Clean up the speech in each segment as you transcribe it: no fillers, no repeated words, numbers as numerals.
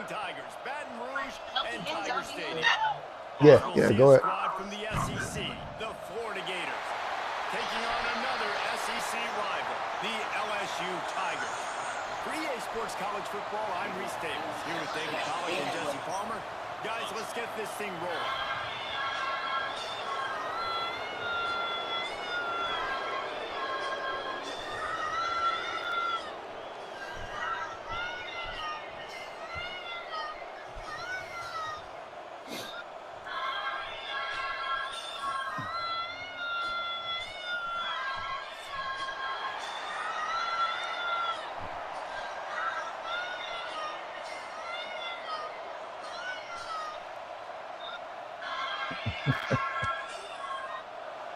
Tigers, Baton Rouge, and Tiger Stadium. Yeah, go ahead. Squad from the SEC, the Florida Gators, taking on another SEC rival, the LSU Tigers. For EA Sports College Football, I'm Reese Davis, here with David Pollack and Jesse Palmer. Guys, let's get this thing rolling.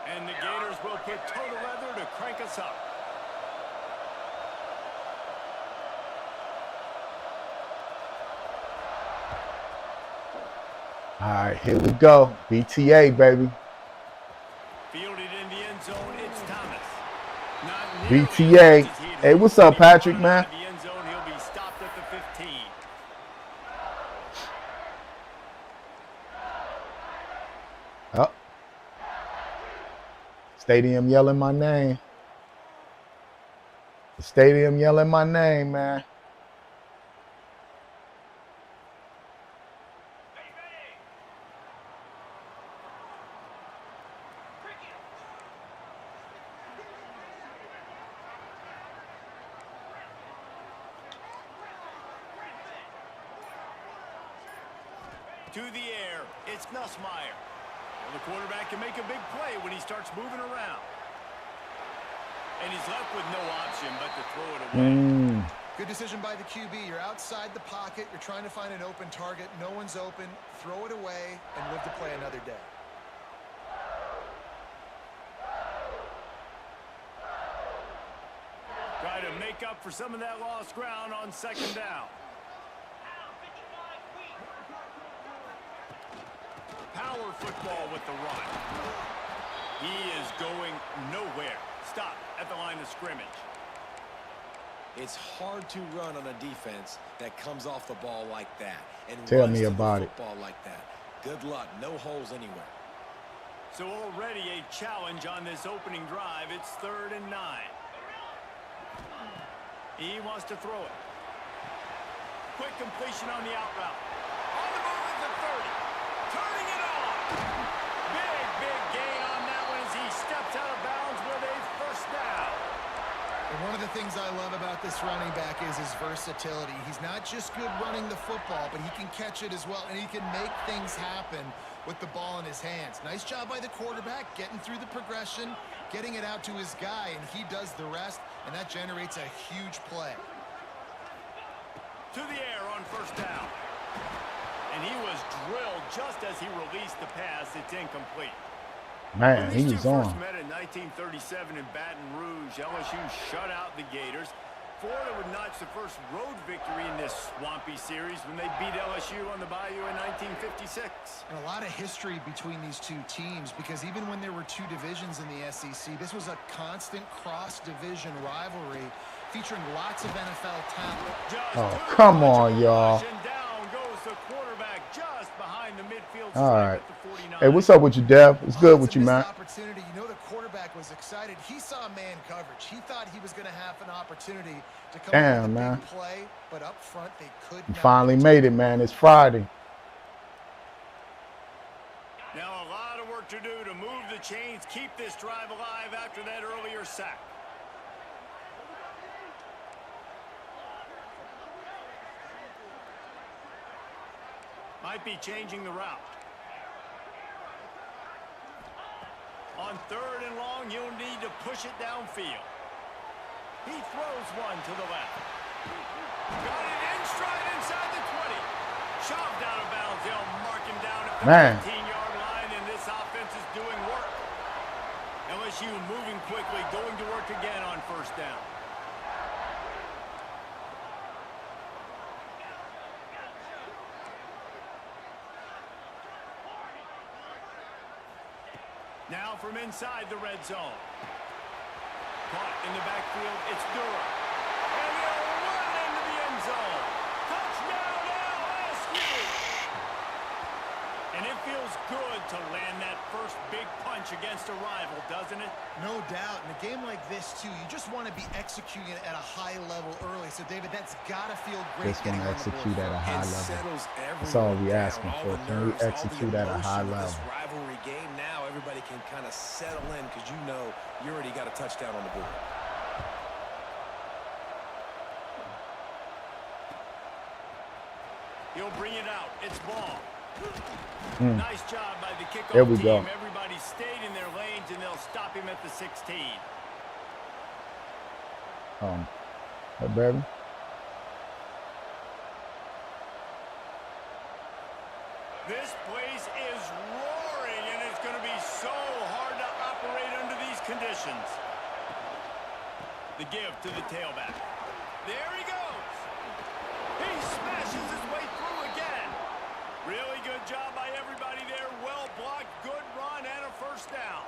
And the Gators will put total leather to crank us up. All right, here we go. BTA, baby. Fielded in the end zone, it's Thomas. BTA. Hey, what's up, Patrick, man? The end zone, he'll be stopped at the 15. Oh. Stadium yelling my name. The stadium yelling my name, man. To the air, it's Nussmeier. Well, the quarterback can make a big play when he starts moving around. And he's left with no option but to throw it away. Good decision by the QB. You're outside the pocket. You're trying to find an open target. No one's open. Throw it away and live to play another day. Try to make up for some of that lost ground on second down. Power football with the run. He is going nowhere. Stop at the line of scrimmage. It's hard to run on a defense that comes off the ball like that and Tell me about it. Football like that. Good luck. No holes anywhere. So already a challenge on this opening drive. It's 3rd and 9. He wants to throw it. Quick completion on the out route. On the move at the 30. Turning it on. Big gain on that one as he steps out of bounds with a first down. And one of the things I love about this running back is his versatility. He's not just good running the football, but he can catch it as well, and he can make things happen with the ball in his hands. Nice job by the quarterback, getting through the progression, getting it out to his guy, and he does the rest, and that generates a huge play. To the air on first down. And he was drilled just as he released the pass. It's incomplete. Man, he was on. First met in 1937 in Baton Rouge. LSU shut out the Gators. Florida would notch the first road victory in this swampy series when they beat LSU on the Bayou in 1956. And a lot of history between these two teams because even when there were two divisions in the SEC, this was a constant cross-division rivalry featuring lots of NFL talent. Oh, come on, y'all. All right. Hey, what's up with you, Dev? It's good with you, man. Opportunity. You know the quarterback was excited. He saw man coverage. He thought he was going to have an opportunity to come up with a big play, but up front they could not. Finally made it, man. It's Friday. Now a lot of work to do to move the chains, keep this drive alive after that earlier sack. Might be changing the route. On 3rd and long, you'll need to push it downfield. He throws one to the left. Got it in stride inside the 20. Shoved out of bounds. They'll mark him down at the 15-yard line, and this offense is doing work. LSU moving quickly, going to work again on first down. Now from inside the red zone. Caught in the backfield, it's Durham. And he'll run into the end zone. Touchdown, LSU! feels good to land that first big punch against a rival, doesn't it? No doubt. In a game like this, too, you just want to be executing it at a high level early. So, David, that's got to feel great. Just want to execute at a high level. That's all all we asking for. Can we execute at a high level? This rivalry game now, everybody can kind of settle in because you know you already got a touchdown on the board. He'll bring it out. It's ball. Nice job by the kickoff There we team. go. Everybody stayed in their lanes, and they'll stop him at the 16. Hey, baby. This place is roaring, and it's going to be so hard to operate under these conditions. The give to the tailback. There he goes. He smashes his way through again. Really good job by everybody there. Well blocked, good run, and a first down.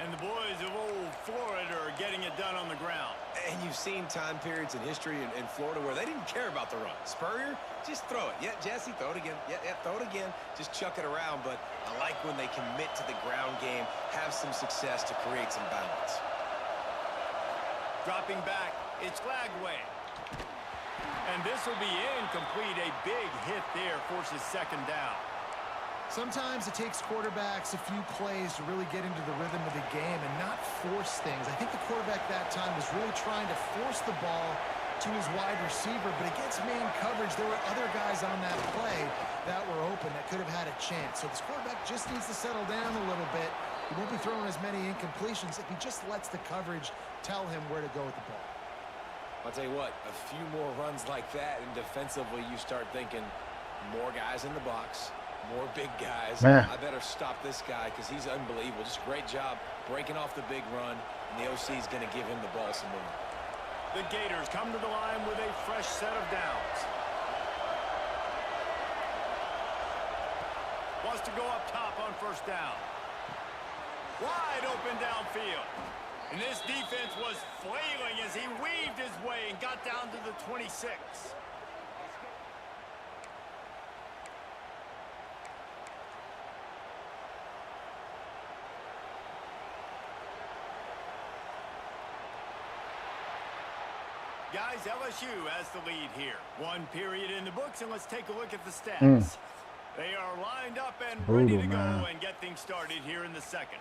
And the boys of old Florida are getting it done on the ground. And you've seen time periods in history in Florida where they didn't care about the run. Spurrier, just throw it. Yeah, Jesse, throw it again. Yeah, throw it again. Just chuck it around. But I like when they commit to the ground game, have some success to create some balance. Dropping back, it's Lagway. And this will be incomplete. A big hit there forces second down. Sometimes it takes quarterbacks a few plays to really get into the rhythm of the game and not force things. I think the quarterback that time was really trying to force the ball to his wide receiver, but against man coverage, there were other guys on that play that were open that could have had a chance. So this quarterback just needs to settle down a little bit. He won't be throwing as many incompletions if he just lets the coverage tell him where to go with the ball. I'll tell you what, a few more runs like that, and defensively you start thinking more guys in the box, more big guys. Man. I better stop this guy because he's unbelievable. Just a great job breaking off the big run, and the OC is going to give him the ball some more. The Gators come to the line with a fresh set of downs. Wants to go up top on first down. Wide open downfield. And this defense was flailing as he weaved his way and got down to the 26. Guys, LSU has the lead here. One period in the books, and let's take a look at the stats. They are lined up and ready to go and get things started here in the second.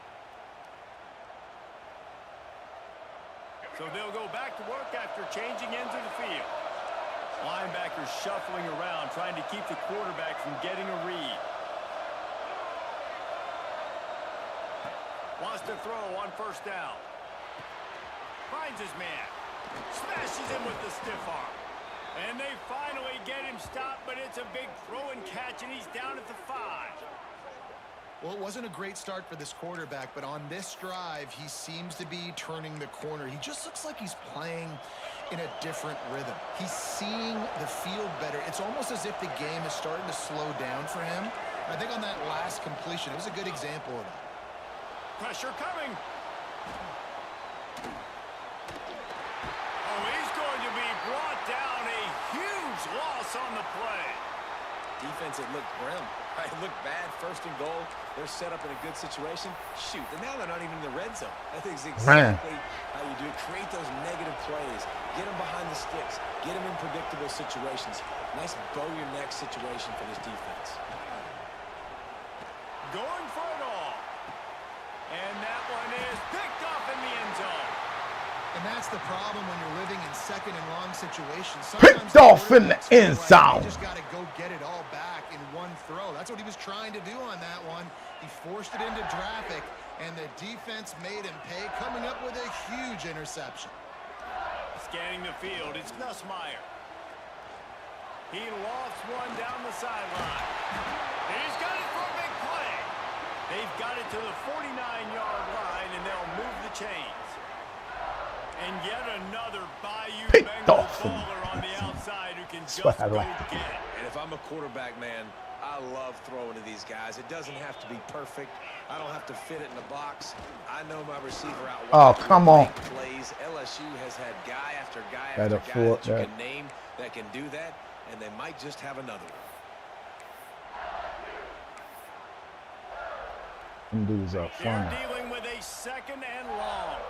So they'll go back to work after changing into the field. Linebackers shuffling around, trying to keep the quarterback from getting a read. Wants to throw on first down. Finds his man. Smashes him with the stiff arm. And they finally get him stopped, but it's a big throw and catch, and he's down at the 5. Well, it wasn't a great start for this quarterback, but on this drive, he seems to be turning the corner. He just looks like he's playing in a different rhythm. He's seeing the field better. It's almost as if the game is starting to slow down for him. I think on that last completion, it was a good example of that. Pressure coming. Oh, he's going to be brought down. A huge loss on the play. Defense, it looked grim. It looked bad, first and goal. They're set up in a good situation. Shoot, and now they're not even in the red zone. That is exactly how you do it. Create those negative plays. Get them behind the sticks. Get them in predictable situations. Nice bow-your-neck situation for this defense. Going for it all. And that one is picked off in the end zone. And that's the problem when you're living in second and long situations. Picked off in the end zone. You just got to go get it all back in one throw. That's what he was trying to do on that one. He forced it into traffic, and the defense made him pay, coming up with a huge interception. Scanning the field, it's Nussmeier. He lofts one down the sideline. He's got it for a big play. They've got it to the 49-yard line, and they'll move the chains. And yet another Bayou Bengal baller on the outside who can just go get it. And if I'm a quarterback, man, I love throwing to these guys. It doesn't have to be perfect. I don't have to fit it in the box. I know my receiver out. Oh, come on. Plays. LSU has had guy after guy after guy that you can name that can do that, and they might just have another one. Them dudes are They're flying. dealing with a 2nd and long.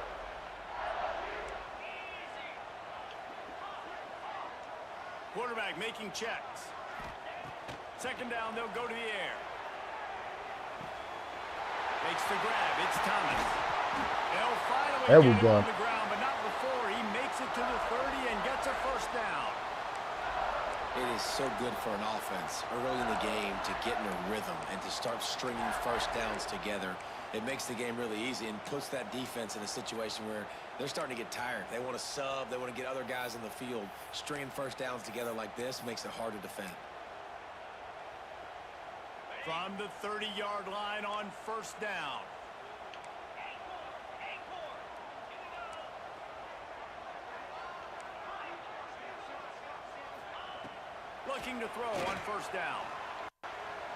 Quarterback making checks. 2nd down, they'll go to the air. Makes the grab. It's Thomas. They'll finally There get we him go. on the ground, but not before. He makes it to the 30 and gets a 1st down. It is so good for an offense early in the game to get in a rhythm and to start stringing 1st downs together. It makes the game really easy and puts that defense in a situation where they're starting to get tired. They want to sub. They want to get other guys in the field. Stringing 1st downs together like this makes it hard to defend. From the 30-yard line on 1st down. Looking to throw on 1st down.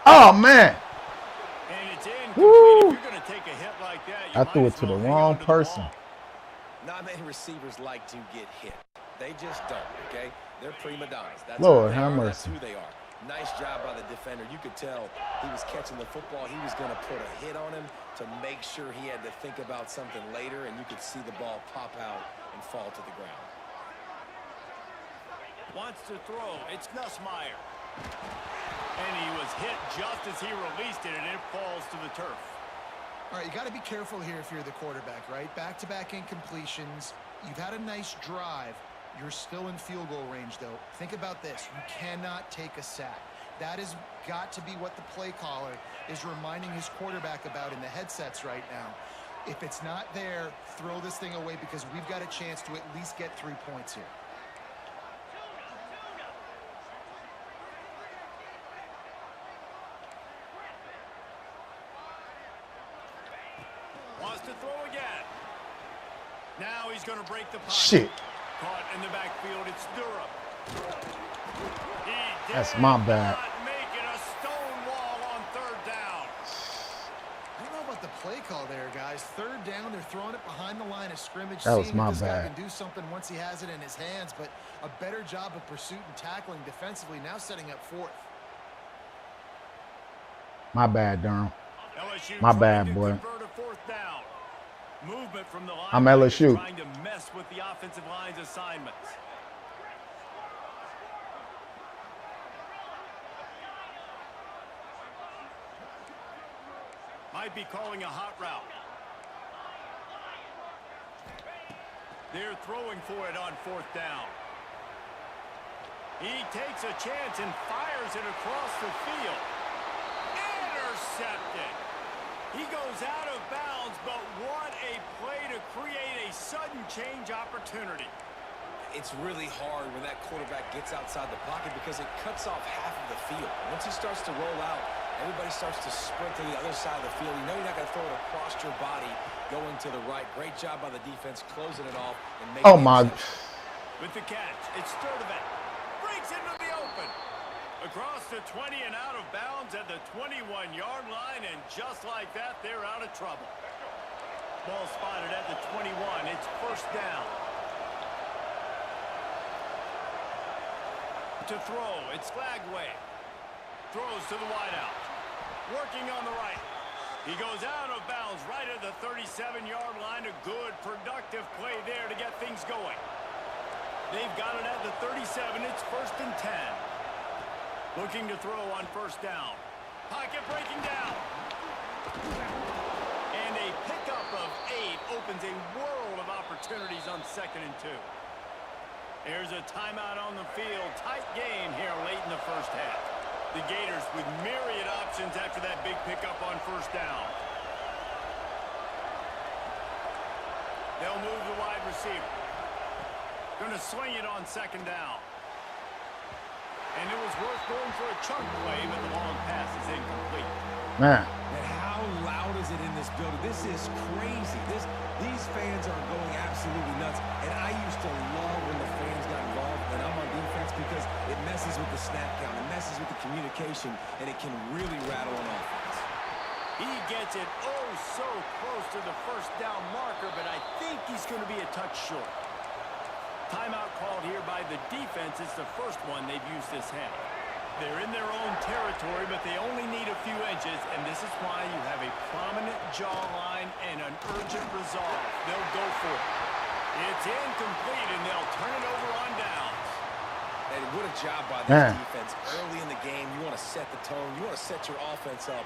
Oh, man. And it's incomplete. Woo. If you're going to take a hit like that, you I might threw as it to the well hang wrong on to the person. ball. Not many receivers like to get hit. They just don't, okay? They're prima donnas. That's Lord, who they have are. mercy. That's who they are. Nice job by the defender. You could tell he was catching the football. He was going to put a hit on him to make sure he had to think about something later, and you could see the ball pop out and fall to the ground. Wants to throw. It's Nussmeier. And he was hit just as he released it, and it falls to the turf. All right, you got to be careful here if you're the quarterback, right? Back-to-back incompletions. You've had a nice drive. You're still in field goal range, though. Think about this. You cannot take a sack. That has got to be what the play caller is reminding his quarterback about in the headsets right now. If it's not there, throw this thing away because we've got a chance to at least get 3 points here. Wants to throw again. Now he's going to break the pocket. Shit. Caught in the backfield. It's Durham. He That's did my bad. not make it a stone wall on 3rd down. I don't know about the play call there, guys. 3rd down, they're throwing it behind the line of scrimmage. That was seeing my if this guy bad. can do something once he has it in his hands, but a better job of pursuit and tackling defensively, now setting up 4th. My bad, Durham. LSU My trying bad, to boy. convert a 4th down. Movement from the line. I'm LSU. Trying to mess with the offensive line's assignments. Might be calling a hot route. They're throwing for it on 4th down. He takes a chance and fires it across the field. Intercepted. He goes out of bounds, but what a play to create a sudden change opportunity. It's really hard when that quarterback gets outside the pocket because it cuts off half of the field. Once he starts to roll out, everybody starts to sprint to the other side of the field. You know you're not going to throw it across your body going to the right. Great job by the defense closing it off and making Oh, my. With the catch, it's Sturdivant. Breaks into the open. Across the 20 and out of bounds at the 21-yard line, and just like that, they're out of trouble. Ball spotted at the 21. It's 1st down. To throw, it's Flagway. Throws to the wideout. Working on the right. He goes out of bounds right at the 37-yard line. A good, productive play there to get things going. They've got it at the 37. It's 1st and 10. Looking to throw on 1st down. Pocket breaking down. And a pickup of 8 opens a world of opportunities on 2nd and 2. There's a timeout on the field. Tight game here late in the 1st half. The Gators with myriad options after that big pickup on 1st down. They'll move the wide receiver. Going to swing it on 2nd down. And it was worth going for a chunk play, but the long pass is incomplete. Man. And how loud is it in this building? This is crazy. These fans are going absolutely nuts. And I used to love when the fans got involved when I'm on defense because it messes with the snap count. It messes with the communication, and it can really rattle an offense. He gets it oh so close to the 1st down marker, but I think he's going to be a touch short. Timeout called here by the defense. It's the first one they've used this half. They're in their own territory, but they only need a few inches, and this is why you have a prominent jawline and an urgent resolve. They'll go for it. It's incomplete, and they'll turn it over on downs. And what a job by this defense. Early in the game, you want to set the tone. You want to set your offense up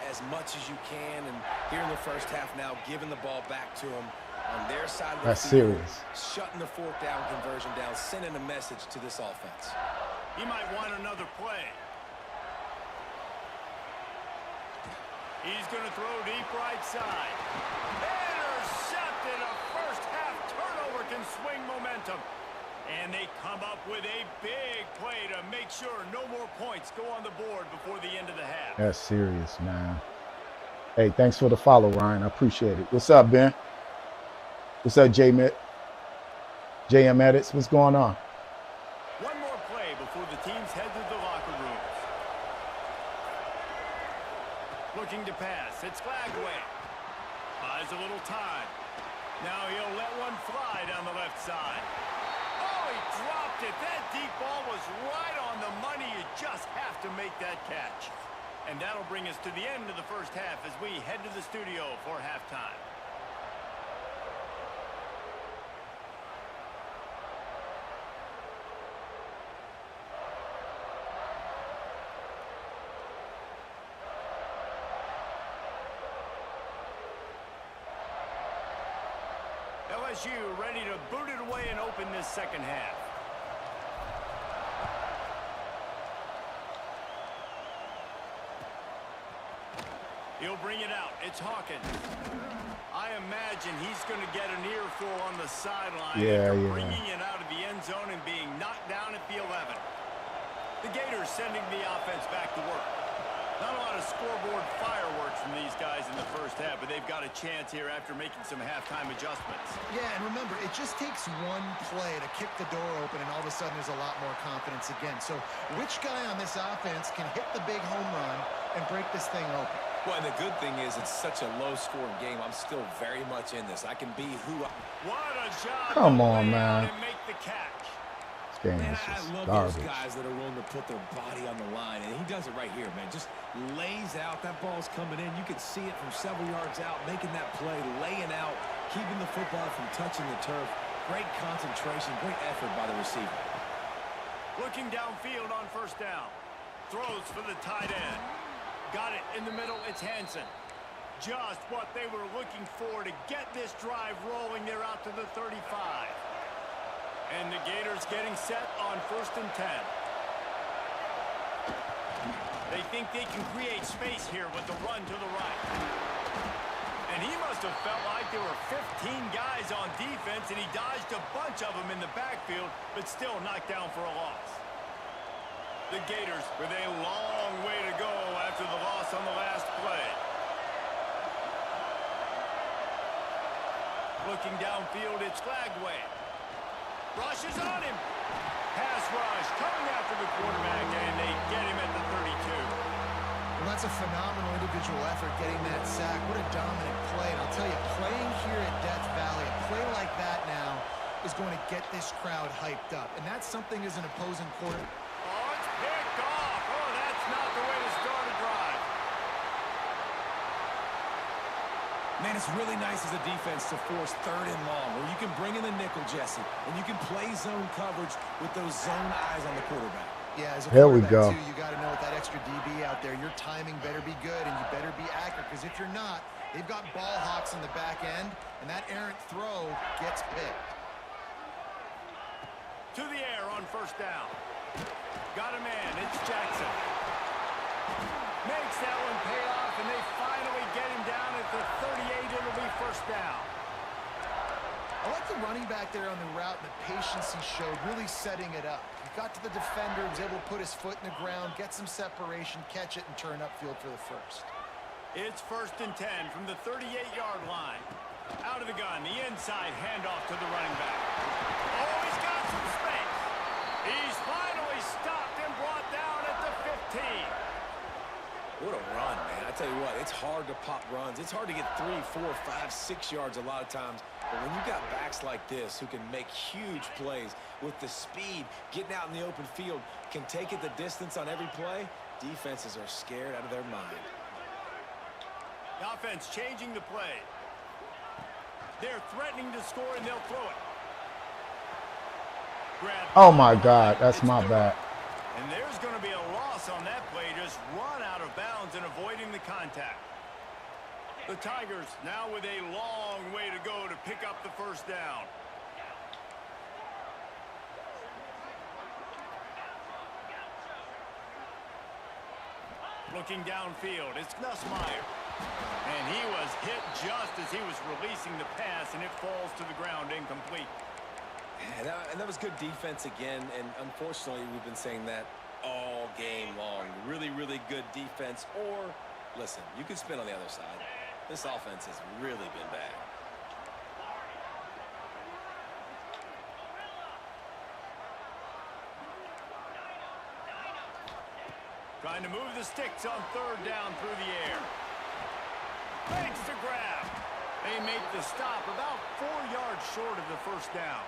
as much as you can. And here in the first half now, giving the ball back to them on their side of the field. Serious. Shutting the fourth down conversion down, sending a message to this offense. He might want another play. He's going to throw deep right side. Intercepted. A first half turnover can swing momentum. And they come up with a big play to make sure no more points go on the board before the end of the half. That's serious, man. Hey, thanks for the follow, Ryan. I appreciate it. What's up, Ben? What's up, JM Edits? What's going on? One more play before the teams head to the locker rooms. Looking to pass. It's Flagway. Buys a little time. Now he'll let one fly down the left side. Oh, he dropped it. That deep ball was right on the money. You just have to make that catch. And that'll bring us to the end of the first half as we head to the studio for halftime. LSU ready to boot it away and open this second half. He'll bring it out. It's Hawkins. I imagine he's going to get an earful on the sideline after bringing it out of the end zone and being knocked down at the 11. The Gators sending the offense back to work. Not a lot of scoreboard fireworks from these guys in the first half, but they've got a chance here after making some halftime adjustments. Yeah, and remember, it just takes one play to kick the door open, and all of a sudden there's a lot more confidence again. So which guy on this offense can hit the big home run and break this thing open? Well, and the good thing is it's such a low-scoring game. I'm still very much in this. I can be who I... What a job! Come on, man. And make the catch. Man, I love garbage. those guys that are willing to put their body on the line, and he does it right here, man. Just lays out. That ball's coming in. You can see it from several yards out, making that play, laying out, keeping the football from touching the turf. Great concentration, great effort by the receiver. Looking downfield on first down. Throws for the tight end. Got it in the middle. It's Hansen. Just what they were looking for to get this drive rolling. They're out to the 35. And the Gators getting set on 1st and 10. They think they can create space here with the run to the right. And he must have felt like there were 15 guys on defense, and he dodged a bunch of them in the backfield, but still knocked down for a loss. The Gators with a long way to go after the loss on the last play. Looking downfield, it's Flagway. Rushes on him. Pass rush coming after the quarterback, and they get him at the 32. Well, that's a phenomenal individual effort getting that sack. What a dominant play. And I'll tell you, playing here at Death Valley, a play like that now is going to get this crowd hyped up. And that's something as an opposing quarterback. Oh, it's picked off. Oh, that's not the way to start a drive. Man, it's really nice as a defense to force 3rd and long, where you can bring in the nickel, Jesse, and you can play zone coverage with those zone eyes on the quarterback. Yeah, as a There we quarterback, go. too, you got to know with that extra DB out there, your timing better be good and you better be accurate, because if you're not, they've got ball hawks in the back end, and that errant throw gets picked. To the air on first down. Got a man. It's Jackson. Makes that one pay off, and they finally get him down at the 38. It'll be first down. I like the running back there on the route and the patience he showed, really setting it up. He got to the defender, was able to put his foot in the ground, get some separation, catch it, and turn upfield for the first. It's 1st and 10 from the 38-yard line. Out of the gun, the inside handoff to the running back. Oh, he's got some space. He's finally stopped and brought down at the 15. What a run, man. I tell you what, it's hard to pop runs. It's hard to get 3, 4, 5, 6 yards a lot of times. But when you got backs like this who can make huge plays with the speed, getting out in the open field, can take it the distance on every play, defenses are scared out of their mind. The offense changing the play. They're threatening to score, and they'll throw it. Oh, my God. That's my bad. And there's going to be a loss on that play. Just run out of bounds and avoiding the contact. The Tigers now with a long way to go to pick up the first down. Looking downfield, it's Nussmeier. And he was hit just as he was releasing the pass, and it falls to the ground incomplete. And that was good defense again, and unfortunately we've been saying that all game long. Really, really good defense, or, listen, you can spin on the other side. This offense has really been bad. Trying to move the sticks on third down through the air. Makes the grab. They make the stop about 4 yards short of the first down.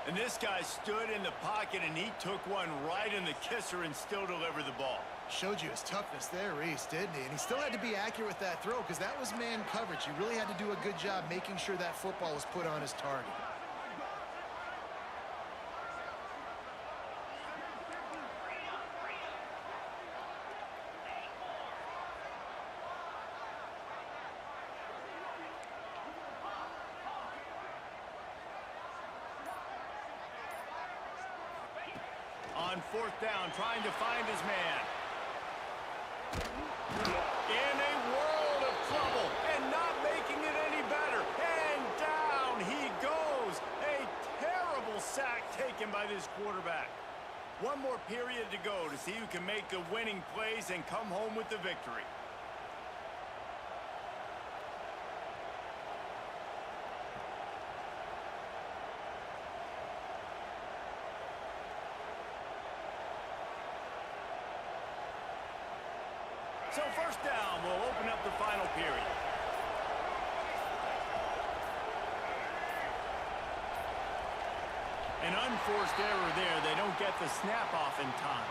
And this guy stood in the pocket, and he took one right in the kisser and still delivered the ball. Showed you his toughness there, Reese, didn't he? And he still had to be accurate with that throw because that was man coverage. He really had to do a good job making sure that football was put on his target. On fourth down, trying to find his man. In a world of trouble and not making it any better. And down he goes. A terrible sack taken by this quarterback. One more period to go to see who can make the winning plays and come home with the victory. So first down will open up the final period. An unforced error there. They don't get the snap off in time.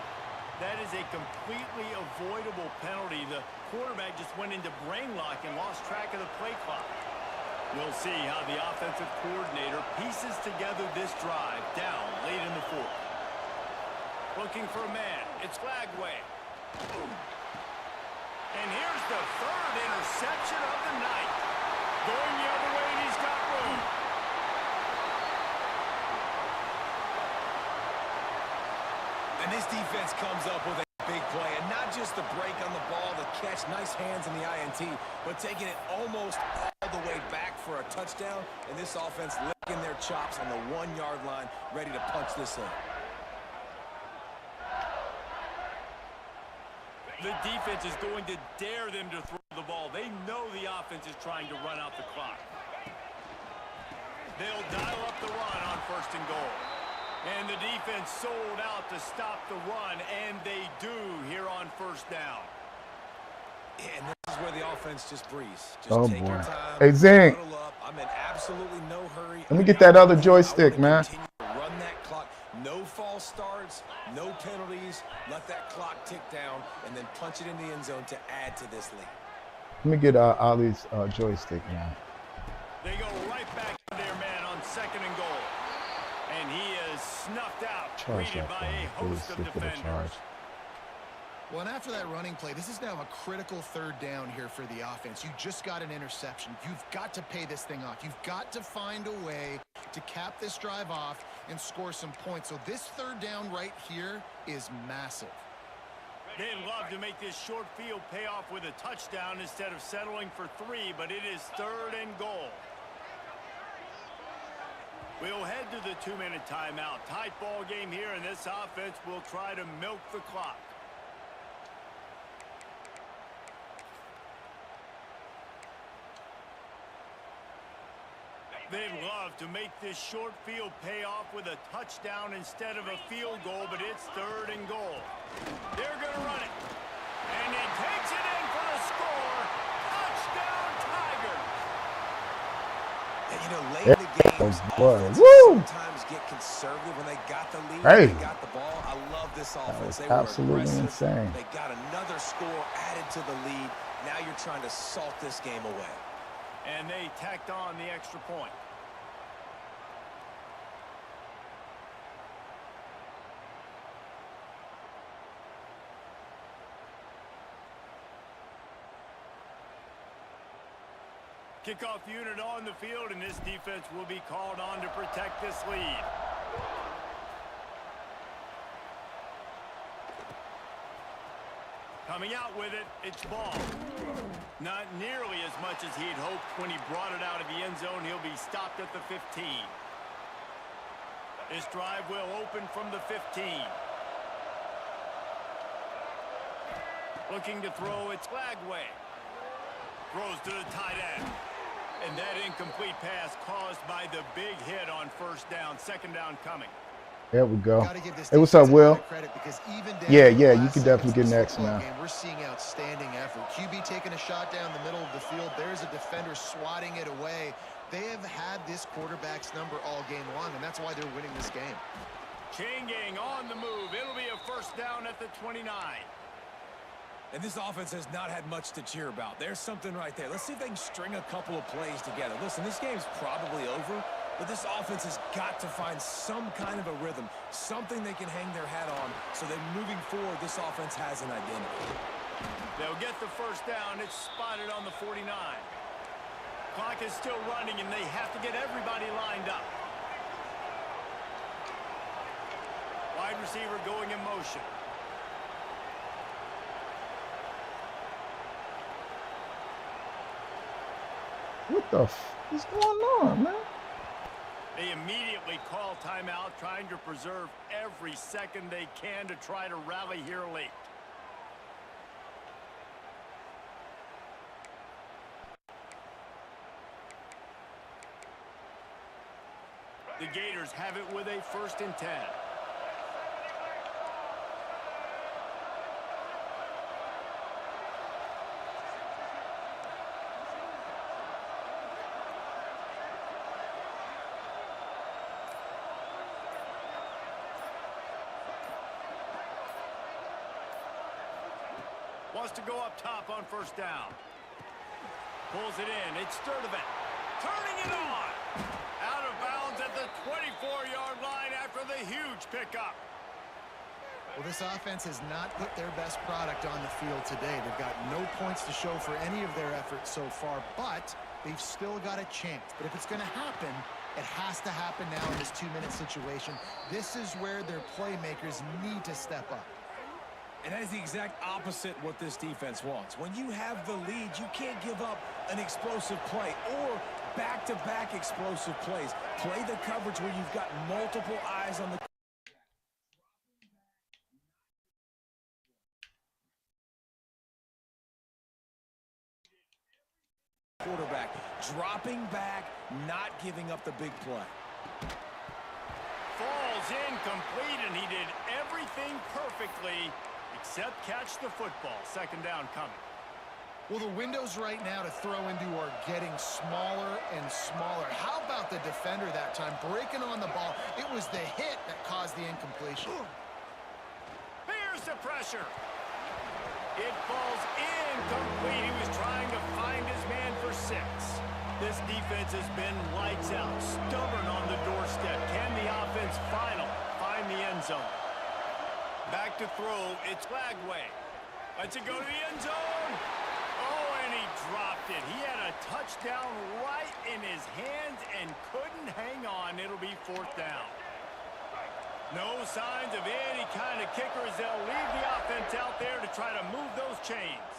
That is a completely avoidable penalty. The quarterback just went into brain lock and lost track of the play clock. We'll see how the offensive coordinator pieces together this drive down late in the fourth. Looking for a man. It's Flagway. And here's the third interception of the night. Going the other way, and he's got room. And this defense comes up with a big play, and not just the break on the ball, the catch, nice hands in the INT, but taking it almost all the way back for a touchdown, and this offense licking their chops on the 1 yard line, ready to punch this in. The defense is going to dare them to throw the ball. They know the offense is trying to run out the clock. They'll dial up the run on first and goal. And the defense sold out to stop the run, and they do here on first down. And this is where the offense just breathes. Just Oh, take boy. your time. Hey, Zing. Huddle up. I'm in absolutely no hurry. Let me get that other joystick, man. Continue to run that clock. No false starts, no penalties. Let that clock tick down, and then punch it in the end zone to add to this lead. Let me get Ollie's joystick, man. They go right back to their man on second and goal. And he is snuffed out, Charge greeted that by for a me. host Please of stick with the defenders. charge. Well, and after that running play, this is now a critical third down here for the offense. You just got an interception. You've got to pay this thing off. You've got to find a way to cap this drive off and score some points. So this third down right here is massive. They'd love to make this short field pay off with a touchdown instead of settling for 3, but it is third and goal. We'll head to the 2-minute timeout. Tight ball game here, and this offense will try to milk the clock. They'd love to make this short field pay off with a touchdown instead of a field goal, but it's third and goal. They're going to run it. And he takes it in for the score. Touchdown, Tigers. And, This boy. offense Woo! sometimes get conservative when they got the lead, Hey. they got the ball. I love this That offense. was They were absolutely aggressive. insane. They got another score added to the lead. Now you're trying to salt this game away. And they tacked on the extra point. Kickoff unit on the field, and this defense will be called on to protect this lead. Coming out with it, it's ball. Not nearly as much as he'd hoped when he brought it out of the end zone. He'll be stopped at the 15. This drive will open from the 15. Looking to throw, it's Lagway. Throws to the tight end. And that incomplete pass caused by the big hit on first down. Second down coming. There we go. Gotta give this Hey, what's up, defense a Will? lot of credit because even down Yeah, to the yeah, you last can seconds definitely of get this next, football man. game, we're seeing outstanding effort. QB taking a shot down the middle of the field. There's a defender swatting it away. They have had this quarterback's number all game long, and that's why they're winning this game. Chain gang on the move. It'll be a first down at the 29. And this offense has not had much to cheer about. There's something right there. Let's see if they can string a couple of plays together. Listen, this game's probably over, but this offense has got to find some kind of a rhythm, something they can hang their hat on, so that moving forward, this offense has an identity. They'll get the first down. It's spotted on the 49. Clock is still running, and they have to get everybody lined up. Wide receiver going in motion. What the f is going on, man? They immediately call timeout, trying to preserve every second they can to try to rally here late. The Gators have it with a 1st and 10. Wants to go up top on first down. Pulls it in. It's Sturdivant. Turning it on. Out of bounds at the 24-yard line after the huge pickup. Well, this offense has not put their best product on the field today. They've got no points to show for any of their efforts so far, but they've still got a chance. But if it's going to happen, it has to happen now in this 2-minute situation. This is where their playmakers need to step up. And that is the exact opposite what this defense wants. When you have the lead, you can't give up an explosive play or back-to-back explosive plays. Play the coverage where you've got multiple eyes on the quarterback. Dropping back, not giving up the big play. Falls incomplete, and he did everything perfectly except catch the football. Second down coming. Well, the windows right now to throw into are getting smaller and smaller. How about the defender that time breaking on the ball? It was the hit that caused the incompletion. Here's the pressure. It falls incomplete. He was trying to find his man for 6. This defense has been lights out, stubborn on the doorstep. Can the offense find the end zone? Back to throw, it's Lagway. Lets it go to the end zone. Oh, and he dropped it. He had a touchdown right in his hands and couldn't hang on. It'll be 4th down. No signs of any kind of kickers. They'll leave the offense out there to try to move those chains.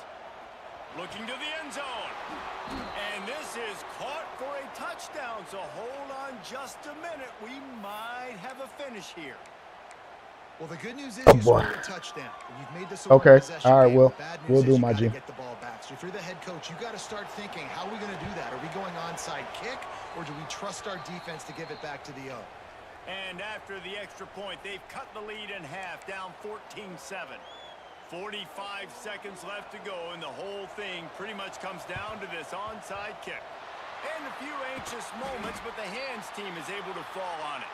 Looking to the end zone. And this is caught for a touchdown. So hold on just a minute. We might have a finish here. Well, the good news is Oh, you boy. scored a touchdown. And you've made this a Okay. one-possession All right, game. Will. The bad news We'll is do you my gotta G. get the ball back. So if you're the head coach, you got to start thinking, how are we going to do that? Are we going onside kick, or do we trust our defense to give it back to the O? And after the extra point, they've cut the lead in half, down 14-7. 45 seconds left to go, and the whole thing pretty much comes down to this onside kick. And a few anxious moments, but the hands team is able to fall on it.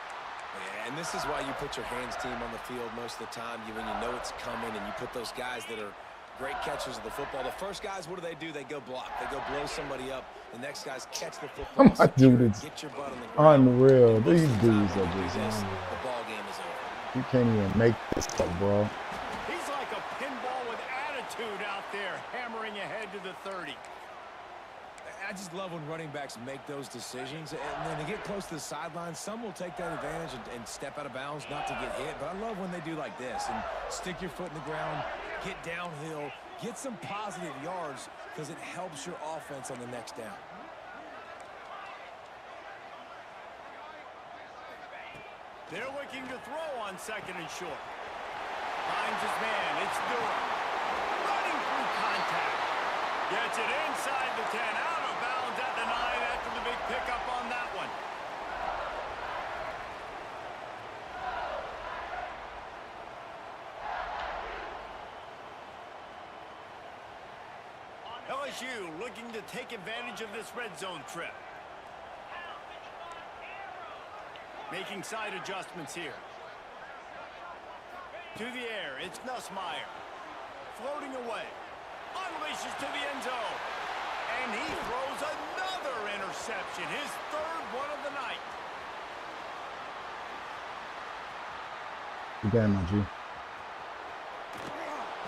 Yeah, and this is why you put your hands team on the field most of the time, when you know it's coming, and you put those guys that are great catchers of the football. The first guys, what do? They go block. They go blow somebody up. The next guys catch the football. My dude is get your butt on the ground. unreal. These dudes are just unreal. The ball game is over. You can't even make this up, bro. He's like a pinball with attitude out there, hammering ahead to the 30. I just love when running backs make those decisions, and then they get close to the sideline. Some will take that advantage and step out of bounds not to get hit, but I love when they do like this and stick your foot in the ground, get downhill, get some positive yards because it helps your offense on the next down. They're looking to throw on 2nd and short. Finds his man. It's Durham. Running through contact. Gets it inside the 10. Out of bounds at the 9 after the big pickup on that one. LSU looking to take advantage of this red zone trip. Making side adjustments here. To the air, it's Nussmeier. Floating away. Unleashes to the end zone. And he throws another interception. His 3rd one of the night. Good game, my G.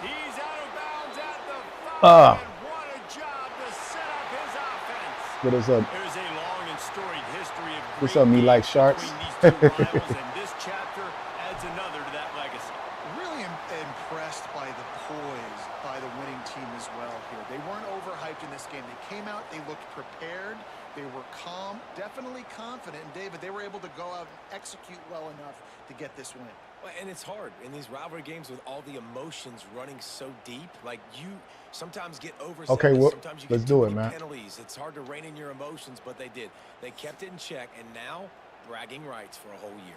He's out of bounds at the 5. And what a job to set up his offense. What is up? There's a long and storied history of What's up, me like sharks? between these two rivals, and this chapter adds another to that legacy. Really impressed by the poise by the winning team as well here. They weren't overhyped in this game. They came out, they looked prepared, they were calm, definitely confident. And David, they were able to go out and execute well enough to get this win. Well, and it's hard in these rivalry games with all the emotions running so deep. Like, you sometimes get overzealous. Okay, well, sometimes you let's get do too it, many man. penalties. It's hard to rein in your emotions, but they did. They kept it in check, and now bragging rights for a whole year.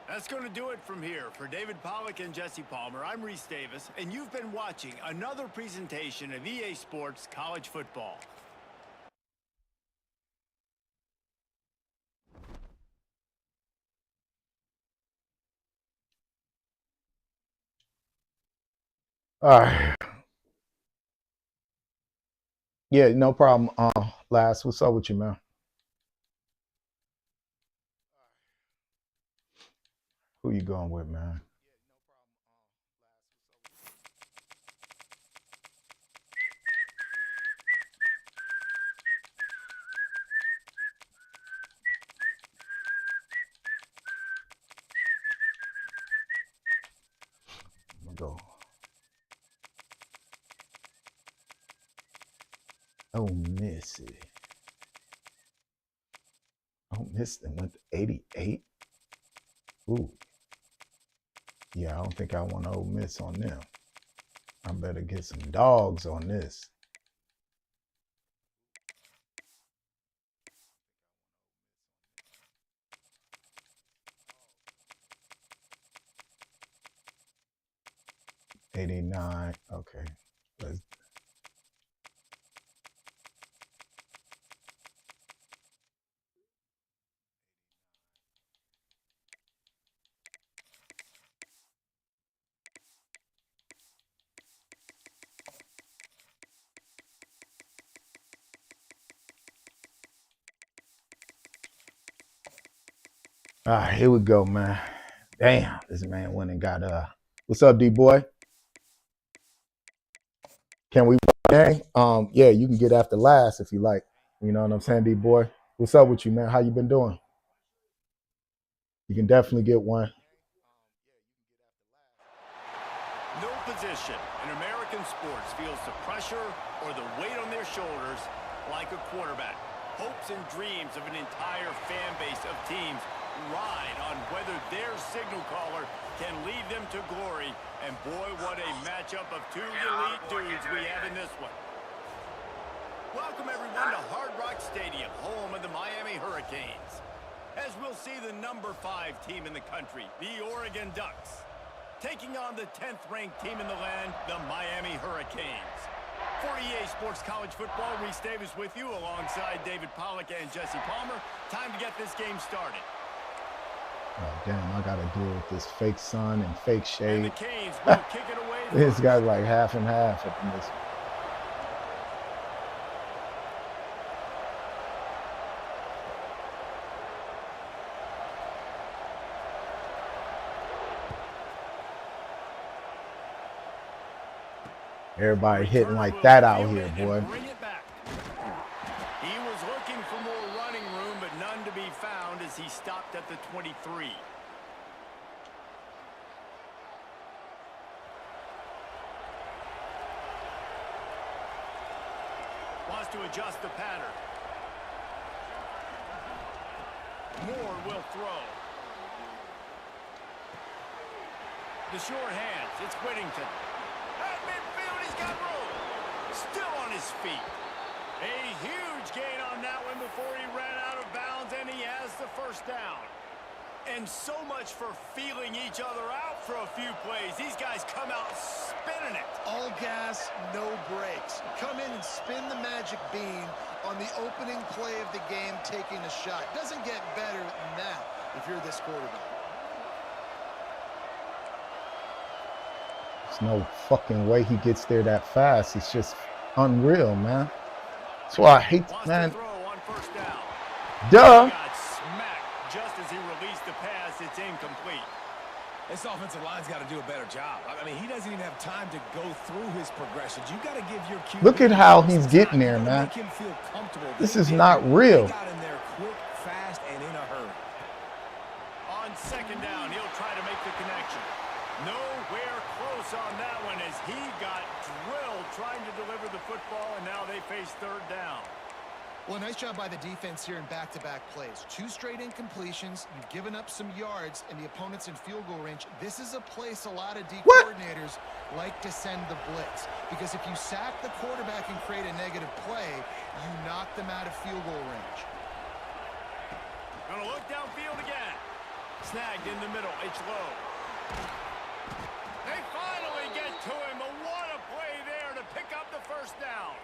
That's going to do it from here. For David Pollack and Jesse Palmer, I'm Reese Davis, and you've been watching another presentation of EA Sports College Football. All right. Yeah, no problem. Last, what's up with you, man? Who you going with, man? I'm gonna go. Oh, Missy. Oh, Miss them went to 88. Ooh. Yeah, I don't think I want Ole Miss on them. I better get some dogs on this. $89. Okay. Let's. All right, here we go, man. Damn, this man went and got what's up, D-boy? Can we gang? Yeah, you can get after last if you like. You know what I'm saying, D-boy? What's up with you, man? How you been doing? You can definitely get one. No position in American sports feels the pressure or the weight on their shoulders like a quarterback. Hopes and dreams of an entire fan base of teams ride on whether their signal caller can lead them to glory. And boy, what a matchup of two elite dudes we have in this one. Welcome everyone to Hard Rock Stadium, home of the Miami Hurricanes. As we'll see the number 5 team in the country, the Oregon Ducks, taking on the 10th ranked team in the land, the Miami Hurricanes. For EA Sports College Football, Reese Davis with you alongside David Pollack and Jesse Palmer. Time to get this game started. Oh, damn, I got to deal with this fake sun and fake And shade. the Canes will kick it away. This guy's like half and half up in this. Everybody hitting like that out here, boy. He was looking for more running room, but none to be found as he stopped at the 23. Wants to adjust the pattern. Moore will throw. The short hands. It's Whittington. At midfield, he's got room. Still on his feet. A huge gain on that one before he ran out of bounds, and he has the first down. And so much for feeling each other out for a few plays. These guys come out spinning it. All gas, no brakes. Come in and spin the magic bean on the opening play of the game, taking a shot. Doesn't get better than that if you're this quarterback. There's no fucking way he gets there that fast. It's just unreal, man. That's why I hate, man. Throw on first down. Duh. He got smacked just as he released the pass. It's incomplete. This offensive line's got to do a better job. I mean, he doesn't even have time to go through his progressions. You got to give your QB. Look at how he's getting there, man. Make him feel comfortable. This is not real. He got in there quick, fast, and in a hurry. On second down, he'll try to make the connection. Nowhere close on that one as he got drilled trying to deliver the football, and now they face third down. Well, nice job by the defense here in back-to-back plays. 2 straight incompletions. You've given up some yards, and the opponent's in field goal range. This is a place a lot of D coordinators like to send the blitz. Because if you sack the quarterback and create a negative play, you knock them out of field goal range. Gonna look downfield again. Snagged in the middle. It's low. They finally get to him. What a play there to pick up the first down.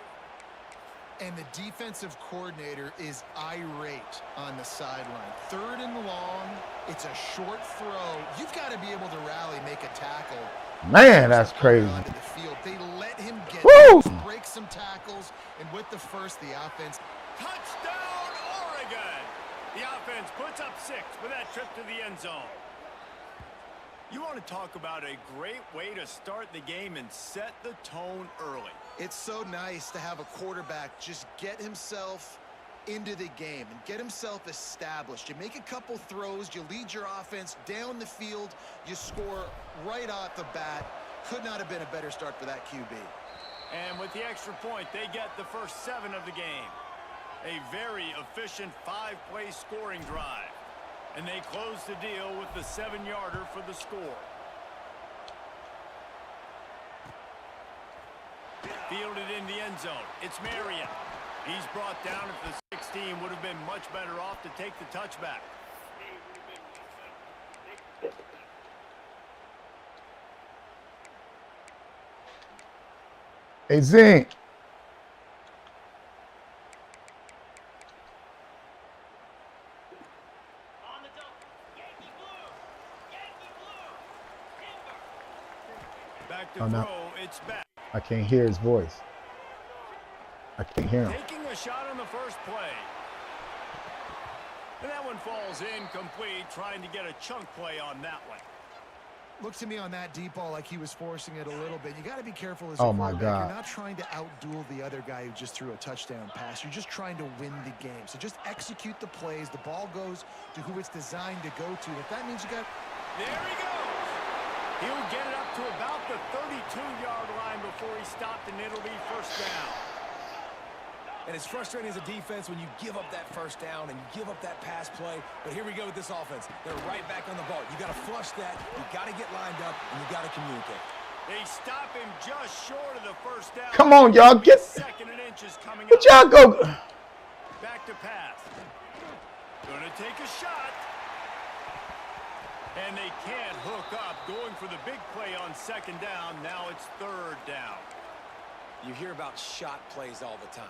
And the defensive coordinator is irate on the sideline. 3rd and long. It's a short throw. You've got to be able to rally, make a tackle. Man, that's crazy. Onto the field. They let him get Woo! loose, break some tackles, and with the first, the offense. Touchdown, Oregon. The offense puts up 6 with that trip to the end zone. You want to talk about a great way to start the game and set the tone early. It's so nice to have a quarterback just get himself into the game and get himself established. You make a couple throws, you lead your offense down the field, you score right off the bat. Could not have been a better start for that QB. And with the extra point, they get the first 7 of the game. A very efficient 5-play scoring drive. And they close the deal with the 7-yarder for the score. Fielded in the end zone. It's Marion. He's brought down at the 16. Would have been much better off to take the touchback. Hey, Zink. Back to Oh, no. throw. It's back. I can't hear his voice. I can't hear him. Taking a shot on the first play. And that one falls incomplete, trying to get a chunk play on that one. Looked to me on that deep ball like he was forcing it a little bit. You got to be careful as a Oh, my quarterback. God. You're not trying to outduel the other guy who just threw a touchdown pass. You're just trying to win the game. So just execute the plays. The ball goes to who it's designed to go to. If that means you got... There he goes. He'll get it up to about the 32-yard line before he stopped, and it'll be first down. And it's frustrating as a defense when you give up that first down and you give up that pass play. But here we go with this offense. They're right back on the ball. You got to flush that. You got to get lined up, and you got to communicate. They stop him just short of the first down. Come on, y'all. Get. Second and inches coming But up. y'all go. Back to pass. Gonna take a shot. And they can't hook up. Going for the big play on second down. Now it's third down. You hear about shot plays all the time.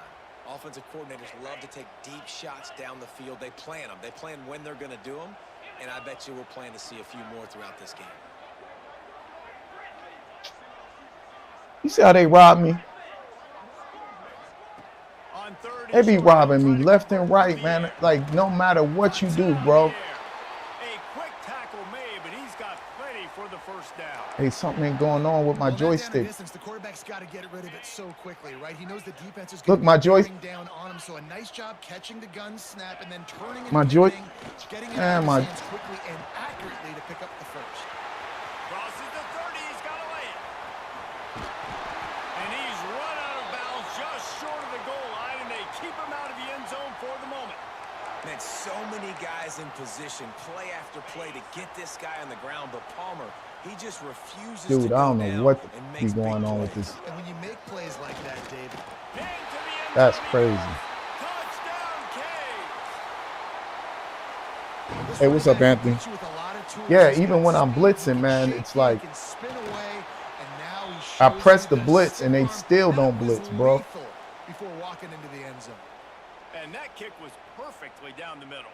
Offensive coordinators love to take deep shots down the field. They plan them. They plan when they're going to do them, and I bet you we'll plan to see a few more throughout this game. You see how they rob me? They be robbing me left and right, man. Like, no matter what you do, bro. A quick tackle made, but he's got plenty for the first down. Hey, something ain't going on with my joystick. The quarterback's got to get rid of it so quickly, right? He knows the defense is Look, my joystick down on him, so a nice job catching the gun snap and then turning my joystick, getting it man, out of his hands quickly and accurately to pick up the first. Crosses the 30, he's got to lay it. And he's run out of bounds just short of the goal line, and they keep him out of the end zone for the moment. Man, so many guys in position, play after play to get this guy on the ground, but Palmer, he just refuses to dude, I don't know what be going on with this. And when you make plays like that, David, that's crazy. Hey, what's up, Anthony? Yeah, even when I'm blitzing, man, it's like I press the blitz and they still don't blitz, bro. Before walking into the end zone. And that kick was perfectly down the middle.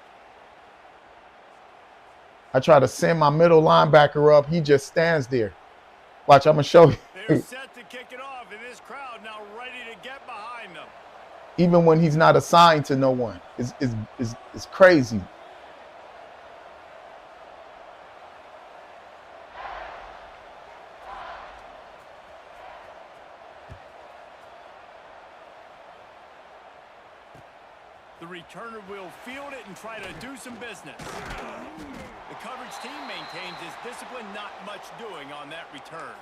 I try to send my middle linebacker up. He just stands there. Watch, I'm going to show you. They're set to kick it off, and this crowd now ready to get behind them. Even when he's not assigned to no one. It's crazy. The returner will field it and try to do some business. The coverage team maintains his discipline, not much doing on that return.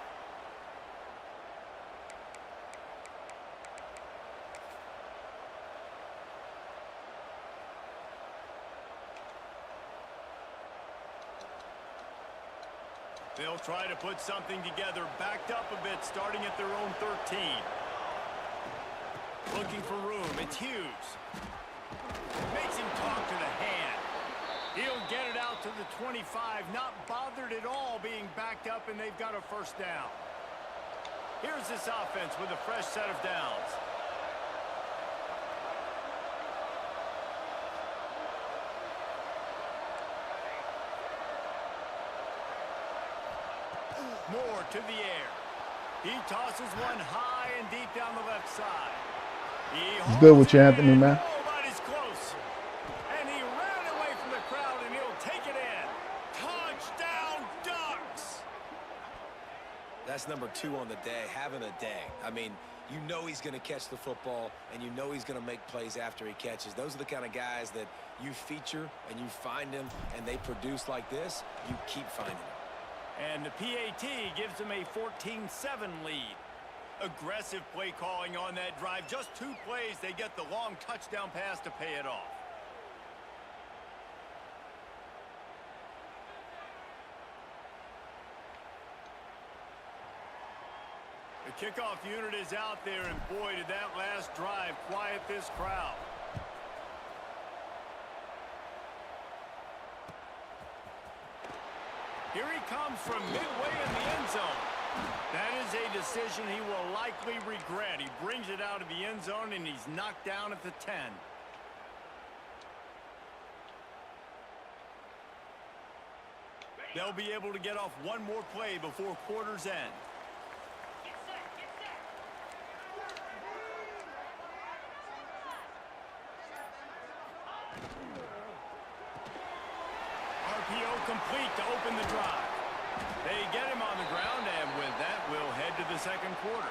They'll try to put something together, backed up a bit, starting at their own 13. Looking for room, it's Hughes. Makes him talk to the hand. He'll get it out to the 25, not bothered at all being backed up, and they've got a first down. Here's this offense with a fresh set of downs. Moore to the air. He tosses one high and deep down the left side. It's good with you, Anthony, man. Nobody's close. And he ran away from the crowd, and he'll take it in. Touchdown, Ducks! That's number 2 on the day, having a day. I mean, you know he's going to catch the football, and you know he's going to make plays after he catches. Those are the kind of guys that you feature, and you find them, and they produce like this, you keep finding them. And the PAT gives them a 14-7 lead. Aggressive play calling on that drive. Just 2 plays, they get the long touchdown pass to pay it off. The kickoff unit is out there, and boy, did that last drive quiet this crowd. Here he comes from midway in the end zone. That is a decision he will likely regret. He brings it out of the end zone, and he's knocked down at the 10. They'll be able to get off one more play before quarter's end. RPO complete to open the drive. They get him on the ground, and with that, we'll head to the second quarter.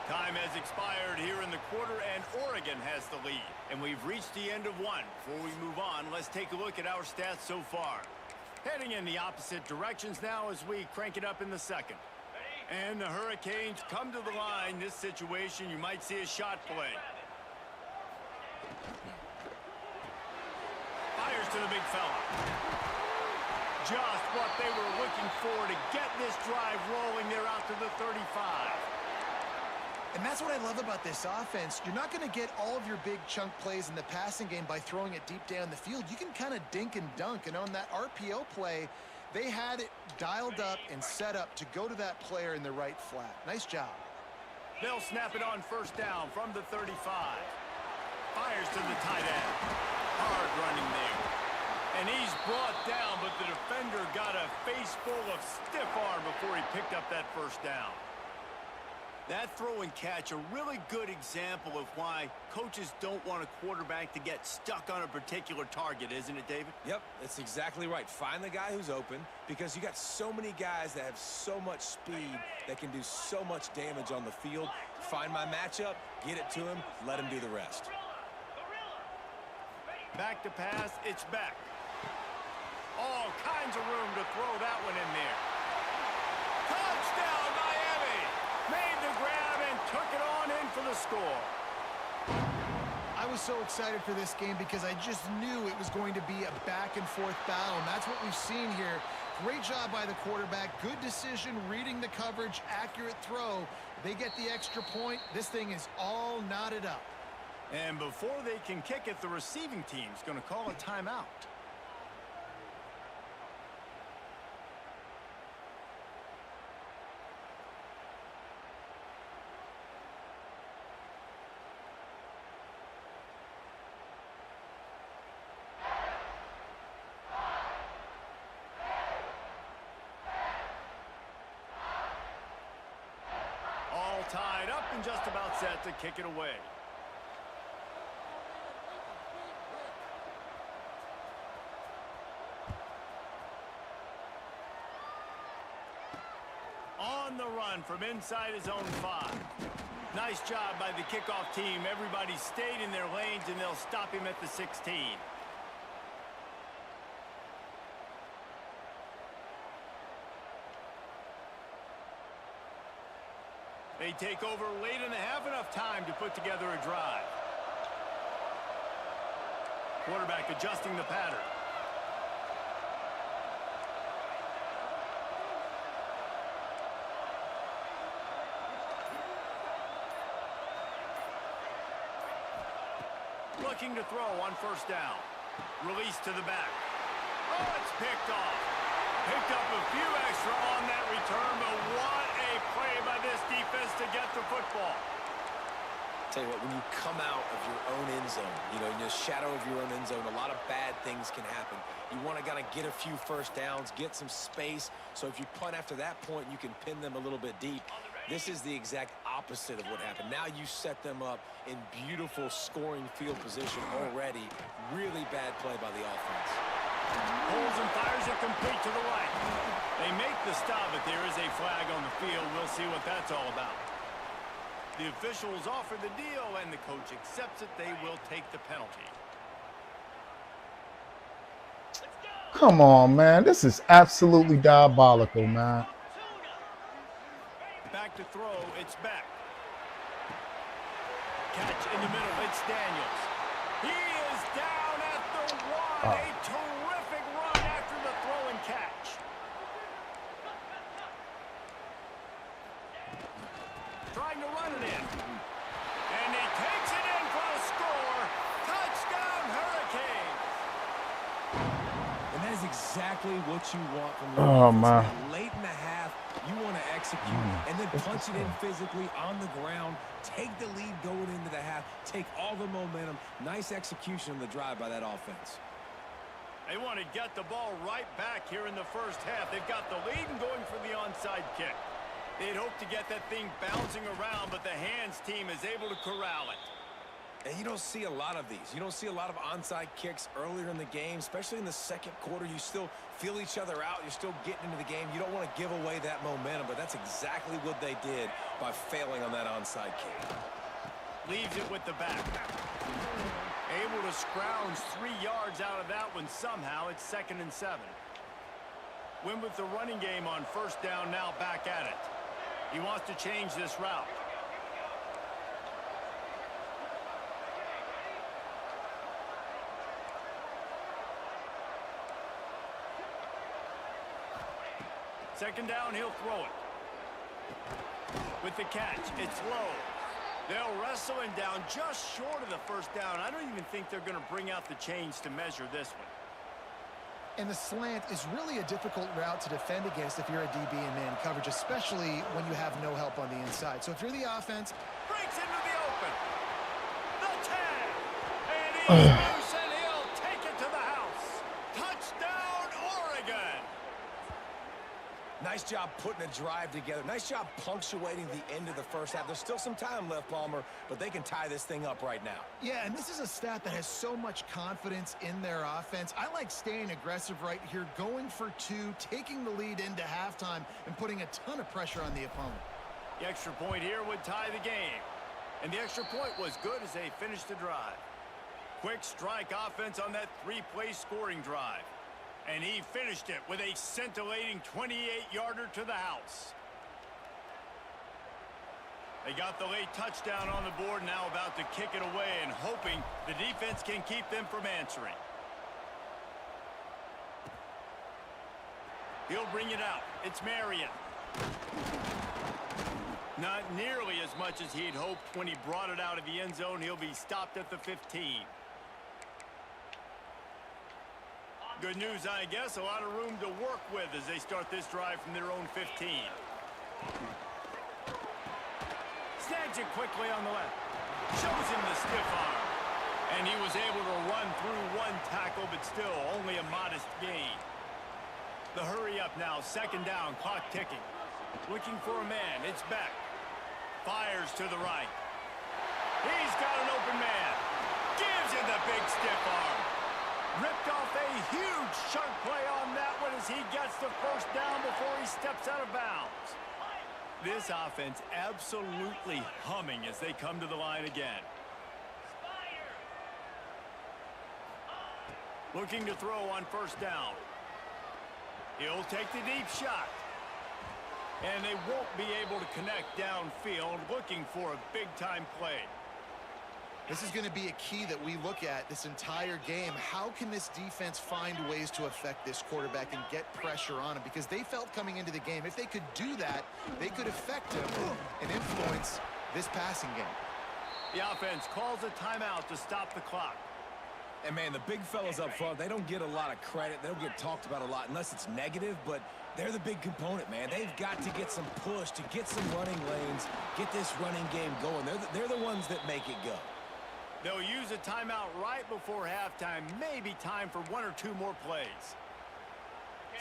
Time has expired here in the quarter, and Oregon has the lead. And we've reached the end of one. Before we move on, let's take a look at our stats so far. Heading in the opposite directions now as we crank it up in the second. And the Hurricanes come to the line. This situation, you might see a shot play. Fires to the big fella. Just what they were looking for to get this drive rolling. They're out to the 35. And that's what I love about this offense. You're not going to get all of your big chunk plays in the passing game by throwing it deep down the field. You can kind of dink and dunk. And on that RPO play, they had it dialed up and set up to go to that player in the right flat. Nice job. They'll snap it on first down from the 35. Fires to the tight end. Hard running there. And he's brought down, but the defender got a face full of stiff arm before he picked up that first down. That throw and catch, a really good example of why coaches don't want a quarterback to get stuck on a particular target, isn't it, David? Yep, that's exactly right. Find the guy who's open, because you got so many guys that have so much speed that can do so much damage on the field. Find my matchup, get it to him, let him do the rest. Back to pass, it's back. All kinds of room to throw that one in there. Touchdown, Miami! Made the grab and took it on in for the score. I was so excited for this game because I just knew it was going to be a back-and-forth battle, and that's what we've seen here. Great job by the quarterback. Good decision, reading the coverage, accurate throw. They get the extra point. This thing is all knotted up. And before they can kick it, the receiving team's going to call a timeout. All tied up and just about set to kick it away. On the run from inside his own 5. Nice job by the kickoff team. Everybody stayed in their lanes, and they'll stop him at the 16. They take over late and have enough time to put together a drive. Quarterback adjusting the pattern. Looking to throw on first down. Release to the back. Oh, it's picked off. Picked up a few extra on that return, but what a play by this defense to get the football. Tell you what, when you come out of your own end zone, you know, in the shadow of your own end zone, a lot of bad things can happen. You want to kind of get a few first downs, get some space, so if you punt after that point, you can pin them a little bit deep. This is the exact opposite of what happened. Now you set them up in beautiful scoring field position already. Really bad play by the offense. Holds and fires it complete to the right. They make the stop, but there is a flag on the field. We'll see what that's all about. The officials offer the deal, and the coach accepts it. They will take the penalty. Come on, man. This is absolutely diabolical, man. Back to throw, it's back. Catch in the middle, it's Daniels. He is down at the 1. A terrific run after the throw and catch. Trying to run it in. And he takes it in for the score. Touchdown, Hurricanes. And that is exactly what you want from your Oh, offense. man. Late in the half, you want to execute and then punch it in physically on the ground, take the lead going into the half, take all the momentum. Nice execution on the drive by that offense. They want to get the ball right back here in the first half. They've got the lead and going for the onside kick. They'd hope to get that thing bouncing around, but the hands team is able to corral it. And you don't see a lot of these. You don't see a lot of onside kicks earlier in the game, especially in the second quarter. You still feel each other out. You're still getting into the game. You don't want to give away that momentum, but that's exactly what they did by failing on that onside kick. Leaves it with the back. Able to scrounge 3 yards out of that one somehow. It's 2nd and 7. Win with the running game on first down, now back at it. He wants to change this route. Second down, he'll throw it. With the catch, it's low. They'll wrestle him down just short of the first down. I don't even think they're going to bring out the chains to measure this one. And the slant is really a difficult route to defend against if you're a DB in man coverage, especially when you have no help on the inside. So if you're the offense, Breaks into the open. The tag. And he's loose, and he'll take it to the house. Touchdown, Oregon. Nice job putting a drive together. Nice job punctuating the end of the first half. There's still some time left, Palmer, but they can tie this thing up right now. yeah, and this is a stat that has so much confidence in their offense. I like staying aggressive right here, going for two, taking the lead into halftime, and putting a ton of pressure on the opponent. The extra point here would tie the game. And the extra point was good as they finished the drive. Quick strike offense on that three-play scoring drive. And he finished it with a scintillating 28-yarder to the house. They got the late touchdown on the board, now about to kick it away and hoping the defense can keep them from answering. He'll bring it out. It's Marion. Not nearly as much as he'd hoped when he brought it out of the end zone. He'll be stopped at the 15. Good news, I guess. A lot of room to work with as they start this drive from their own 15. Snags it quickly on the left. Shows him the stiff arm. And he was able to run through one tackle, but still only a modest gain. The hurry up now. Second down. Clock ticking. Looking for a man. It's Beck. Fires to the right. He's got an open man. Gives him the big stiff arm. Ripped off a huge chunk play on that one as he gets the first down before he steps out of bounds. This offense absolutely humming as they come to the line again. Looking to throw on first down. He'll take the deep shot. And they won't be able to connect downfield, looking for a big-time play. This is going to be a key that we look at this entire game. How can this defense find ways to affect this quarterback and get pressure on him? Because they felt coming into the game, if they could do that, they could affect him and influence this passing game. The offense calls a timeout to stop the clock. And, man, the big fellas up front, they don't get a lot of credit. They don't get talked about a lot unless it's negative, but they're the big component, man. They've got to get some push, to get some running lanes, get this running game going. They're the ones that make it go. They'll use a timeout right before halftime, maybe time for one or two more plays.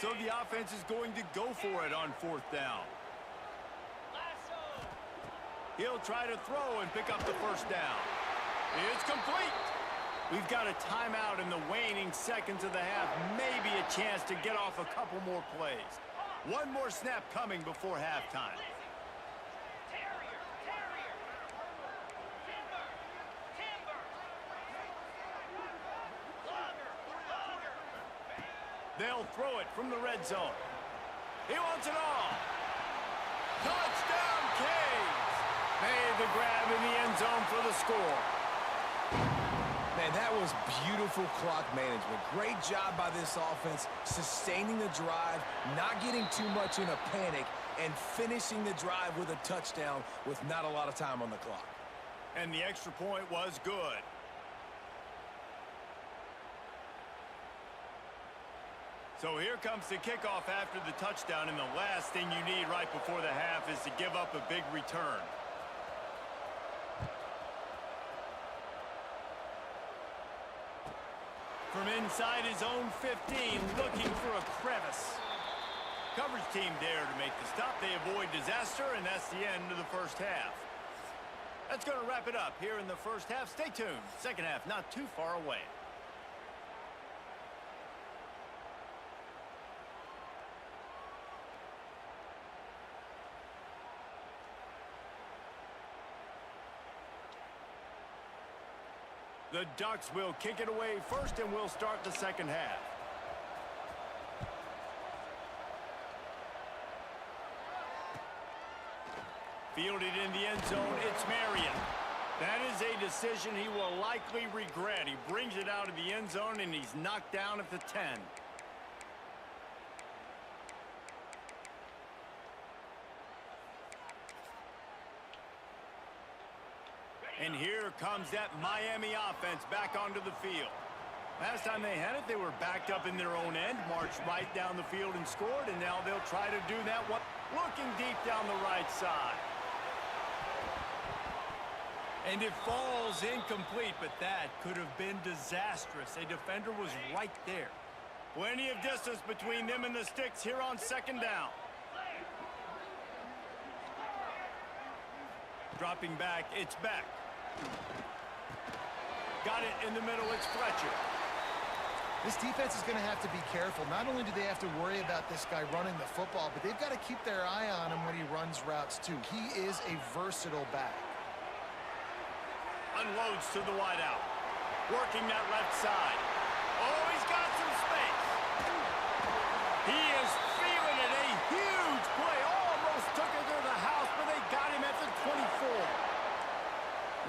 So the offense is going to go for it on fourth down. He'll try to throw and pick up the first down. It's complete. We've got a timeout in the waning seconds of the half, maybe a chance to get off a couple more plays. One more snap coming before halftime. They'll throw it from the red zone. He wants it all. Touchdown, Canes. Made the grab in the end zone for the score. Man, that was beautiful clock management. Great job by this offense, sustaining the drive, not getting too much in a panic, and finishing the drive with a touchdown with not a lot of time on the clock. And the extra point was good. So here comes the kickoff after the touchdown, and the last thing you need right before the half is to give up a big return. From inside his own 15, looking for a crevice. Coverage team there to make the stop. They avoid disaster, and that's the end of the first half. That's going to wrap it up here in the first half. Stay tuned. Second half not too far away. The Ducks will kick it away first, and we'll start the second half. Fielded in the end zone, it's Marion. That is a decision he will likely regret. He brings it out of the end zone, and he's knocked down at the 10. And here comes that Miami offense back onto the field. Last time they had it, they were backed up in their own end, marched right down the field and scored, and now they'll try to do that one. Looking deep down the right side. And it falls incomplete, but that could have been disastrous. A defender was right there. Plenty of distance between them and the sticks here on second down. Dropping back, it's Beck. Got it in the middle, it's Fletcher. This defense is going to have to be careful. Not only do they have to worry about this guy running the football, but they've got to keep their eye on him when he runs routes too. He is a versatile back. Unloads to the wideout. Working that left side. Oh, he's got some space. He is feeling it. A huge play. Almost took it to the house, but they got him at the 24.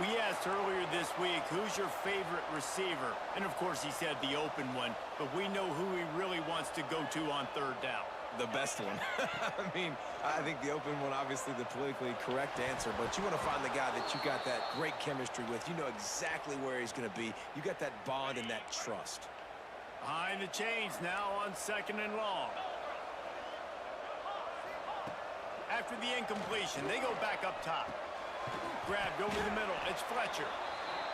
We asked earlier this week, who's your favorite receiver? And, of course, he said the open one. But we know who he really wants to go to on third down. The best one. I mean, I think the open one, obviously the politically correct answer, but you want to find the guy that you got that great chemistry with. You know exactly where he's going to be. You got that bond and that trust. Behind the chains now on second and long. After the incompletion, they go back up top. Grabbed over the middle. It's Fletcher.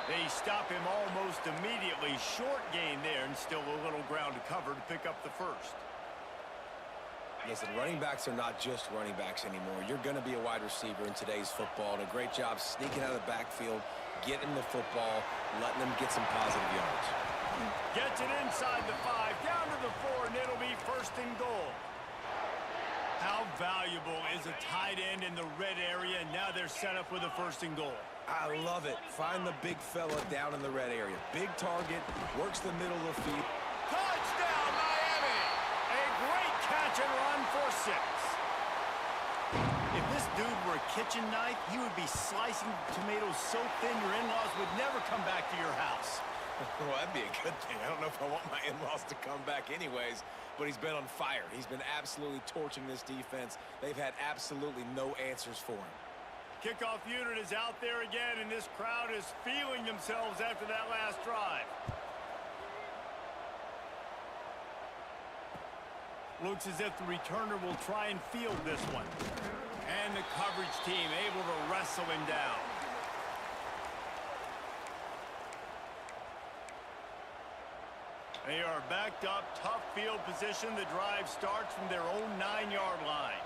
They stop him almost immediately. Short gain there and still a little ground to cover to pick up the first. Listen, running backs are not just running backs anymore. You're going to be a wide receiver in today's football, and a great job sneaking out of the backfield, getting the football, letting them get some positive yards. Gets it inside the 5, down to the 4, and it'll be first and goal. How valuable is a tight end in the red area, and now they're set up with a first and goal. I love it. Find the big fella down in the red area. Big target, works the middle of the field. Touchdown, Miami! A great catch and run for 6. If this dude were a kitchen knife, he would be slicing tomatoes so thin your in-laws would never come back to your house. Well, that'd be a good thing. I don't know if I want my in-laws to come back anyways, but he's been on fire. He's been absolutely torching this defense. They've had absolutely no answers for him. Kickoff unit is out there again, and this crowd is feeling themselves after that last drive. Looks as if the returner will try and field this one. And the coverage team able to wrestle him down. They are backed up, tough field position. The drive starts from their own 9-yard line.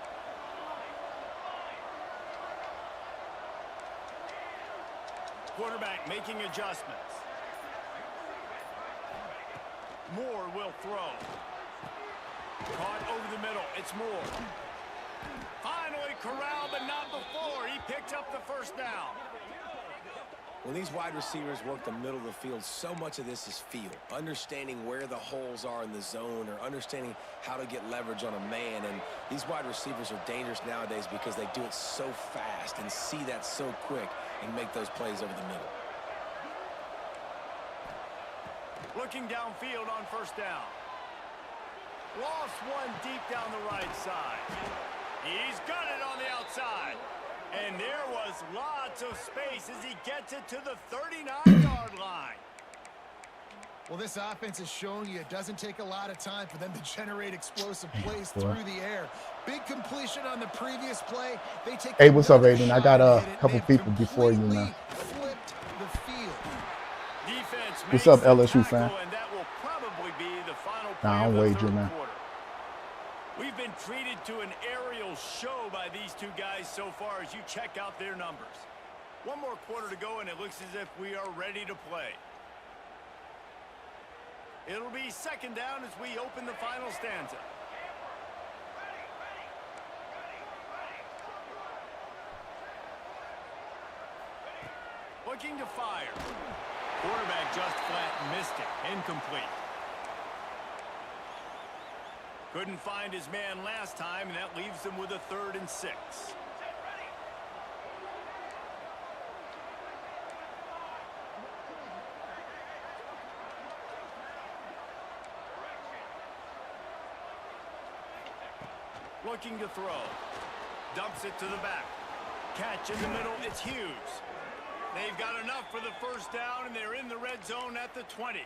Quarterback making adjustments. Moore will throw. Caught over the middle. It's Moore. Finally corralled, but not before. He picked up the first down. When these wide receivers work the middle of the field, so much of this is feel. Understanding where the holes are in the zone or understanding how to get leverage on a man. And these wide receivers are dangerous nowadays because they do it so fast and see that so quick and make those plays over the middle. Looking downfield on first down. Lost one deep down the right side. He's got it on the outside. And there was lots of space as he gets it to the 39-yard line. Well, this offense is showing you it doesn't take a lot of time for them to generate explosive plays through the air. Big completion on the previous play. They take Hey, what's up, Aiden? I got a couple people before you now. Flipped the field. Defense What's up, makes the LSU fan? tackle, and that will probably be the final play Nah, of I'm the wagering, third man. quarter. We've been treated to an aerial show by these two guys so far as you check out their numbers. One more quarter to go, and it looks as if we are ready to play. It'll be second down as we open the final stanza. Looking to fire. Quarterback just flat missed it. Incomplete. Couldn't find his man last time, and that leaves him with a 3rd and 6. Looking to throw. Dumps it to the back. Catch in the middle. It's Hughes. They've got enough for the first down, and they're in the red zone at the 20.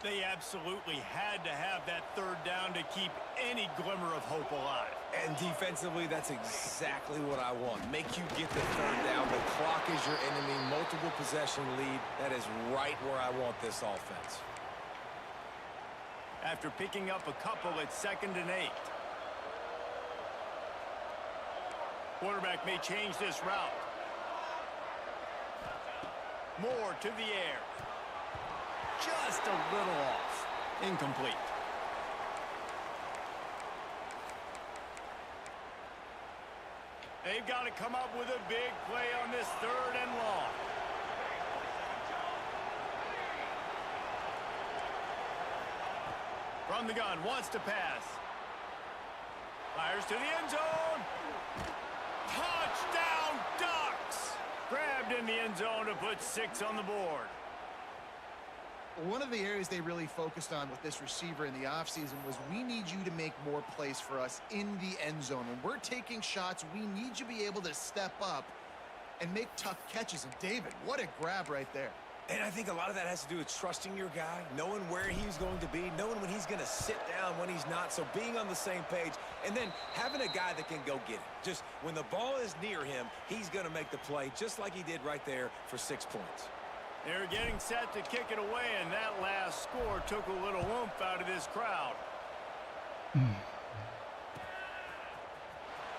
They absolutely had to have that third down to keep any glimmer of hope alive. And defensively, that's exactly what I want. Make you get the third down. The clock is your enemy. Multiple possession lead. That is right where I want this offense. After picking up a couple at 2nd and 8. Quarterback may change this route. More to the air. Just a little off. Incomplete. They've got to come up with a big play on this 3rd and long. From the gun, wants to pass. Fires to the end zone. Touchdown, Ducks! Grabbed in the end zone to put 6 on the board. One of the areas they really focused on with this receiver in the offseason was we need you to make more plays for us in the end zone. When we're taking shots, we need you to be able to step up and make tough catches. And David, what a grab right there. And I think a lot of that has to do with trusting your guy, knowing where he's going to be, knowing when he's going to sit down, when he's not. So being on the same page, and then having a guy that can go get it. Just when the ball is near him, he's going to make the play, just like he did right there for 6 points. They're getting set to kick it away, and that last score took a little oomph out of this crowd.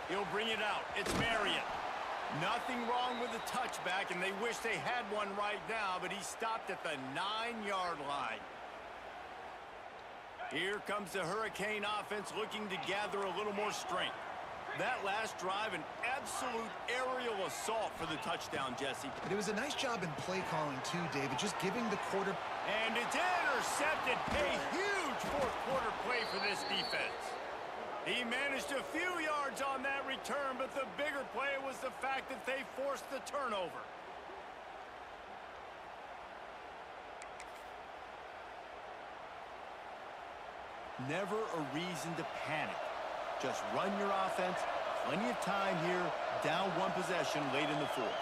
He'll bring it out. It's Marion. Nothing wrong with the touchback, and they wish they had one right now, but he stopped at the 9-yard line. Here comes the Hurricane offense looking to gather a little more strength. That last drive, an absolute aerial assault for the touchdown, Jesse. But it was a nice job in play calling too, David, just giving the quarter. And it's intercepted. A huge fourth-quarter play for this defense. He managed a few yards on that return, but the bigger play was the fact that they forced the turnover. Never a reason to panic. Just run your offense. Plenty of time here. Down 1 possession late in the 4th.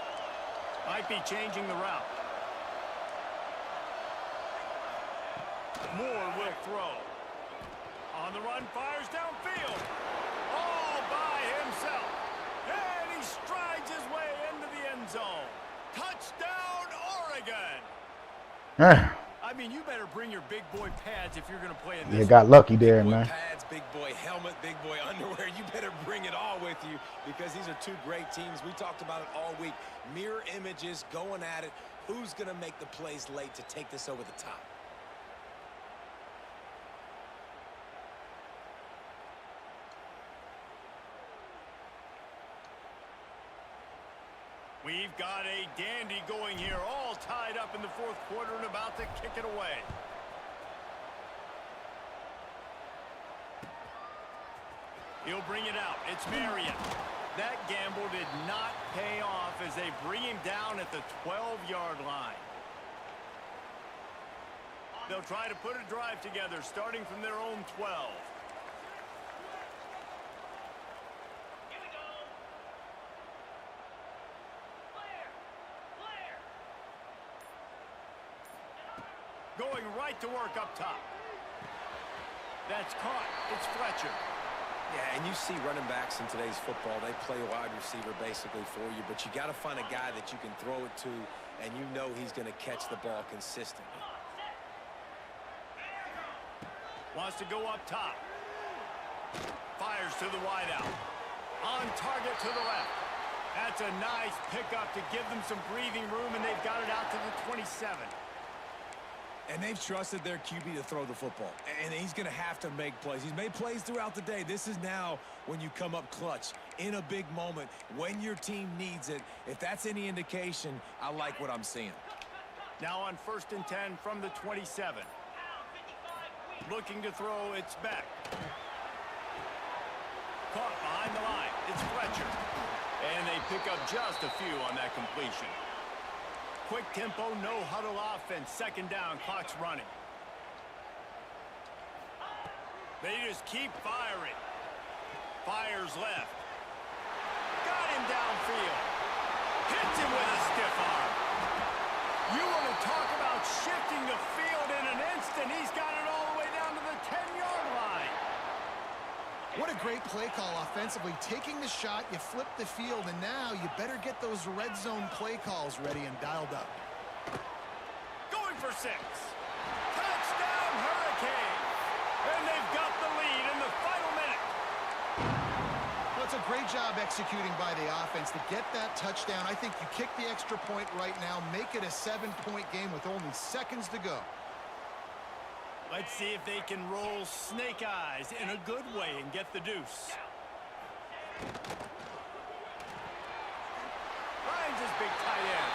Might be changing the route. Moore will throw. On the run, fires downfield. All by himself. And he strides his way into the end zone. Touchdown, Oregon. I mean, you better bring your big boy pads if you're going to play in this. You got lucky there, Big boy man. pads, big boy helmet, big boy underwear. You better bring it all with you because these are 2 great teams. We talked about it all week. Mirror images, going at it. Who's going to make the plays late to take this over the top? We've got a dandy going here, all tied up in the 4th quarter and about to kick it away. He'll bring it out. It's Marion. That gamble did not pay off as they bring him down at the 12-yard line. They'll try to put a drive together, starting from their own 12. Going right to work up top. That's caught. It's Fletcher. Yeah, and you see running backs in today's football, they play wide receiver basically for you, but you got to find a guy that you can throw it to, and you know he's going to catch the ball consistently. Wants to go up top. Fires to the wideout. On target to the left. That's a nice pickup to give them some breathing room, and they've got it out to the 27. And they've trusted their QB to throw the football. And he's going to have to make plays. He's made plays throughout the day. This is now when you come up clutch in a big moment when your team needs it. If that's any indication, I like what I'm seeing. Now on 1st and 10 from the 27. Looking to throw, it's back. Caught behind the line. It's Fletcher. And they pick up just a few on that completion. Quick tempo, no huddle offense. 2nd down, clock's running. They just keep firing. Fires left. Got him downfield. Hits him with a stiff arm. You want to talk about shifting the field in an instant. He's offensively. Taking the shot, you flip the field, and now you better get those red zone play calls ready and dialed up. Going for 6. Touchdown, Hurricane. And they've got the lead in the final minute. Well, it's a great job executing by the offense to get that touchdown. I think you kick the extra point right now, make it a 7-point game with only seconds to go. Let's see if they can roll snake eyes in a good way and get the deuce. Finds his big tight end.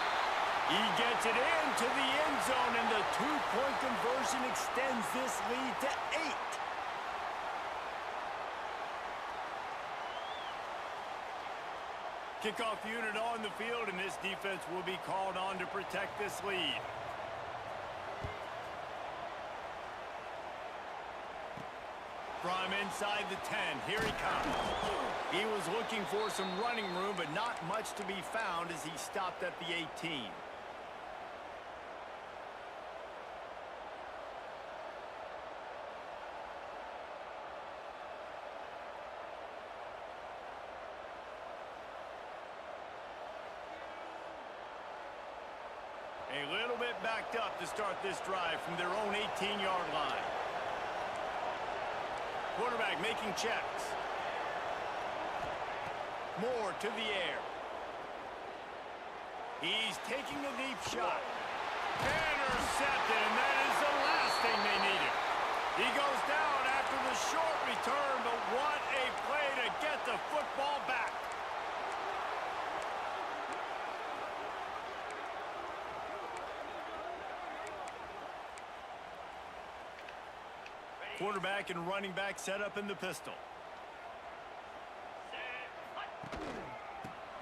He gets it into the end zone, and the 2-point conversion extends this lead to 8. Kickoff unit on the field, and this defense will be called on to protect this lead. From inside the 10, here he comes. He was looking for some running room, but not much to be found as he stopped at the 18. A little bit backed up to start this drive from their own 18-yard line. Quarterback making checks. Moore to the air. He's taking a deep shot. Intercepted, and that is the last thing they needed. He goes down after the short return, but what a play to get the football back. Quarterback and running back set up in the pistol.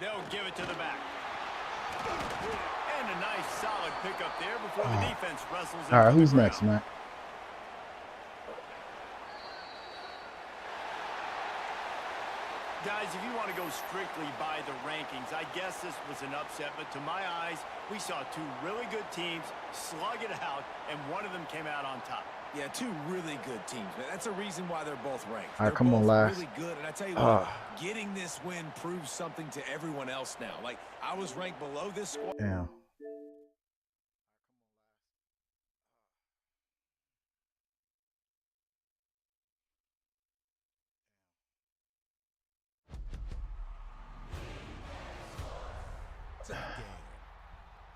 They'll give it to the back. And a nice solid pickup there before the defense wrestles. All right, who's next, man? Guys, if you want to go strictly by the rankings, I guess this was an upset, but to my eyes, we saw 2 really good teams slug it out, and one of them came out on top. Yeah, 2 really good teams, man. That's a reason why they're both ranked. All right, come on, Lars. Really good, and I tell you what, getting this win proves something to everyone else now. Like, I was ranked below this squad. Yeah.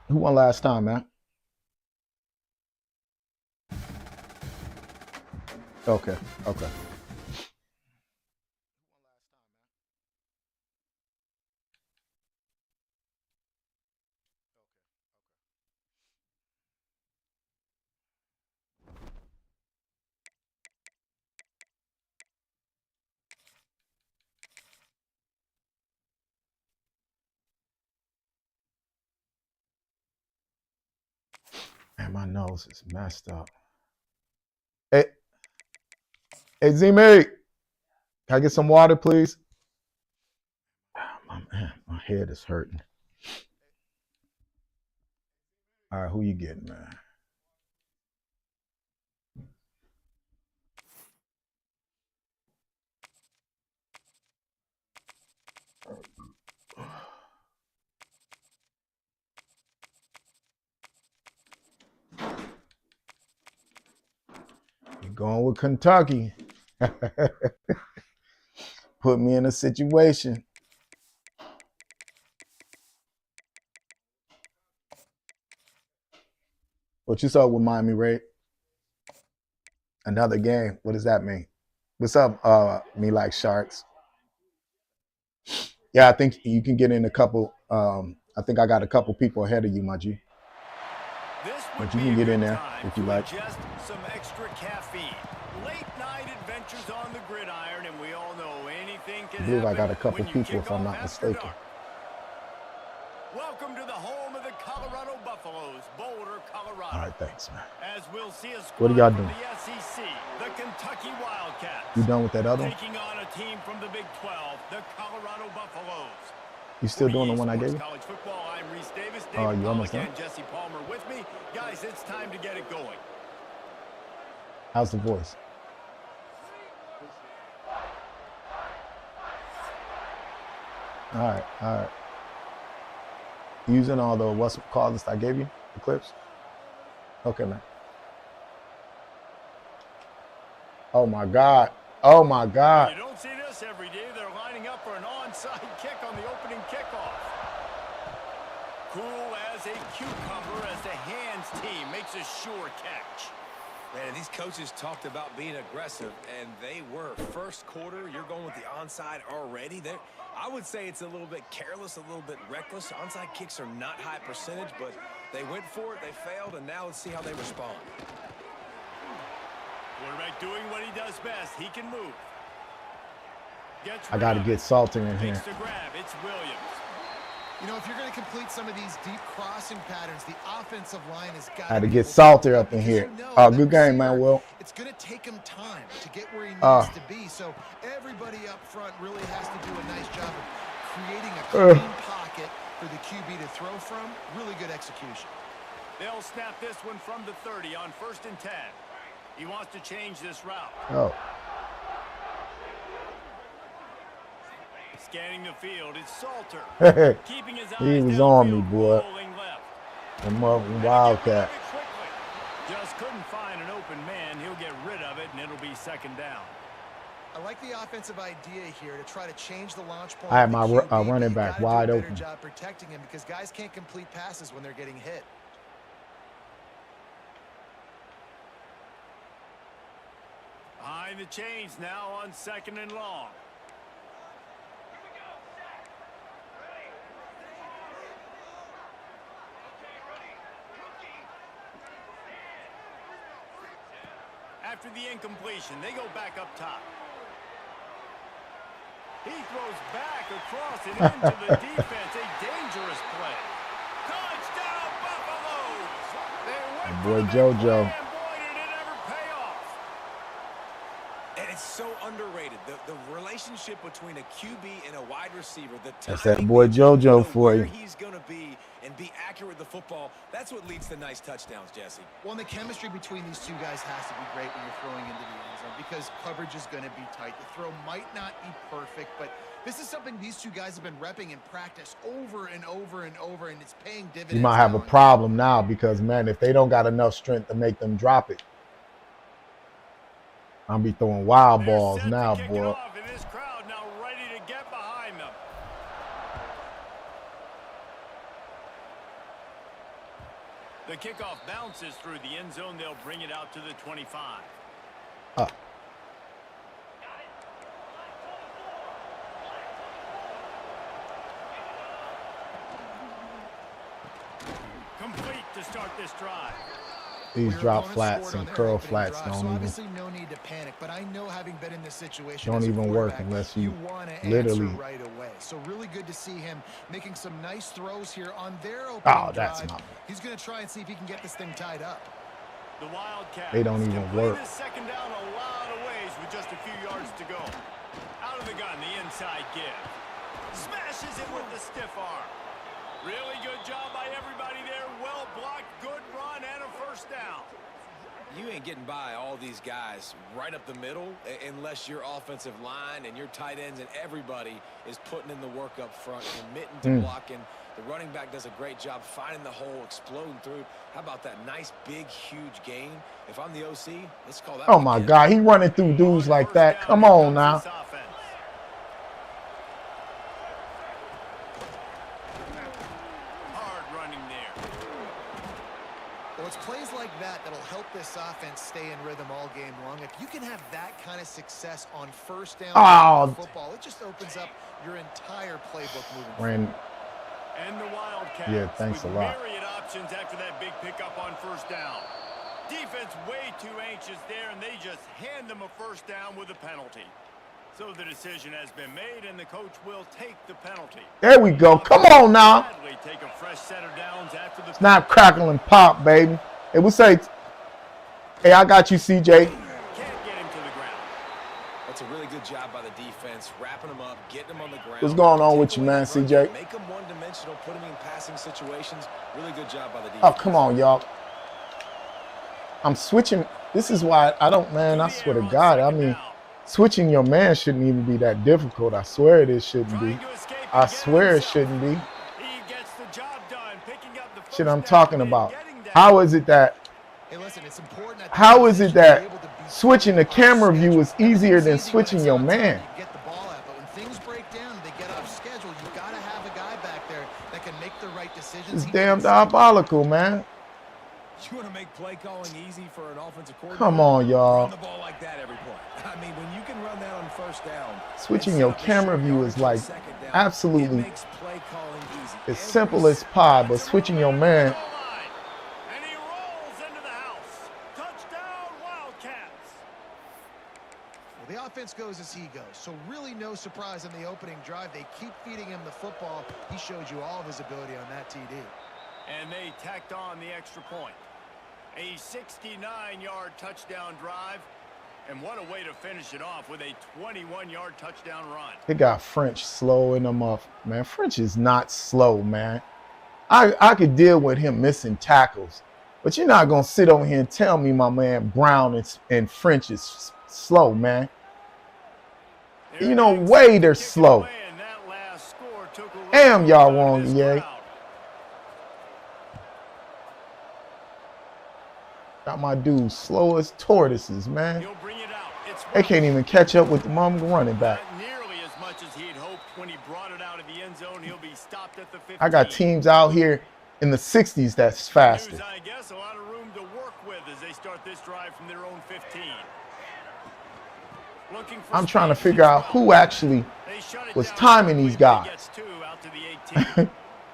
Who won last time, man? Okay, okay. Man, my nose is messed up. Hey, Z-Mate, can I get some water, please? My head is hurting. All right, who you getting, man? You're going with Kentucky. Put me in a situation. What you saw with Miami, Ray? Another game. What does that mean? What's up, me like sharks? Yeah, I think you can get in a couple. I think I got a couple people ahead of you, my G. But you can get in there if you like. Just some extra caffeine. Late night adventures on the gridiron, and we all know anything can I believe I happen got a couple when you people, kick if I'm off not after mistaken. dark. Welcome to the home of the Colorado Buffaloes, Boulder, Colorado. All right, thanks, man. As we'll see a What are y'all squad from doing? the SEC, the Kentucky Wildcats. You done with that other one? Taking on a team from the Big 12, the Colorado Buffaloes. You still doing the one I Sports gave you? College football. I'm Reese Davis. Oh, David you almost Pollack done? and Jesse Palmer with me. Guys, it's time to get it going. How's the voice? All right, all right. Using all the what's called list I gave you, the clips. Okay, man. Oh my God. Oh my God. You don't see this every day. They're lining up for an onside kick on the opening kickoff. Cool as a cucumber as the hands team makes a sure catch. Man, these coaches talked about being aggressive, and they were. First quarter, you're going with the onside already. I would say it's a little bit careless, a little bit reckless. Onside kicks are not high percentage, but they went for it, they failed, and now let's see how they respond. Quarterback doing what he does best. He can move. I got to get Salter in here. Makes the grab. It's Williams. You know, if you're going to complete some of these deep crossing patterns, the offensive line has got I had to get Salter up in here. Oh, good game, man, Will. It's going to take him time to get where he needs to be. So everybody up front really has to do a nice job of creating a clean pocket for the QB to throw from. Really good execution. They'll snap this one from the 30 on 1st and 10. He wants to change this route. Oh. Scanning the field, it's Salter. Keeping his eyes He was on me, downfield, boy. rolling left. The motherfucking Wildcat. Just couldn't find an open man. He'll get rid of it, and it'll be 2nd down. I like the offensive idea here to try to change the launch point. I had my QB, running back wide do a better open. job protecting him because guys can't complete passes when they're getting hit. Behind the chains now on 2nd and long. After the incompletion, they go back up top. He throws back across and into the defense. A dangerous play. Touchdown, Buffaloes! They went Boy, for the JoJo. big play, and boy, did it ever pay off. And it's so underrated. The relationship between a QB and a wide receiver. That's that boy JoJo for you. He's going to be and be accurate with the football. That's what leads to nice touchdowns, Jesse. Well, and the chemistry between these two guys has to be great when you're throwing into the end zone because coverage is going to be tight. The throw might not be perfect, but this is something these two guys have been repping in practice over and over and over, and it's paying dividends. You might have a problem now because, man, if they don't got enough strength to make them drop it, I'll be throwing wild balls now, boy. And this crowd now ready to get behind them. The kickoff bounces through the end zone. They'll bring it out to the 25. Complete to start this drive. These drop flats and curl flats don't obviously no need to panic, but I know having been in this situation don't even work unless you literally right away. So really good to see him making some nice throws here on their opening that's drive. not. He's going to try and see if he can get this thing tied up. The Wildcats They don't even work. This 2nd down a lot of ways with just a few yards to go. Out of the gun, the inside give. Smashes it with the stiff arm. Really good job by everybody there. Well blocked, good run, and a 1st down. You ain't getting by all these guys right up the middle unless your offensive line and your tight ends and everybody is putting in the work up front, committing to blocking. The running back does a great job finding the hole, exploding through. How about that nice, big, huge gain? If I'm the OC, let's call that. Oh, my God. He running through dudes like that. Come on now. Well, it's plays like that that'll help this offense stay in rhythm all game long. If you can have that kind of success on 1st down football, it just opens up your entire playbook moving forward. And the Wildcats. Yeah, thanks a lot. Myriad options after that big pickup on 1st down. Defense way too anxious there, and they just hand them a 1st down with a penalty. So the decision has been made, and the coach will take the penalty. There we go. Come on now. Take a fresh set of downs after the it's not crackle and pop, baby. It would say, hey, I got you, CJ. Can't get him to the ground. That's a really good job by the defense, wrapping them up, getting them on the ground. What's going on with you, man, CJ? Make them one-dimensional, put them in passing situations. Really good job by the defense. Oh, come on, y'all. I'm switching. This is why I don't, man, I swear to God. I mean, switching your man shouldn't even be that difficult. I swear it shouldn't be. Trying to escape I swear it shouldn't be. He gets the job done, picking up the first Shit I'm down talking and about. getting down. How is it that Hey, listen, it's important at How is it position to that be able to be switching the on camera view schedule. is easier than Everything's easy when switching it's your on time, man? you get the ball out, but when things break down and they get off schedule, you got to have a guy back there that can make the right decisions. It's damn diabolical, man. You want to make play calling easy for an offensive coordinator? Come on, y'all. Run the ball like that every play. I mean, when you can run that on first down, Switching and your set up a camera short view yardage is for like second down, absolutely it makes play calling easy. as simple as pie, but switching your man. And he rolls into the house. Touchdown, Wildcats. Well, the offense goes as he goes, so really no surprise in the opening drive. They keep feeding him the football. He showed you all of his ability on that TD. And they tacked on the extra point. A 69-yard touchdown drive. And what a way to finish it off with a 21-yard touchdown run. They got French slowing them up, man. French is not slow, man. I could deal with him missing tackles, but you're not gonna sit over here and tell me my man Brown and French is slow, man. You know, way they're slow. Damn, y'all wrong, EA. Got my dudes slow as tortoises, man. They can't even catch up with the mom running back. Nearly as much as he'd hoped when he brought it out of the end zone. He'll be stopped at the 15. I got teams out here in the 60s that's faster. I guess a lot of room to work with as they start this drive from their own 15. I'm trying to figure out who actually was timing these guys.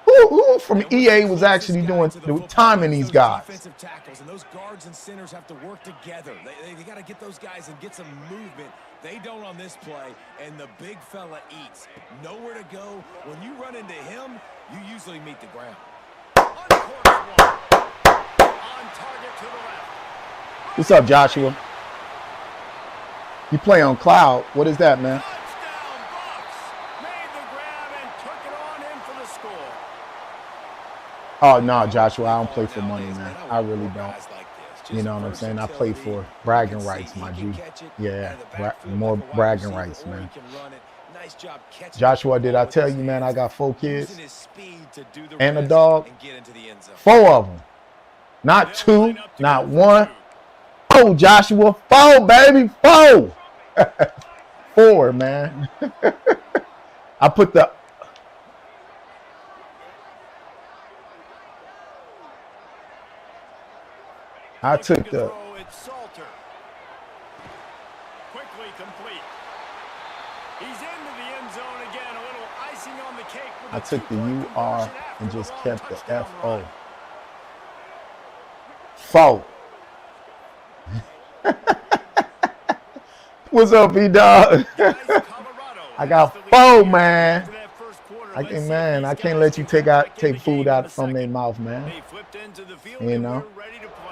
Who from EA was actually doing the timing these guys? Defensive tackles and those guards and centers have to work together. They got to get those guys and get some movement. They don't on this play, and the big fella eats. Nowhere to go. When you run into him, you usually meet the ground. What's up, Joshua? You play on cloud. What is that, man? Oh, no, Joshua, I don't play for money, man. I really don't. You know what I'm saying? I play for bragging rights, my G. Yeah, more bragging rights, man. Joshua, did I tell you, man, I got 4 kids and a dog? 4 of them. Not 2, not 1. Oh, Joshua, 4, baby, 4. 4, man. I put the... I took the... Quickly complete. He's into the end zone again. A little icing on the cake. I took the UR and just kept the FO. 4. What's up, B-Dog? I got 4, man. I can't let you take food out from their mouth, man. You know.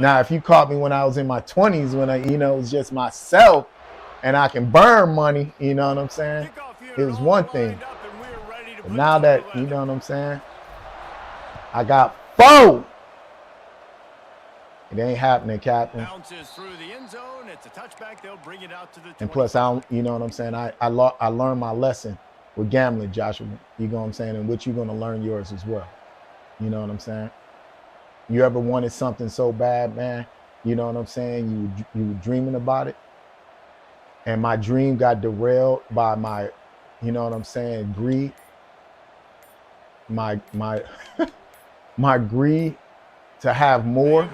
Now, if you caught me when I was in my 20s, when it was just myself, and I can burn money, you know what I'm saying? It was one thing. But now that, you know what I'm saying? I got 4. It ain't happening, Captain. And plus, I don't, you know what I'm saying? I learned my lesson with gambling, Joshua. You know what I'm saying? And which you're going to learn yours as well. You know what I'm saying? You ever wanted something so bad, man? You know what I'm saying? You were dreaming about it. And my dream got derailed by my, you know what I'm saying, greed. My my greed to have more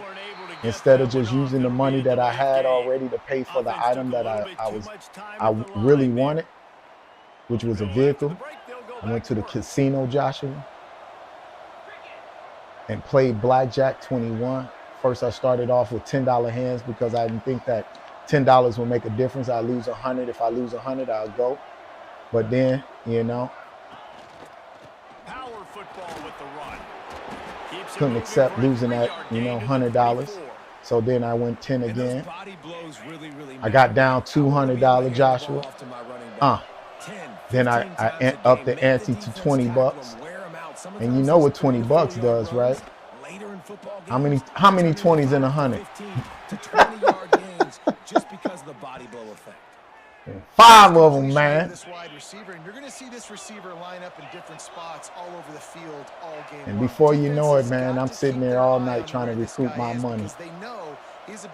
instead of just using the money that I had already to pay for the item that I really wanted, which was a vehicle. I went to the casino, Joshua, and played blackjack 21. First, I started off with $10 hands because I didn't think that $10 would make a difference. I lose 100. If I lose 100, I'll go. But then, you know, couldn't accept losing that, you know, $100. So then I went 10 again. I got down $200, Joshua. Then I upped the ante to $20. And you know what $20 does, right? How many 20s in 100? Just because of the body blow effect. 5 of them, man. This wide receiver, and you're going to see this receiver line up in different spots all over the field all game. And before you know it, man, I'm sitting there all night trying to recoup my money.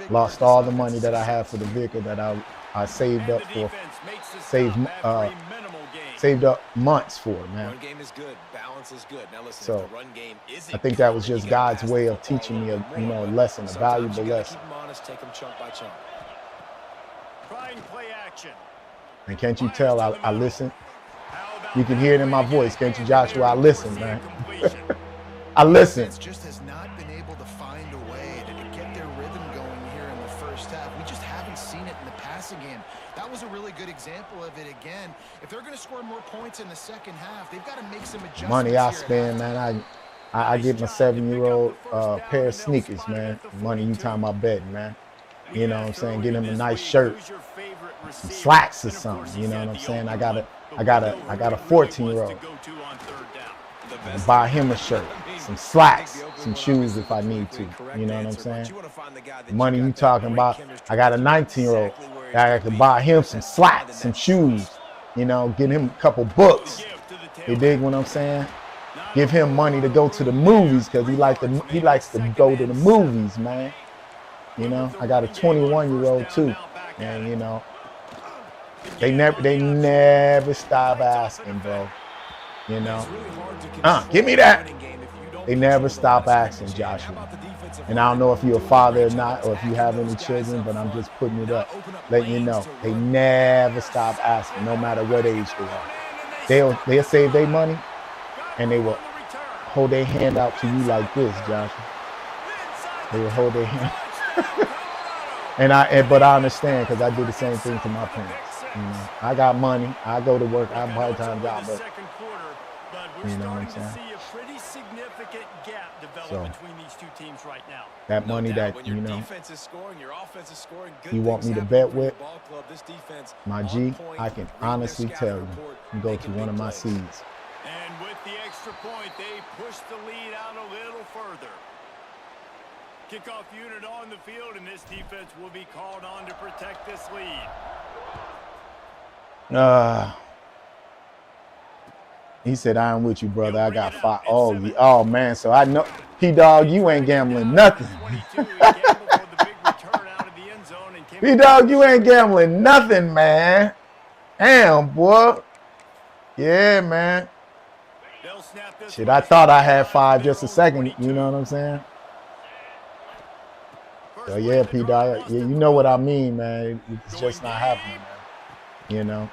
Lost all the money that I had for the vehicle that I saved up for, saved up months for, man. Run game is good. Balance is good. Now listen, So if the run game isn't I think that was just God's way of teaching me a lesson, a valuable lesson. Keep them honest, take them chunk by chunk. Trying play action. And can't you tell I listen? You can hear it in my voice, can't you, Joshua? I listen, man. I listen. Just has not been able to find a way to get their rhythm going here in the first half. We just haven't seen it in the passing game. That was a really good example of it again. If they're going to score more points in the second half, they've got to make some adjustments. Money I spend, man. I get my 7-year-old pair of sneakers, man. Money you talking about betting, man. You know what I'm saying? Get him a nice shirt, some slacks or something. You know what I'm saying? I got a 14-year-old. Buy him a shirt, some slacks, some shoes if I need to. You know what I'm saying? Money you talking about? I got a 19-year-old. I can buy him some slacks, some shoes. You know, get him a couple books. You dig what I'm saying? Give him money to go to the movies because he likes to go to the movies, man. You know, I got a 21-year-old too, and you know, they never stop asking, bro. You know, give me that. They never stop asking, Joshua. And I don't know if you're a father or not, or if you have any children, but I'm just putting it up, letting you know. They never stop asking, no matter what age they are. They'll save their money, and they will hold their hand out to you like this, Joshua. They will hold their hand. But I understand because I do the same thing to my parents. You know, I got money. I go to work. I have a part-time job, but you know what I'm saying. So that money that you know you want me to bet with, my G, I can honestly tell you go to one of my seeds. And with the extra point, they push the lead out a little further. Kickoff unit on the field, and this defense will be called on to protect this lead. He said, I'm with you, brother. I got 5. Oh, man. So I know, P-Dog, you ain't gambling nothing. P-Dog, you ain't gambling nothing, man. Damn, boy. Yeah, man. Shit, I thought I had 5 just a second. You know what I'm saying? So yeah, P-Dog, you know what I mean, man. It's just not happening, man. You know?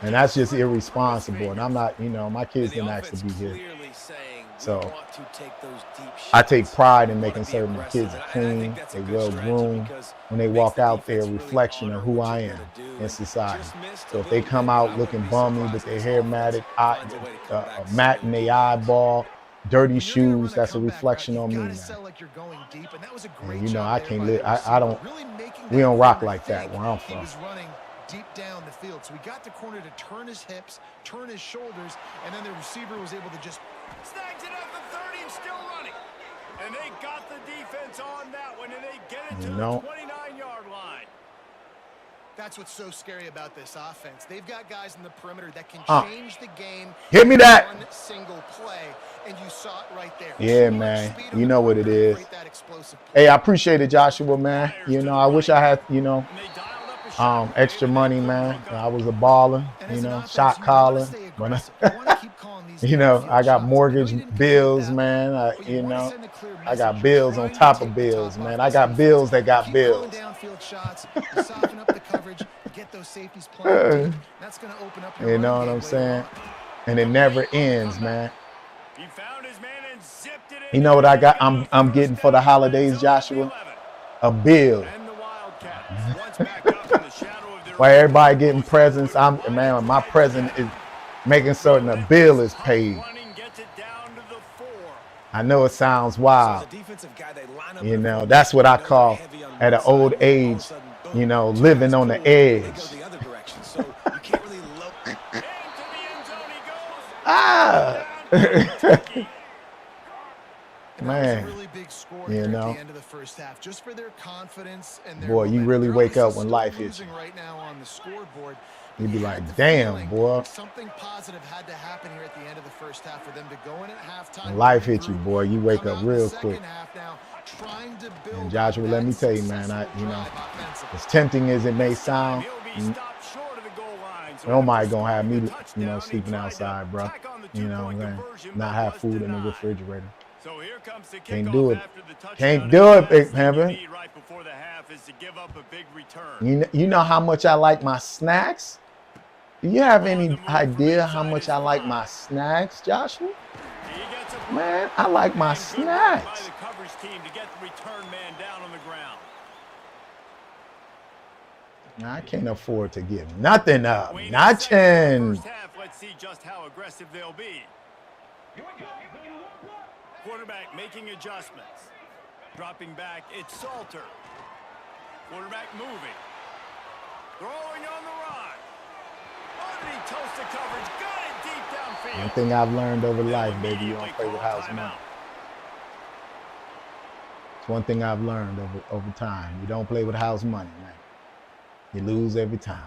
And that's just irresponsible. And I'm not, you know, my kids didn't ask to be here. So I take pride in making certain my kids are clean, they well groomed. When they walk out, they're a reflection of who I am in society. So if they come out looking bummy with their hair matted, mat in their eyeball, dirty shoes, that's a reflection on me, man. And you know, I can't live, we don't rock like that where I'm from. Deep down the field. So he got the corner to turn his hips, turn his shoulders, and then the receiver was able to just snags it up the 30 and still running. And they got the defense on that one, and they get it to the 29-yard line. That's what's so scary about this offense. They've got guys in the perimeter that can change the game. Hit me that. One single play, and you saw it right there. Yeah, man. You know what it is. Hey, I appreciate it, Joshua, man. You know, I wish I had, you know, extra money, man. I was a baller, you know, shot caller. You know, I got mortgage bills, man. You know, I got bills on top of bills, man. I got bills that got bills. You know what I'm saying? And it never ends, man. You know what I got? I'm getting for the holidays, Joshua? A bill. While everybody getting presents, man, my present is making certain a bill is paid. I know it sounds wild. You know, that's what I call at an old age, you know, living on the edge. Man, really big score you here know. at the end of the first half, just for their confidence and their Boy, you really wake up when life hits you. Right now on the scoreboard. You be like, damn, boy. Something positive had to happen here at the end of the first half for them to go in at halftime. When life hits you, boy, you wake up real quick. And Joshua, let me tell you, man, as tempting as it may sound, nobody gonna have me, sleeping outside, bro. You know what I'm saying? Not have food in the refrigerator. So here comes the Can't do it. Can't do it, Big Pimpin'. Right before the half is to give up a big return. You know how much I like my snacks? Do you have any idea how much I like my snacks, Joshua? Man, I like my snacks. Now, I can't afford to give nothing up. Nothing. Let's see just how aggressive they'll be. Quarterback making adjustments. Dropping back, it's Salter. Quarterback moving. Throwing on the run. Underneath toasted coverage. Got it deep downfield. One thing I've learned over life, baby, you don't play with house money. It's one thing I've learned over time. You don't play with house money, man. You lose every time.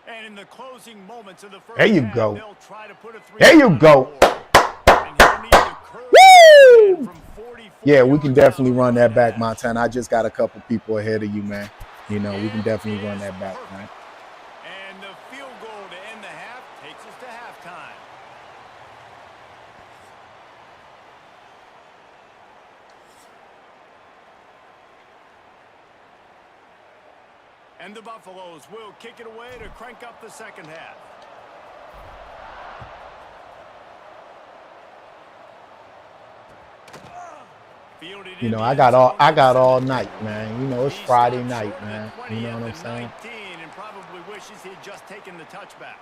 And in the closing moments of the first there you half, go. There you go. Woo! Yeah, we can definitely run that back, Montana. I just got a couple people ahead of you, man. We can definitely run that back, man. And the field goal to end the half takes us to halftime. And the Buffaloes will kick it away to crank up the second half. I got all night, man. It's Friday night, man. You know what I'm saying? And probably wishes he'd just taken the touchback.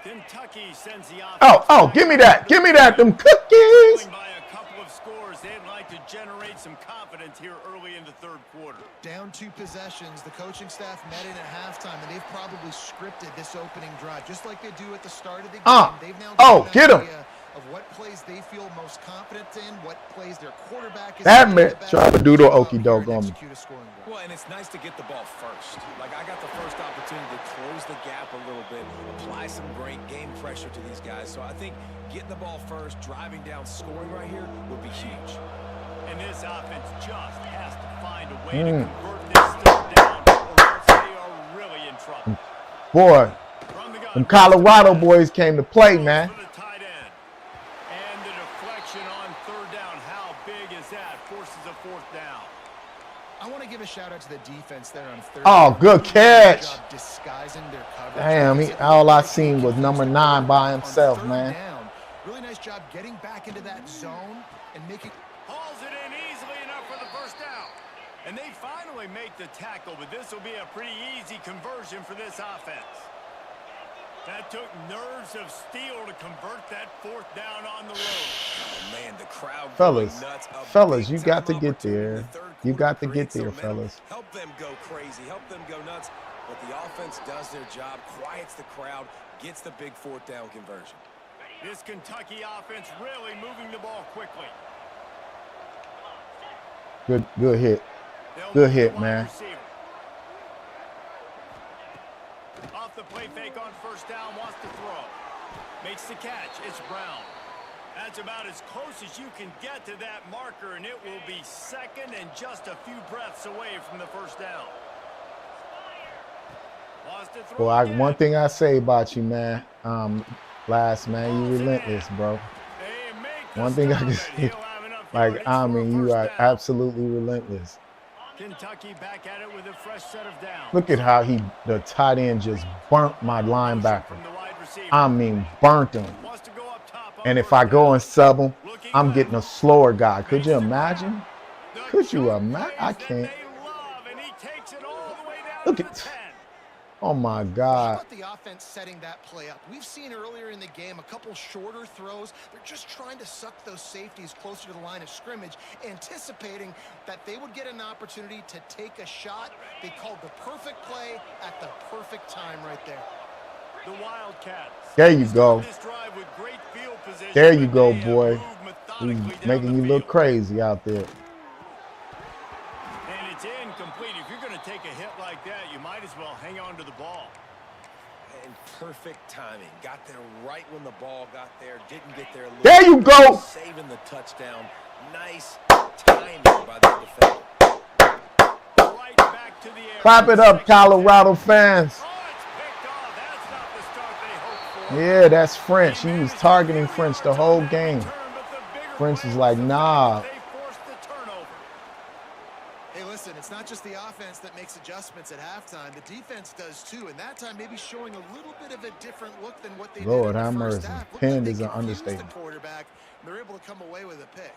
Kentucky sends the Oh, give me that. Give me that. Them cookies. By a couple of scores, they'd like to generate some confidence here early in the third quarter. Down 2 possessions, the coaching staff met in at halftime, and they've probably scripted this opening drive, just like they do at the start of the game. They've now get him. Of what plays they feel most confident in, what plays their quarterback is. That man trying to do the okie doke on me. Well, and it's nice to get the ball first. Like, I got the first opportunity to close the gap a little bit, apply some great game pressure to these guys. So I think getting the ball first, driving down, scoring right here would be huge. And this offense just has to find a way to convert this third down, or else they are really in trouble. Boy, them Colorado boys came to play, man. I want to give a shout out to the defense there on third. Oh, good catch. Disguising their coverage. Damn, all I seen was number 9 by himself, man. Really nice job getting back into that zone and making. Hauls it in easily enough for the first down. And they finally make the tackle, but this will be a pretty easy conversion for this offense. That took nerves of steel to convert that fourth down on the road. Oh, man, the crowd fellas, you got to get there. You got to get there, fellas. Help them go crazy. Help them go nuts. But the offense does their job, quiets the crowd, gets the big fourth down conversion. This Kentucky offense really moving the ball quickly. Good hit. Good hit, man. Off the play fake on first down, wants to throw. Makes the catch. It's Brown. That's about as close as you can get to that marker, and it will be second and just a few breaths away from the first down. Well, one thing I say about you, man, Last, man, you relentless, bro. One thing I can say, you are absolutely relentless. Kentucky back at it with a fresh set of downs. Look at how the tight end just burnt my linebacker. Burnt him. And if I go and sub him, I'm getting a slower guy. Could you imagine? Could you imagine? I can't. Look at. Oh my God. The offense setting that play up. We've seen earlier in the game a couple shorter throws. They're just trying to suck those safeties closer to the line of scrimmage, anticipating that they would get an opportunity to take a shot. They called the perfect play at the perfect time right there. The Wildcats. There you go. This drive with great field position, There you go, they have boy. moved He's methodically down making the you look field. crazy out there. And it's incomplete. If you're going to take a hit like that, you might as well hang on to the ball. And perfect timing. Got there right when the ball got there. Didn't get there. There you go. Saving the touchdown. Nice timing by the defender. Right back to the air. Clap it up, Colorado fans. Oh, it's picked off. That's not the start they hoped for. Yeah, that's French. He was targeting French the whole game. French is like, nah. They forced the turnover. Hey, listen, it's not just the offense that makes adjustments at halftime. The defense does too, and that time maybe showing a little bit of a different look than what they Lord did in have the first mercy. half. Looked Pinned like is they an confused understatement. the quarterback, and they're able to come away with a pick.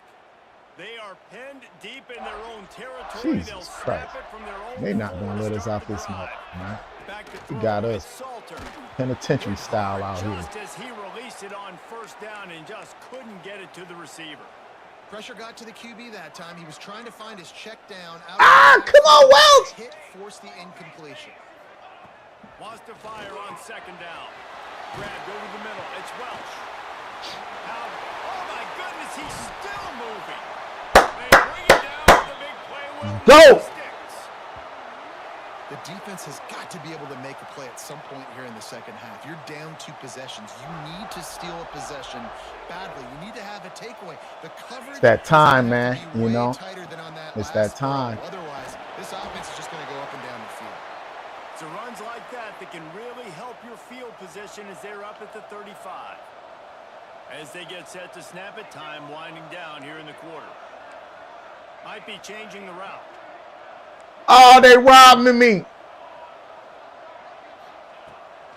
They are pinned deep in their own territory. Jesus They'll Christ. snap it from their own They're not 4 going to to let us start off the this drive. mouth, man. Back to He throw. got It's us. Salter. Penitentiary style out here. Just as he released it on first down and just couldn't get it to the receiver. Pressure got to the QB that time. He was trying to find his check down. Come on, Welch. Hit forced the incompletion. Wants to fire on second down. Grabbed over the middle. It's Welch. Now, oh my goodness, he's still moving. They bring it down with the big play. Go. Sticks. The defense has got to be able to make a play at some point here in the second half. You're down 2 possessions. You need to steal a possession badly. You need to have a takeaway. The coverage It's that time, is man, gonna have to be you way know. tighter than on that It's last that time. throw. Otherwise, this offense is just going to go up and down the field. It's runs like that that can really help your field position as they're up at the 35. As they get set to snap it, time winding down here in the quarter. Might be changing the route. Oh, they robbing me.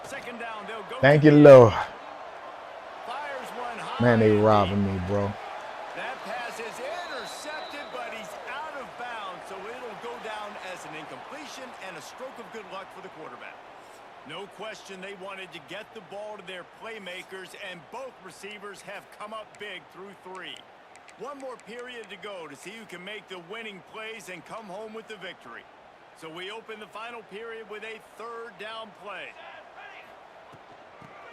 Second down, they'll go. Thank you, Lord. Fires one high. Man, they and robbing deep. me, bro. That pass is intercepted, but he's out of bounds, so it'll go down as an incompletion and a stroke of good luck for the quarterback. No question they wanted to get the ball to their playmakers, and both receivers have come up big through 3. One more period to go to see who can make the winning plays and come home with the victory. So we open the final period with a 3rd down play.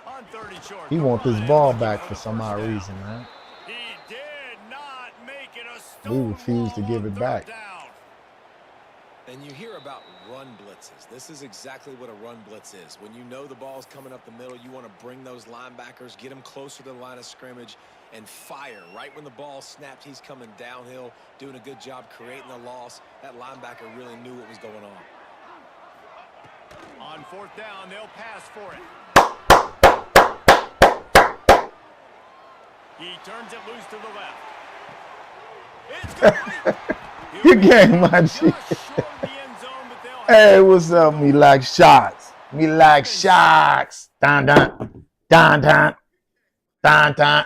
On 30 short. He want this ball back for some odd reason, man. He did not make it a We stone refuse to wall give on it 3rd back. down. And you hear about run blitzes. This is exactly what a run blitz is. When you know the ball's coming up the middle, you want to bring those linebackers, get them closer to the line of scrimmage, and fire. Right when the ball snapped, he's coming downhill, doing a good job creating the loss. That linebacker really knew what was going on. On 4th down, they'll pass for it. He turns it loose to the left. It's complete. Good game, my G. Hey, what's up? Me like shots. Me like shots. Dun dun. Dun dun. Dun dun.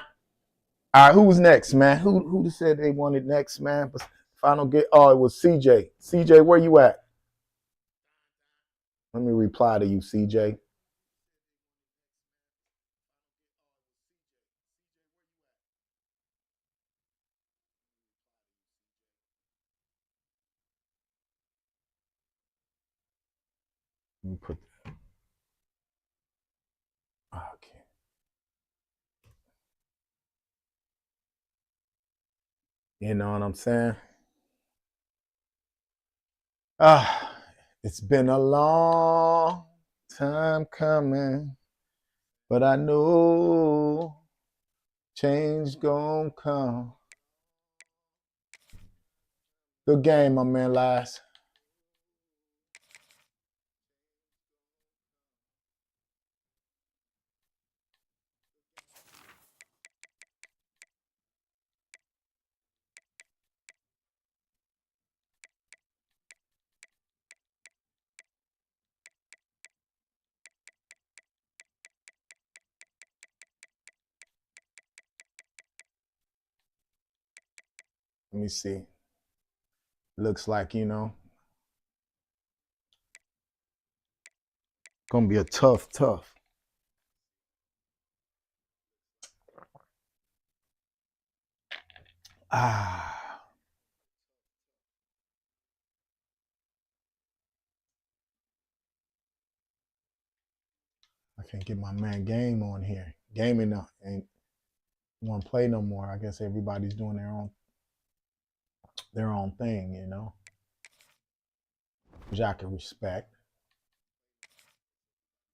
All right, who's next, man? Who said they wanted next, man? If I don't get, oh, it was CJ. CJ, where you at? Let me reply to you, CJ. Let me put that. Okay. You know what I'm saying? It's been a long time coming, but I know change gonna come. Good game, my man, Lies. Let me see. Looks like, you know, gonna be a tough. I can't get my man Game on here. Gaming ain't want to play no more. I guess everybody's doing their own thing, you know, which I can respect.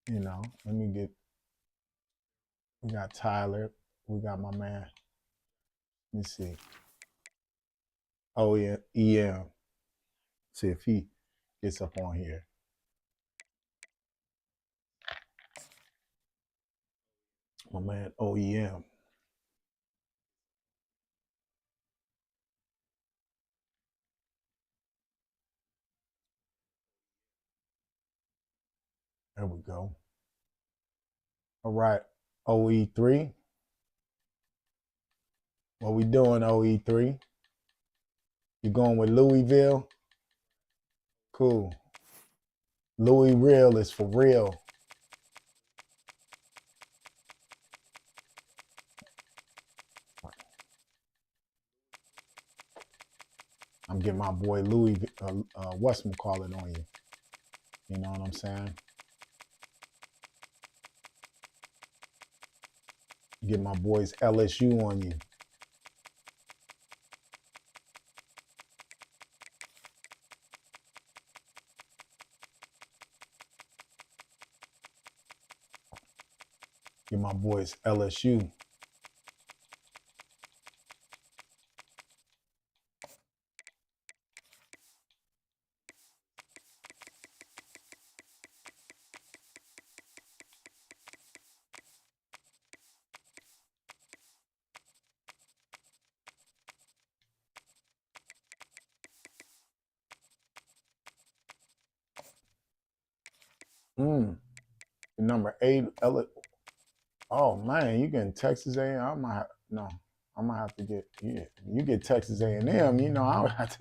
You know, let me get. We got Tyler. We got my man. Let me see. Oh yeah, EM. See if he gets up on here. My man OEM. There we go. All right, OE3. What we doing, OE3? You going with Louisville? Cool. Louis Real is for real. I'm getting my boy Louis, whatchamacallit on you. You know what I'm saying? Get my boys LSU on you. Get my boys LSU. Number 8, oh man, you getting Texas A&M? I'm gonna have to get You get Texas A&M. You know, I don't have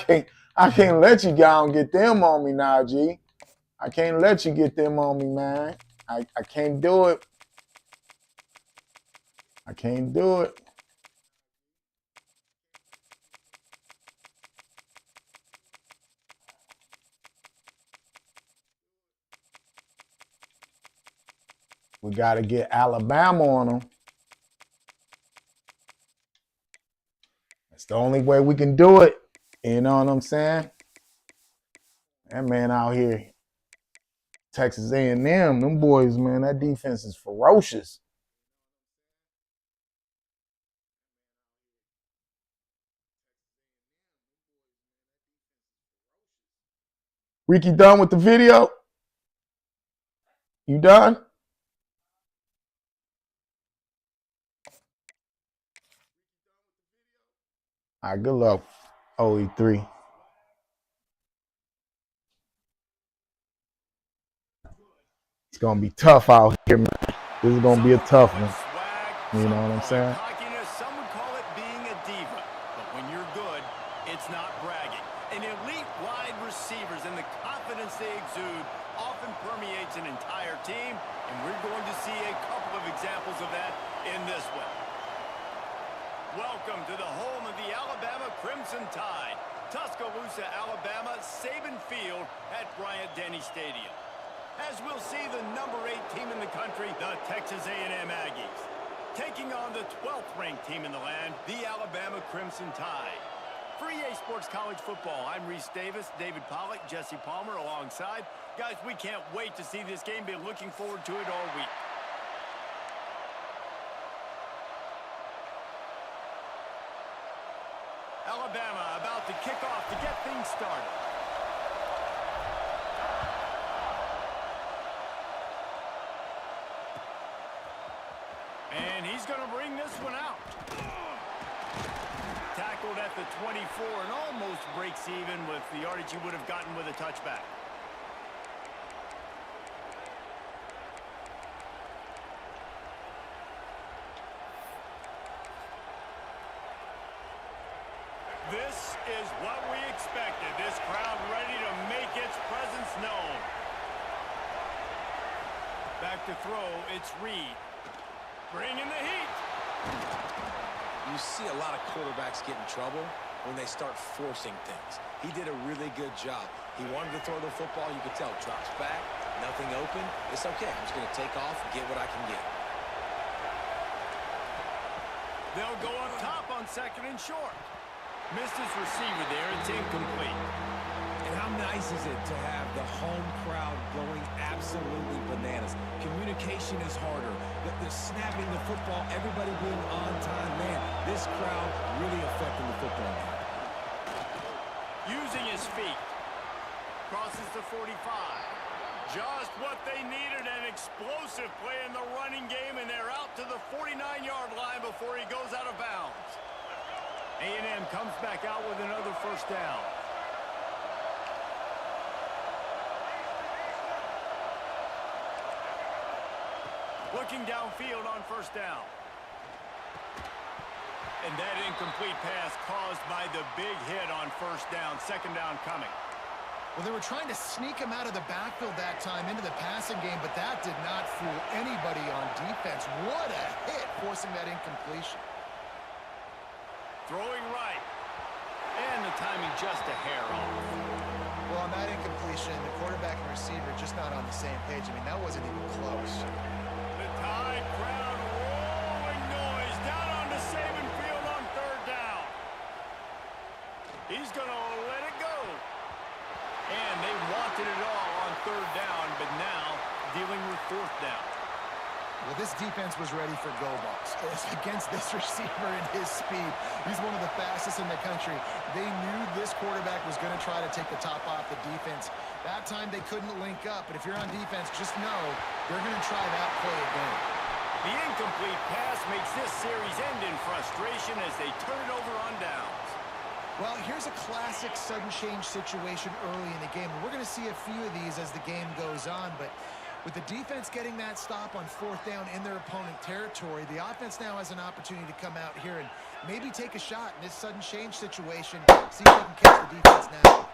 to. I can't let you go and get them on me now, G. I can't let you get them on me, man. I can't do it. I can't do it. We got to get Alabama on them. That's the only way we can do it. You know what I'm saying? That man out here, Texas A&M, them boys, man, that defense is ferocious. Ricky, done with the video? You done? All right, good luck, OE3. It's going to be tough out here, man. This is going to be a tough one. You know what I'm saying? Some would call it being a diva, but when you're good, it's not bragging. An elite wide receivers and the confidence they exude often permeates an entire team, and we're going to see a couple of examples of that in this one. Welcome to the home of the Alabama Crimson Tide, Tuscaloosa, Alabama, Saban Field at Bryant-Denny Stadium. As we'll see the number 8 team in the country, the Texas A&M Aggies, taking on the 12th ranked team in the land, the Alabama Crimson Tide. For EA Sports College Football, I'm Reese Davis, David Pollack, Jesse Palmer alongside. Guys, we can't wait to see this game. Been looking forward to it all week. Alabama about to kick off to get things started. And he's going to bring this one out. Tackled at the 24 and almost breaks even with the yardage he would have gotten with a touchback. This is what we expected. This crowd ready to make its presence known. Back to throw, it's Reed. Bringing the heat. You see a lot of quarterbacks get in trouble when they start forcing things. He did a really good job. He wanted to throw the football. You could tell. Drops back, Nothing open. It's okay. I'm just going to take off, get what I can get. They'll go up top on 2nd and short. Missed his receiver there. It's incomplete. And how nice is it to have the home crowd going absolutely bananas? Communication is harder. They're snapping the football, everybody being on time. Man, this crowd really affecting the football game. Using his feet. Crosses the 45. Just what they needed, an explosive play in the running game, and they're out to the 49-yard line before he goes out of bounds. A&M comes back out with another first down. Looking downfield on first down. And that incomplete pass caused by the big hit on first down. 2nd down coming. Well, they were trying to sneak him out of the backfield that time into the passing game, but that did not fool anybody on defense. What a hit, forcing that incompletion. Throwing right. And the timing just a hair off. Well, on that incompletion, the quarterback and receiver just not on the same page. I mean, that wasn't even close. The Tide crowd rolling noise down onto Saban Field on 3rd down. He's going to let it go. And they wanted it all on 3rd down, but now dealing with 4th down. Well, this defense was ready for go balls. Against this receiver and his speed, he's one of the fastest in the country. They knew this quarterback was going to try to take the top off the defense. That time they couldn't link up, but if you're on defense, just know they're going to try that play again. The incomplete pass makes this series end in frustration as they turn it over on downs. Well, here's a classic sudden change situation early in the game. We're going to see a few of these as the game goes on, but with the defense getting that stop on 4th down in their opponent territory, the offense now has an opportunity to come out here and maybe take a shot in this sudden change situation. See if they can catch the defense now.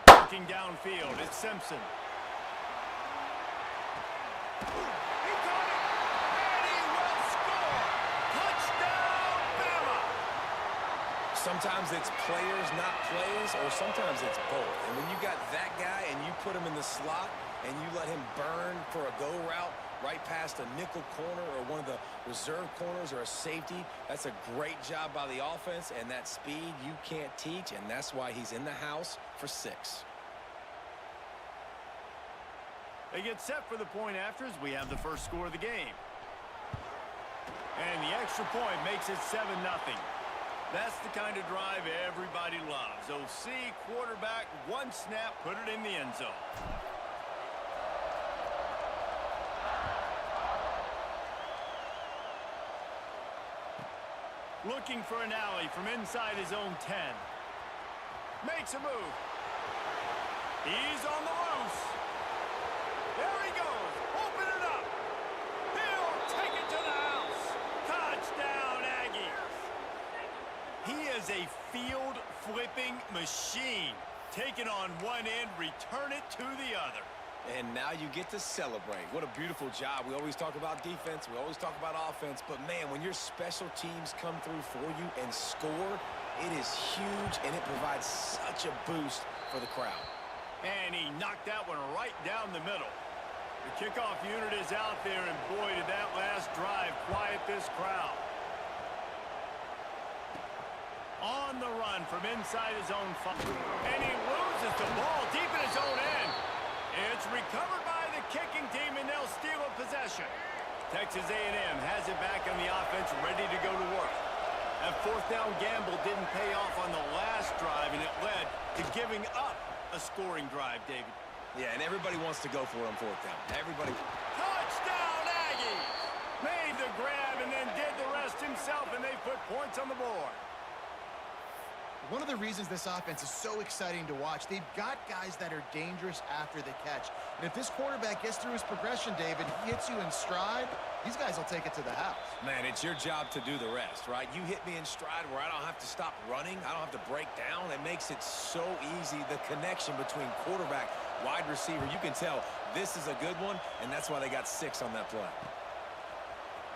Looking downfield, it's Simpson. He got it, and he will score. Touchdown, Bama. Sometimes it's players, not plays, or sometimes it's both. And when you got that guy and you put him in the slot and you let him burn for a go route right past a nickel corner or one of the reserve corners or a safety, that's a great job by the offense, and that speed you can't teach, and that's why he's in the house for 6. They get set for the point afters. We have the first score of the game. And the extra point makes it 7-0. That's the kind of drive everybody loves. OC, quarterback, one snap, put it in the end zone. Looking for an alley from inside his own 10. Makes a move. He's on the loose. There he goes. Open it up. He'll take it to the house. Touchdown, Aggies. He is a field-flipping machine. Take it on one end, return it to the other. And now you get to celebrate. What a beautiful job. We always talk about defense. We always talk about offense. But, man, when your special teams come through for you and score, it is huge, and it provides such a boost for the crowd. And he knocked that one right down the middle. The kickoff unit is out there, and, boy, did that last drive quiet this crowd. On the run from inside his own 5. And he loses the ball deep in his own end. It's recovered by the kicking team, and they'll steal a possession. Texas A&M has it back on the offense, ready to go to work. That 4th down gamble didn't pay off on the last drive, and it led to giving up a scoring drive, David. Yeah, and everybody wants to go for it on 4th down. Everybody. Touchdown, Aggies! Made the grab and then did the rest himself, and they put points on the board. One of the reasons this offense is so exciting to watch, they've got guys that are dangerous after the catch. And if this quarterback gets through his progression, David, he hits you in stride, these guys will take it to the house. Man, it's your job to do the rest, right? You hit me in stride where I don't have to stop running. I don't have to break down. It makes it so easy, the connection between quarterback, wide receiver. You can tell this is a good one, and that's why they got 6 on that play.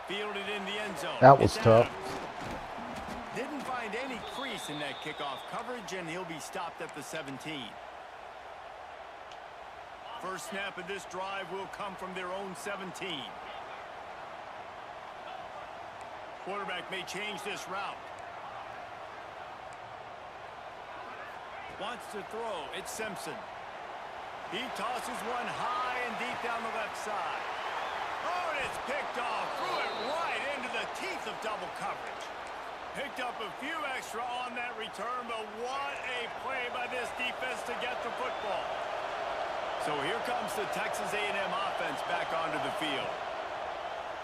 Fielded in the end zone. That was tough. Didn't find any crease in that kickoff coverage, and he'll be stopped at the 17. First snap of this drive will come from their own 17. Quarterback may change this route. Wants to throw. It's Simpson. He tosses one high and deep down the left side. Oh, and it's picked off. Threw it right into the teeth of double coverage. Picked up a few extra on that return, but what a play by this defense to get the football. So here comes the Texas A&M offense back onto the field.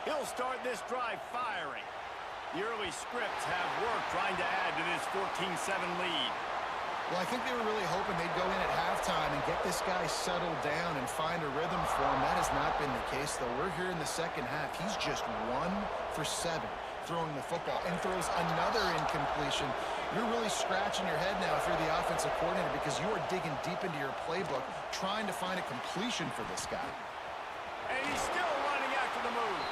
He'll start this drive firing. The early scripts have worked trying to add to this 14-7 lead. Well, I think they were really hoping they'd go in at halftime and get this guy settled down and find a rhythm for him. That has not been the case, though. We're here in the second half. He's just 1 for 7 throwing the football and throws another incompletion. You're really scratching your head now if you're the offensive coordinator because you are digging deep into your playbook trying to find a completion for this guy. And he's still running after the move.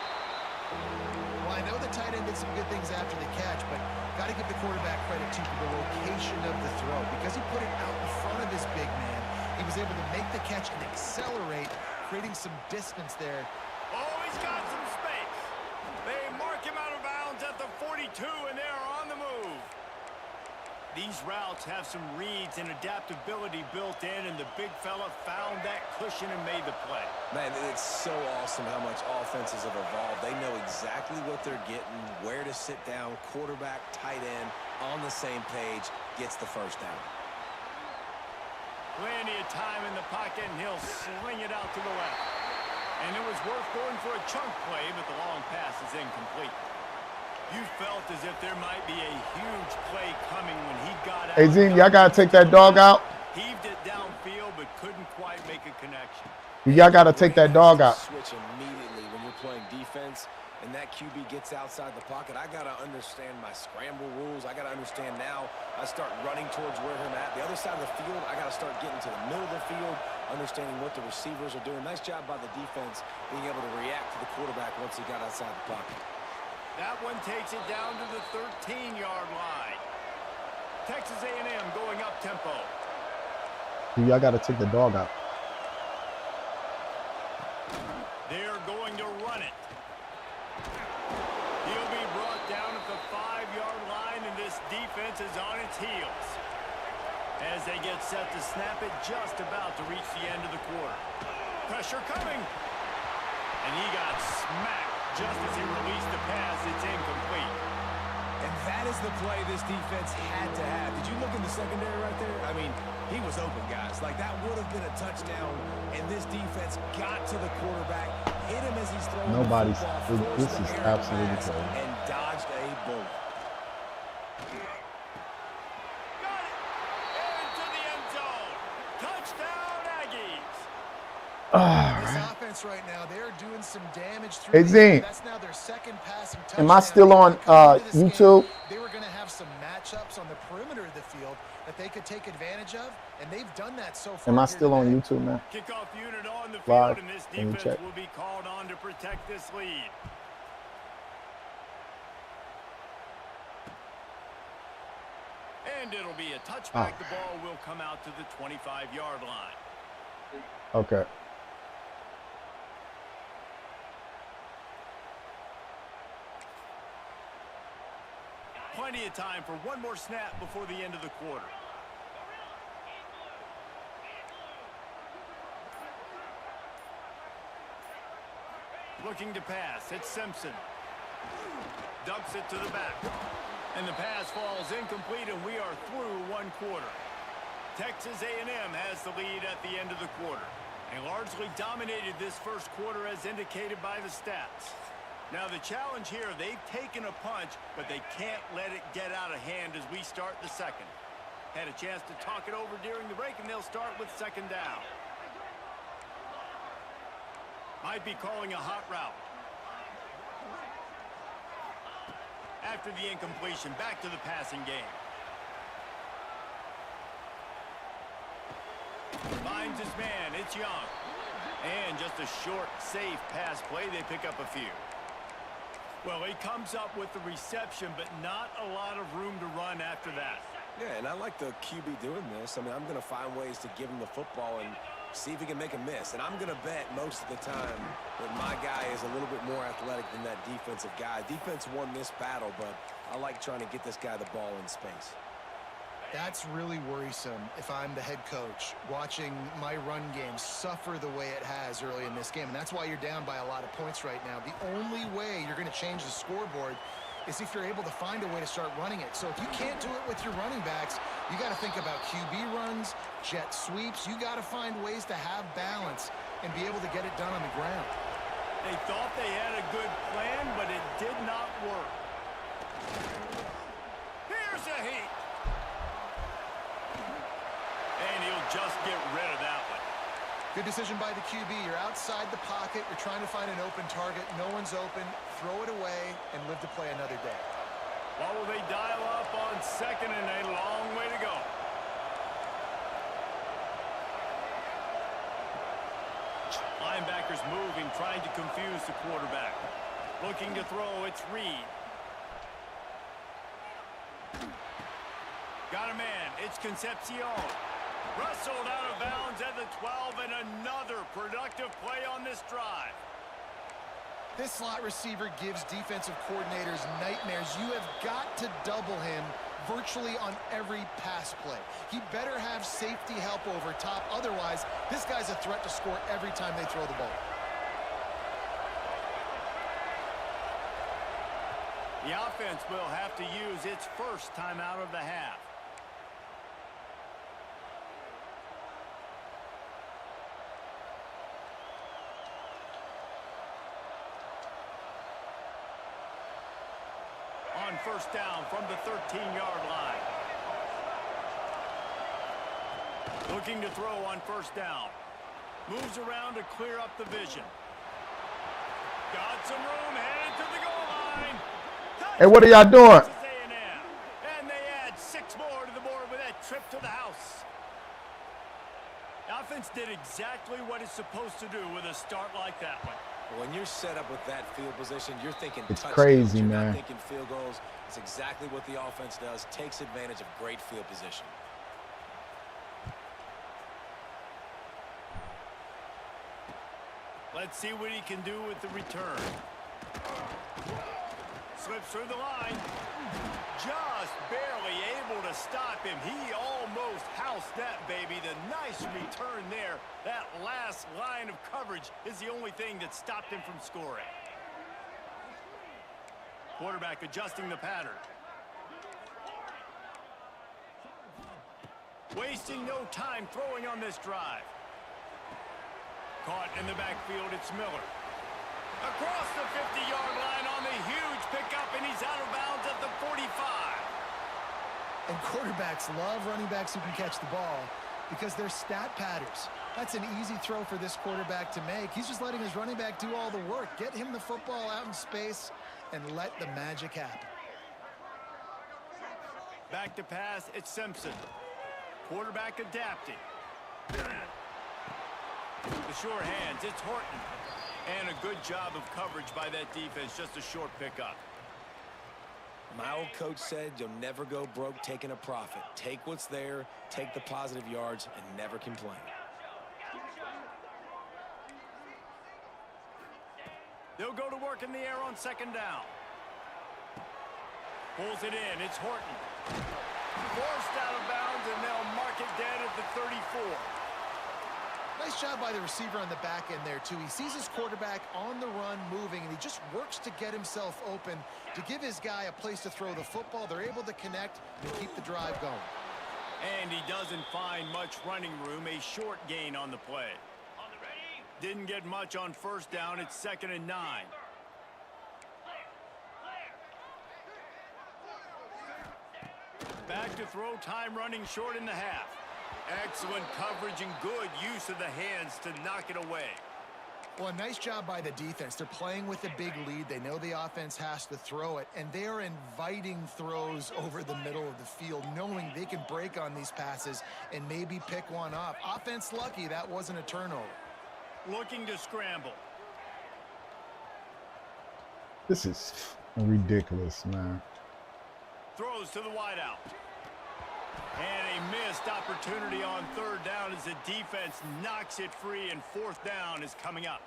Well, I know the tight end did some good things after the catch, but got to give the quarterback credit, too, for the location of the throw. Because he put it out in front of his big man, he was able to make the catch and accelerate, creating some distance there. Oh, he's got some space. They mark him out of bounds at the 42, and they're on the move. These routes have some reads and adaptability built in, and the big fella found that cushion and made the play. Man, it's so awesome how much offenses have evolved. They know exactly what they're getting, where to sit down, quarterback, tight end, on the same page, gets the first down. Plenty of time in the pocket, and he'll sling it out to the left. And it was worth going for a chunk play, but the long pass is incomplete. You felt as if there might be a huge play coming when he got out. Hey, Zine, y'all got to take that dog out. Heaved it downfield, but couldn't quite make a connection. Y'all got to take that dog out. Switch immediately when you're playing defense and that QB gets outside the pocket. I got to understand my scramble rules. I got to understand now. I start running towards where I'm at. The other side of the field, I got to start getting to the middle of the field, understanding what the receivers are doing. Nice job by the defense being able to react to the quarterback once he got outside the pocket. That one takes it down to the 13-yard line. Texas A&M going up tempo. Y'all got to take the dog out. They're going to run it. He'll be brought down at the 5-yard line, and this defense is on its heels. As they get set to snap it, just about to reach the end of the quarter. Pressure coming. And he got smacked. Just as he released the pass, it's incomplete. And that is the play this defense had to have. Did you look in the secondary right there? I mean, he was open, guys. Like, that would have been a touchdown, and this defense got to the quarterback, hit him as he's throwing Nobody's. the football, This is absolutely crazy. and dodged a bullet. Got it! Into the end zone. Touchdown, Aggies. This offense right now, they're doing some damage through. Hey, Zine. That's now their second passing touchdown. Am I still on YouTube? They were going to have some matchups on the perimeter of the field that they could take advantage of, and they've done that so far. Am I still on YouTube now? Kickoff unit on the field, Live. and this Let me defense check. will be called on to protect this lead. And it'll be a touchback. The ball will come out to the 25-yard line. Okay. Plenty of time for one more snap before the end of the quarter. Looking to pass. It's Simpson. Dumps it to the back. And the pass falls incomplete, and we are through one quarter. Texas A&M has the lead at the end of the quarter. They largely dominated this first quarter as indicated by the stats. Now the challenge here, they've taken a punch, but they can't let it get out of hand as we start the second. Had a chance to talk it over during the break, and they'll start with second down. Might be calling a hot route. After the incompletion, back to the passing game. Finds his man, it's Young. And just a short, safe pass play, they pick up a few. Well, he comes up with the reception, but not a lot of room to run after that. Yeah, and I like the QB doing this. I mean, I'm going to find ways to give him the football and See if he can make a miss. And I'm going to bet most of the time that my guy is a little bit more athletic than that defensive guy. Defense won this battle, but I like trying to get this guy the ball in space. That's really worrisome if I'm the head coach, watching my run game suffer the way it has early in this game. And that's why you're down by a lot of points right now. The only way you're going to change the scoreboard is if you're able to find a way to start running it. So if you can't do it with your running backs, you got to think about QB runs, jet sweeps. You got to find ways to have balance and be able to get it done on the ground. They thought they had a good plan, but it did not work. Here's a heat. And he'll just get rid of that one. Good decision by the QB. You're outside the pocket. You're trying to find an open target. No one's open. Throw it away and live to play another day. What will they dial up on second and a long way to go? Linebackers moving, trying to confuse the quarterback. Looking to throw, it's Reed. Got a man, it's Concepcion. Wrestled out of bounds at the 12, and another productive play on this drive. This slot receiver gives defensive coordinators nightmares. You have got to double him virtually on every pass play. He better have safety help over top. Otherwise, this guy's a threat to score every time they throw the ball. The offense will have to use its first timeout of the half. On first down from the 13-yard line. Looking to throw on first down. Moves around to clear up the vision. Got some room, headed to the goal line. Hey, what are y'all doing? And they add 6 more to the board with that trip to the house. The offense did exactly what it's supposed to do with a start like that one. When you're set up with that field position, you're thinking it's touchdowns. crazy, you're man. Not thinking field goals. It's exactly what the offense does. Takes advantage of great field position. Let's see what he can do with the return. Slips through the line. Just barely able to stop him. He almost housed that baby. The nice return there. That last line of coverage is the only thing that stopped him from scoring. Quarterback adjusting the pattern. Wasting no time throwing on this drive. Caught in the backfield, it's Miller. Across the 50-yard line on the huge pickup, and he's out of bounds at the 45. And quarterbacks love running backs who can catch the ball because they're stat patters. That's an easy throw for this quarterback to make. He's just letting his running back do all the work. Get him the football out in space and let the magic happen. Back to pass, it's Simpson. Quarterback adapting. The sure hands, it's Horton. And a good job of coverage by that defense, just a short pickup. My old coach said you'll never go broke taking a profit. Take what's there, take the positive yards, and never complain. They'll go to work in the air on second down. Pulls it in, it's Horton. Forced out of bounds, and they'll mark it dead at the 34. Nice job by the receiver on the back end there, too. He sees his quarterback on the run moving, and he just works to get himself open to give his guy a place to throw the football. They're able to connect and keep the drive going. And he doesn't find much running room, a short gain on the play. Didn't get much on first down, it's 2nd and 9. Back to throw, time running short in the half. Excellent coverage and good use of the hands to knock it away. Well, a nice job by the defense. They're playing with a big lead. They know the offense has to throw it, and they are inviting throws over the middle of the field, knowing they can break on these passes and maybe pick one off. Offense lucky that wasn't a turnover. Looking to scramble. This is ridiculous, man. Throws to the wideout. And a missed opportunity on third down as the defense knocks it free, and fourth down is coming up.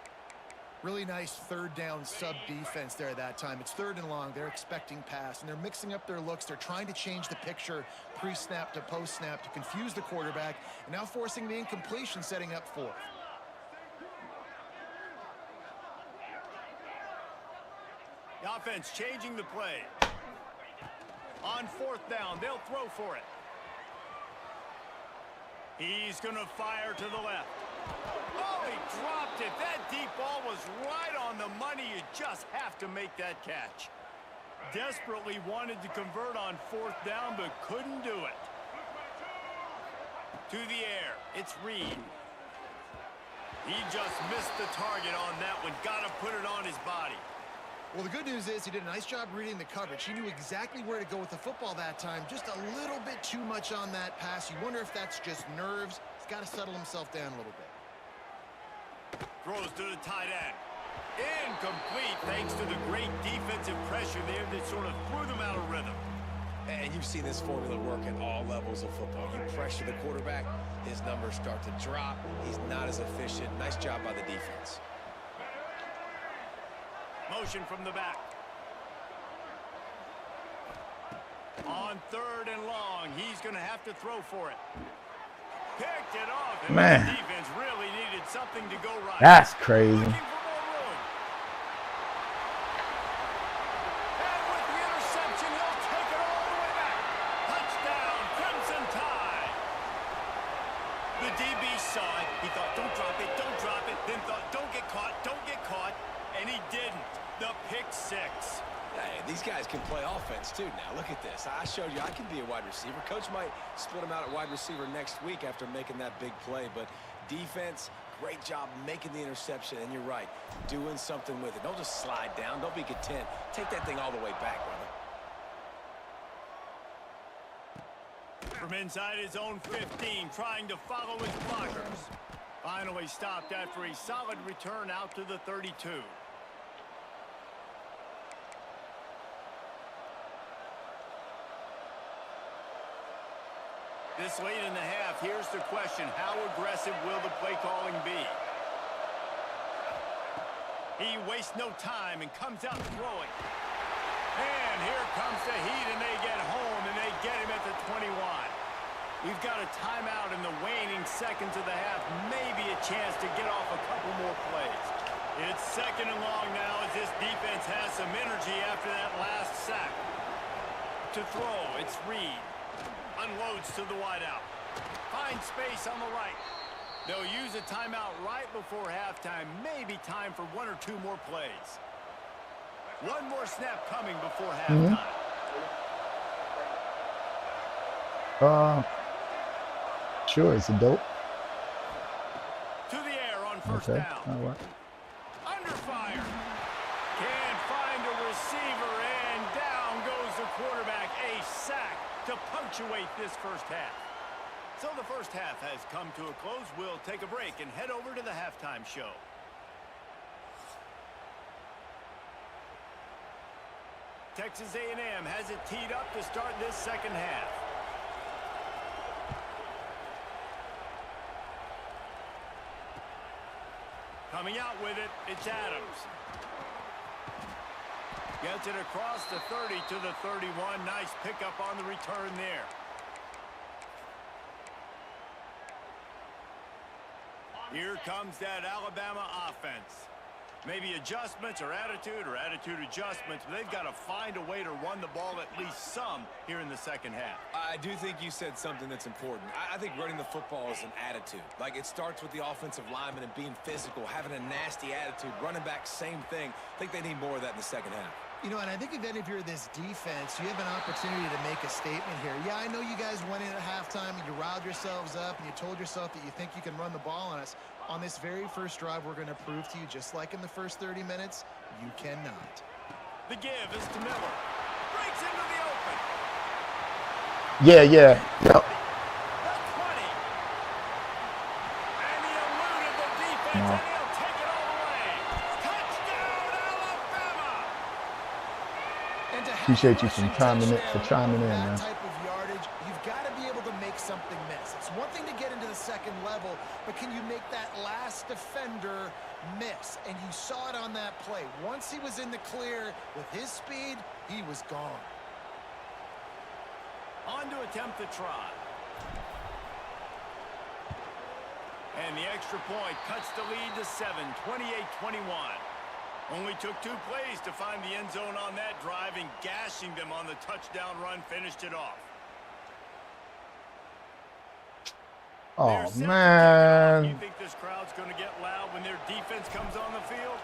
Really nice third down sub defense there that time. It's 3rd and long. They're expecting pass, and they're mixing up their looks. They're trying to change the picture pre-snap to post-snap to confuse the quarterback, and now forcing the incompletion, setting up 4th. The offense changing the play. On 4th down, they'll throw for it. He's going to fire to the left. Oh, he dropped it. That deep ball was right on the money. You just have to make that catch. Desperately wanted to convert on 4th down, but couldn't do it. To the air, it's Reed. He just missed the target on that one. Got to put it on his body. Well, the good news is he did a nice job reading the coverage. He knew exactly where to go with the football that time. Just a little bit too much on that pass. You wonder if that's just nerves. He's got to settle himself down a little bit. Throws to the tight end. Incomplete thanks to the great defensive pressure there that sort of threw them out of rhythm. And you've seen this formula work at all levels of football. You pressure the quarterback, his numbers start to drop. He's not as efficient. Nice job by the defense. Motion from the back. On 3rd and long, he's going to have to throw for it. Picked it off, and Man, the defense really needed something to go right. That's crazy. Looking for more room. And with the interception, he'll take it all the way back. Touchdown, Crimson Tide. The DB saw it. He thought, don't drop it, don't drop it. Then thought, don't get caught, don't get caught. And he didn't. The pick 6. Hey, these guys can play offense too now. Look at this. I showed you I can be a wide receiver. Coach might split him out at wide receiver next week after making that big play. But defense, great job making the interception. And you're right, doing something with it. Don't just slide down. Don't be content. Take that thing all the way back, brother. From inside his own 15, trying to follow his blockers. Finally stopped after a solid return out to the 32. This late in the half, here's the question. How aggressive will the play calling be? He wastes no time and comes out throwing. And here comes the heat, and they get home, and they get him at the 21. We've got a timeout in the waning seconds of the half. Maybe a chance to get off a couple more plays. It's 2nd and long now as this defense has some energy after that last sack. To throw, it's Reed. Unloads to the wideout. Finds space on the right. They'll use a timeout right before halftime. Maybe time for 1 or 2 more plays. One more snap coming before halftime. Sure, it's a dope. To the air on 1st down. All right. Under fire. Can't find a receiver, and down goes the quarterback. A sack to punctuate this first half. So the first half has come to a close. We'll take a break and head over to the halftime show. Texas A&M has it teed up to start this second half. Coming out with it, it's Adams. Gets it across the 30 to the 31. Nice pickup on the return there. Here comes that Alabama offense. Maybe adjustments or attitude adjustments, but they've got to find a way to run the ball at least some here in the second half. I do think you said something that's important. I think running the football is an attitude. Like, it starts with the offensive lineman and being physical, having a nasty attitude. Running back, same thing. I think they need more of that in the second half. You know, and I think then if you're this defense, you have an opportunity to make a statement here. Yeah, I know you guys went in at halftime and you riled yourselves up and you told yourself that you think you can run the ball on us. On this very first drive, we're going to prove to you, just like in the first 30 minutes, you cannot. The give is to Miller. Breaks into the open. Yeah. Yep. The 20. And he eluded the defense, and he'll take it all the way. Touchdown, Alabama! Appreciate you for chiming in, man. Type of yardage, you've got to be able to make second level, but can you make that last defender miss? And you saw it on that play. Once he was in the clear with his speed, he was gone. On to attempt the try. And the extra point cuts the lead to 7, 28-21. Only took 2 plays to find the end zone on that drive, and gashing them on the touchdown run finished it off. Oh, man. You think this crowd's going to get loud when their defense comes on the field?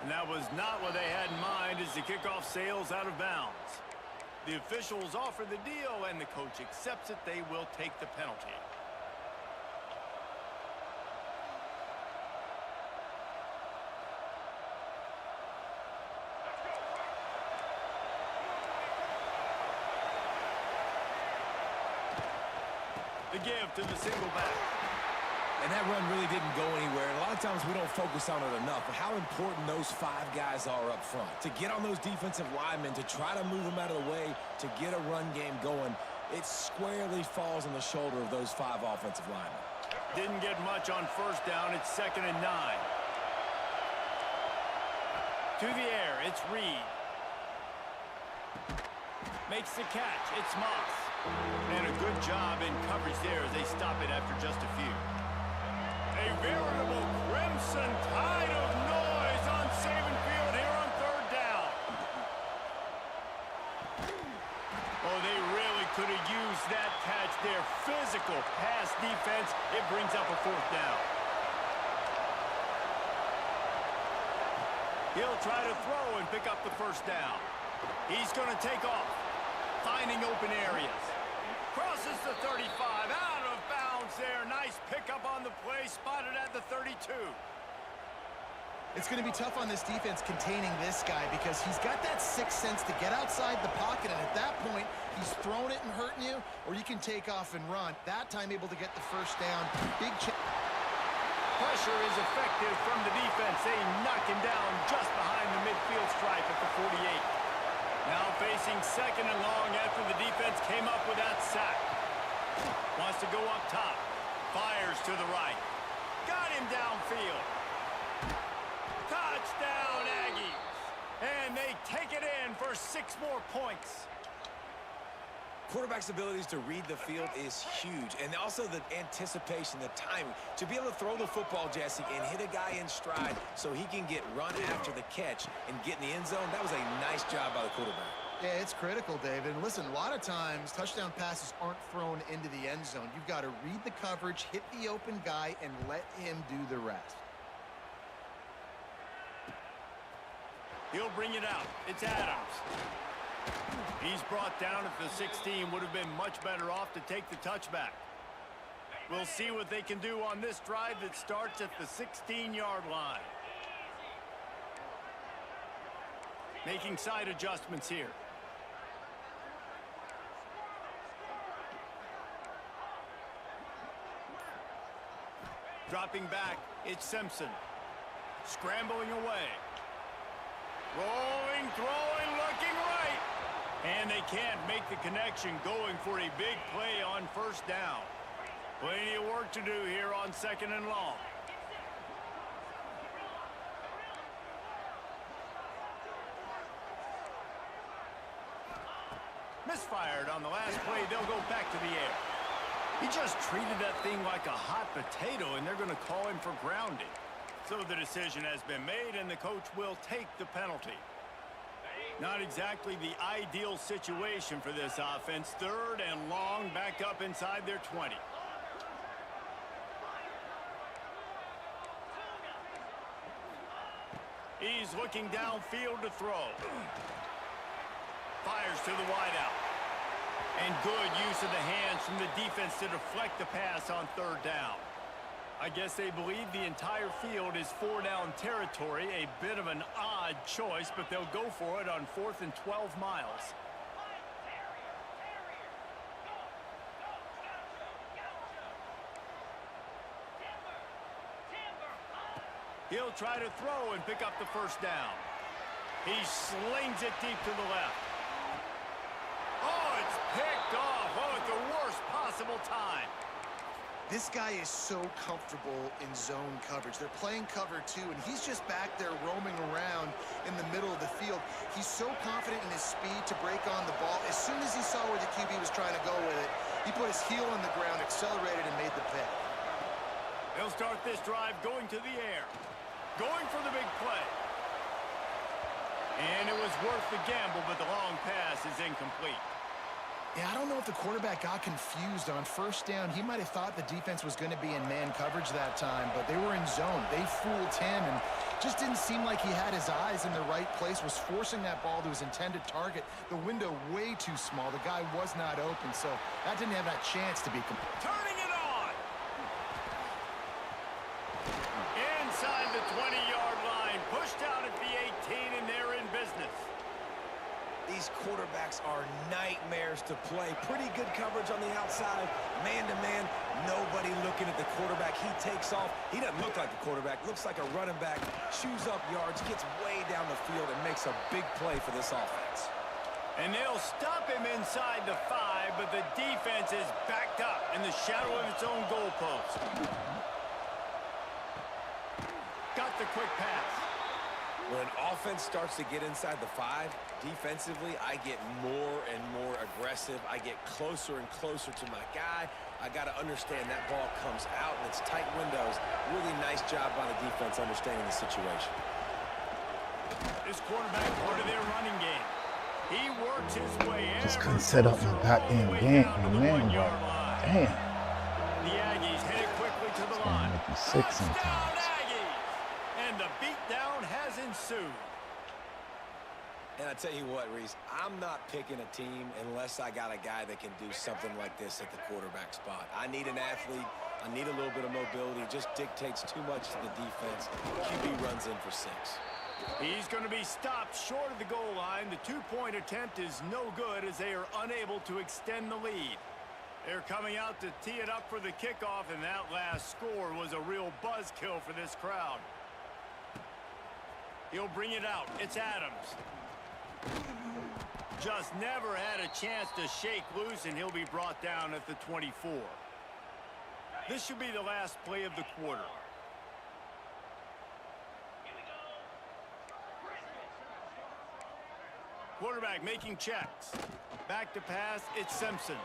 And that was not what they had in mind as the kickoff sails out of bounds. The officials offer the deal, and the coach accepts it. They will take the penalty. The give to the single back. And that run really didn't go anywhere. And a lot of times we don't focus on it enough, but how important those 5 guys are up front. To get on those defensive linemen, to try to move them out of the way, to get a run game going, it squarely falls on the shoulder of those 5 offensive linemen. Didn't get much on first down. It's 2nd and 9. To the air, it's Reed. Makes the catch. It's Moss. And a good job in coverage there as they stop it after just a few. A veritable crimson tide of noise on Saban Field here on 3rd down. Oh, they really could have used that catch there. Physical pass defense. It brings up a 4th down. He'll try to throw and pick up the 1st down. He's going to take off, finding open areas. Crosses the 35, out of bounds there. Nice pickup on the play, spotted at the 32. It's going to be tough on this defense containing this guy because he's got that 6th sense to get outside the pocket, and at that point, he's throwing it and hurting you, or you can take off and run. That time able to get the 1st down. Big pressure is effective from the defense. They knock him down just behind the midfield stripe at the 48. Now facing 2nd and long after the defense came up with that sack. Wants to go up top. Fires to the right. Got him downfield. Touchdown, Aggies. And they take it in for 6 more points. Quarterback's abilities to read the field is huge, and also the anticipation, the timing. To be able to throw the football, Jesse, and hit a guy in stride so he can get run after the catch and get in the end zone, that was a nice job by the quarterback. Yeah, it's critical, David. And listen, a lot of times touchdown passes aren't thrown into the end zone. You've got to read the coverage, hit the open guy, and let him do the rest. He'll bring it out. It's Adams. He's brought down at the 16. Would have been much better off to take the touchback. We'll see what they can do on this drive that starts at the 16-yard line. Making side adjustments here. Dropping back, it's Simpson. Scrambling away. Rolling, throwing, looking right. And they can't make the connection, going for a big play on 1st down. Plenty of work to do here on 2nd and long. Misfired on the last play. They'll go back to the air. He just treated that thing like a hot potato, and they're going to call him for grounding. So the decision has been made, and the coach will take the penalty. Not exactly the ideal situation for this offense. 3rd and long, back up inside their 20. He's looking downfield to throw. Fires to the wideout. And good use of the hands from the defense to deflect the pass on 3rd down. I guess they believe the entire field is 4-down territory. A bit of an odd choice, but they'll go for it on 4th and 12 miles. He'll try to throw and pick up the 1st down. He slings it deep to the left. Oh, Picked off. Oh, at the worst possible time. This guy is so comfortable in zone coverage. They're playing cover 2, and he's just back there roaming around in the middle of the field. He's so confident in his speed to break on the ball. As soon as he saw where the QB was trying to go with it, he put his heel on the ground, accelerated, and made the pick. He'll start this drive going to the air. Going for the big play. And it was worth the gamble, but the long pass is incomplete. Yeah, I don't know if the quarterback got confused on first down. He might have thought the defense was going to be in man coverage that time, but they were in zone. They fooled him and just didn't seem like he had his eyes in the right place, was forcing that ball to his intended target. The window way too small. The guy was not open, so that didn't have that chance to be complete. Turning it on. Inside the 20-yard line. Pushed out at the 18, and they're in business. These quarterbacks are nightmares to play. Pretty good coverage on the outside. Man-to-man, nobody looking at the quarterback. He takes off. He doesn't look like the quarterback. Looks like a running back. Chews up yards, gets way down the field, and makes a big play for this offense. And they'll stop him inside the 5, but the defense is backed up in the shadow of its own goalpost. Got the quick pass. When an offense starts to get inside the 5, defensively, I get more and more aggressive. I get closer and closer to my guy. I got to understand that ball comes out, and it's tight windows. Really nice job by the defense understanding the situation. This quarterback part of their running game. He works his way Just couldn't set up my goddamn game, man. Damn. The Aggies headed quickly to the line. Make me sick sometimes. Touchdown, Aggies! And the beatdown has ensued. And I tell you what, Reese, I'm not picking a team unless I got a guy that can do something like this at the quarterback spot. I need an athlete. I need a little bit of mobility. It just dictates too much to the defense. QB runs in for 6. He's going to be stopped short of the goal line. The 2-point attempt is no good as they are unable to extend the lead. They're coming out to tee it up for the kickoff, and that last score was a real buzzkill for this crowd. He'll bring it out. It's Adams. Just never had a chance to shake loose, and he'll be brought down at the 24. This should be the last play of the quarter. Quarterback making checks. Back to pass, it's Simpson.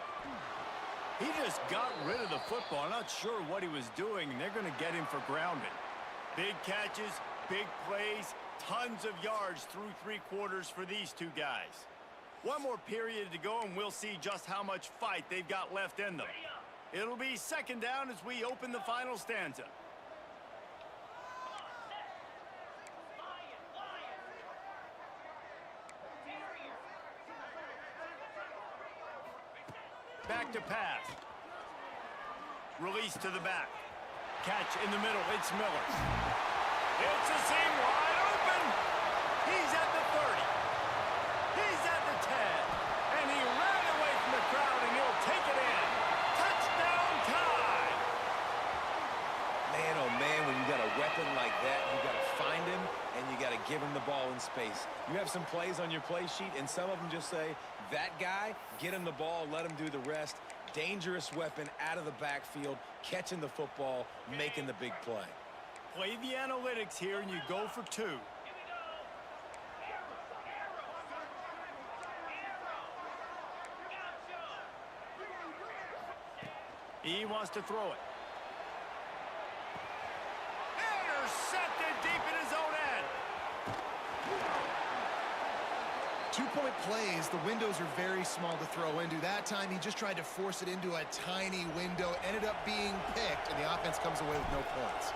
He just got rid of the football. Not sure what he was doing, and they're going to get him for grounding. Big catches, big plays, tons of yards through 3 quarters for these two guys. One more period to go, and we'll see just how much fight they've got left in them. It'll be second down as we open the final stanza. Back to pass. Release to the back. Catch in the middle. It's Miller. It's a seam wide open. He's at the 30. He's at the 10. And he ran away from the crowd, and he'll take it in. Touchdown tie. Man, oh man, when you got a weapon like that, you got to find him, and you got to give him the ball in space. You have some plays on your play sheet, and some of them just say, that guy, get him the ball, let him do the rest. Dangerous weapon out of the backfield, catching the football, making the big play. Play the analytics here, and you go for 2. He wants to throw it. Intercepted deep in his own end. 2-point plays, the windows are very small to throw into. That time, he just tried to force it into a tiny window, ended up being picked, and the offense comes away with no points.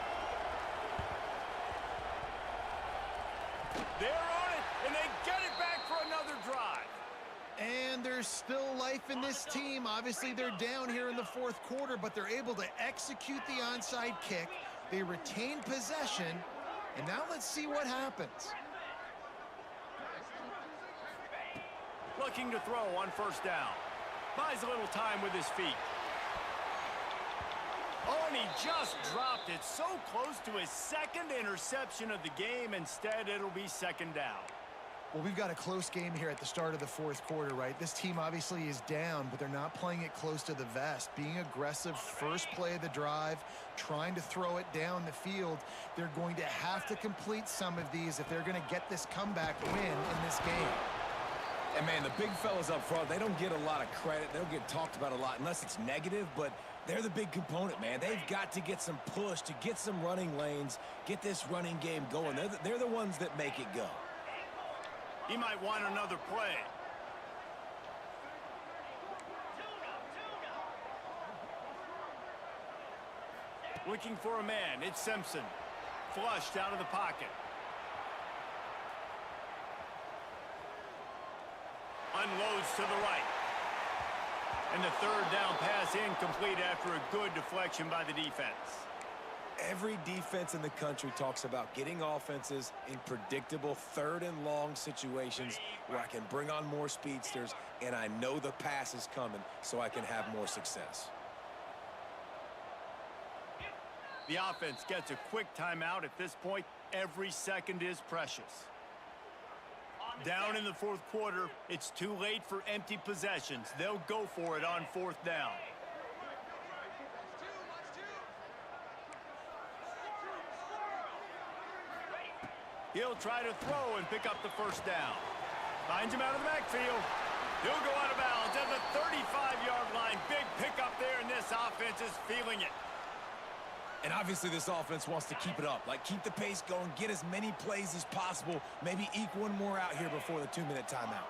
They're on it, and they get it back for another drive. And there's still life in this team. Obviously, they're down here in the 4th quarter, but they're able to execute the onside kick. They retain possession, and now let's see what happens. Looking to throw on first down. Buys a little time with his feet. Oh, and he just dropped it so close to his 2nd interception of the game. Instead, it'll be second down. Well, we've got a close game here at the start of the fourth quarter, right? This team obviously is down, but they're not playing it close to the vest. Being aggressive, first play of the drive, trying to throw it down the field. They're going to have to complete some of these if they're going to get this comeback win in this game. And, man, the big fellas up front, they don't get a lot of credit. They don't get talked about a lot unless it's negative, but they're the big component, man. They've got to get some push, to get some running lanes, get this running game going. They're the ones that make it go. He might want another play. Looking for a man. It's Simpson. Flushed out of the pocket. Unloads to the right. And the third down pass incomplete after a good deflection by the defense. Every defense in the country talks about getting offenses in predictable third and long situations where I can bring on more speedsters and I know the pass is coming so I can have more success. The offense gets a quick timeout at this point. Every second is precious. Down in the fourth quarter, it's too late for empty possessions. They'll go for it on fourth down. He'll try to throw and pick up the first down. Finds him out of the backfield. He'll go out of bounds at the 35-yard line. Big pickup there, and this offense is feeling it. And obviously this offense wants to keep it up. Like, keep the pace going, get as many plays as possible, maybe eke one more out here before the 2-minute timeout.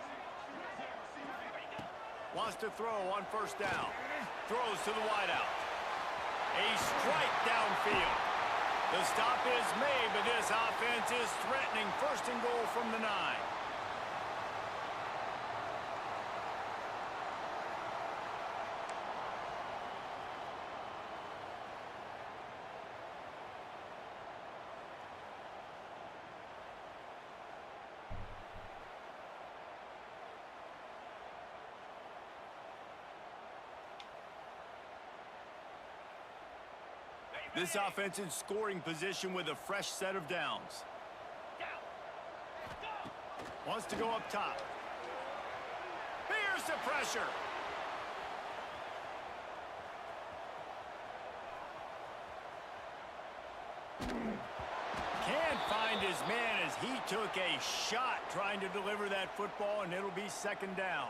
Wants to throw on first down. Throws to the wideout. A strike downfield. The stop is made, but this offense is threatening first and goal from the 9. This offense in scoring position with a fresh set of downs. Wants to go up top. Here's the pressure. Can't find his man as he took a shot trying to deliver that football, and it'll be second down.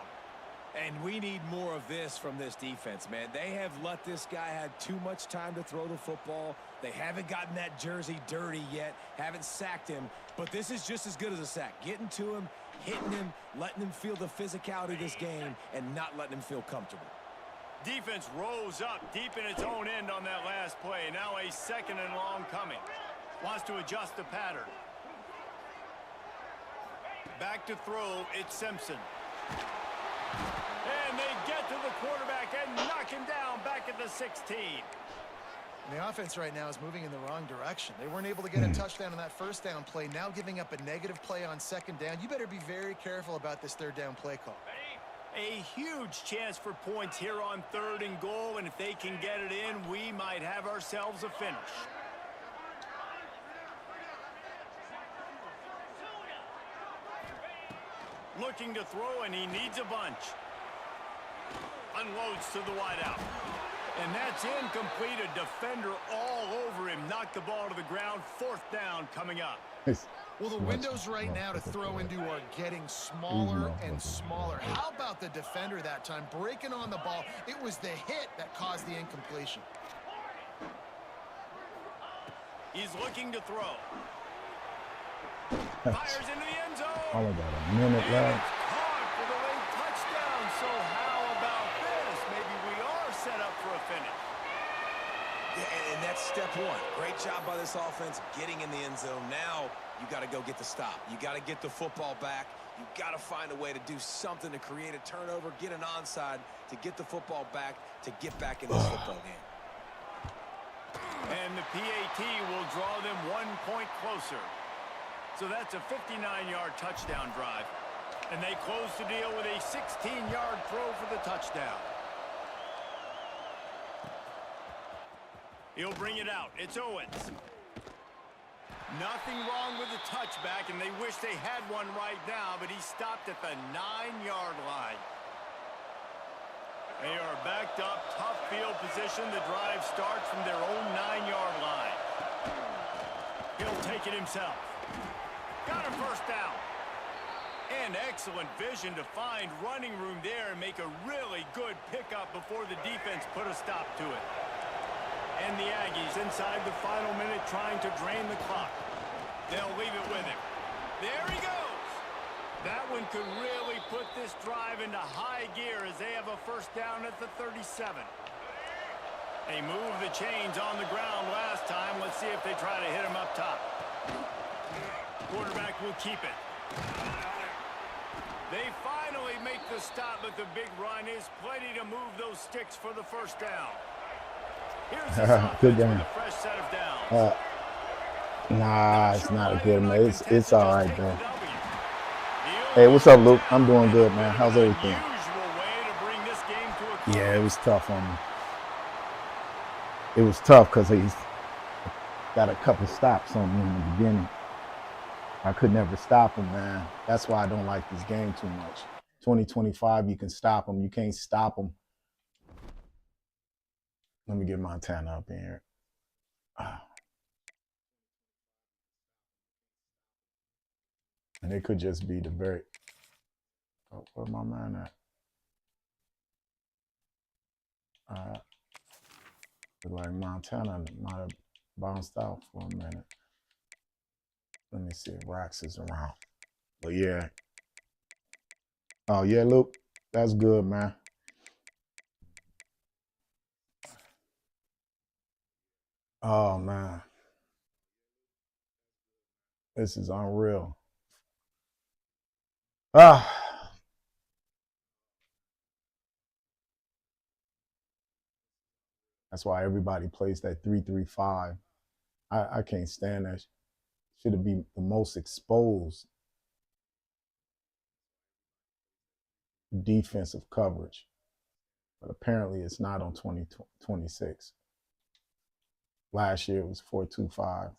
And we need more of this from this defense, man. They have let this guy have too much time to throw the football. They haven't gotten that jersey dirty yet, haven't sacked him. But this is just as good as a sack. Getting to him, hitting him, letting him feel the physicality of this game, and not letting him feel comfortable. Defense rose up deep in its own end on that last play. Now a second and long coming. Wants to adjust the pattern. Back to throw, it's Simpson. And they get to the quarterback and knock him down back at the 16. And the offense right now is moving in the wrong direction. They weren't able to get a touchdown on that first down play. Now giving up a negative play on second down. You better be very careful about this third down play call. A huge chance for points here on third and goal, and if they can get it in, we might have ourselves a finish. Looking to throw, and he needs a bunch. Unloads to the wideout. And that's incomplete. A defender all over him. Knocked the ball to the ground. Fourth down coming up. Well, the windows right now to throw into are getting smaller and smaller. How about the defender that time breaking on the ball? It was the hit that caused the incompletion. He's looking to throw. Fires into the end zone. All about a minute left. Caught for the late touchdown. So how about this? Maybe we are set up for a finish. Yeah, and that's step one. Great job by this offense getting in the end zone. Now you got to go get the stop. You got to get the football back. You got to find a way to do something to create a turnover, get an onside, to get the football back, to get back in this football game. And the PAT will draw them 1 point closer. So that's a 59-yard touchdown drive. And they close the deal with a 16-yard throw for the touchdown. He'll bring it out. It's Owens. Nothing wrong with the touchback, and they wish they had one right now, but he stopped at the 9-yard line. They are backed up, tough field position. The drive starts from their own 9-yard line. He'll take it himself. Got a first down. And excellent vision to find running room there and make a really good pickup before the defense put a stop to it. And the Aggies inside the final minute trying to drain the clock. They'll leave it with him. There he goes. That one could really put this drive into high gear as they have a first down at the 37. They moved the chains on the ground last time. Let's see if they try to hit him up top. Quarterback will keep it. They finally make the stop, but the big run is plenty to move those sticks for the first down. Good game. Nah, it's not a good, man. It's all right, though. Hey, what's up, Luke? I'm doing good, man. How's everything? Yeah, it was tough on me. It was tough because he's got a couple stops on me in the beginning. I could never stop him, man. That's why I don't like this game too much. 2025, you can stop him. You can't stop him. Let me get Montana up in here. And it could just be the very... Oh, where's my man at? Like Montana might have bounced out for a minute. Let me see if Rax is around. But yeah. Oh, yeah, Luke. That's good, man. Oh, man. This is unreal. That's why everybody plays that 3-3-5. I can't stand that. Should it be the most exposed defensive coverage? But apparently it's not on 2026. Last year it was 4-2-5.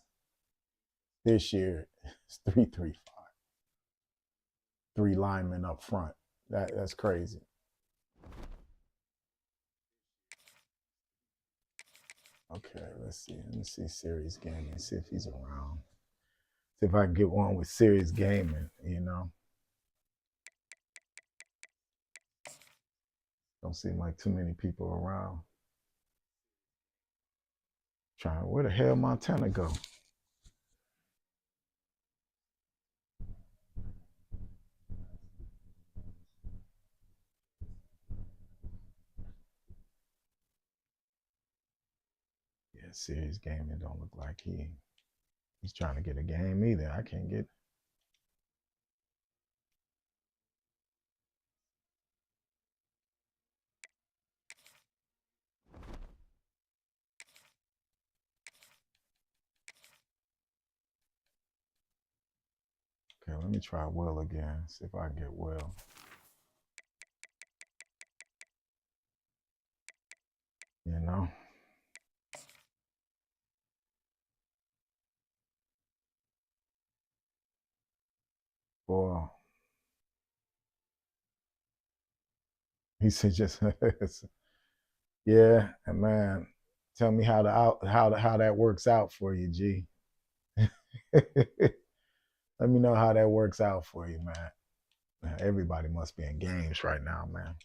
This year it's 3-3-5. 3 linemen up front. That's crazy. Okay, let's see. Let me see Series Gaming. See if he's around. See if I can get one with Series Gaming, you know. Don't seem like too many people around. Where the hell Montana go? Yeah, Series Gaming don't look like he's trying to get a game either. I can't get. Okay, let me try Will again. See if I can get Will. You know. Boy. He said just yeah, and man, tell me how that works out for you, G. Let me know how that works out for you, man. Everybody must be in games right now, man.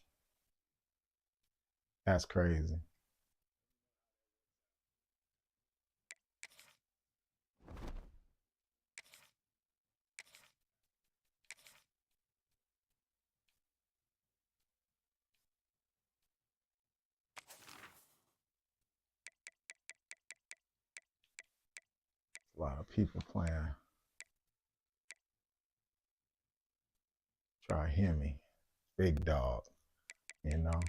That's crazy. A lot of people playing. Try Hemi, big dog, you know.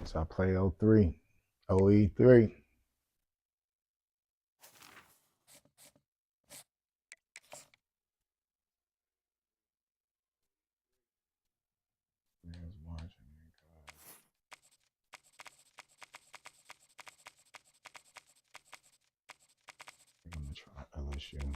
So I play 03, OE3. I'm gonna try LSU.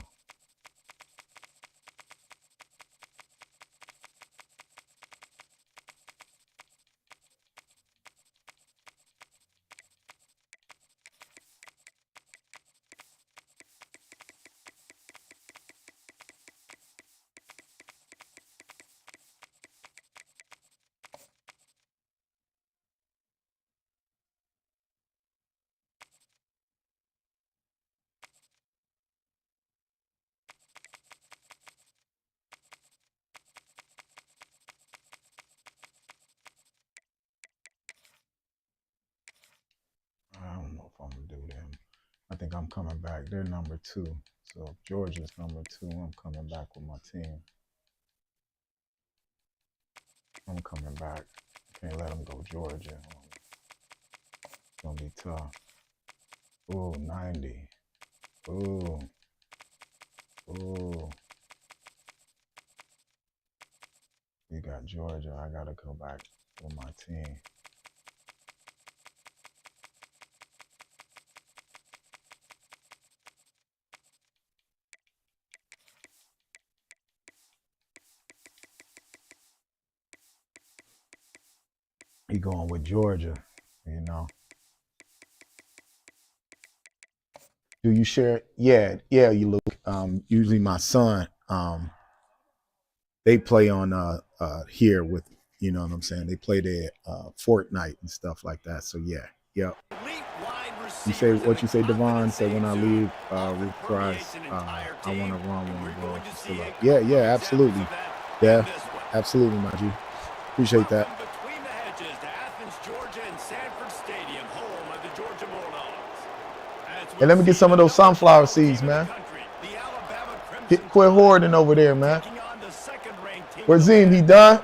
I don't know if I'm gonna do them. I think I'm coming back. They're number 2. So if Georgia's number 2, I'm coming back with my team. I'm coming back. Can't let them go Georgia. It's gonna be tough. Ooh, 90. Ooh. Ooh. You got Georgia. I gotta go back with my team. He going with Georgia, you know. Do you share? Yeah, you look. Usually my son, they play on here with, you know what I'm saying? They play their Fortnite and stuff like that. So yeah, yep. You say what you say, Devon? Say when I leave Ruth Price, I want to run one, bro. Yeah, absolutely. Yeah, absolutely, my G. Appreciate that. Between the hedges to Athens, Georgia, and Sanford Stadium, home of the Georgia Bulldogs. Hey, let me get some of those sunflower seeds, man. Quit hoarding over there, man. Where's Zim? He done?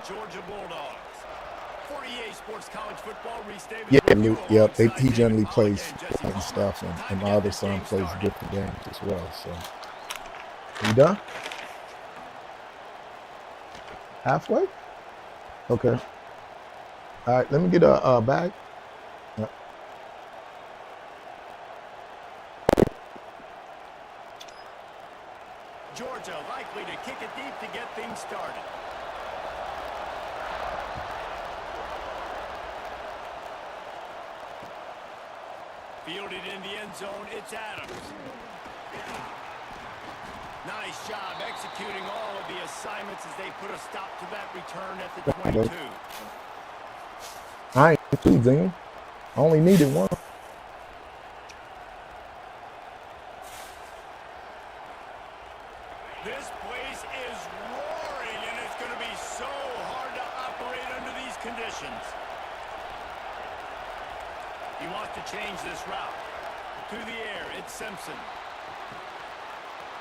Yeah, yep. He generally plays and stuff, and my other son plays different games as well. So, you done? Halfway? Okay. All right. Let me get a bag. Yep. Georgia likely to kick it deep to get things started. Fielded in the end zone, it's Adams. Nice job executing all of the assignments as they put a stop to that return at the 22. I ain't two, Zing. I only needed one. This place is roaring, and it's going to be so hard to operate under these conditions. He wants to change this route. To the air, it's Simpson.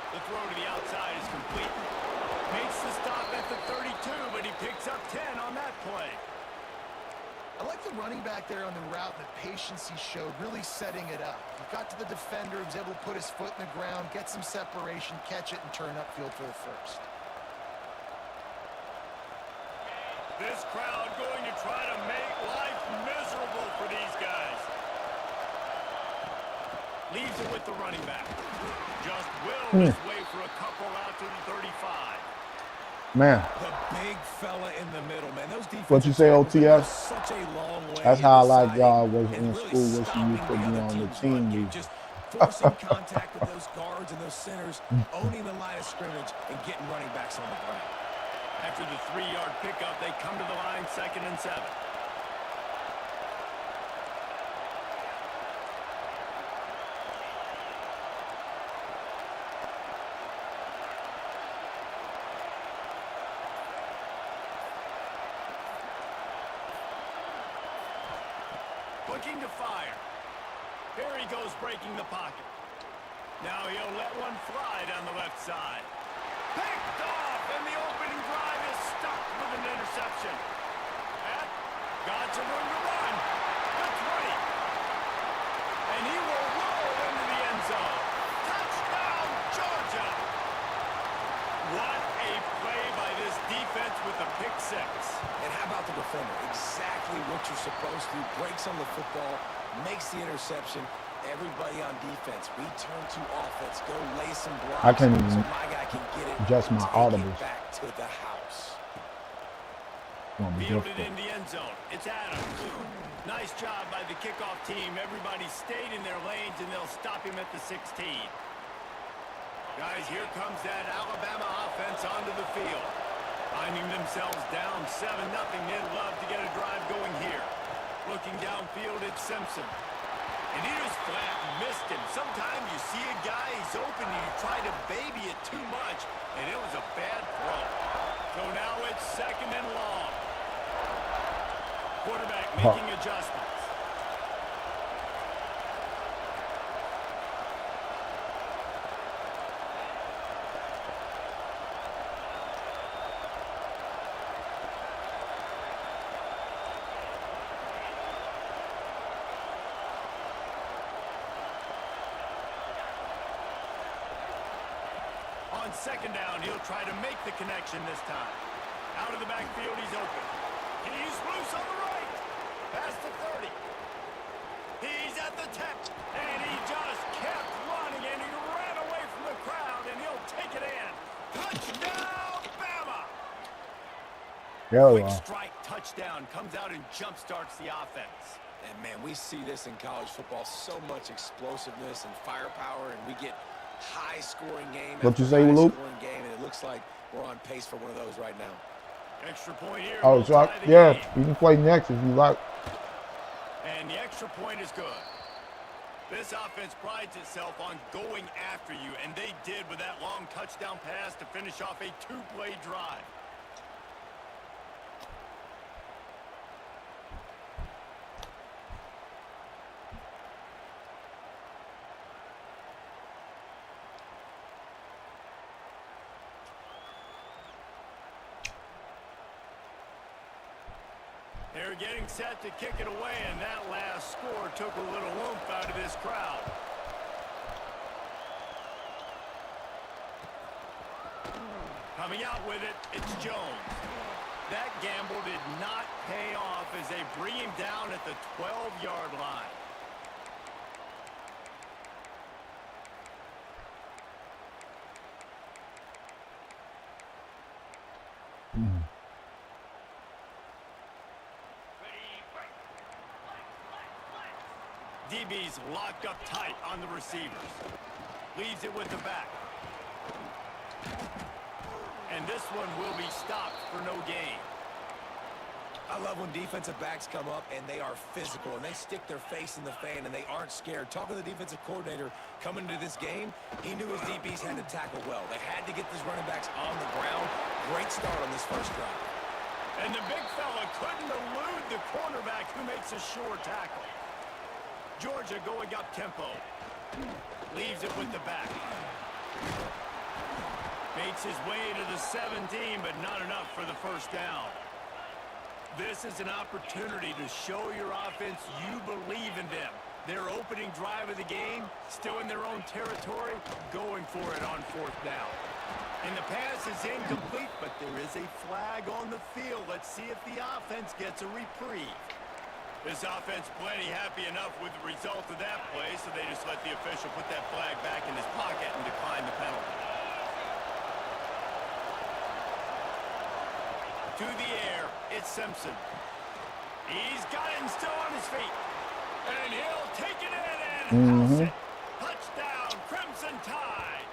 The throw to the outside is complete. Makes the stop at the 32, but he picks up 10 on that play. I like the running back there on the route and the patience he showed, really setting it up. He got to the defender, he was able to put his foot in the ground, get some separation, catch it, and turn upfield for the first. This crowd going to try to make life miserable for these guys. Leaves it with the running back. Just will his way for a couple out to the 35. Man. The big fella in the middle, man. Those defenses. What you say, OTS? Such a long way. That's how I like y'all was in school, wishing you put me on the team. Just forcing contact with those guards and those centers, owning the line of scrimmage, and getting running backs on the ground. After the 3-yard pickup, they come to the line 2nd and 7. Looking to fire. Here he goes, breaking the pocket. Now he'll let one fly down the left side. Picked off, and the opening drive is stuck with an interception. Got some room to run. checks on the football, makes the interception. Everybody on defense, we turn to offense. Go lay some blocks. I can't even so my guy can get it. adjust my audibles. Back to the house. Fielded in the end zone. It's Adams. Nice job by the kickoff team. Everybody stayed in their lanes, and they'll stop him at the 16. Guys, here comes that Alabama offense onto the field. Finding themselves down 7-0. They'd love to get a drive going here. Looking downfield, it's Simpson. And he just flat missed him. Sometimes you see a guy, he's open, and you try to baby it too much, and it was a bad throw. So now it's 2nd and long. Quarterback making adjustments. On 2nd down, he'll try to make the connection this time. Out of the backfield, he's open. He's loose on the right. Past the 30. He's at the 10. And he just kept running, and he ran away from the crowd, and he'll take it in. Touchdown, Bama! Quick strike touchdown comes out and jump-starts the offense. And, man, we see this in college football. So much explosiveness and firepower, and we get high-scoring game. What you say, Luke? Game, and it looks like we're on pace for one of those right now. Extra point here. Oh, so yeah, you can play next if you like. And the extra point is good. This offense prides itself on going after you, and they did with that long touchdown pass to finish off a 2-play drive. They're getting set to kick it away, and that last score took a little oomph out of this crowd. Coming out with it, it's Jones. That gamble did not pay off as they bring him down at the 12-yard line. DB's locked up tight on the receivers. Leaves it with the back. And this one will be stopped for no gain. I love when defensive backs come up and they are physical and they stick their face in the fan and they aren't scared. Talking to the defensive coordinator coming into this game, he knew his DBs had to tackle well. They had to get these running backs on the ground. Great start on this first drive. And the big fella couldn't elude the cornerback who makes a sure tackle. Georgia going up tempo. Leaves it with the back. Makes his way to the 17, but not enough for the first down. This is an opportunity to show your offense you believe in them. Their opening drive of the game, still in their own territory, going for it on 4th down. And the pass is incomplete, but there is a flag on the field. Let's see if the offense gets a reprieve. This offense plenty happy enough with the result of that play, so they just let the official put that flag back in his pocket and decline the penalty. To the air, it's Simpson. He's got it and still on his feet. And he'll take it in and house it. Touchdown, Crimson Tide.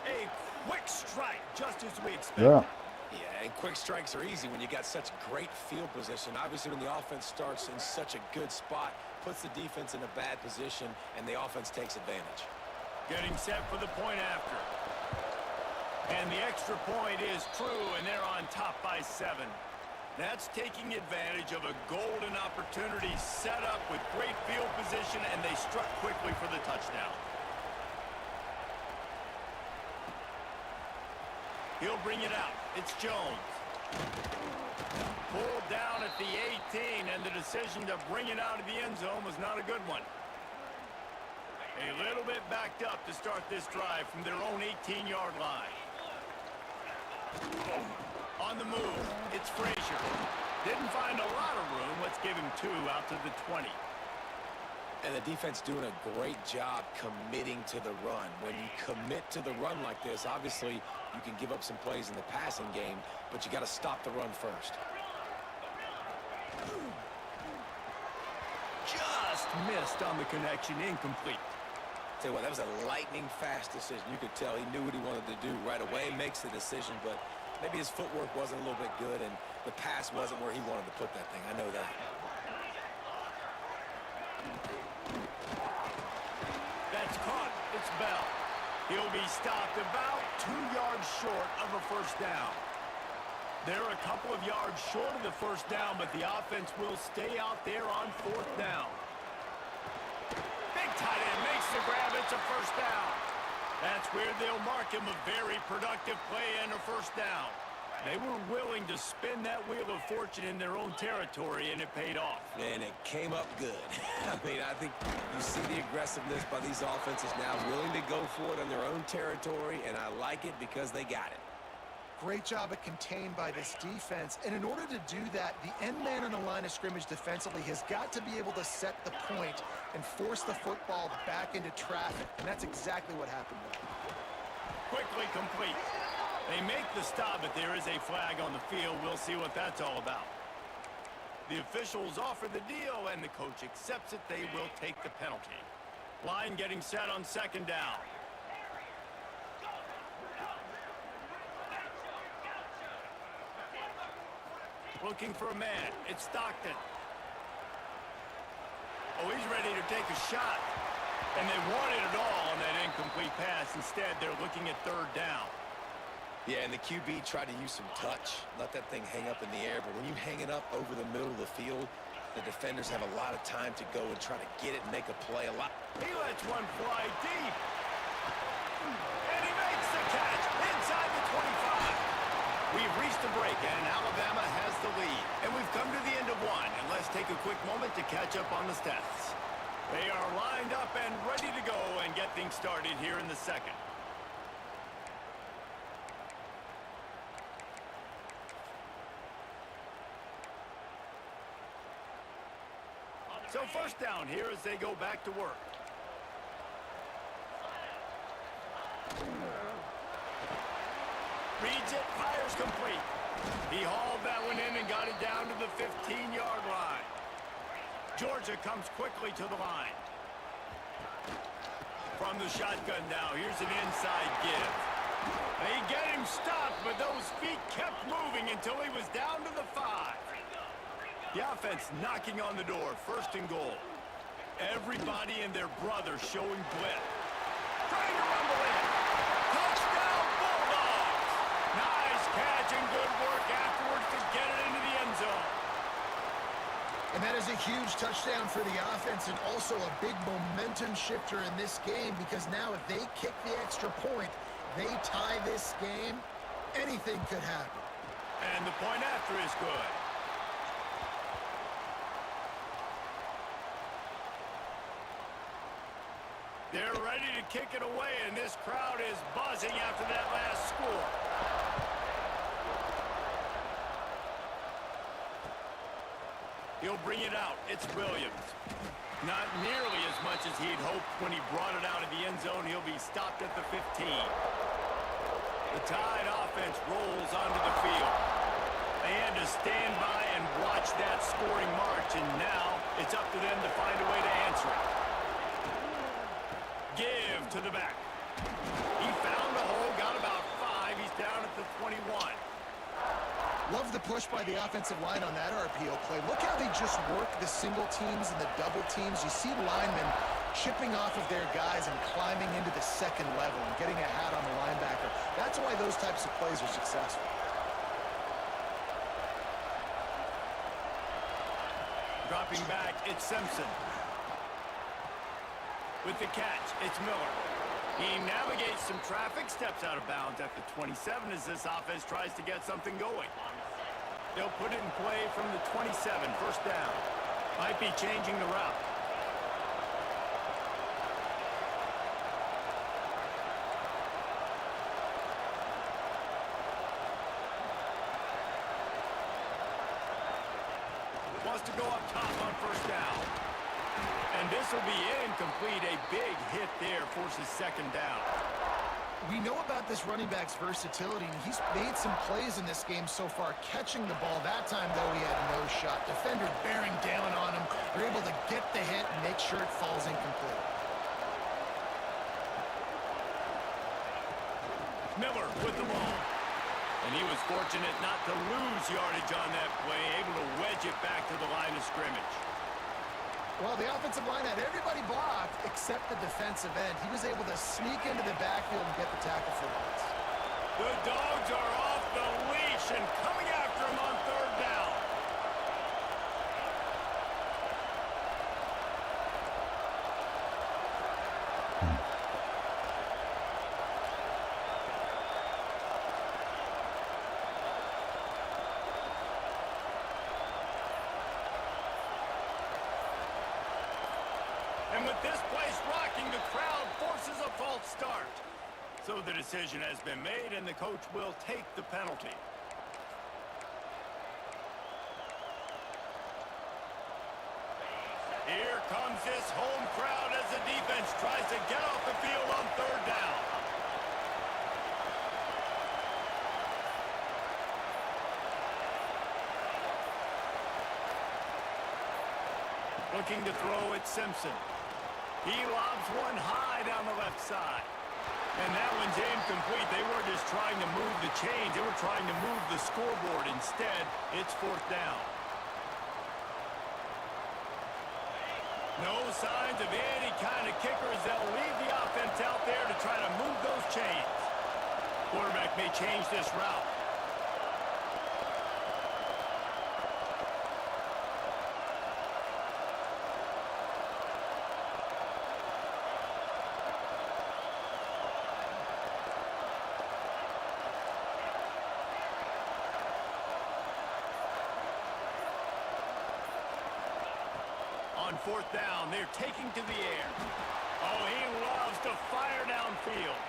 A quick strike, just as we expected. Yeah. Yeah, and quick strikes are easy when you got such great field position. Obviously, when the offense starts in such a good spot, puts the defense in a bad position, and the offense takes advantage. Getting set for the point after. And the extra point is true, and they're on top by 7. That's taking advantage of a golden opportunity set up with great field position, and they struck quickly for the touchdown. He'll bring it out. It's Jones. Pulled down at the 18, and the decision to bring it out of the end zone was not a good one. A little bit backed up to start this drive from their own 18-yard line. On the move, it's Frazier. Didn't find a lot of room. Let's give him 2 out to the 20. And the defense doing a great job committing to the run. When you commit to the run like this, obviously you can give up some plays in the passing game, but you got to stop the run first. Just missed on the connection, incomplete. Tell you what, that was a lightning-fast decision. You could tell he knew what he wanted to do right away, makes the decision, but maybe his footwork wasn't a little bit good, and the pass wasn't where he wanted to put that thing. I know that. That's caught. It's Bell. He'll be stopped about 2 yards short of a first down. They're a couple of yards short of the first down, but the offense will stay out there on 4th down. Big tight end makes the grab. It's a first down. That's where they'll mark him a very productive play and a first down. They were willing to spin that wheel of fortune in their own territory, and it paid off. And it came up good. I mean, I think you see the aggressiveness by these offenses now, willing to go for it on their own territory, and I like it because they got it. Great job at contained by this defense. And in order to do that, the end man on the line of scrimmage defensively has got to be able to set the point and force the football back into traffic. And that's exactly what happened there. Quickly complete. They make the stop, but there is a flag on the field. We'll see what that's all about. The officials offer the deal, and the coach accepts it. They will take the penalty. Line getting set on 2nd down. Looking for a man. It's Stockton. Oh, he's ready to take a shot. And they wanted it all on that incomplete pass. Instead, they're looking at 3rd down. Yeah, and the QB tried to use some touch, let that thing hang up in the air. But when you hang it up over the middle of the field, the defenders have a lot of time to go and try to get it and make a play a lot. He lets one fly deep. And he makes the catch inside the 25. We've reached a break, and Alabama has the lead. And we've come to the end of 1, and let's take a quick moment to catch up on the stats. They are lined up and ready to go and get things started here in the 2nd. So 1st down here as they go back to work. Reads it, fires complete. He hauled that one in and got it down to the 15-yard line. Georgia comes quickly to the line. From the shotgun now, here's an inside give. They get him stopped, but those feet kept moving until he was down to the 5. The offense knocking on the door, 1st and goal. Everybody and their brother showing blip. Trying to rumble in. Touchdown, Bulldogs! Nice catch and good work afterwards to get it into the end zone. And that is a huge touchdown for the offense and also a big momentum shifter in this game because now if they kick the extra point, they tie this game, anything could happen. And the point after is good. They're ready to kick it away, and this crowd is buzzing after that last score. He'll bring it out. It's Williams. Not nearly as much as he'd hoped when he brought it out of the end zone. He'll be stopped at the 15. The Tide offense rolls onto the field. They had to stand by and watch that scoring march, and now it's up to them to find a way to answer it. Give to the back. He found a hole, got about 5. He's down at the 21. Love the push by the offensive line on that RPO play. Look how they just work the single teams and the double teams. You see linemen chipping off of their guys and climbing into the 2nd level and getting a hat on the linebacker. That's why those types of plays are successful. Dropping back, it's Simpson. With the catch, it's Miller. He navigates some traffic, steps out of bounds at the 27 as this offense tries to get something going. They'll put it in play from the 27, 1st down. Might be changing the route. wants to go up top on first down. And this will be incomplete. A big hit there forces second down. We know about this running back's versatility, and he's made some plays in this game so far, catching the ball. That time, though, he had no shot. Defender bearing down on him. They're able to get the hit and make sure it falls incomplete. Miller with the ball. And he was fortunate not to lose yardage on that play, able to wedge it back to the line of scrimmage. Well, the offensive line had everybody blocked except the defensive end. He was able to sneak into the backfield and get the tackle for once. The Dogs are off the leash and coming after him on third down. And with this place rocking, the crowd forces a false start. So the decision has been made, and the coach will take the penalty. Here comes this home crowd as the defense tries to get off the field on third down. Looking to throw it, Simpson. He lobs one high down the left side. And that one's incomplete. They weren't just trying to move the chains. They were trying to move the scoreboard. Instead, it's fourth down. No signs of any kind of kickers. They'll leave the offense out there to try to move those chains. Quarterback may change this route. On fourth down, they're taking to the air. Oh, he loves to fire downfield.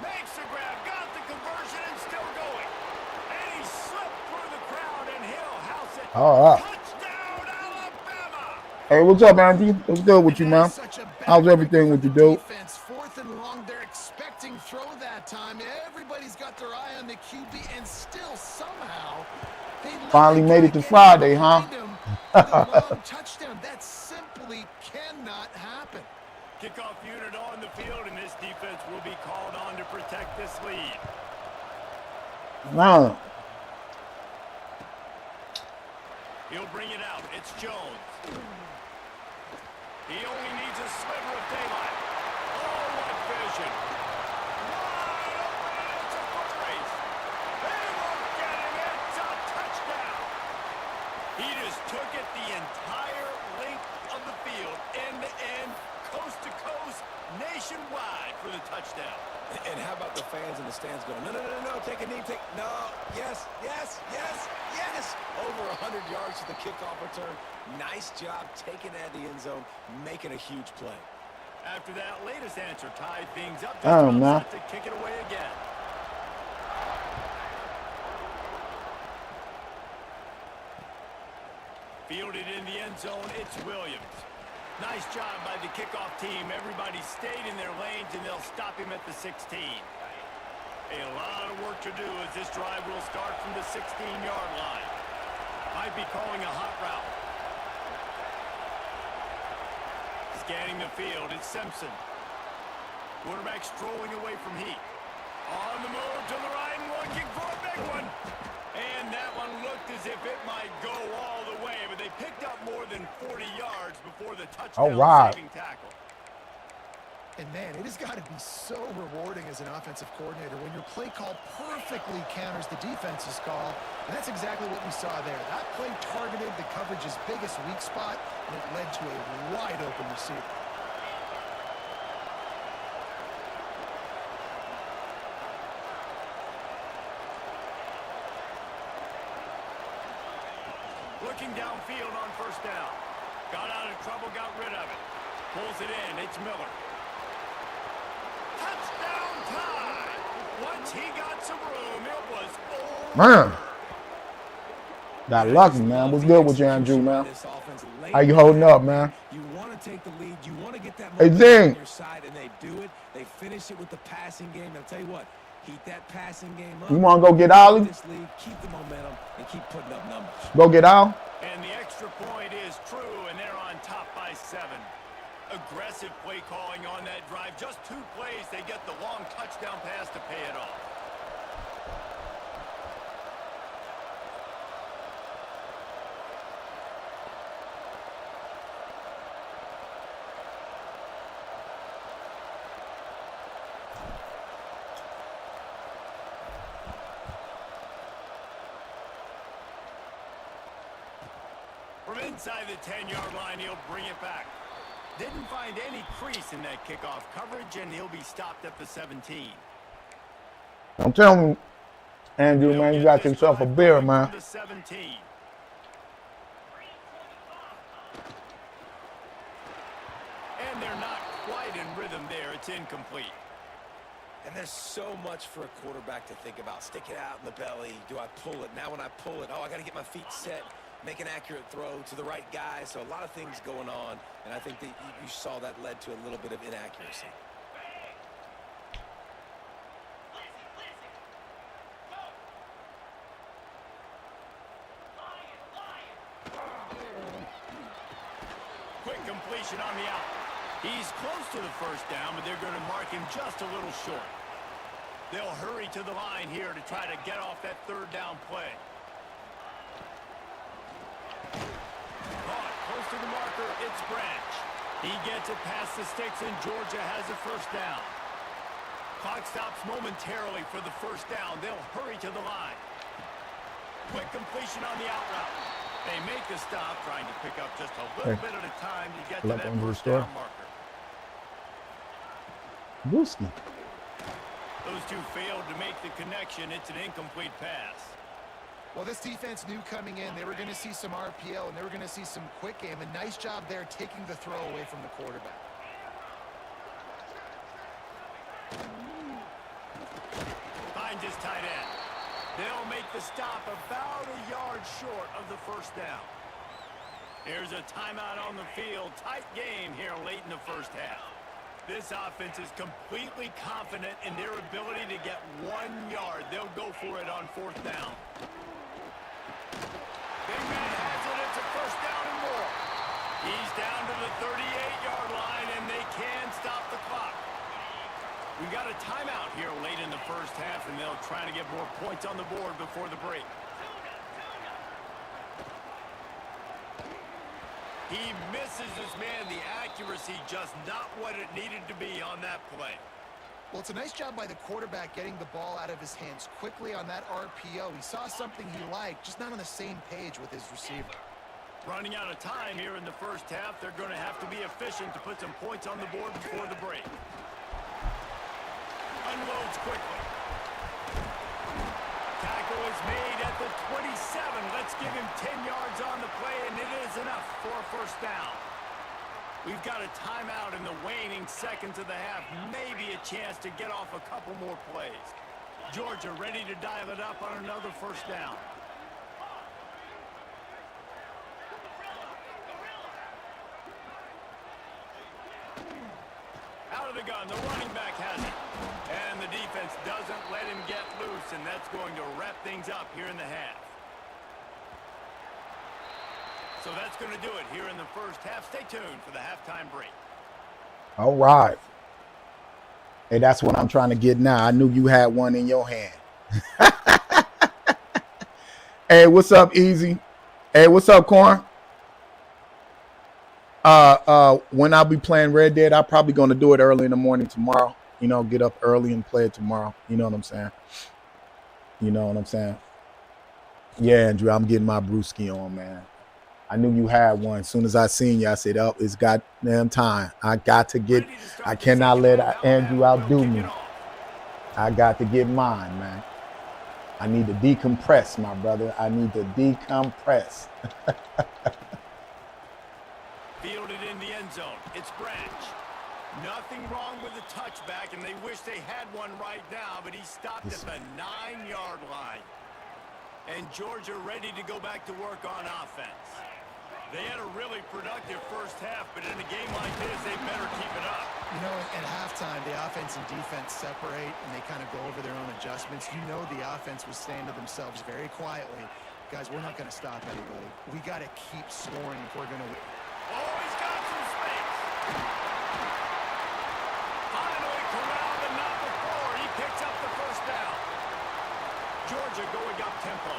Makes the grab, got the conversion, and still going. And he slipped through the crowd, and he'll house it. Touchdown, Alabama! Hey, what's up, Andy? What's good with you, man? How's everything with you, dude? Fourth and long, they're expecting throw that time. Everybody's got their eye on the QB, and still somehow they finally made it to Friday, huh? Touchdown. That simply cannot happen. Kickoff unit on the field, and this defense will be called on to protect this lead. No. He'll bring it out. It's Jones. He only needs a sliver of daylight. Oh, what vision. Wide open. It's a foot race. They won't get him. It's a touchdown. He just took it the entire length of the field, end to end, coast to coast, nationwide for the touchdown. And how about the fans in the stands going, no, no, no, no, take a knee, no, yes, yes, yes, yes. Over 100 yards to the kickoff return. Nice job taking it out of the end zone, making a huge play. After that latest answer tied things up, to kick it away again. Fielded in the end zone, it's Williams. Nice job by the kickoff team. Everybody stayed in their lanes, and they'll stop him at the 16. A lot of work to do as this drive will start from the 16-yard line. Might be calling a hot route. Scanning the field, it's Simpson. Quarterback strolling away from Heat. On the move to the right, looking for a big one. And that one looked as if it might go all the way, but they picked up more than 40 yards before the touchdown saving tackle. And man, it has got to be so rewarding as an offensive coordinator when your play call perfectly counters the defense's call. And that's exactly what we saw there. That play targeted the coverage's biggest weak spot, and it led to a wide open receiver. Looking downfield on first down. Got out of trouble, got rid of it. Pulls it in, it's Miller. Touchdown time! Once he got some room, it was over. Man. Got lucky, man. What's good with you, Andrew, man? How you holding up, man? You want to take the lead. You want to get that Hey, momentum Zing. on your side, and they do it. They finish it with the passing game. I'll tell you what, heat that passing game up. You want to go get Ollie? This lead, keep the momentum, and keep putting up numbers. Go get Al? And the extra point is true, and they're on top by 7. Aggressive play calling on that drive. Just 2 plays, they get the long touchdown pass to pay it off. From inside the 10-yard line, he'll bring it back. Didn't find any crease in that kickoff coverage, and he'll be stopped at the 17. I'm telling you, Andrew, man, you got yourself a beer, man. The 17. And they're not quite in rhythm there. It's incomplete. And there's so much for a quarterback to think about. Stick it out in the belly. Do I pull it? Now when I pull it, I got to get my feet set. Make an accurate throw to the right guy. So a lot of things going on, and I think that you saw that led to a little bit of inaccuracy. Quick completion on the out. He's close to the first down, but they're going to mark him just a little short. They'll hurry to the line here to try to get off that 3rd down play. Caught close to the marker, it's Branch. He gets it past the sticks, and Georgia has a first down. Clock stops momentarily for the first down. They'll hurry to the line. Quick completion on the out route. They make the stop, trying to pick up just a little bit at a time to get to that first down marker. Booski. Those two failed to make the connection. It's an incomplete pass. Well, this defense knew coming in they were going to see some RPO and they were going to see some quick game. A nice job there taking the throw away from the quarterback. Finds his tight end. They'll make the stop about a yard short of the first down. Here's a timeout on the field. Tight game here late in the first half. This offense is completely confident in their ability to get 1 yard. They'll go for it on 4th down. Big man has it. It's a first down and more. He's down to the 38-yard line, and they can stop the clock. We've got a timeout here late in the first half, and they'll try to get more points on the board before the break. He misses his man. The accuracy just not what it needed to be on that play. Well, it's a nice job by the quarterback getting the ball out of his hands quickly on that RPO. He saw something he liked, just not on the same page with his receiver. Running out of time here in the first half. They're going to have to be efficient to put some points on the board before the break. Unloads quickly. Tackle is made at the 27. Let's give him 10 yards on the play, and it is enough for a first down. We've got a timeout in the waning seconds of the half. Maybe a chance to get off a couple more plays. Georgia ready to dial it up on another first down. Out of the gun, the running back has it. And the defense doesn't let him get loose, and that's going to wrap things up here in the half. So that's going to do it here in the first half. Stay tuned for the halftime break. All right. Hey, that's what I'm trying to get now. I knew you had one in your hand. Hey, what's up, Easy? Hey, what's up, Corn? When I'll be playing Red Dead, I'm probably going to do it early in the morning tomorrow. You know, get up early and play it tomorrow. You know what I'm saying? You know what I'm saying? Yeah, Andrew, I'm getting my brewski on, man. I knew you had one. As soon as I seen you, I said, oh, it's goddamn time. I got to get, I cannot let Andrew outdo me. I got to get mine, man. I need to decompress, my brother. I need to decompress. Fielded in the end zone. It's Branch. Nothing wrong with the touchback, and they wish they had one right now, but he stopped at the 9-yard line. And Georgia ready to go back to work on offense. They had a really productive first half, but in a game like this, they better keep it up. You know, at halftime, the offense and defense separate, and they kind of go over their own adjustments. You know the offense was saying to themselves very quietly, guys, we're not going to stop anybody. We got to keep scoring if we're going to win. Oh, he's got some space. Finally corralled, but not before. He picks up the first down. Georgia going up tempo.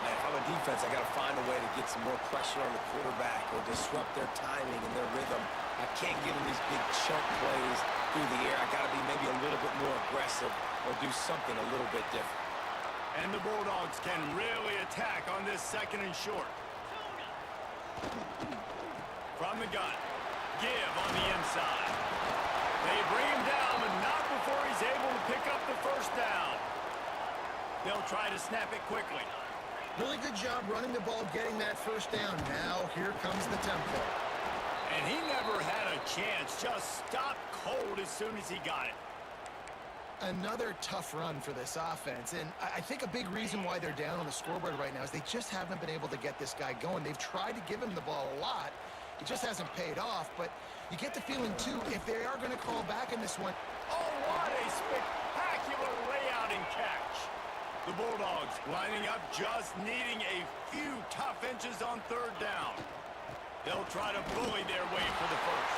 Man, if I'm a defense, I got to find a way to get some more pressure on the quarterback or disrupt their timing and their rhythm. I can't give them these big chunk plays through the air. I got to be maybe a little bit more aggressive or do something a little bit different. And the Bulldogs can really attack on this second and short. From the gun. Give on the inside. They bring him down, but not before he's able to pick up the first down. They'll try to snap it quickly. Really good job running the ball, getting that first down. Now, here comes the tempo. And he never had a chance. Just stopped cold as soon as he got it. Another tough run for this offense. And I think a big reason why they're down on the scoreboard right now is they just haven't been able to get this guy going. They've tried to give him the ball a lot. It just hasn't paid off. But you get the feeling, too, if they are going to crawl back in this one. Oh, what a spectacular layout and catch. The Bulldogs lining up, just needing a few tough inches on third down. They'll try to bully their way for the first.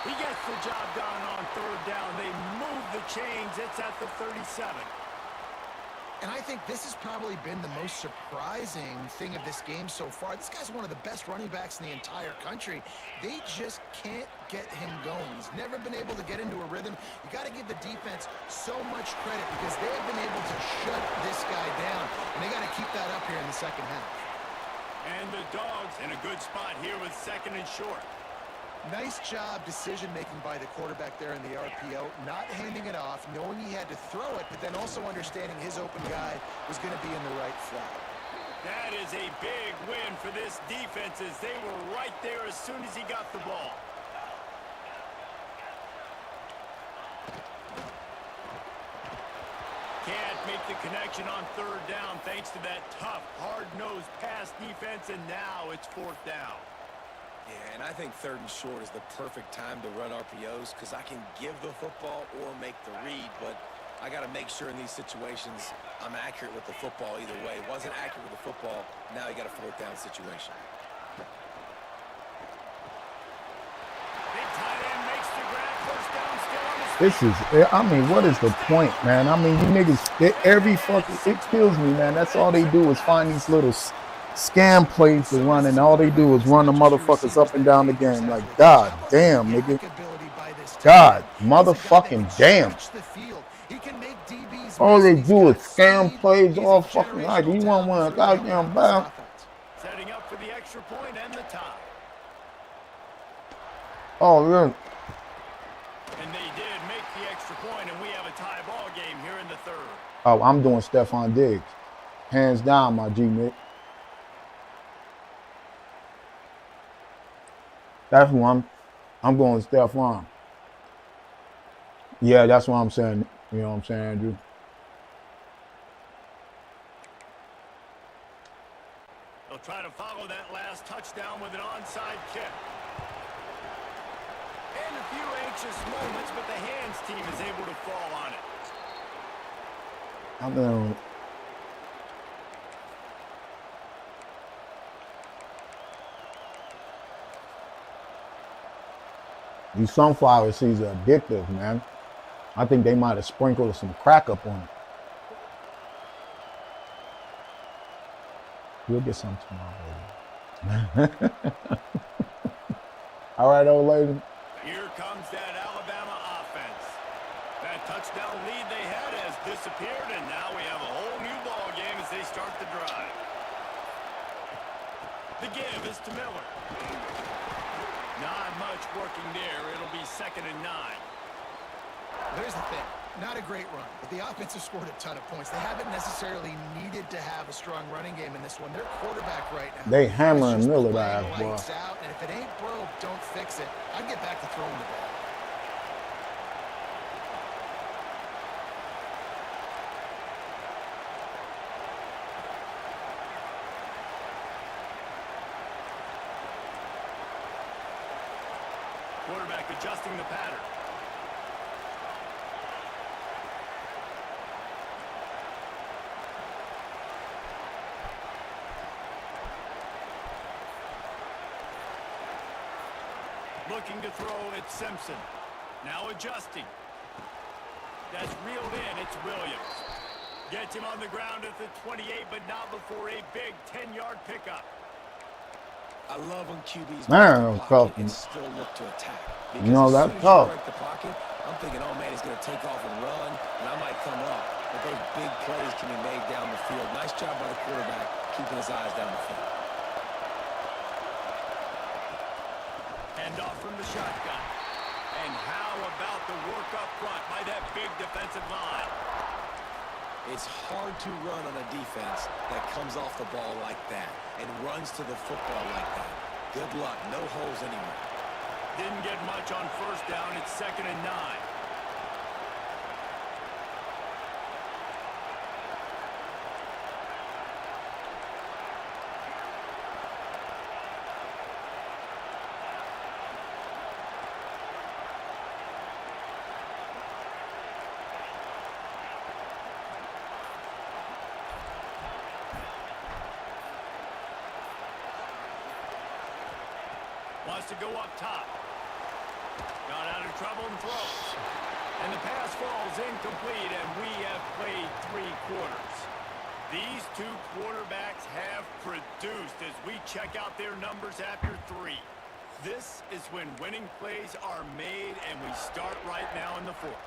He gets the job done on third down. They move the chains. It's at the 37. And I think this has probably been the most surprising thing of this game so far. This guy's one of the best running backs in the entire country. They just can't get him going. He's never been able to get into a rhythm. You got to give the defense so much credit because they have been able to shut this guy down. And they got to keep that up here in the second half. And the Dogs in a good spot here with second and short. Nice job decision-making by the quarterback there in the RPO, not handing it off, knowing he had to throw it, but then also understanding his open guy was going to be in the right flat. That is a big win for this defense as they were right there as soon as he got the ball. Can't make the connection on third down thanks to that tough, hard-nosed pass defense, and now it's fourth down. Yeah, and I think third and short is the perfect time to run RPOs because I can give the football or make the read, but I got to make sure in these situations I'm accurate with the football either way. Wasn't accurate with the football, now you got a fourth down situation. Big tight end makes the grab, first down, still on his feet. This is, I mean, what is the point, man? I mean, you niggas, every fucking, it kills me, man. That's all they do is find these little scam plays to run, and all they do is run the motherfuckers up and down the game. Like, god damn, nigga. God motherfucking damn. All they do is scam plays all fucking night. You want one a goddamn ball. Setting up for the extra point and the tie. Oh, yeah. And they did make the extra point, and we have a tie ball game here in the third. Oh, I'm doing Stephon Diggs. Hands down, my G, Nick. That's who I'm going with Stephon. Yeah, that's what I'm saying. You know what I'm saying, Andrew? They'll try to follow that last touchdown with an onside kick. And a few anxious moments, but the hands team is able to fall on it. I'm going. These sunflower seeds are addictive, man. I think they might have sprinkled some crack up on it. We'll get some tomorrow. All right, old lady. Here comes that Alabama offense. That touchdown lead they had has disappeared, and now we have a whole new ball game as they start the drive. The give is to Miller. Not much working there. It'll be 2nd and 9. There's the thing. Not a great run, but the offense has scored a ton of points. They haven't necessarily needed to have a strong running game in this one. Their quarterback right now. They hammering Miller that boy. Out, and if it ain't broke, don't fix it. I'd get back to throwing the ball. quarterback adjusting the pattern. Looking to throw, it's Simpson. Now adjusting. That's reeled in, it's Williams. Gets him on the ground at the 28, but not before a big 10-yard pickup. I love when QBs tough. and still look to attack. You know, that's tough. The pocket, I'm thinking, oh man, he's going to take off and run, and I might come up. But those big plays can be made down the field. Nice job by the quarterback, keeping his eyes down the field. Hand off from the shotgun. And how about the work up front by that big defensive line? It's hard to run on a defense that comes off the ball like that and runs to the football like that. Good luck. No holes anywhere. Didn't get much on first down. It's 2nd and 9. Wants to go up top. Got out of trouble and throws. And the pass falls incomplete, and we have played 3 quarters. These 2 quarterbacks have produced as we check out their numbers after 3. This is when winning plays are made, and we start right now in the 4th.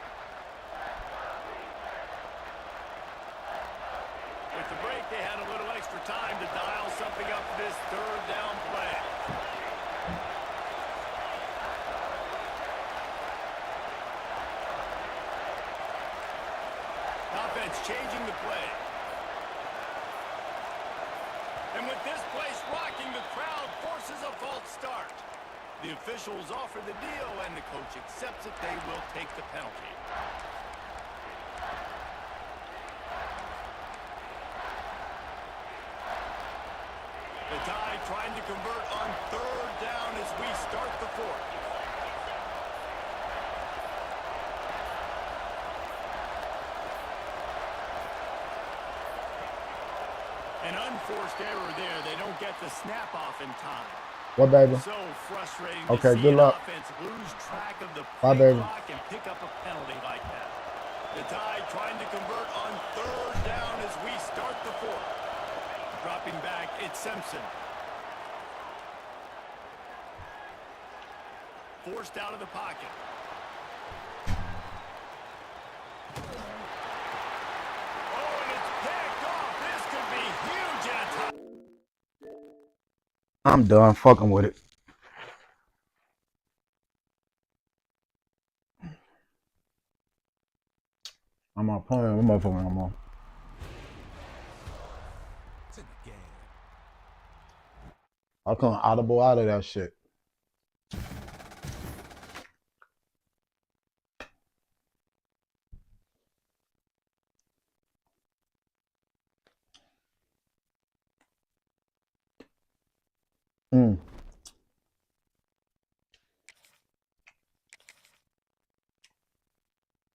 With the break, they had a little extra time to dial something up for this 3rd down play. Offense changing the play. And with this place rocking, the crowd forces a false start. The officials offer the deal, and the coach accepts it. They will take the penalty. The Tide trying to convert on 3rd down as we start the 4th. An unforced error there. They don't get the snap off in time. What, baby? So frustrating okay, to see good an luck. offense lose track of the Bye, play baby. clock and pick up a penalty like that. The Tide trying to convert on 3rd down as we start the 4th. Dropping back, it's Simpson. Forced out of the pocket. I'm done fucking with it. I'm not playing with motherfucker no more. It's in the game. I couldn't audible out of that shit.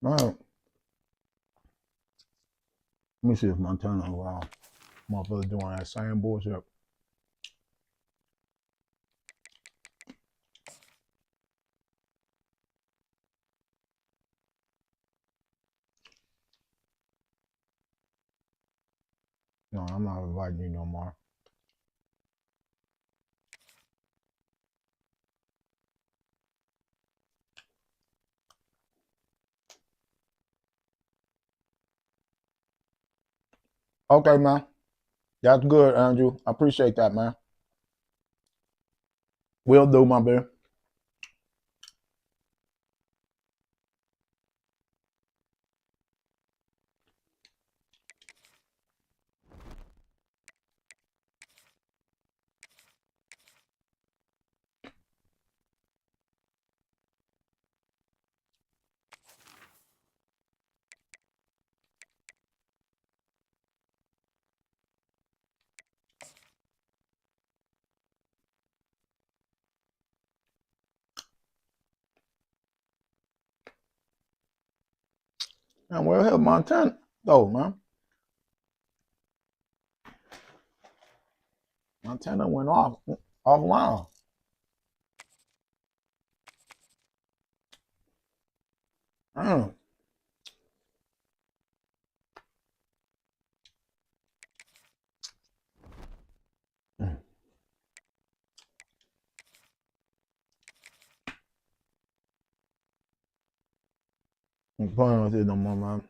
All right. Let me see if Montana around. Motherfucker doing that same bullshit. No, I'm not inviting you no more. Okay, man. That's good, Andrew. I appreciate that, man. Will do, my baby. And where the hell Montana go, man? Montana went offline. Damn. I'm playing with it no more, man.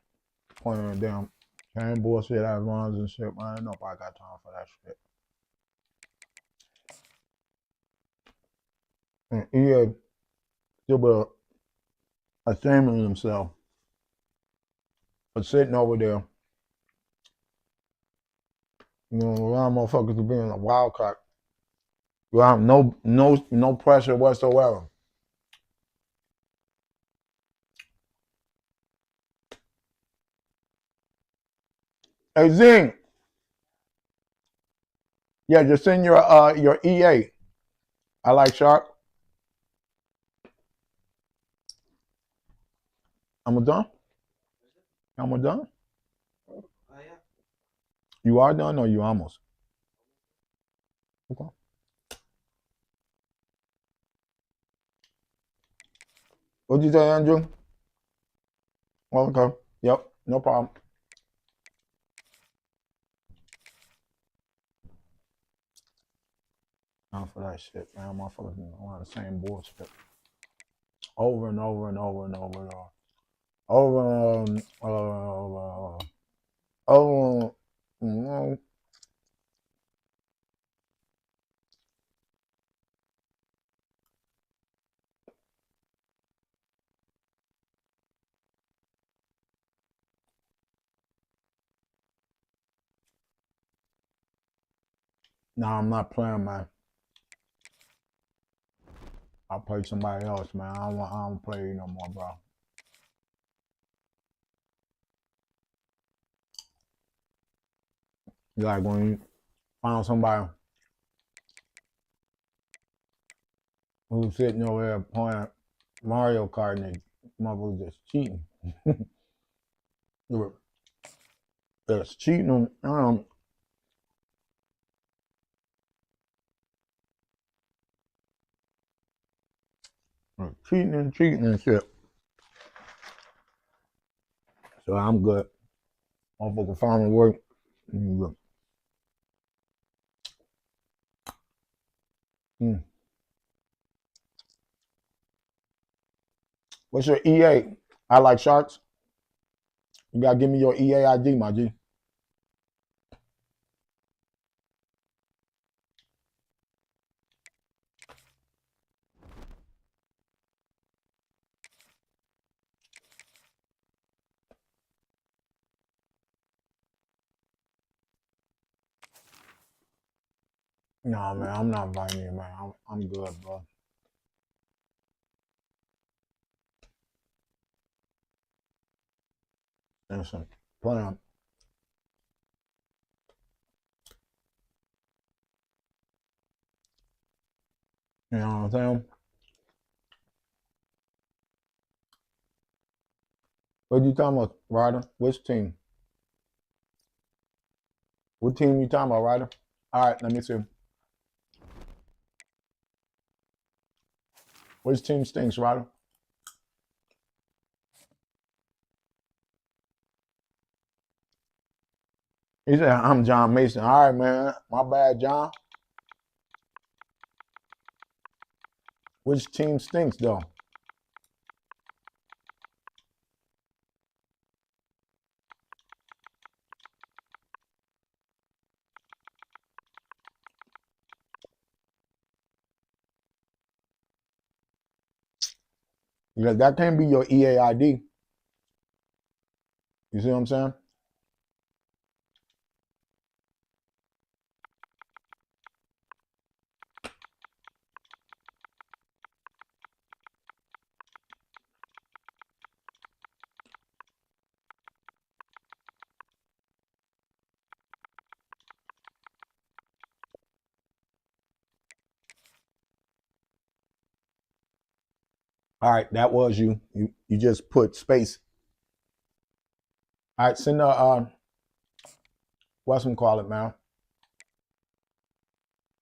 Playing with damn same bullshit ass runs and shit, man. Ain't nobody got time for that shit. And EA still be ashamed of himself for sitting over there. You know, allowing motherfuckers to be in a wild card. You have no pressure whatsoever. Hey Zing, yeah, just send your EA. I like Shark. I'm done. I'm done. You are done or you almost? Okay. What'd you say, Andrew? Okay. Yep. No problem. Not for that shit, man. Motherfuckers want the same bullshit over and over and over and over and over. No, I'm not playing, man. I'll play somebody else, man. I don't play you no more, bro. Like when you found somebody who's sitting over there playing Mario Kart and they motherfuckers just cheating. That's cheating on cheating and shit. So I'm good. Motherfucker finally work. Mm. What's your EA? I like sharks. You gotta give me your EA ID, my G. Nah, man, I'm not inviting you, man. I'm good, bro. Listen, playing. You know what I'm saying? What you talking about, Ryder? Which team? What team you talking about, Ryder? All right, let me see. Which team stinks, Ryder? He said, I'm John Mason. All right, man. My bad, John. Which team stinks, though? Yeah, that can't be your EA ID. You see what I'm saying? All right, that was you. You just put space All right, send what's them call it, man?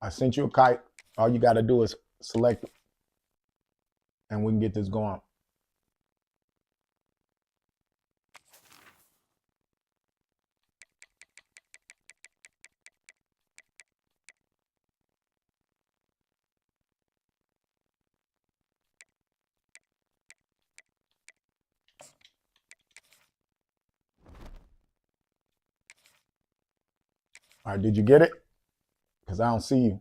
I sent you a kite. All you got to do is select it, and we can get this going. All right, did you get it? Because I don't see you.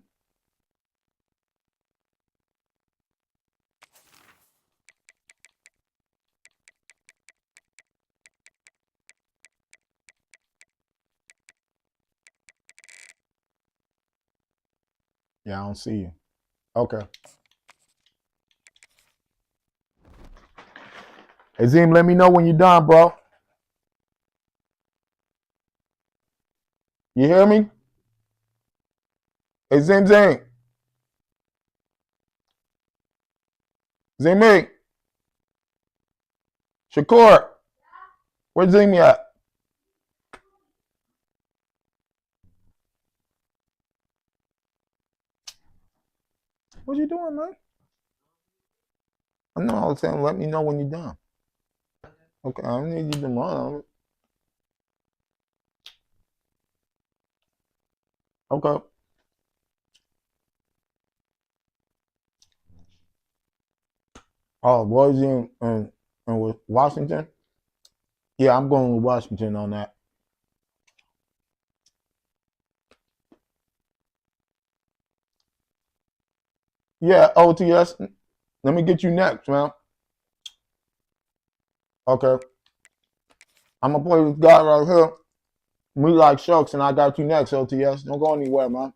Yeah, I don't see you. Okay. Hey, Zim, let me know when you're done, bro. You hear me? Hey, Zim. Zimmy. Shakur. Where's Zimmy at? What you doing, man? I know I was saying let me know when you're done. Okay, I don't need you tomorrow. Okay. Oh, boys and with Washington? Yeah, I'm going with Washington on that. Yeah, OTS. Let me get you next, man. Okay. I'm gonna play this guy right here. We like sharks, and I got you next, OTS. Don't go anywhere, man.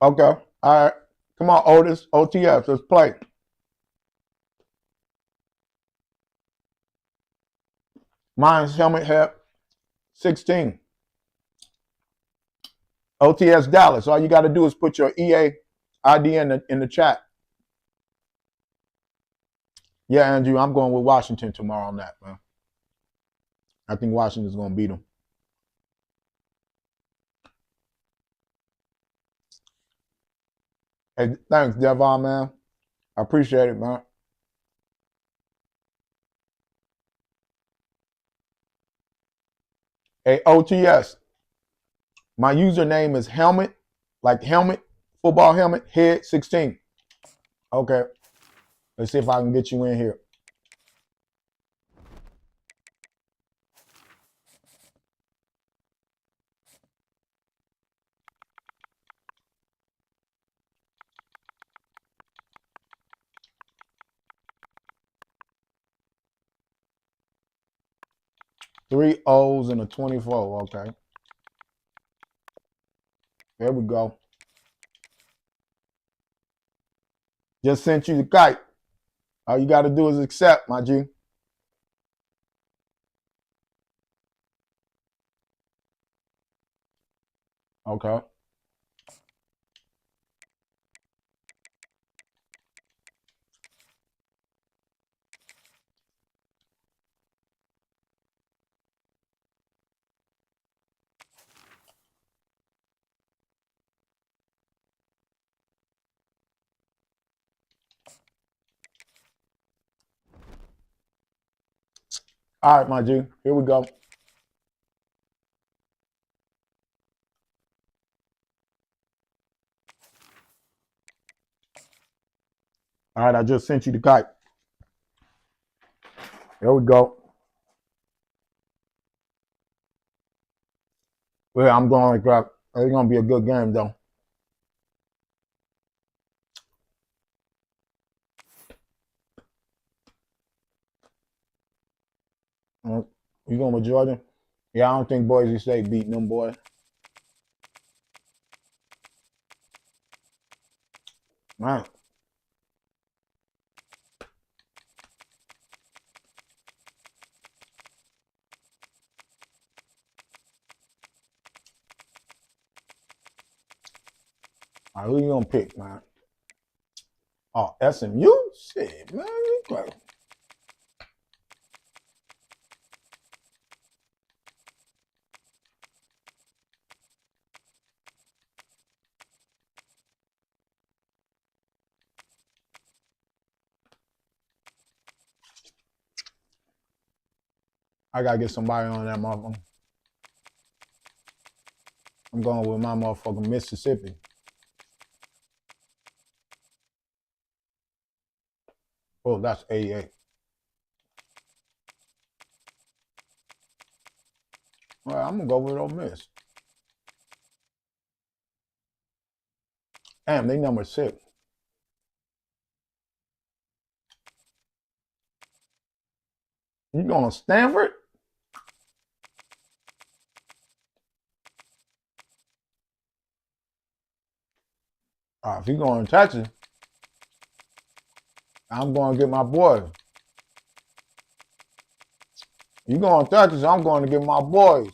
Okay. All right. Come on, Otis. OTS. Let's play. Mine's helmet head 16. OTS Dallas. All you got to do is put your EA ID in the chat. Yeah, Andrew, I'm going with Washington tomorrow on that, man. I think Washington's going to beat them. Hey, thanks, Devon, man. I appreciate it, man. Hey, OTS. My username is helmet, like helmet, football helmet, head 16. Okay. Let's see if I can get you in here. Three O's and a 24. Okay. There we go. Just sent you the kite. All you got to do is accept, my G. Okay. All right, my G. Here we go. All right, I just sent you the kite. There we go. Well, I'm going like that. It's going to be a good game, though. You going with Jordan? Yeah, I don't think Boise State beating them, boys. Man. All right, who you gonna pick, man? Oh, SMU? Shit, man. You crazy. I gotta get somebody on that motherfucker. I'm going with my motherfucking Mississippi. Oh, that's AA. All right, I'm gonna go with Ole Miss. Damn, they number 6. You going to Stanford? If you going to Texas, I'm going to get my boys. You going to Texas, I'm going to get my boys.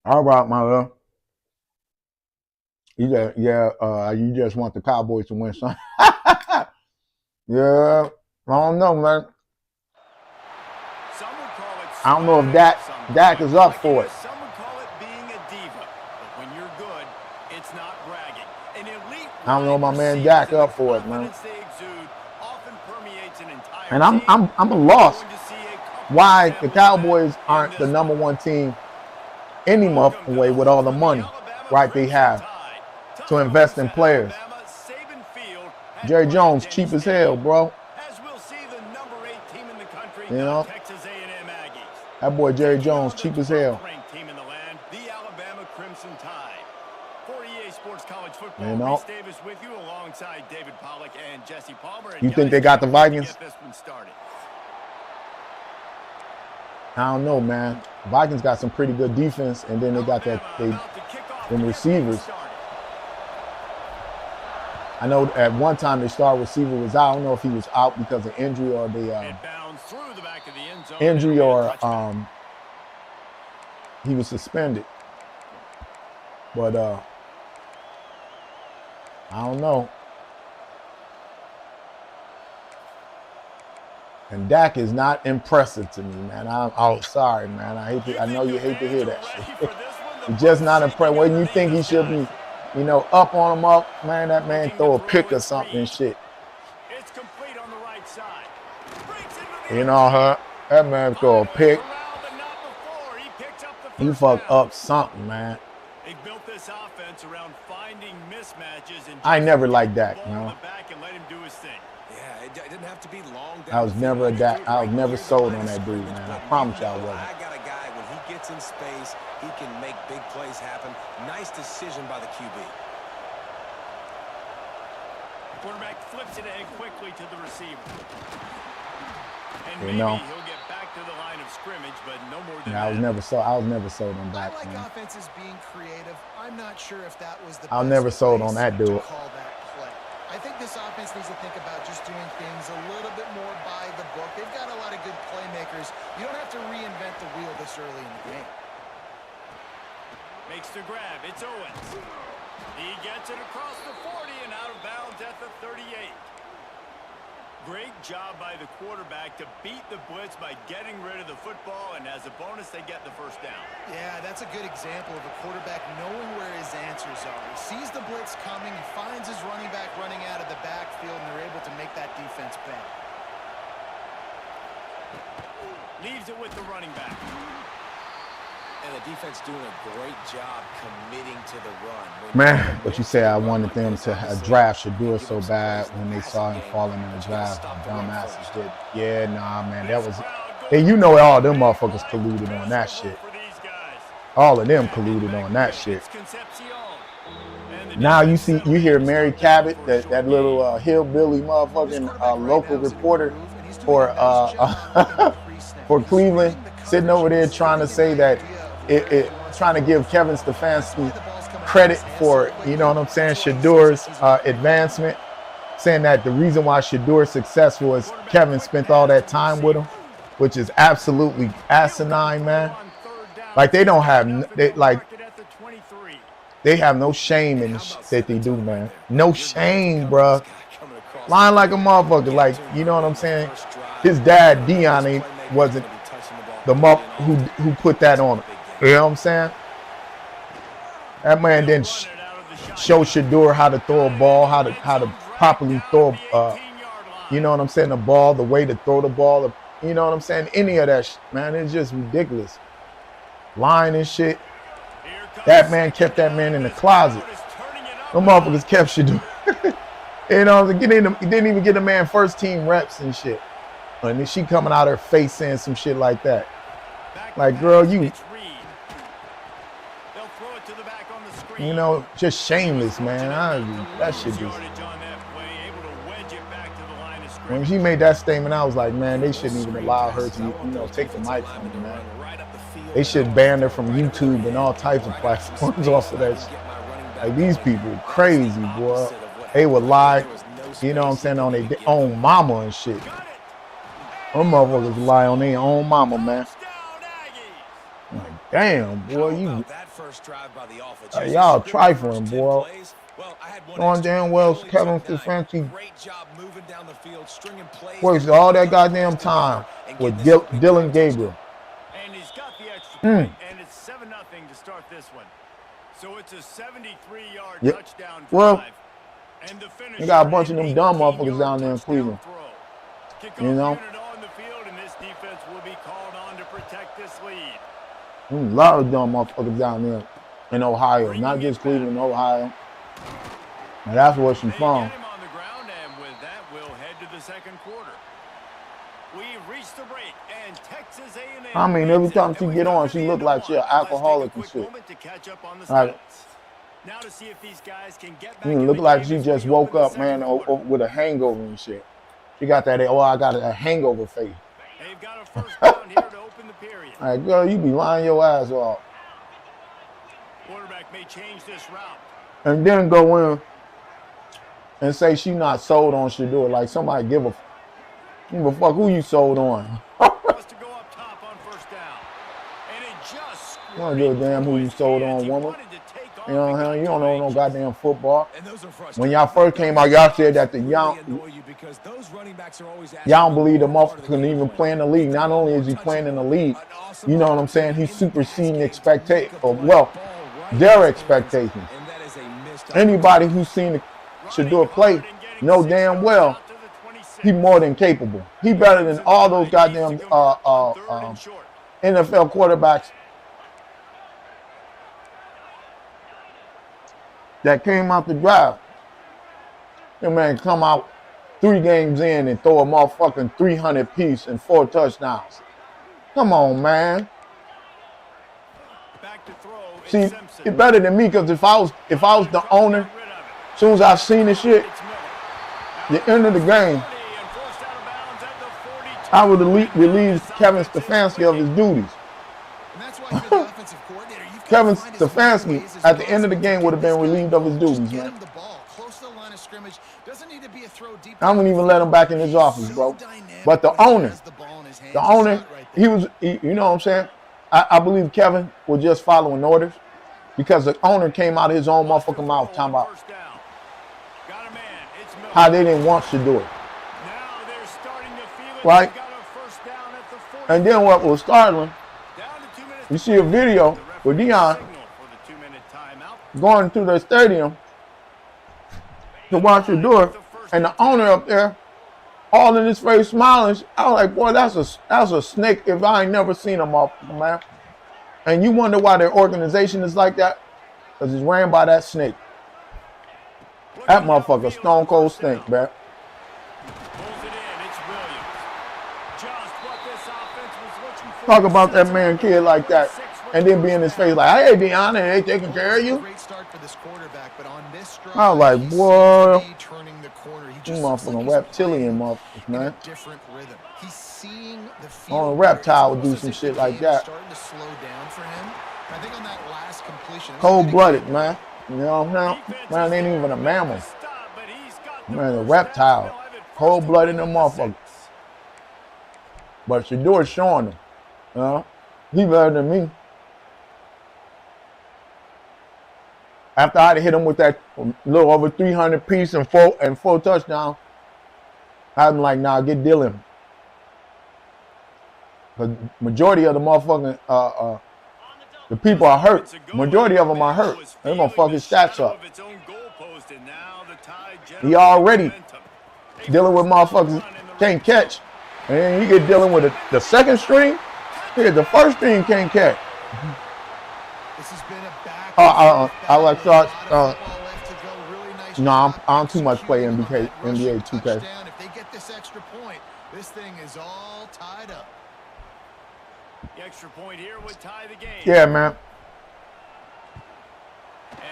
All right, my love. You just want the Cowboys to win something. Yeah, I don't know, man. I don't know if Dak is up for it. Some would call it being a diva, but when you're good, it's not bragging. An elite I don't know my man Dak up for it, man. And I'm a loss. Why the Cowboys aren't the number 1 team any month away with all the money, right? They have to invest in players. Jerry Jones cheap as hell, bro. You know, that boy Jerry Jones cheap as hell. You know, you think they got the Vikings? I don't know, man. Vikings got some pretty good defense, and then they got them receivers. I know at one time the star receiver was out. I don't know if he was out because of injury or he was suspended. But I don't know. And Dak is not impressive to me, man. I'm sorry, man. I know you hate to hear that shit. He's just not impressed. When you think he should be, up on him up, man, that man throw a pick or something and shit. It's complete on the right side. That man throw a pick. He fucked up something, man. They built this offense around finding mismatches and I never liked Dak, you know. Yeah, it didn't have to be long. I was never sold on that dude, man. I promise you I wasn't. I got a guy, when he gets in space, he can make big plays happen. Nice decision by the QB. Quarterback flips it ahead quickly to the receiver. And You maybe know. he'll get back to the line of scrimmage, but no more than Yeah, I was never sold on Dak, I like man. offenses being creative. I'm not sure if that was the I was best never sold on place that to dude. call that play. I think this offense needs to think about just doing things a little bit more by the book. They've got a lot of good playmakers. You don't have to reinvent the wheel this early in the game. Makes the grab. It's Owens. He gets it across the 40 and out of bounds at the 38. Great job by the quarterback to beat the blitz by getting rid of the football, and as a bonus, they get the first down. Yeah, that's a good example of a quarterback knowing where his answers are. He sees the blitz coming, he finds his running back running out of the backfield, and they're able to make that defense pay. Leaves it with the running back. And the defense doing a great job committing to the run. Man, but you say I wanted them to a draft should do it so bad when they saw him falling in the draft. Dumbasses did. Yeah, nah, man, that was. And all them motherfuckers colluded on that shit. All of them colluded on that shit. Now you hear Mary Cabot, that little hillbilly motherfucking local reporter for for Cleveland, sitting over there trying to say that trying to give Kevin Stefanski credit for, you know what I'm saying, Shador's advancement, saying that the reason why Shador's successful is Kevin spent all that time with him, which is absolutely asinine, man. Like they don't have, they have no shame in the shit that they do, man. No shame, bruh. Lying like a motherfucker, like, you know what I'm saying? His dad, Dion, wasn't the who put that on him. You know what I'm saying? That man didn't show Shador how to throw a ball, how to properly throw, you know what I'm saying, the ball, the way to throw the ball, you know what I'm saying? Any of that shit, man, it's just ridiculous. Lying and shit. That man kept that man in the closet. No motherfuckers kept Shador. You know, he didn't even get the man first team reps and shit. And then she coming out her face saying some shit like that. Like, girl, you know, just shameless, man. That shit just. When she made that statement, I was like, man, they shouldn't even allow her to, you know, take the mic from her, man. They should ban her from YouTube and all types of platforms off of that shit. Like, these people crazy, boy. They would lie, you know what I'm saying, on their own mama and shit. Them motherfuckers lie on their own mama, man. Like, damn, boy, you. Y'all trifling, boy. Knowing damn well Kevin Stefanski wasted all that goddamn time with Dylan Gabriel. And he's got the extra point, and it's 7-0 to start this one. So it's a 73-yard touchdown drive. And the finish, you got a bunch of them dumb motherfuckers down there in Cleveland. You know? On the field, and this defense will be called on to protect this lead. A lot of dumb motherfuckers down there in Ohio, not just Cleveland, Ohio. And that's where she's from. Get him on the ground, and with that, we'll head to the second quarter. We've reached the break, and Texas A&M. I mean, every time she get on, she look like she an alcoholic and shit. Like, now to see if these guys can get back. Look like she just woke up, man, with a hangover and shit. She got that, I got a hangover face. They've got a first down here to open the period. All right, girl, you be lying your ass off. Quarterback may change this route. And then go in and say she not sold on Shador. Like somebody give a fuck who you sold on. Wants to go up top on first down. And it just you don't give a damn who you sold on, woman. You know what I'm saying? You don't know no goddamn football. When y'all first came out, y'all said that y'all don't believe the motherfucker can even play in the league. Not only is he playing in the league, you know what I'm saying? He's superseding expectations. Well, their expectations. Anybody who's seen Shador play know damn well he more than capable. He better than all those goddamn NFL quarterbacks that came out the draft. That man come out 3 games in and throw a motherfucking 300 piece and 4 touchdowns. Come on, man. See, it's better than me, because if I was the owner, as soon as I seen the shit, the end of the game, I would relieve Kevin Stefanski of his duties. Kevin Stefanski, at the end of the game, would have been relieved of his duties, man. I wouldn't even let him back in his office, bro. But the owner, he was, you know what I'm saying? I believe Kevin was just following orders, because the owner came out of his own motherfucking mouth talking about how they didn't want to do it. Right? And then what was startling, you see a video with Dion going through the stadium to watch the door, and the owner up there, all in his face smiling. I was like, boy, that's a snake if I ain't never seen him, man. And you wonder why their organization is like that? Because it's ran by that snake. That motherfucker stone cold stink, man. Talk about that man kid like that, and then be in his face like, "Hey, Deanna, they taking care of you?" Great start for this quarterback, but on this drive, I was like, he boy, seems to be turning the corner. He you just looks like motherfucking he's reptilian playing motherfuckers, in a man. different rhythm. He's seeing the Only field. reptile would do some shit like that. Starting to slow down for him. And I think on that last completion, Cold-blooded, man. You know what I'm saying? Man, they ain't even a mammal. Man, a reptile. Cold-blooded, them motherfuckers. But Shador's showing them. You know? He better than me. After I'd hit him with that little over 300 piece and four touchdowns, I'm like, nah, get dealing. Because majority of the motherfucking the people are hurt. Majority of them are hurt. They're gonna fuck his stats up. He already dealing with motherfuckers can't catch. And then you get dealing with the second string. Here, the first string can't catch. Alex thought, no, I'm too much play NBA 2K. If they get this extra point, this thing is all tied up. The extra point here would tie the game. Yeah, man.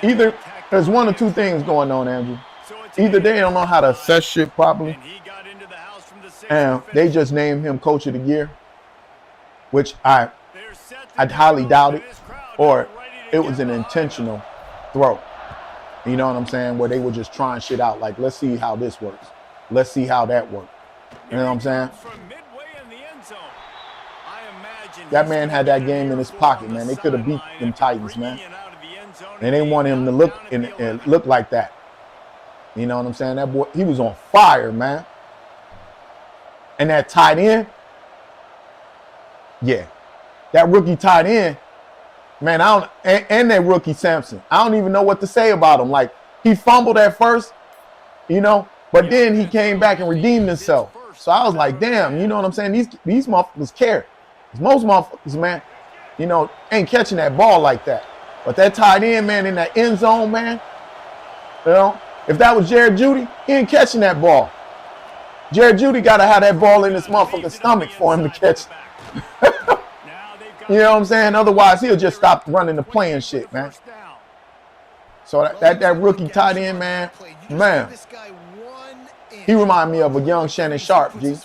Either there's one or two things going on, Andrew. Either they don't know how to assess shit properly, and they just named him Coach of the Year, which I'd highly doubt it, or it was an intentional throw. You know what I'm saying? Where they were just trying shit out. Like, let's see how this works. Let's see how that works. You know what I'm saying? That man had that game in his pocket, man. They could have beat them Titans, man. And they want him to look like that. You know what I'm saying? That boy, he was on fire, man. And that tight end, yeah. That rookie tight end, man, and that rookie Sampson. I don't even know what to say about him. Like, he fumbled at first, you know, but then he came back and redeemed himself. So I was like, damn, you know what I'm saying? These motherfuckers care. Most motherfuckers, man, you know, ain't catching that ball like that. But that tight end, man, in that end zone, man, you know, if that was Jared Judy, he ain't catching that ball. Jared Judy got to have that ball in his motherfucking stomach for him to catch it. You know what I'm saying? Otherwise, he'll just stop running the play and shit, man. So that rookie tight end, man, he reminded me of a young Shannon Sharp, G.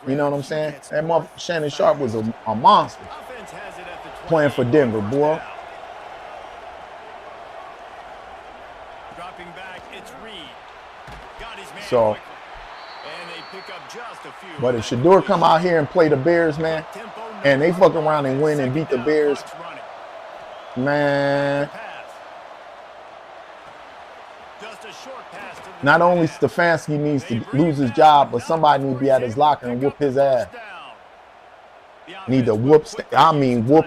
You know what I'm saying? That motherfucker Shannon Sharp was a monster playing for Denver, boy. So, but if Shador come out here and play the Bears, man, and they fuck around and win and beat the Bears, man, not only Stefanski needs to lose his job, but somebody need to be at his locker and whoop his ass. Need to whoop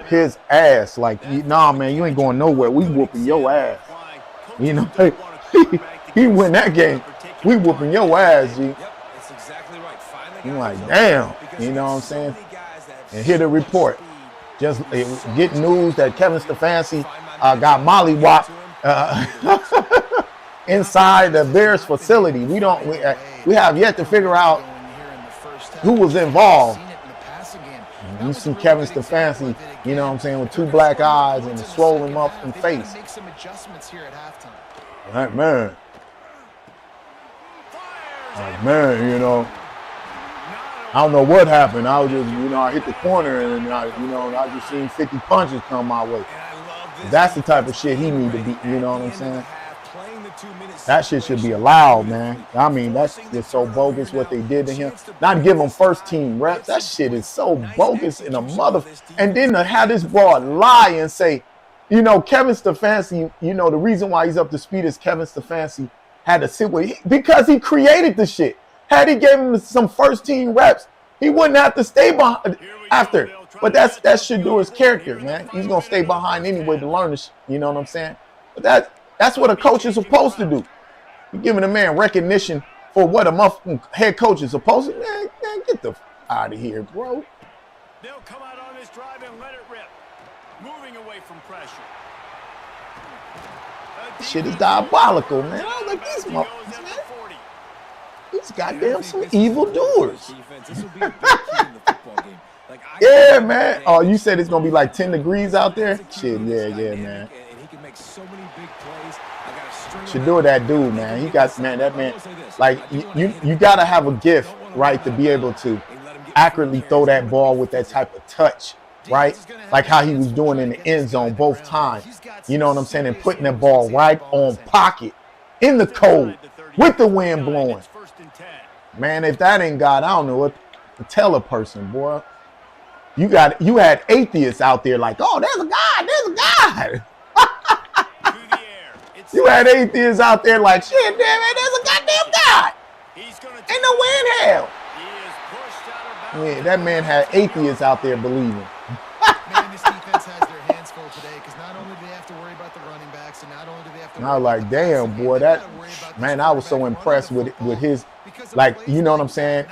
his ass. Like, nah, man, you ain't going nowhere. We whooping your ass. You know, he win that game. We whooping your ass, G. I'm like, damn. You know what I'm saying? And hear the report. Just get news that Kevin Stefanski got mollywopped inside the Bears facility. We have yet to figure out who was involved. You see Kevin Stefanski, you know what I'm saying, with two black eyes and a swollen up in face. Like, man. Like, man, you know, I don't know what happened. I was just, you know, I hit the corner and I just seen 50 punches come my way. That's the type of shit he need to be, you know what I'm saying? That shit should be allowed, man. I mean, that's just so bogus what they did to him. Not give him first team reps. That shit is so bogus in a mother. And then to have this broad lie and say, you know, Kevin Stefanski, you know, the reason why he's up to speed is Kevin Stefanski had to sit with because he created the shit. Had he gave him some first team reps, he wouldn't have to stay behind after. But that's Shador's character, man. He's gonna stay behind anyway to learn this. You know what I'm saying? But that's what a coach is supposed to do. You're giving a man recognition for what a head coach is supposed to. Man, get the out of here, bro. They'll come out on this drive and let it rip. Moving away from pressure. Shit is diabolical, man. I was like, these motherfuckers, man. These goddamn some evildoers. This will be a big key in the football game. Like, Yeah, man. Oh, you said it's gonna be like 10 degrees out there? Shit, yeah, man. And he can make so many big plays. I got a string Should do that dude, man. He got, man, that man, like, you gotta have a gift, right, to be able to accurately throw that ball with that type of touch, right? Like how he was doing in the end zone both times. You know what I'm saying? And putting that ball right on pocket in the cold with the wind blowing. Man, if that ain't God, I don't know what to tell a person, boy. You had atheists out there like, oh, there's a God. You had atheists out there like, shit, damn it, there's a goddamn God. Ain't no way in hell. Yeah, that man had atheists out there believing. Man, this defense has their hands full today because not only do they have to worry about the running backs, and not only do they have to I was like, damn, boy, I was so impressed with his, like, you know what I'm saying?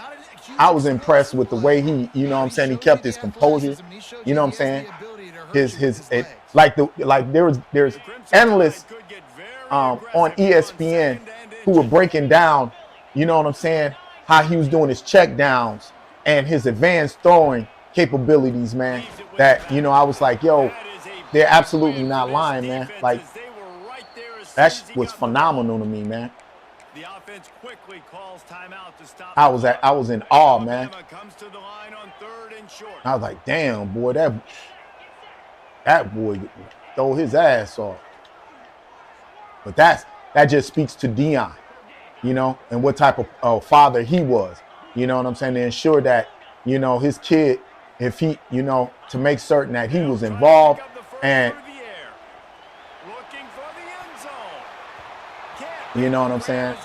I was impressed with the way he, you know what I'm saying, he kept his composure. You know what I'm saying? There's analysts on ESPN who were breaking down, you know what I'm saying, how he was doing his check downs and his advanced throwing capabilities, man. That, you know, I was like, yo, they're absolutely not lying, man. Like, that was phenomenal to me, man. I was in awe, man. I was like, damn, boy, that boy throw his ass off. But that just speaks to Deion, you know, and what type of father he was. You know what I'm saying? To ensure that, you know, his kid, if he, you know, to make certain that he was involved and, you know what I'm saying?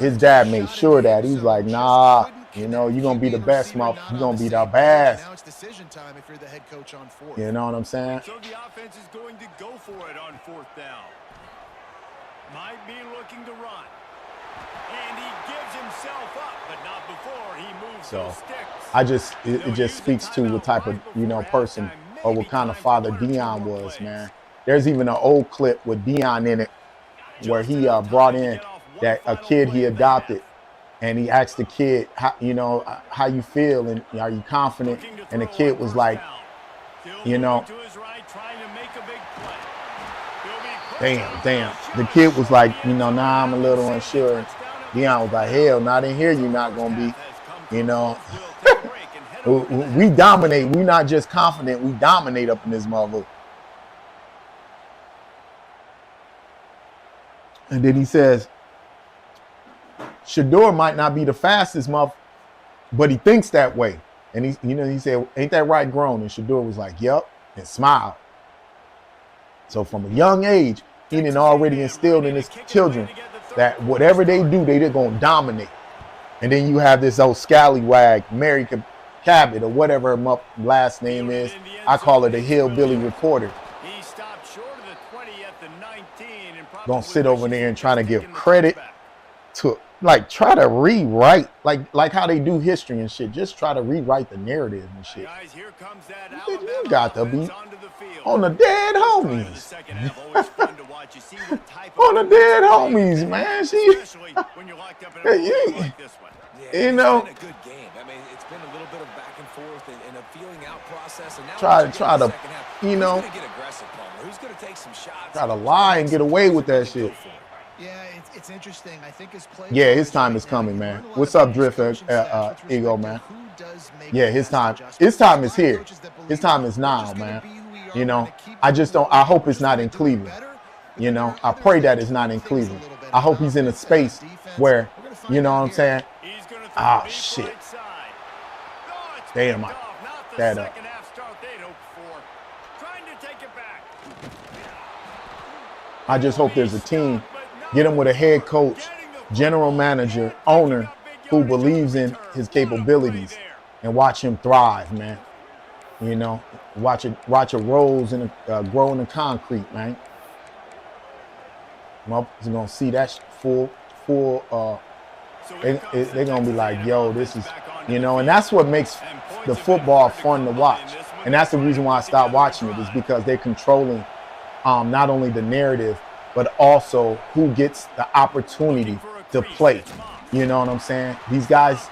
His dad made sure that he's like, nah, you know, you're going to be the best, motherfucker. You're going to be the best. Now it's decision time if you're the head coach on fourth. You know what I'm saying? So the offense is going to go for it on fourth down. Might be looking to run. And he gives himself up, but not before he moves those sticks. It just speaks to what type of, you know, person or what kind of father Deion was, man. There's even an old clip with Deion in it where he brought in that a kid he adopted, and he asked the kid, how, you know, how you feel and are you confident? And the kid was like, you know, damn. The kid was like, you know, nah, I'm a little unsure. Deion was like, hell, not in here, you're not going to be, you know. We dominate. We're not just confident. We dominate up in this motherfucker. And then he says, Shador might not be the fastest but he thinks that way. And he said, ain't that right, grown? And Shador was like, yep, and smiled. So from a young age, he done already instilled in his children that whatever they do, they're going to dominate. And then you have this old scallywag, Mary Cabot, or whatever her last name is. I call her the hillbilly reporter. Gonna sit over there and try to give credit to, like, try to rewrite, like how they do history and shit. Just try to rewrite the narrative and shit. You got to be on the dead homies. On the dead homies, man. You know. It's been a good game. I mean, it's been a little bit of back and forth and a feeling out process. And now try to, you know, who's going to take some shots? Try to lie and get away with that shit. Yeah, it's interesting. I think his play. Yeah, his time is coming, man. What's up, Drift Ego, man? Yeah, his time is here. His time is now, man. You know, I hope it's not in Cleveland. You know, I pray that it's not in Cleveland. I hope he's in a space where, you know what I'm saying? Ah, shit. Damn, that up. I just hope there's a team, get him with a head coach, general manager, owner who believes in his capabilities and watch him thrive, man. You know, watch it rose and grow in the concrete, man. Motherfuckers gonna see that full. They're gonna be like, yo, this is, you know, and that's what makes the football fun to watch. And that's the reason why I stopped watching it, is because they're controlling not only the narrative, but also who gets the opportunity to play. You know what I'm saying? These guys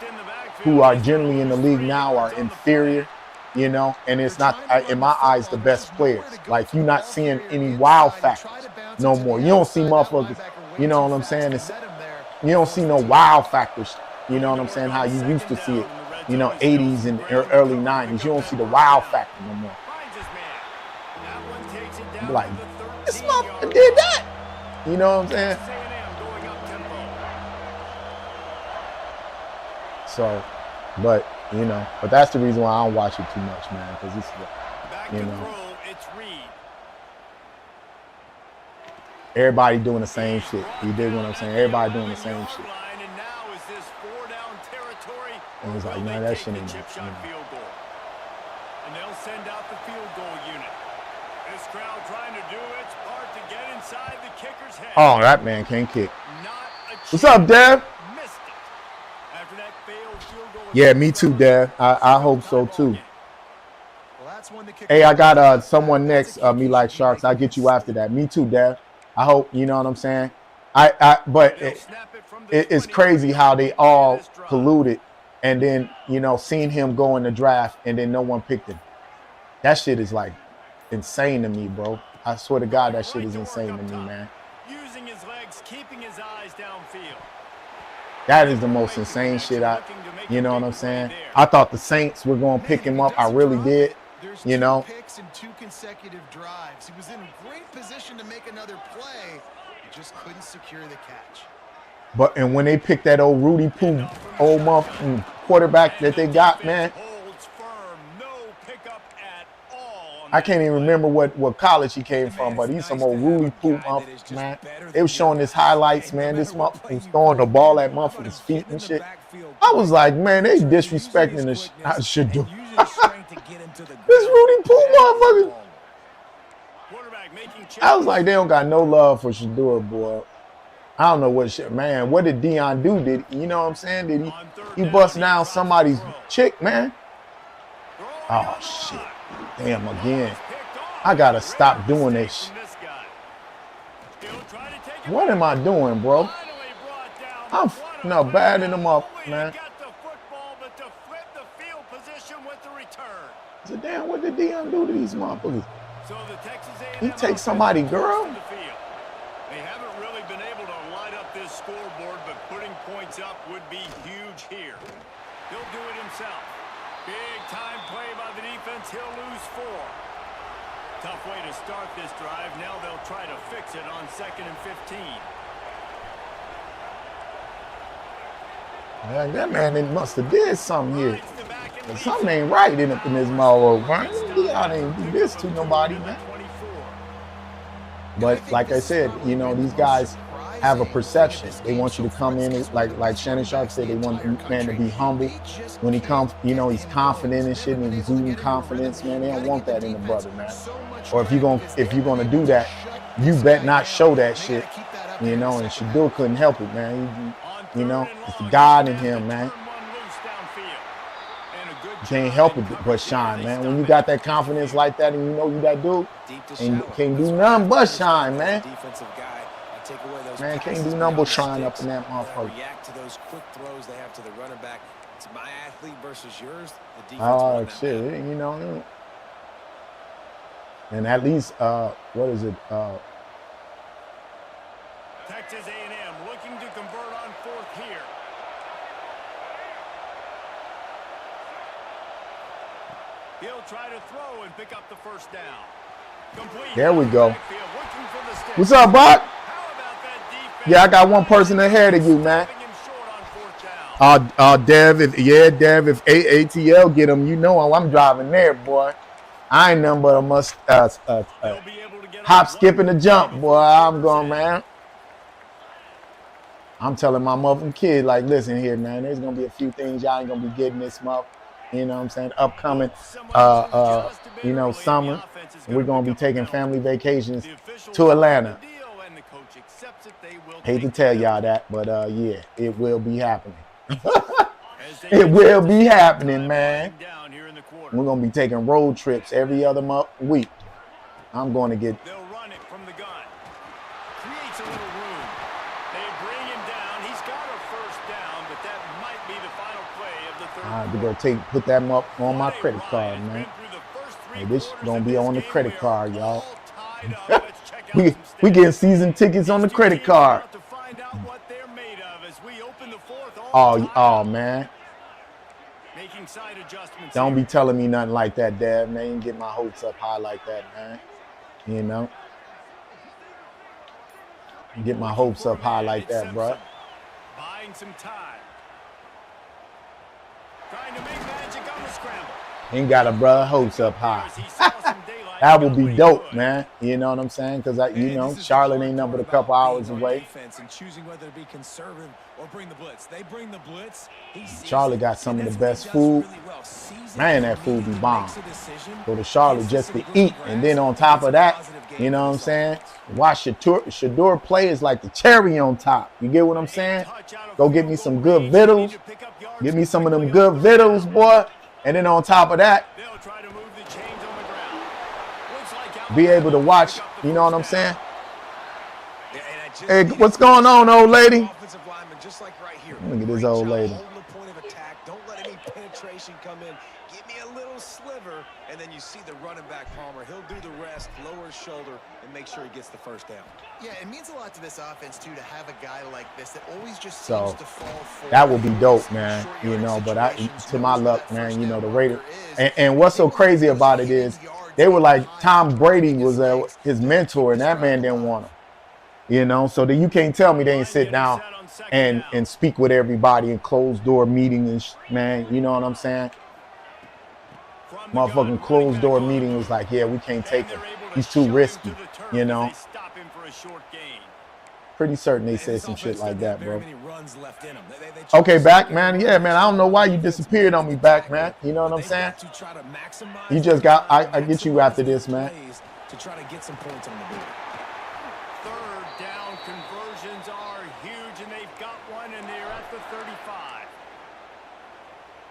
who are generally in the league now are inferior, you know, and it's not, in my eyes, the best players. Like, you're not seeing any wow factors no more. You don't see motherfuckers, you know what I'm saying? You don't see no wow factors, you know what I'm saying, how you used to see it, you know, 80s and early 90s. You don't see the wow factor no more. Be like, this motherfucker did that. You know what I'm saying? So, but, you know, but that's the reason why I don't watch it too much, man, because it's, you know, everybody doing the same shit. You dig what I'm saying? Everybody doing the same shit. And it's like, man, that shit ain't, you know. And they'll send out the field goal unit. This crowd trying to do its part to get inside the kicker's head. Oh, that man can't kick. What's up, Dev? Yeah, me too, Dev. I hope so too. Hey, I got someone next. Me like sharks. I'll get you after that. Me too, Dev. I hope, you know what I'm saying. But it's crazy how they all colluded, and then, you know, seeing him go in the draft and then no one picked him. That shit is like insane to me, bro. I swear to God, that shit is insane to me, man. Using his legs, keeping his eyes downfield. That is the most insane shit. You know what I'm saying? I thought the Saints were going to pick him up. I really did. You know. Picks in 2 consecutive drives. He was in great position to make another play. He just couldn't secure the catch. And when they picked that old Rudy Poo, old quarterback that they got, man, I can't even remember what college he came from, but he's some old Rudy Poo, man. They was showing his highlights, man. This motherfucker was throwing the ball at motherfuckers' feet and shit. I was like, man, they disrespecting the shit, dude. This Rudy Poo motherfucker. I was like, they don't got no love for Shador, boy. I don't know what shit, man. What did Dion do? You know what I'm saying? Did he bust down somebody's chick, man? Oh shit. Damn, again. I gotta stop doing this. What am I doing, bro? I'm badding them up, man. So damn, what did Dion do to these motherfuckers? He takes somebody, girl. They haven't really been able to light up this scoreboard, but putting points up would be huge here. He'll do it himself. Big time play by the defense. He'll lose 4. Tough way to start this drive. Now they'll try to fix it on 2nd and 15. Man, that man must have did something here. Something ain't right in this mall, man. Y'all ain't do this to nobody, man. But like I said, you know, these guys have a perception. They want you to come in, like Shannon Sharp said, they want the man to be humble. When he comes, you know, he's confident and shit and exuding confidence, man. They don't want that in the brother, man. Or if you're gonna do that, you bet not show that shit. You know, and Shador couldn't help it, man. You know, it's the God in him, man. You can't help it but shine, man. When you got that confidence like that and you know you that dude, and you can't do nothing but shine, man. Man, can't do nothing but shine up in that motherfucker. React to those quick throws they have to the running back. It's my athlete versus yours. The defense oh shit, you know. And at least, what is it? Texas A&M looking to convert on 4th here. He'll try to throw and pick up the first down. Complete. There we go. What's up, Buck? Yeah, I got one person ahead of you, man. Dev, if ATL get him, you know I'm driving there, boy. I ain't nothing but a hop, skip, and a jump, boy. I'm going, man. I'm telling my motherfucking kid, like, listen here, man. There's gonna be a few things y'all ain't gonna be getting this month. You know what I'm saying? Upcoming, you know, summer. We're gonna be taking family vacations to Atlanta. Hate to tell y'all that, but yeah, it will be happening. It will be happening, man. We're gonna be taking road trips every other week. I'm going to get I had to go put that up on my credit card, man. Hey, this gonna be on the credit card, y'all. we getting season tickets on the credit card. Oh man. Don't be telling me nothing like that, Dad. Man, ain't get my hopes up high like that, man. You know? Get my hopes up high like that, bro. Buying some time. Trying to make magic on the scramble. Ain't got a brother hopes up high. That would be dope, man. You know what I'm saying? Because Charlotte ain't nothing but a couple hours away. And choosing whether to be conservative or bring the blitz. They bring the blitz. Charlotte got some of the best food. Man, that food be bomb. Go to Charlotte just to eat, and then on top of that, you know what I'm saying? Watch Shador play is like the cherry on top. You get what I'm saying? Go get me some good vittles. Give me some of them good vittles, boy. And then on top of that, be able to watch, you know what I'm saying? Hey, what's going on, old lady? Look at this old lady. Don't let any penetration come in. Give me a little sliver, and then you see the running back Palmer. He'll do the rest, lower his shoulder, and make sure he gets the first down. Yeah, it means a lot to this offense, too, to have a guy like this that always just seems to fall forward. That would be dope, man. You know, but to my luck, man, you know, the Raiders. And what's so crazy about it is they were like Tom Brady was his mentor, and that man didn't want him. You know, so that you can't tell me they ain't sit down and speak with everybody in closed door meetings, man. You know what I'm saying? Motherfucking closed door meeting was like, yeah, we can't take him. He's too risky, you know. Pretty certain they said some shit like that, bro. Okay, back, man. Yeah, man, I don't know why you disappeared on me, back, man. You know what I'm saying? You just got, I get you after this, man. To try to get some points on the board. Third down conversions are huge, and they've got one, and they're at the 35.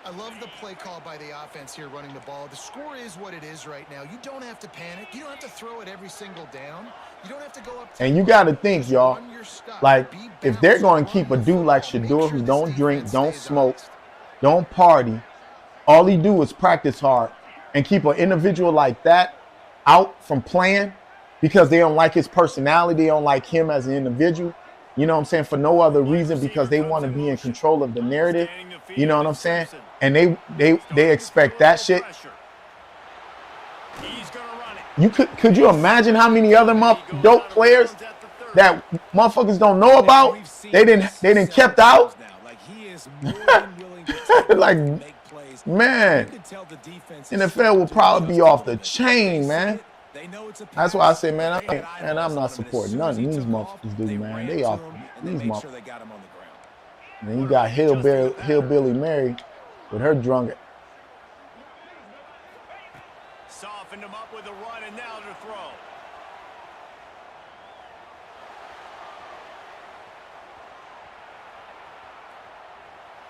I love the play call by the offense here running the ball. The score is what it is right now. You don't have to panic. You don't have to throw it every single down. You don't have to go up. And you got to think, y'all, like if they're going to keep a dude like Shador who don't drink, don't smoke, don't party, all he do is practice hard, and keep an individual like that out from playing because they don't like his personality, they don't like him as an individual, you know what I'm saying, for no other reason because they want to be in control of the narrative, you know what I'm saying, and they expect that shit. You could you imagine how many other dope players that motherfuckers don't know about? They didn't kept out. Like, man, NFL will probably be off the chain, man. That's why I say, man, I'm not supporting none of these motherfuckers, dude, man. They off these motherfuckers. And then you got Hillbilly Mary with her drunk. Softened him up with a run, and now to throw.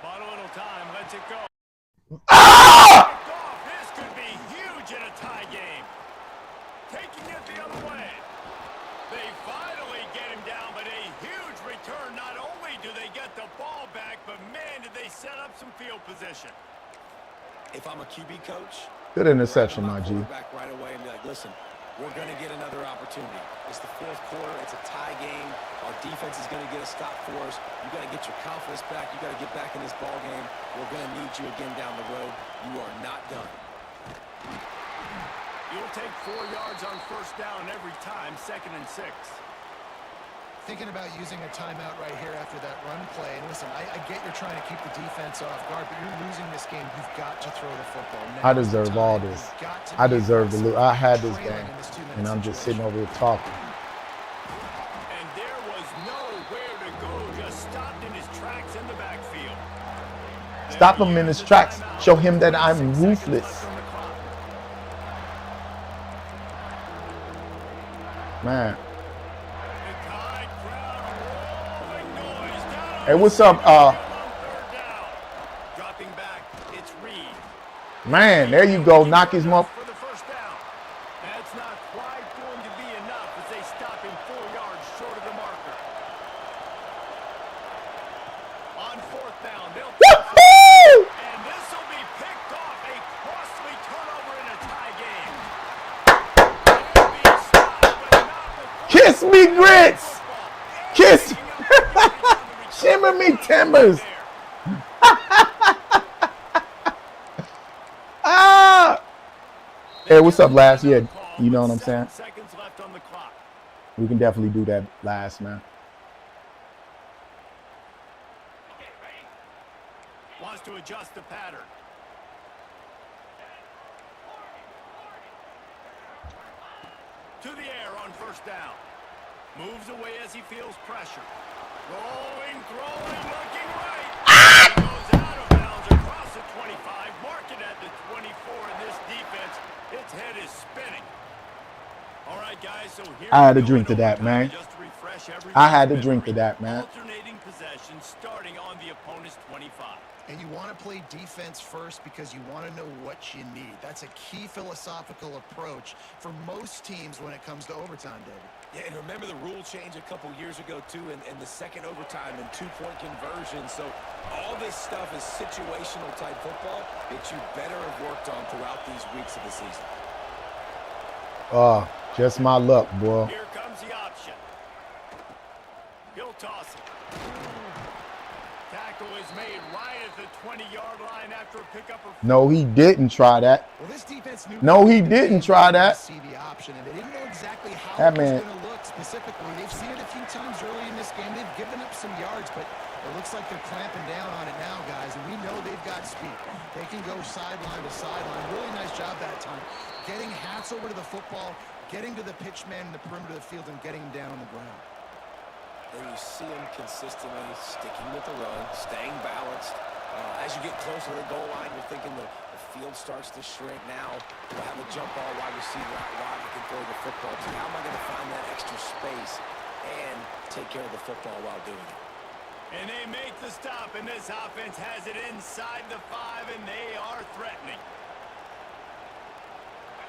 Bought a little time, lets it go. Ah! This could be huge in a tie game. Taking it the other way. They finally get him down, but a huge return. Not only do they get the ball back, but man, did they set up some field position. If I'm a QB coach, good interception, my G. Back right away and be like, listen, we're going to get another opportunity. It's the fourth quarter. It's a tie game. Our defense is going to get a stop for us. You got to get your confidence back. You got to get back in this ball game. We're going to need you again down the road. You are not done. You'll take 4 yards on first down every time, 2nd and 6. Thinking about using a timeout right here after that run play. And listen, I get you're trying to keep the defense off guard, but you're losing this game. You've got to throw the football. Now I deserve all this. I deserve to lose. I had this game, and I'm just sitting over here talking. And there was nowhere to go, just stopped in his tracks in the backfield. Stop him in his tracks. Show him that I'm ruthless. Man. Hey, what's up? Dropping back, it's Reed. Man, there you go. Knock his mouth. For the first down. That's not quite going to be enough as they stop him 4 yards short of the marker. On 4th down, they'll Woo-hoo! and this will Yes. Ah. Hey, what's up, last? Yeah, you know what I'm saying? We can definitely do that last, man. Wants to adjust the pattern. To the air on first down. Moves away as he feels pressure. Rolling, throwing, looking right. Goes out of bounds across the 25. Mark it at the 24 in this defense. Its head is spinning. All right, guys, so here I had to drink to that, man. I had to drink to that, man. Alternating possession starting on the opponent's 25. And you want to play defense first because you want to know what you need. That's a key philosophical approach for most teams when it comes to overtime, David. Yeah, and remember the rule change a couple years ago, too, and the second overtime and two-point conversion. So all this stuff is situational type football that you better have worked on throughout these weeks of the season. Oh, just my luck, boy. Here comes the option. He'll toss it. Tackle is made right at the 20-yard line after a pickup. No, he didn't try that. Well, this defense knew no, he didn't try that. See the option, and they didn't know exactly how that it was man going to look specifically. They've seen it a few times early in this game. They've given up some yards, but it looks like they're clamping down on it now, guys. And we know they've got speed. They can go sideline to sideline. Really nice job that time. Getting hats over to the football, getting to the pitch man in the perimeter of the field, and getting him down on the ground. And you see him consistently sticking with the run, staying balanced. As you get closer to the goal line, you're thinking the field starts to shrink. Now we'll have a jump ball wide receiver out wide who can throw the football to. How am I going to find that extra space and take care of the football while doing it? And they make the stop, and this offense has it inside the 5, and they are threatening.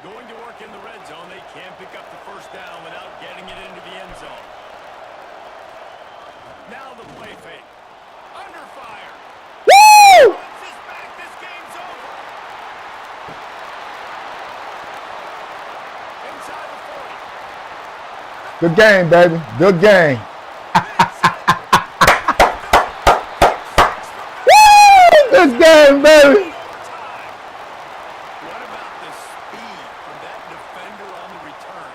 Going to work in the red zone, they can't pick up the first down without getting it into the end zone. Now the play fake. Under fire. Woo! This back, this game's over. Inside the 40. Good game, baby. Good game. Woo! Good game, baby. What about the speed from that defender on the return?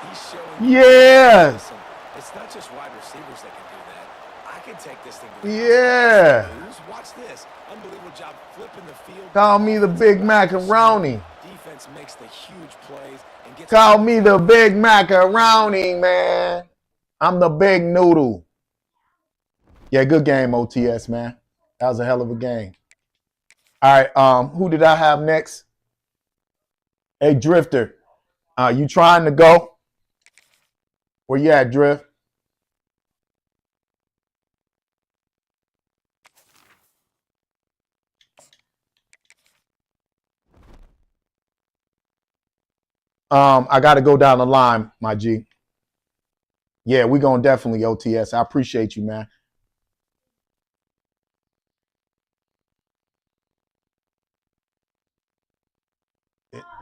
He's showing. Yes. It's not just wide receivers that can do that. I can take this thing. Yeah. Watch this. Unbelievable job flipping the field. Call me the Big Macaroni. Defense makes the huge plays and gets. Call me the Big Macaroni, man. I'm the big noodle. Yeah, good game, OTS, man. That was a hell of a game. All right, who did I have next? Hey, Drifter. You trying to go? Where you at, Drift? I got to go down the line, my G. Yeah, we're going to definitely OTS. I appreciate you, man.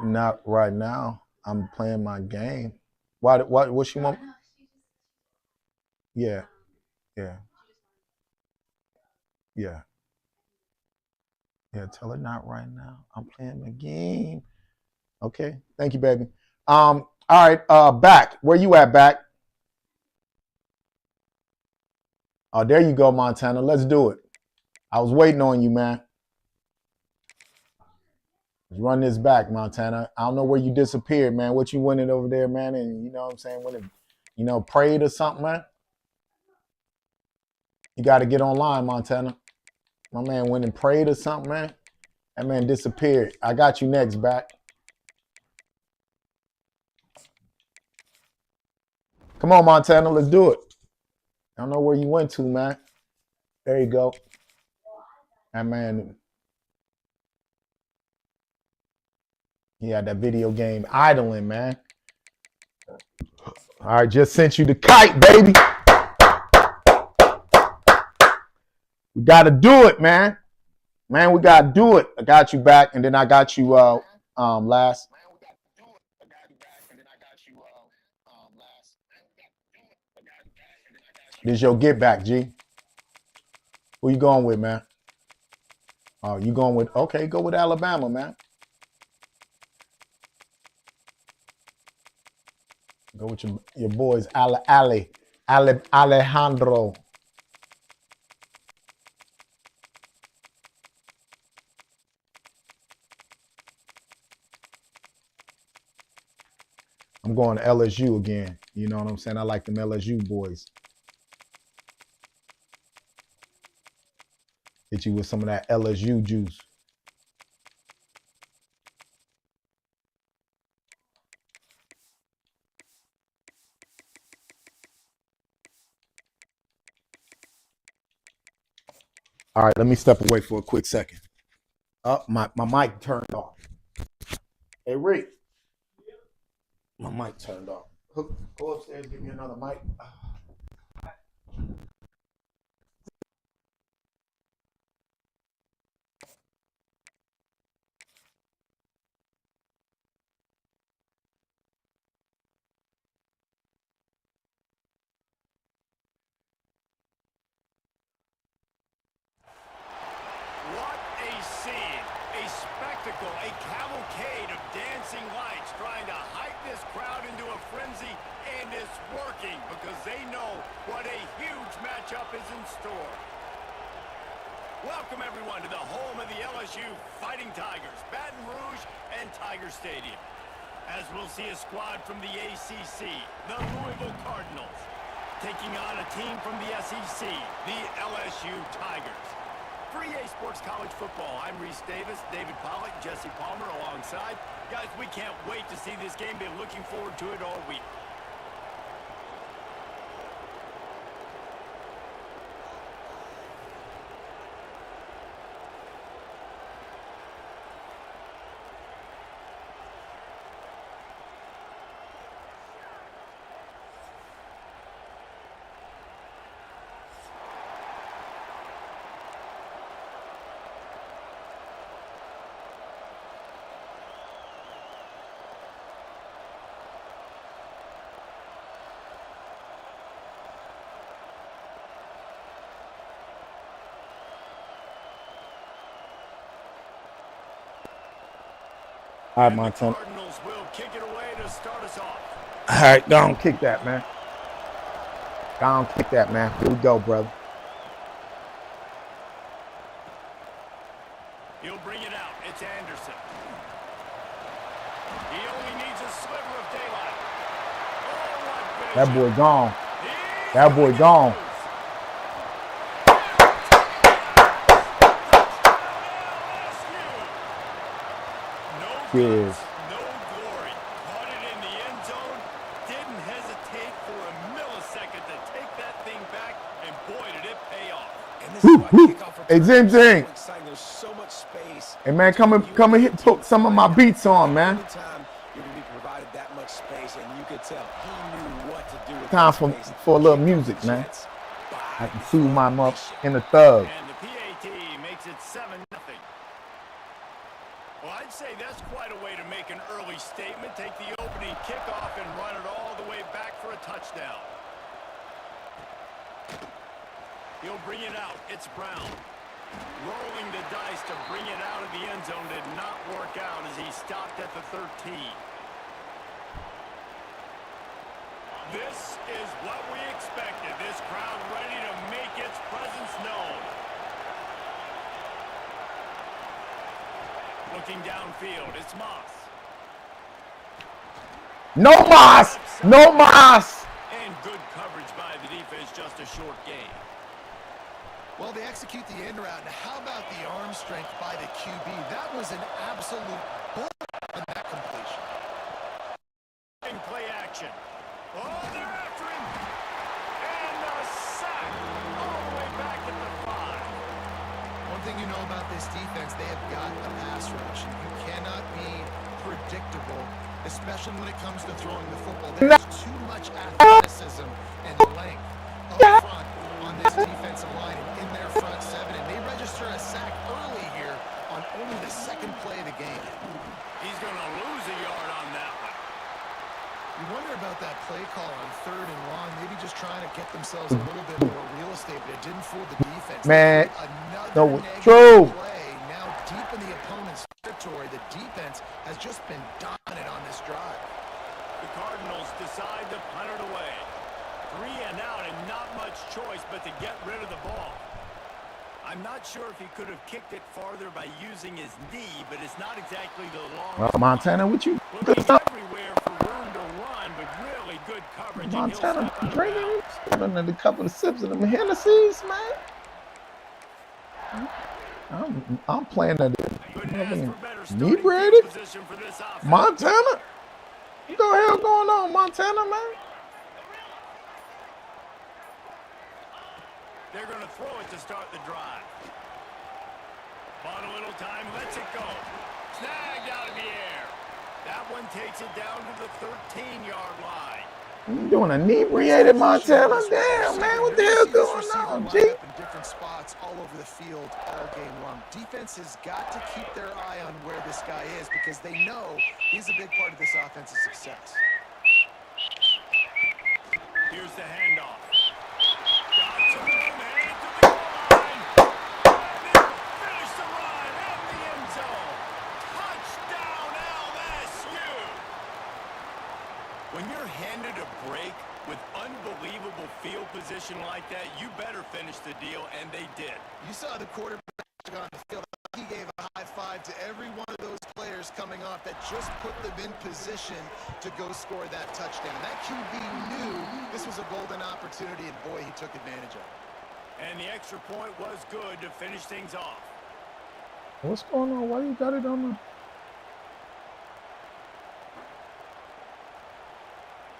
Not right now. I'm playing my game. What she want? Yeah. Yeah. Yeah. Yeah, tell her not right now. I'm playing my game. Okay. Thank you, baby. All right, back. Where you at, back? Oh, there you go, Montana. Let's do it. I was waiting on you, man. Let's run this back, Montana. I don't know where you disappeared, man. What you winning over there, man? And you know what I'm saying? When prayed or something, man? You got to get online, Montana. My man went and prayed or something, man. That man disappeared. I got you next, back. Come on, Montana. Let's do it. I don't know where you went to, man. There you go. That man, he had that video game idling, man. All right, just sent you the kite, baby. We got to do it, man. Man, we got to do it. I got you back, and then I got you last. This your get back, G. Who you going with, man? Oh, you going with, okay, go with Alabama, man. Go with your boys, Alejandro. I'm going to LSU again. You know what I'm saying? I like them LSU boys. Hit you with some of that LSU juice. All right, let me step away for a quick second. Oh, my mic turned off. Hey, Rick. My mic turned off. Go upstairs, give me another mic. What a scene, a spectacle, a cavalcade of dancing lights trying to hype this crowd into a frenzy, and it's working because they know what a huge matchup is in store. Welcome, everyone, to the home of the LSU Fighting Tigers, Baton Rouge and Tiger Stadium. As we'll see a squad from the ACC, the Louisville Cardinals, taking on a team from the SEC, the LSU Tigers. For EA Sports College Football, I'm Reese Davis, David Pollack, Jesse Palmer alongside. Guys, we can't wait to see this game. Been looking forward to it all week. All right, Montana. Cardinals will kick it away to start us off. All right, go on, kick that, man. Go on, kick that, man. Here we go, brother. He'll bring it out. It's Anderson. He only needs a sliver of daylight. Oh, what that boy gone. That boy gone. No glory. Caught it in the end zone. Didn't hesitate for a millisecond to take that thing back, and boy, did it pay off. And this is why kickoff return Hey, Zing Zing. is so exciting. There's so much space. Hey, man, come and hit put some of my beats on, man. Anytime you're going to be provided that much space, and you could tell he knew what to do with Time that space. for a little music, man. I can soothe my muff in the thug. And the PAT makes it 7-0. Well, I'd say that's quite a way to make an early statement. Take the opening kickoff and run it all the way back for a touchdown. He'll bring it out. It's Brown. Rolling the dice to bring it out of the end zone did not work out as he stopped at the 13. This is what we expected. This crowd ready to make its presence known. Looking downfield, it's Moss. No Moss! No Moss! And good coverage by the defense, just a short gain. Well, they execute the end route, and how about the arm strength by the QB? That was an absolute bull on that completion. In play action. Oh, they're after him. And a sack all the way back at the 5. One thing you know about this defense, they have got a pass rush. You cannot be predictable, especially when it comes to throwing the football. There's too much athleticism and length up front on this defensive line and in their front seven, and they register a sack early here on only the second play of the game. He's going to lose a yard on that one. You wonder about that play call on 3rd and long, maybe just trying to get themselves a little bit more real estate, but it didn't fool the defense. Man, another no, true. play. Now deep in the opponent's territory, the defense has just been dominant on this drive. The Cardinals decide to punt it away. 3 and out and not much choice but to get rid of the ball. I'm not sure if he could have kicked it farther by using his knee, but it's not exactly the long. Montana, what you? Looking everywhere for room to run, but really good coverage. Montana drinking a couple of sips of them Hennessy's, man. I'm playing that inebriated. Montana, what the hell going on, Montana, man? They're going to throw it to start the drive. Bought a little time, lets it go. Snagged out of the air. That one takes it down to the 13-yard line. You doing inebriated, Montana? Damn, man, what the hell going on, G? In different spots all over the field all game long. Defense has got to keep their eye on where this guy is because they know he's a big part of this offense's success. Here's the handoff. Got to him, headed to the goal line. And finish the run at the end zone. Touchdown, LSU. When you're handed a break with unbelievable field position like that, you better finish the deal, and they did. You saw the quarterback on the field. He gave a high five to every one of those players coming off that just put them in position to go score that touchdown. That QB knew this was a golden opportunity, and boy, he took advantage of it. And the extra point was good to finish things off. What's going on? Why you got it on the...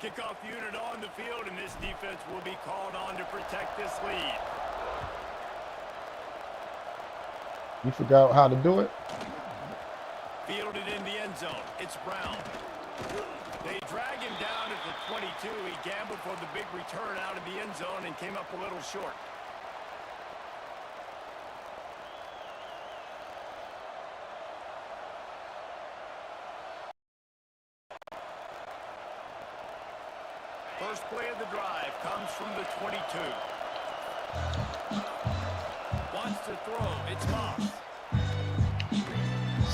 Kickoff unit on the field, and this defense will be called on to protect this lead. You forgot how to do it? Fielded in the end zone. It's Brown. They drag him down at the 22. He gambled for the big return out of the end zone and came up a little short. First play of the drive comes from the 22. Wants to throw. It's Moss.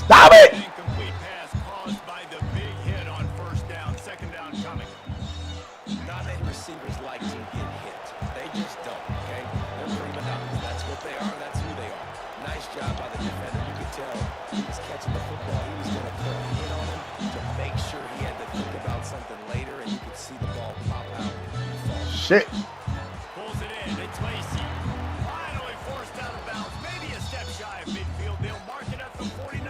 Stop it! Incomplete pass caused by the big hit on first down. Second down coming. Not many receivers like to get hit. They just don't, okay? They're prima donnas. That's what they are. That's who they are. Nice job by the defender. You could tell he was catching the football. He was going to put a hit on him to make sure he had to think about something later, and you could see the ball pop out. Shit. Pulls it in. It's Lacey. Finally forced out of bounds. Maybe a step shy of midfield. They'll mark it at the 49.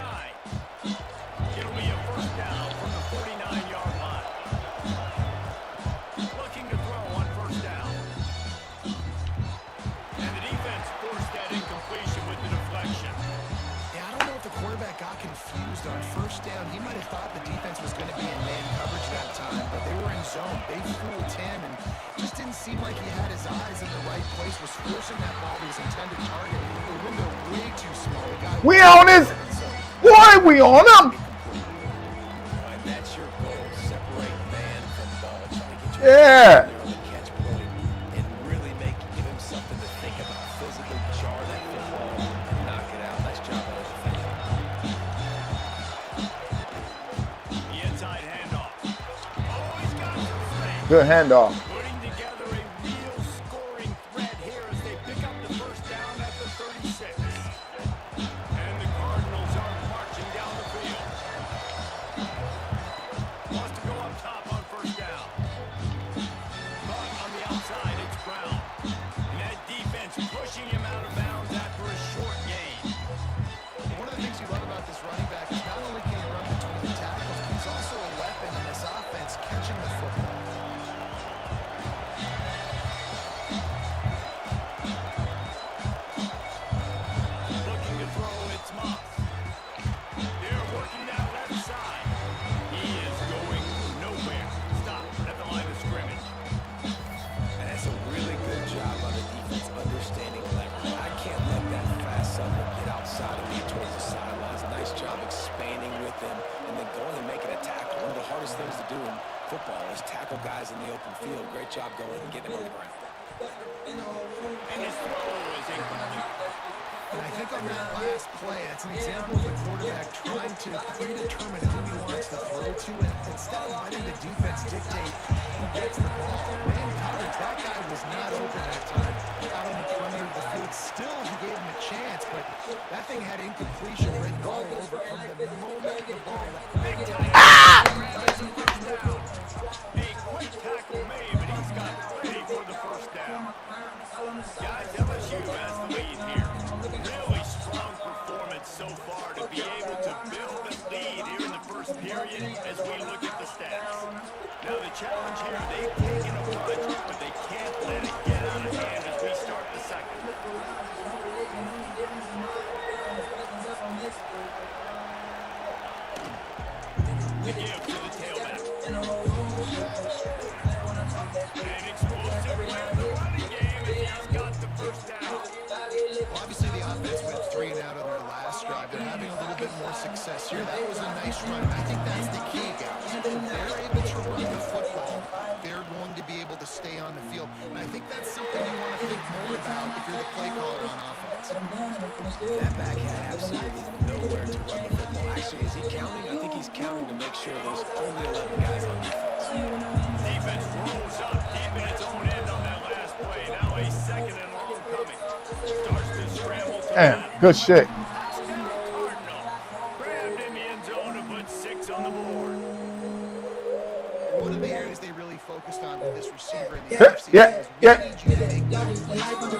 It'll be a first down from the 49-yard line. Looking to throw on first down. And the defense forced that incompletion with the deflection. Yeah, I don't know if the quarterback got confused on first down. He might have thought the defense was going to be in man coverage that time, but they were in zone. They fooled him and just didn't seem like he had his eyes in the right place, was forcing that ball to his intended target. The window way too small. The guy We on this. Boy, we on him. And that's your goal. Separate man from ball. Try to get you Yeah. on the catch point and really give him something to think about. Physically jar that football and knock it out. Nice job by the defender. The inside handoff. Oh, he's got some strength. Good handoff. Putting together a real scoring threat here as they pick up the first down at the 36. And the Cardinals are marching down the field. Wants to go up top on first down. Caught on the outside, it's Brown. And that defense pushing him out of bounds after a short gain. One of the things you love about this running back is not only can he run between the tackles, but he's also a weapon in this offense catching the football. Looking to throw, it's Moss. They're working that left side. He is going nowhere. Stop at the line of scrimmage. And that's a really good job by the defense understanding leverage. I can't let that fast sucker get outside of me towards the sidelines. Nice job expanding with him and then going and making a tackle. One of the hardest things to do in football is tackle guys in the open field. Great job going and getting them on the ground. And his throw is incomplete. And I think on that last play, that's an example of the quarterback trying to predetermine who he wants to throw to, and instead of letting the defense dictate who gets the ball. Man coverage, that guy was not open that time. Out on the perimeter of the field. Still, he gave him a chance, but that thing had incompletion written all over from the moment the ball left. A quick tackle made, but he's got ready for the first down. Guys, LSU has the lead here. Really strong performance so far to be able to build a lead here in the first period as we look at the stats. Now the challenge here, they've taken a punch, but they can't let it get out of hand as we start the second. The give to the tailback. An explosive win in the running game, and he's got the first down. Well, obviously, the offense went 3 and out on their last drive. They're having a little bit more success here. That was a nice run. I think that's the key, guys. If they're able to run the football, they're going to be able to stay on the field. And I think that's something you want to think more about if you're the play caller on offense. That back had absolutely nowhere to run the football. Actually, is he counting? I think he's counting to make sure there's only 11 guys on defense. Defense rolls up deep in its own end on that last play. Now a second and long coming. Starts to scramble to Damn, good shit. Grabbed in the end zone to put 6 on the board. One of the areas they really focused on with this receiver in the Yeah, NFC yeah, is yeah. we need you to make good plays. We're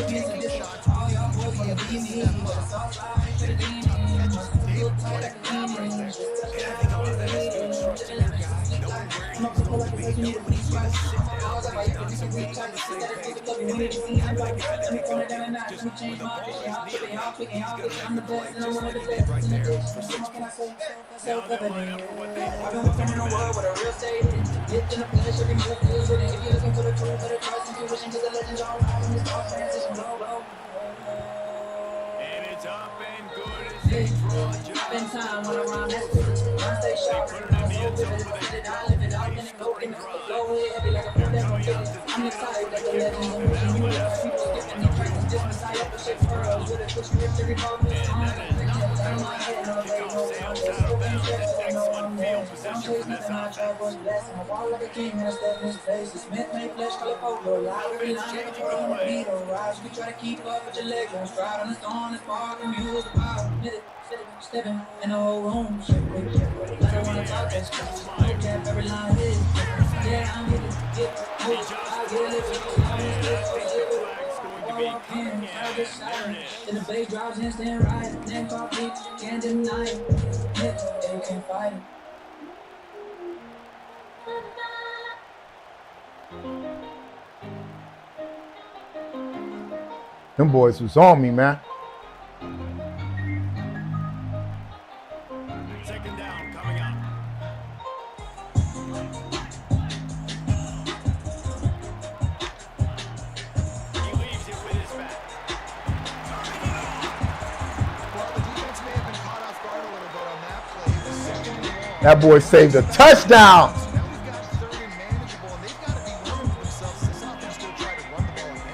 taking shots. We need you to be able to step up. Catches Dave, what a grab right there. And I think a lot of that has to do with trusting your guy, knowing where he's going to be, knowing when he's going to sit down, when he's done, so being on the same page. And then having a guy that can go just when the ball is near him, he's going to make the play, just like he did right there for 6 points. Now they'll line up for what they think is and it's up and good as they draw just. They put it in the end zone with a scoring drive. They're coming out to the kickoff and that last score was a real plus here for Pittsburgh. And that is not what they wanted. Kickoff sails out of bounds. Excellent field position for this offense. Offense changing the play. Then the bass drops and stand right. Then coffee, can't deny it. They can't fight it. Them boys was on me, man. Second down coming up. He leaves it with his back. Well, the defense may have been caught off guard a little bit on that play. It was 2nd and long. That boy saved a touchdown. So now we've got 3rd and manageable, and they've got to be willing for themselves. This offense still try to run the ball in.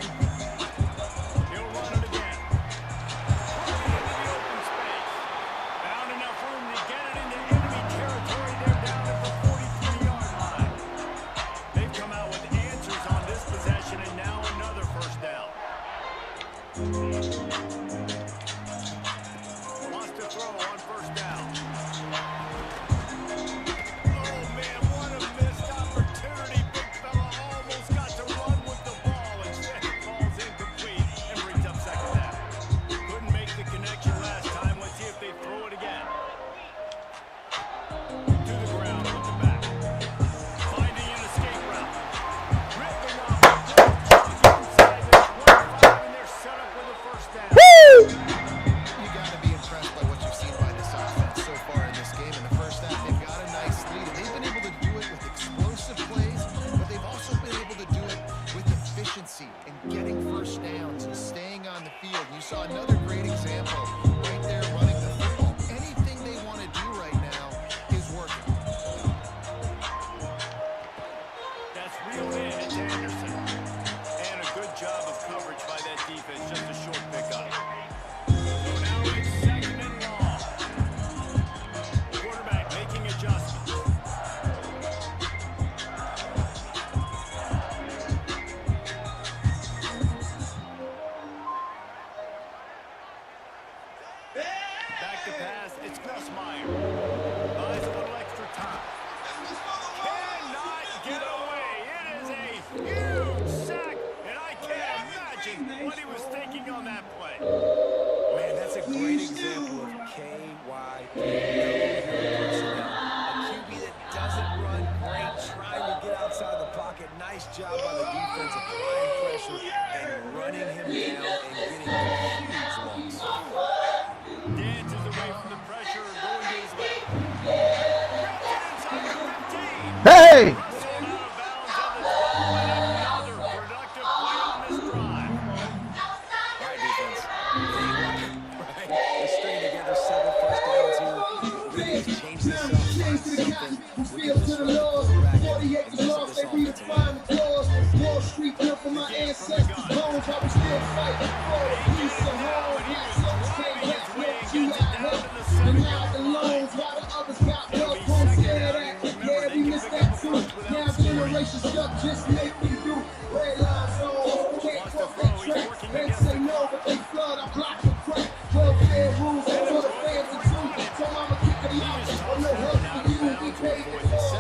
He'll run it again. Into the open space. Found enough room to get it into enemy territory. They're down at the 43-yard line. They've come out with answers on this possession, and now another first down. Wants to throw on first down. Oh, man, what Back to pass. It's Gus Meyer. Buys a little extra time. Cannot get away. It is a huge sack, and I can't imagine what he was thinking on that play. Man, that's a great example of KY. Personnel. A QB that doesn't run great, trying to get outside the pocket. Nice job by the defense applying pressure and running him down and getting a huge loss. Dances away from the pressure, going to his left. Grabs it inside the 15. Hey! Wrestled out of bounds on the 12, and another productive play on this drive. All right, defense. They like it, right? They're stringing together 7 first downs here. Really has changed this up. Find something. We can disrupt the quarterback and mess up this offensive line. Wall Street built for my ancestors' bones. I was still fighting for a piece of home. And now the loans, while the others got love, won't say that. Yeah, we missed that too. Now generation stuck, just make me do. Red lines on, can't cross that track. They say no, but they flood, I block the crack. 12 fair rules for the fans to do. So I'ma kick them out, or no help for you. We paid the cost,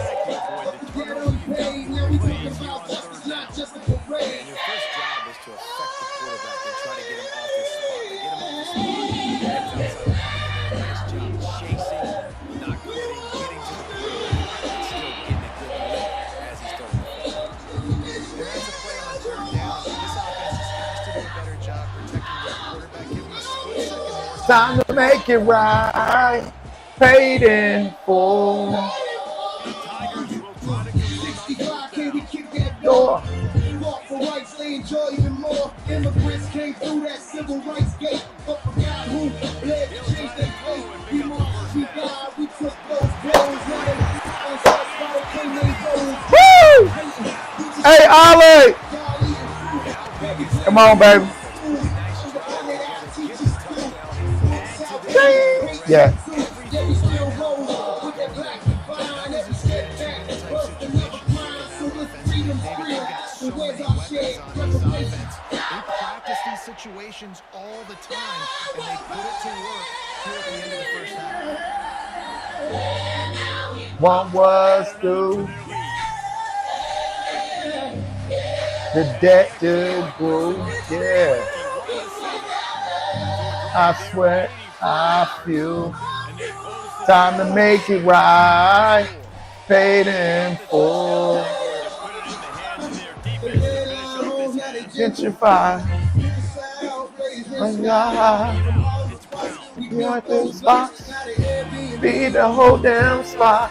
but the ghetto we paid. Now we talking about justice, not just a parade. And your first job is to affect the quarterback and try to get him off his spot. They get him off his spot. Heads outside the pocket. Nice job chasing, not quitting, getting to the quarterback, and still getting a good lick as he's throwing the ball. There is a play on third down. This offense has to do a better job protecting their quarterback, giving him a split second more. Time to make it right. Paid in full. The Tigers will try to complete 65, can we kick that Door. door? Fought for rights, they enjoy even more. Immigrants came through that civil rights gate, but forgot who led to change their fate. We marched, we died, we took those blows. Now they unsatisfied, came they gold. Woo! Hey, Ollie! Come on, baby. Yeah. Yeah, we still roll with that black divine. Every step back, birth another grind. So let's freedom real. And where's our share? Reparation. They practice these situations all the time, and they put it to work here at the end of the first half. One was due. The debt did grew. Yeah. I sweat, I feel. Time to make it right. Paid in full. Gentrify. You want this box? Be the whole damn spot.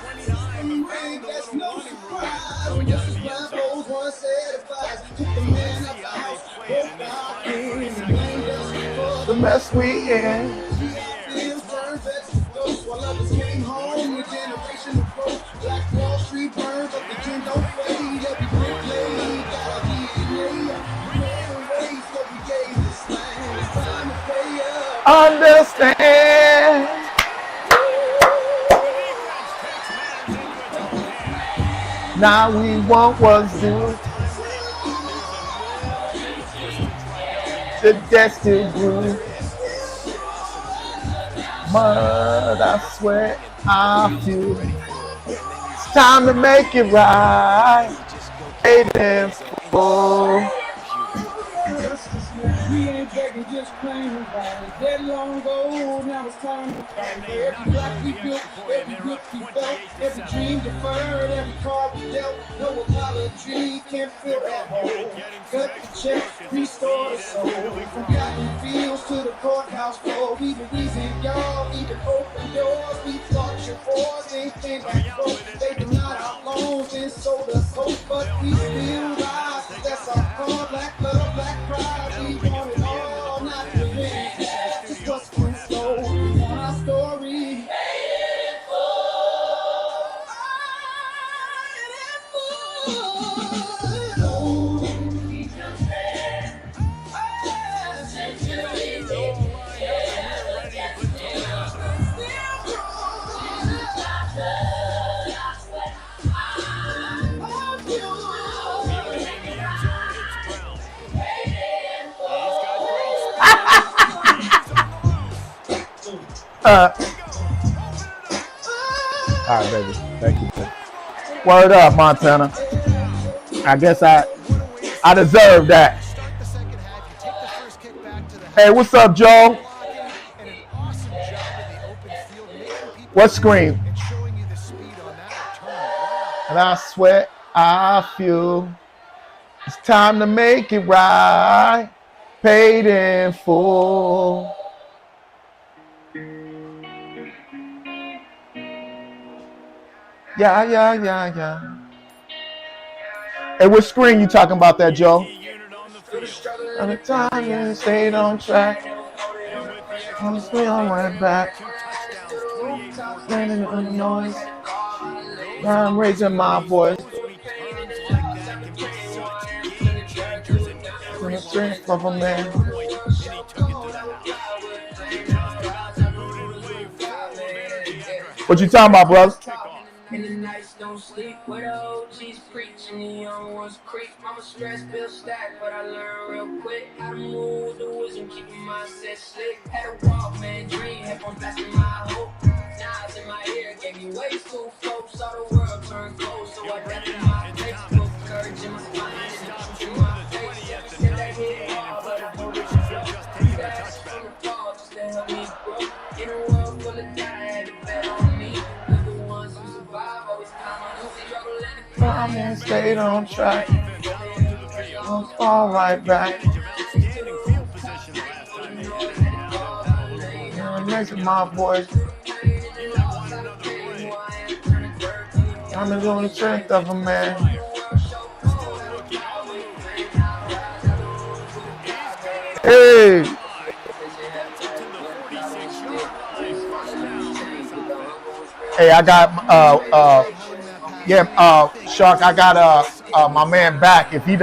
The mess we in. Black Wall Street burn, but the gin don't fade. Every brick laid, gotta be laid. Raise what we gave this land. It's time to pay up. Understand. Now we want what's due. The debt still grew. Mud, I sweat, I feel. It's time to make it right. Paid in full. We ain't begging, just claiming right. Dead long ago, now it's time to fight. Every block we built, every look we felt, every dream deferred, every card we dealt. No apology, can't fill that hole. Cut the check, restore the soul. Forgotten fields to the courthouse floor. We the reason y'all even open doors. We thought your boys ain't been back home. They denied our loans and sold us hope, but we still rise. That's our call, black love, black pride. We want it all, not revenge. Just what's been sold. We want our story. All right, baby. Thank you, baby. Word up, Montana. I guess I deserve that. Start the second half. You take the first kick back to the Hey, what's up, Joe? and an awesome job in the open field, making people What screen? and showing you the speed on that return. Wow. And I sweat, I feel it's time to make it right. Paid in full. Yeah. Hey, what screen you talking about that, Joe? Every time you stayed on track. Honestly, I'm right back. Standing on the noise. Now I'm raising my voice. The strength of a man. What you talking about, brother? And the nights don't sleep with the OGs preaching, the young ones creep. Mama stress bill stack, but I learned real quick how to move with the wisdom, keeping my set slick. Had a walk, man, dream, had one blasting my hope. Knives in my ear, gave me way too folks. Saw the world turn cold, so I got in my Facebook. Courage in my spine, and the truth in my face. Said that hit hard, but I hold it slow. Fast from the fall, just to help me grow. In a world full of doubt, I had to bet on me. I'm in stayed on track. I'm all right back. I'm raising my voice. I'm enjoying the strength of a man. Hey! Hey, I got Shark, I got my man back. If he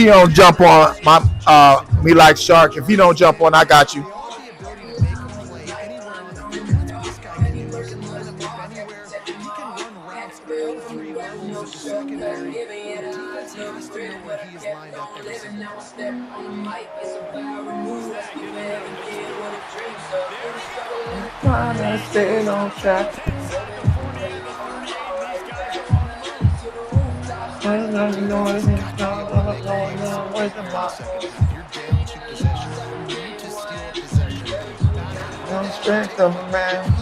don't jump on my me like Shark, if he don't jump on, I got you. Trying to stay on track. I'm strength of a man.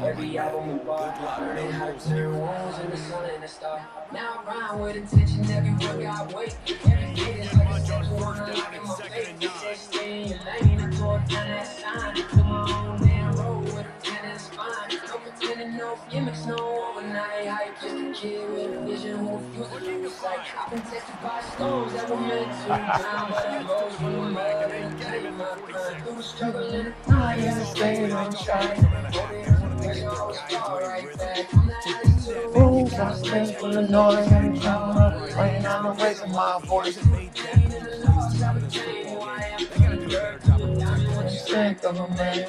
Every album we bought, learning how to turn wounds into sun and a star. Now I rhyme with intention, every word got weight. Every day is like a sexual one, like in my face. They stay in your lane, I tore down that sign. Took my own damn road with a pen and spine. No pretending, no gimmicks, no overnight hype. Just a kid with a vision who refused to lose sight. I've been tested by storms that were meant to drown, but I rose from the mud and claimed my grind. Through the struggle and the time, and stayed on track. Ooh, I'm straight from the noise. I'm raising my voice. Strength of a man.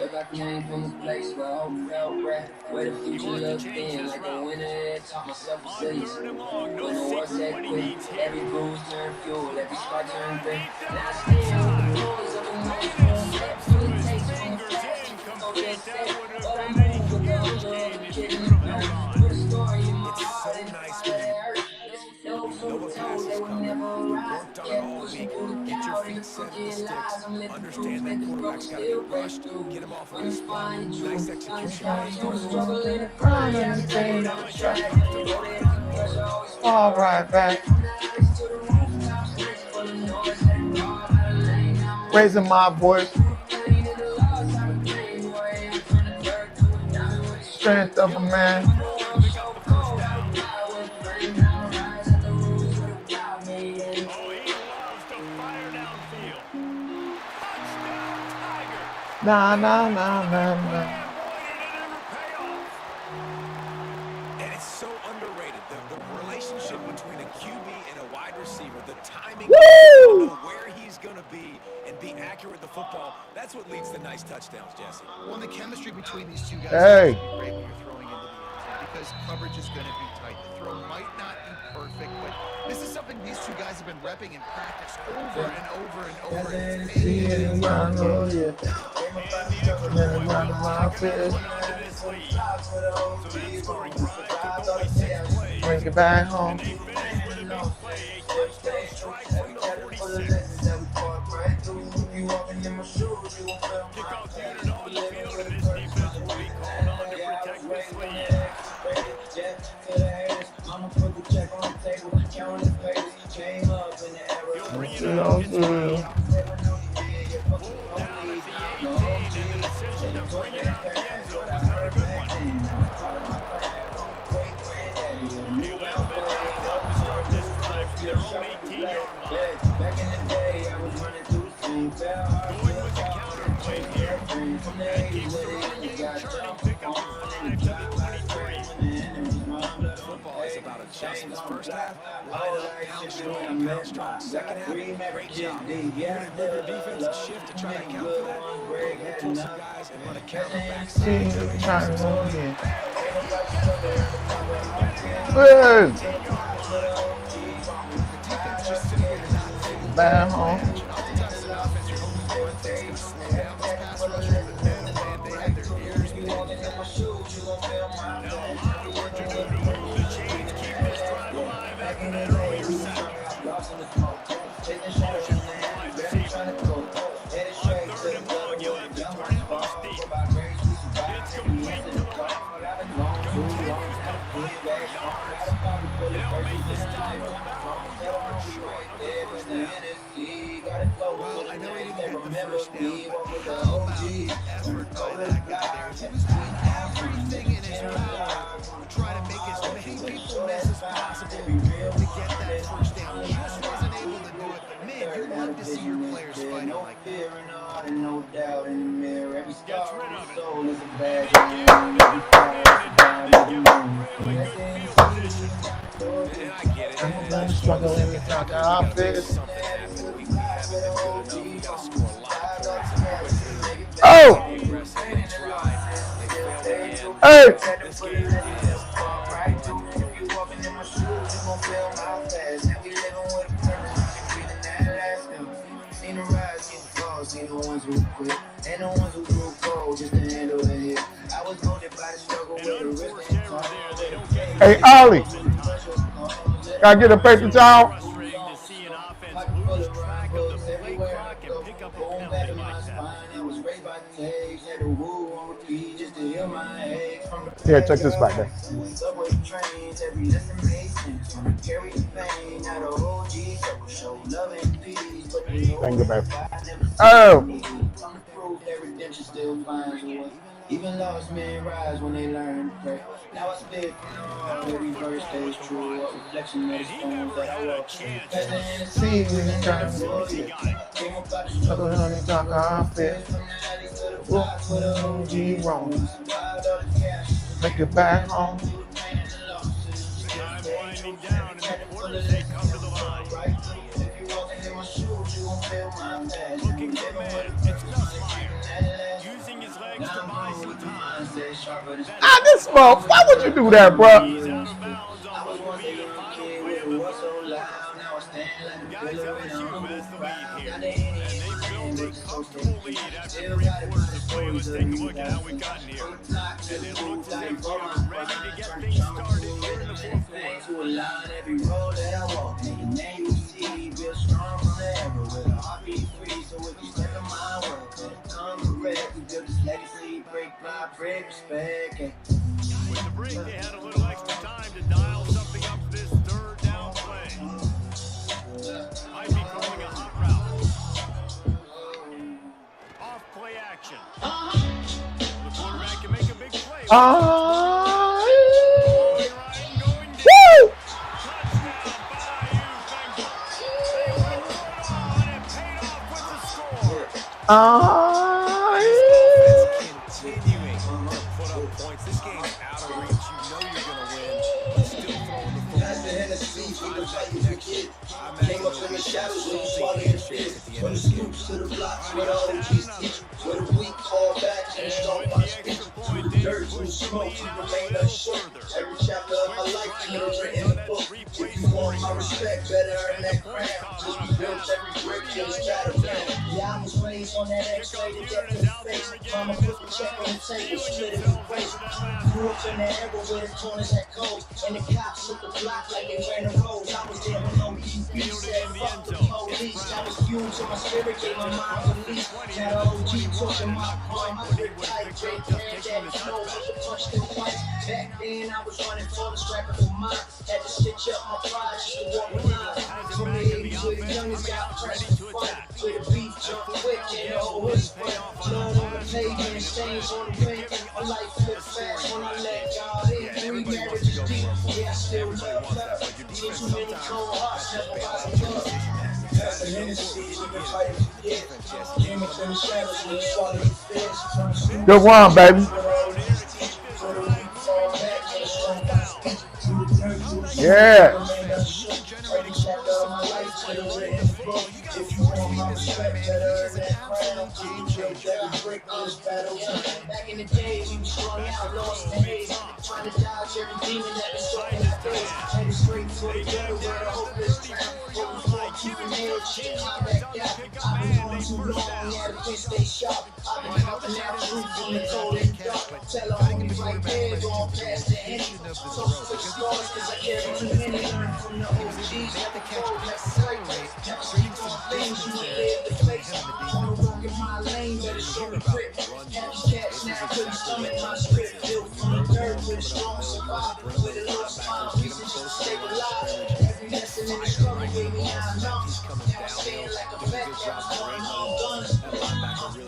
I came from a place where hope felt rare, where the future looked thin like a winter that taught myself resilience. When the war said quit, every bruise turned fuel, every scar turned grit. Now I stand with the noise of the most that's what it takes from the past to go get set. But I move with the hunger of a kid in the back, with a story in my heart and the fire that hurt. Those who were told they would never rise, kept pushing through the doubt and the crooked lies. I'm living proof that the struggle still breaks through. When you find the truth, unspoken through the struggle and the grind, and staying on track. All right, back. Raising my voice. Strength of a man. Nah. And it's so underrated, the relationship between a QB and a wide receiver, the timing, where he's going to be, and be accurate the football, that's what leads to nice touchdowns, Jesse. Well, the chemistry between these two guys Hey. is great when you're throwing into the end zone because coverage is going to be tight. The throw might not be perfect, but this is something these two guys have been repping in practice over and over and over. And it's paid Bring it back home. Football is about adjustments. First half, line up, pound strong. Second half, great job. You're going to move your defense and shift to try to account for that. Pull some guys and run a counter back. Back home. Well, I know he didn't get the first down, but how about the effort by that guy there? He was doing everything in his power to try to make as many people miss as possible to get that first down. Just wasn't able to do it. But man, you love to see your players fighting like that. No doubt in the mirror. Every star on the soul is a bad I'm struggling to talk office. Oh! Hey! See the ones who quit, and the ones who grew cold just to handle the hit. I was molded by the struggle with the risk and time. Hey, Ollie! Gotta get a paper towel? Here, check this back there. Thank you, babe. Oh! Even lost men rise when they learn to pray. Now I spit every verse stays true. A reflection of the stones that I walk through. See, we trying to talk office. With the OG wrong. Make it back home. Time winding down and the quarters, they come to the line. Looking for man, it's Nussmeier. Using his legs to buy some time. Ah, this smoke. Why would you do that, bro? He's out of bounds on what will be the final play of the third. Guys, LSU has the lead here. And they've built a comfortable lead after 3 quarters of play. Let's take a look at how we've gotten here. And it looks as if we're ready to get things started here in the fourth With the break, they had a little extra time to dial something up for this third down play. Might be calling a hot route. Off play action. The quarterback can make a big play. Woo! Continuing to put up points. This game's out of reach. You know you're going to win. But still throwing the football. Still finding that connection. I imagine there'll be some salty handshakes at the end of this game. smoke, you remain unshook. Every chapter of my life, you know, written in the book. If you want my respect, better earn that crown. Cause we built every brick in this battleground. Yeah, I was raised on that X-ray to death in the face. Mama put the check on the table, split it with grace. Grew up in the era where the corners had cold. And the cops took the block like they ran the roads. I was there when ODB said, fuck the police. That was fuel to my spirit, gave my mind release. Now the OG talking my boy, my grip tight. Great granddaddy snow with the punch the fight. Back then I was running for the scrapping for mine. Had to stitch up my pride just to walk the line. From the 80s where the youngest got pressed for fun. Where the beef jumped quick and the whole was fun. Blood on the pavement, stains on the paint. My life flipped fast when I let God in. 3 marriages deep, yeah I still love her. Seen too many cold hearts, never rise above. That's the Hennessy, we been fighting for years. Came up in the shadows when you swallowed the fish. Good one, baby. Yeah. If you want my respect, better earn that crown. Every brick on this battle. Back in the day, we was strung out, lost the haze. Trying to dodge every demon that been stuck in the face. Headed straight for the ghetto where the hope is drowned. Keeping head, shit, I backed out. I've been going too long, yeah, the bitch stay sharp. I've been popping out truth from the cold and dark. Tell her homie right there, going past the end. So switch scars, cause I carry too many. Learn from the OGs, got the code, that's straight. Never speak on things, you live the place. Wanna walk in my lane, better show the grip. Happy cats now, couldn't stomach my script. Built from the dirt with a strong survivor. With a little smile, reason just to stay alive. Every lesson in the struggle gave me how now I stand like a vet that was going on guns.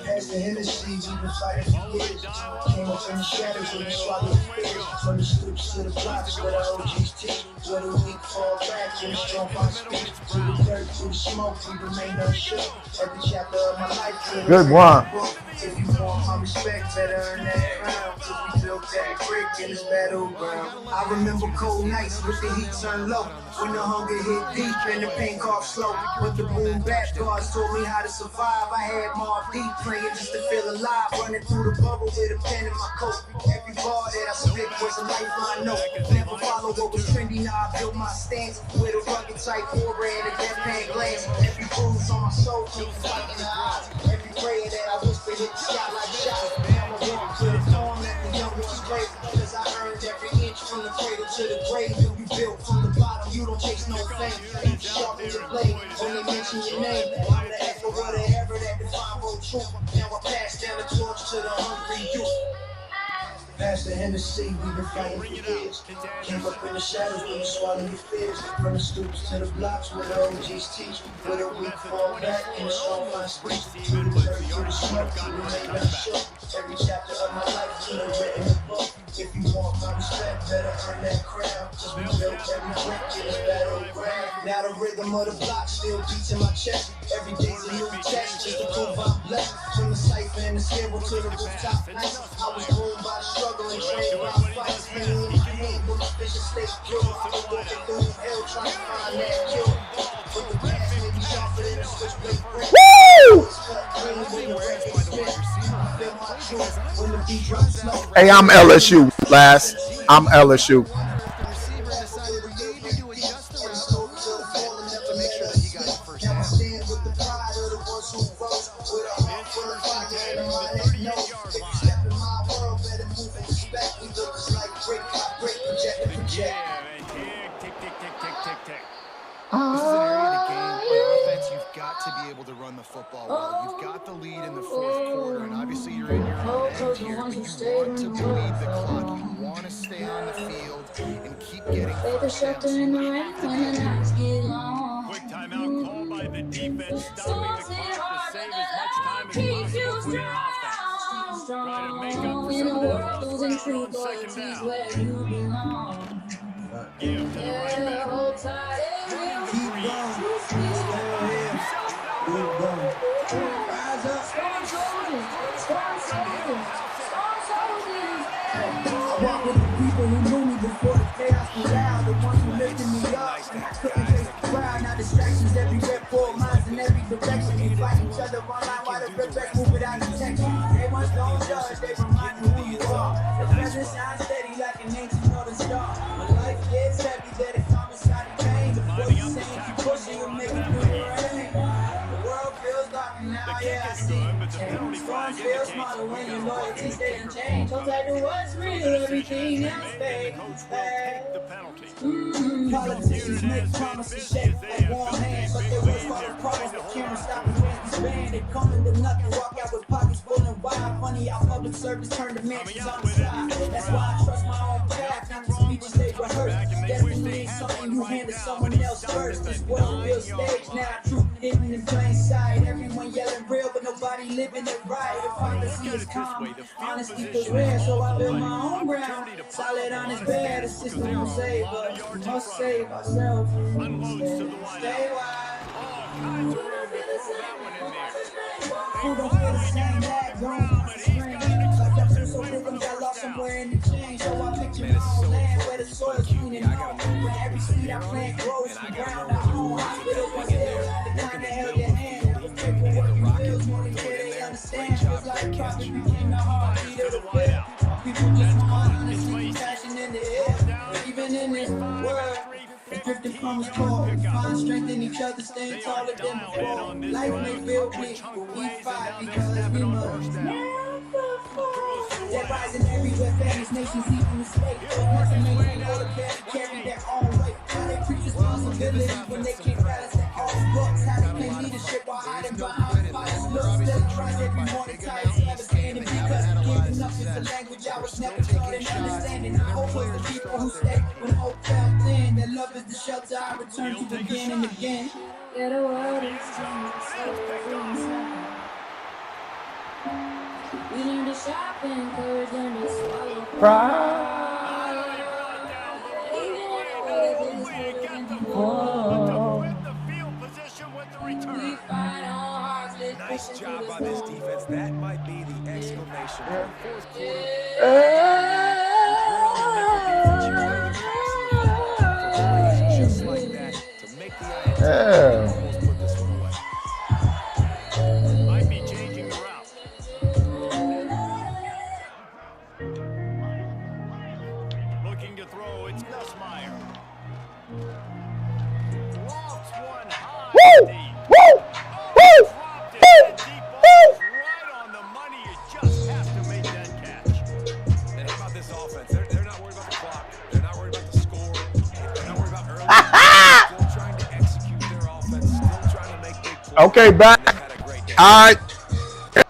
As the Hennessy, we been fighting for years. Came up in the shadows when we swallowed fears. From the stoops to the blocks where the OGs teach. Where the weak fall back and the strong find speech. Through the dirt, through the smoke, we remain unshook. Every chapter of my life. Good one. If you want my respect, better earn that crown. Cause we built that brick in this battleground. I remember cold nights with the heat turned low. When the hunger hit deep and the pain coughed slow. When the boom bap guards told me how to survive. I had Marv D playing just to feel alive. Running through the bubble with a pen in my coat. Every bar that I spit was a lifeline note. Never follow what was trendy, now I built my stance. With a rugged type aura and a deadpan glance. Every bruise on my soul keeps fighting the odds. Every prayer that I whisper hit the sky like shots. Now I walk to the farm, let the young ones play. Cause I earned every inch from the cradle to the grave. You built from the bottom, you don't chase no fame. You sharpen your blade when they mention your name. I'm the echo of the era that define road truth. Now I pass down the torch to the hungry youth. Past the Hennessy, we been fighting for years. Came up in the shadows when you swallow your fears. From the stoops to the blocks where the OGs teach. Where the weak fall back and the strong find speech. Through the dirt, through the smoke, we remain unshook. Every chapter of my life, you know, written in the book. If you want my respect, better earn that crown. Cause we built every brick in this battleground. Now the rhythm of the block still beats in my chest. Every day's a new test just to prove I'm blessed. From the cipher and the scandal to the rooftop nights. I was groomed by the struggle and trained by fights. Penny in my hand, with my vision stays pure. I was walking through hell trying to find that cure. But the past may be sharper than a switchblade brick. Hey, I'm LSU, last. I'm LSU. To be able to run the football well. You've got the lead in the fourth quarter, and obviously you're in your own end here, but you want to bleed the clock. You want to stay on the field and keep getting first downs. Quick timeout called by the defense, stopping the clock to save as much time as possible for their offense. Try to make up for some of that lost ground on second down. Give to the running back. I walk with the people who knew me before the chaos was loud. The ones who lifted me up. I couldn't face the crowd. Now distractions everywhere, poor minds in every direction. We fight each other online while the red move without detection. They once don't judge, they remind you who you are. The present sounds feel smarter when your loyalty stay unchanged. Don't take what's real, everything else fades. Politicians make promises shake like warm hands, but they work for the promise. The camera stop and wins the span. They come into nothing, walk out with pockets full and wide. Funny how public service turned to mansions on the side. That's why I trust my own path. Not the speeches they rehearse. Destiny ain't something you hand to someone else first. This world real stage now, truth hidden in plain sight. Everyone yelling real, but nobody living it right. If honesty is calm, honesty feels rare, so I build my own ground. Solid on his bed, the system won't save us. We must save ourselves. Stay wide. Who don't feel the same that don't spring? Like I'm so big, I got lost somewhere in the change. So I picture my own land where the soil's clean and home. Where every seed I plant grows from ground. I own hospital was there. The kind that held your hand. The paperwork feels more than care they understand. Feels like profit became the heartbeat of the bill. People just want honesty, passion in the air. Even in this world, drifting from his core, find strength in each other, staying taller than before. Life may feel bleak, but we fight because we must never fall. They're rising everywhere, families, nations, even the state. Once a nation, all the best carry their own weight. How they preach responsibility when they can't balance their own books. How they play leadership while hiding behind fires. Look, still trying every morning, tired, never standing because giving up is the language I was never taught and understanding. I hope for the people who stay when hope felt thin. That love is the shelter I return to again and again. Yeah, the world is changing. We learn to shop and courage learn to swallow pride. We fight on hearts. Nice job by this defense. That might be the exclamation point. Fourth quarter. Just like that to make the almost put this one away. Might be changing the route. Looking to throw, it's Nussmeier. Lofts one high. Woo! Woo! Woo! Dropped it in deep balls right on the money. You just have to make that catch. And how about this offense? They're not worried about the clock. They're not worried about the score. They're not worried about early. Still trying to execute their offense. Still trying to make big plays. Okay, back. And they've had a great day. All right.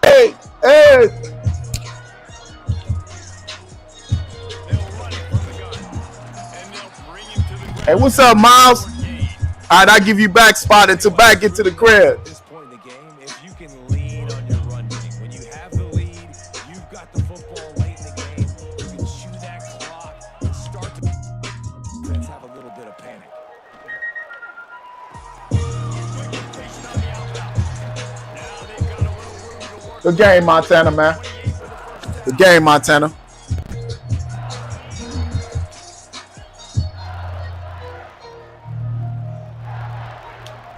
Hey, hey. They'll run it from the gun. And they'll bring him to the ground. Hey, what's up, Miles? All right, I'll give you back spot until back into the crib. At this point in the game, if you can lean on your run game, when you have the lead, you've got the football late in the game, you can chew that clock and start to have a little bit of panic. Good game, Montana, man. Good game, Montana.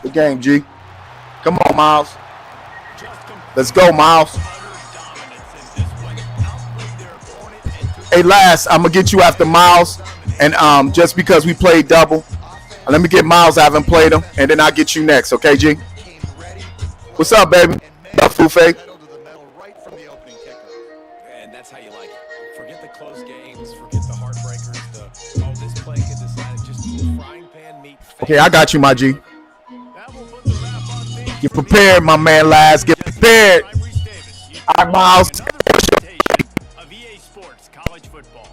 Good game, G. Come on, Miles. Let's go, Miles. Hey, last, I'm going to get you after Miles. And just because we played double, let me get Miles. I haven't played him. And then I'll get you next. Okay, G? What's up, baby? What's up, Fufe? And that's how you like it. Forget the close games. Forget the heartbreakers. This play get decided. Just frying pan meat. Okay, I got you, my G. Get prepared, my man, Laz. Get prepared. All right, Miles. Of EA Sports College Football.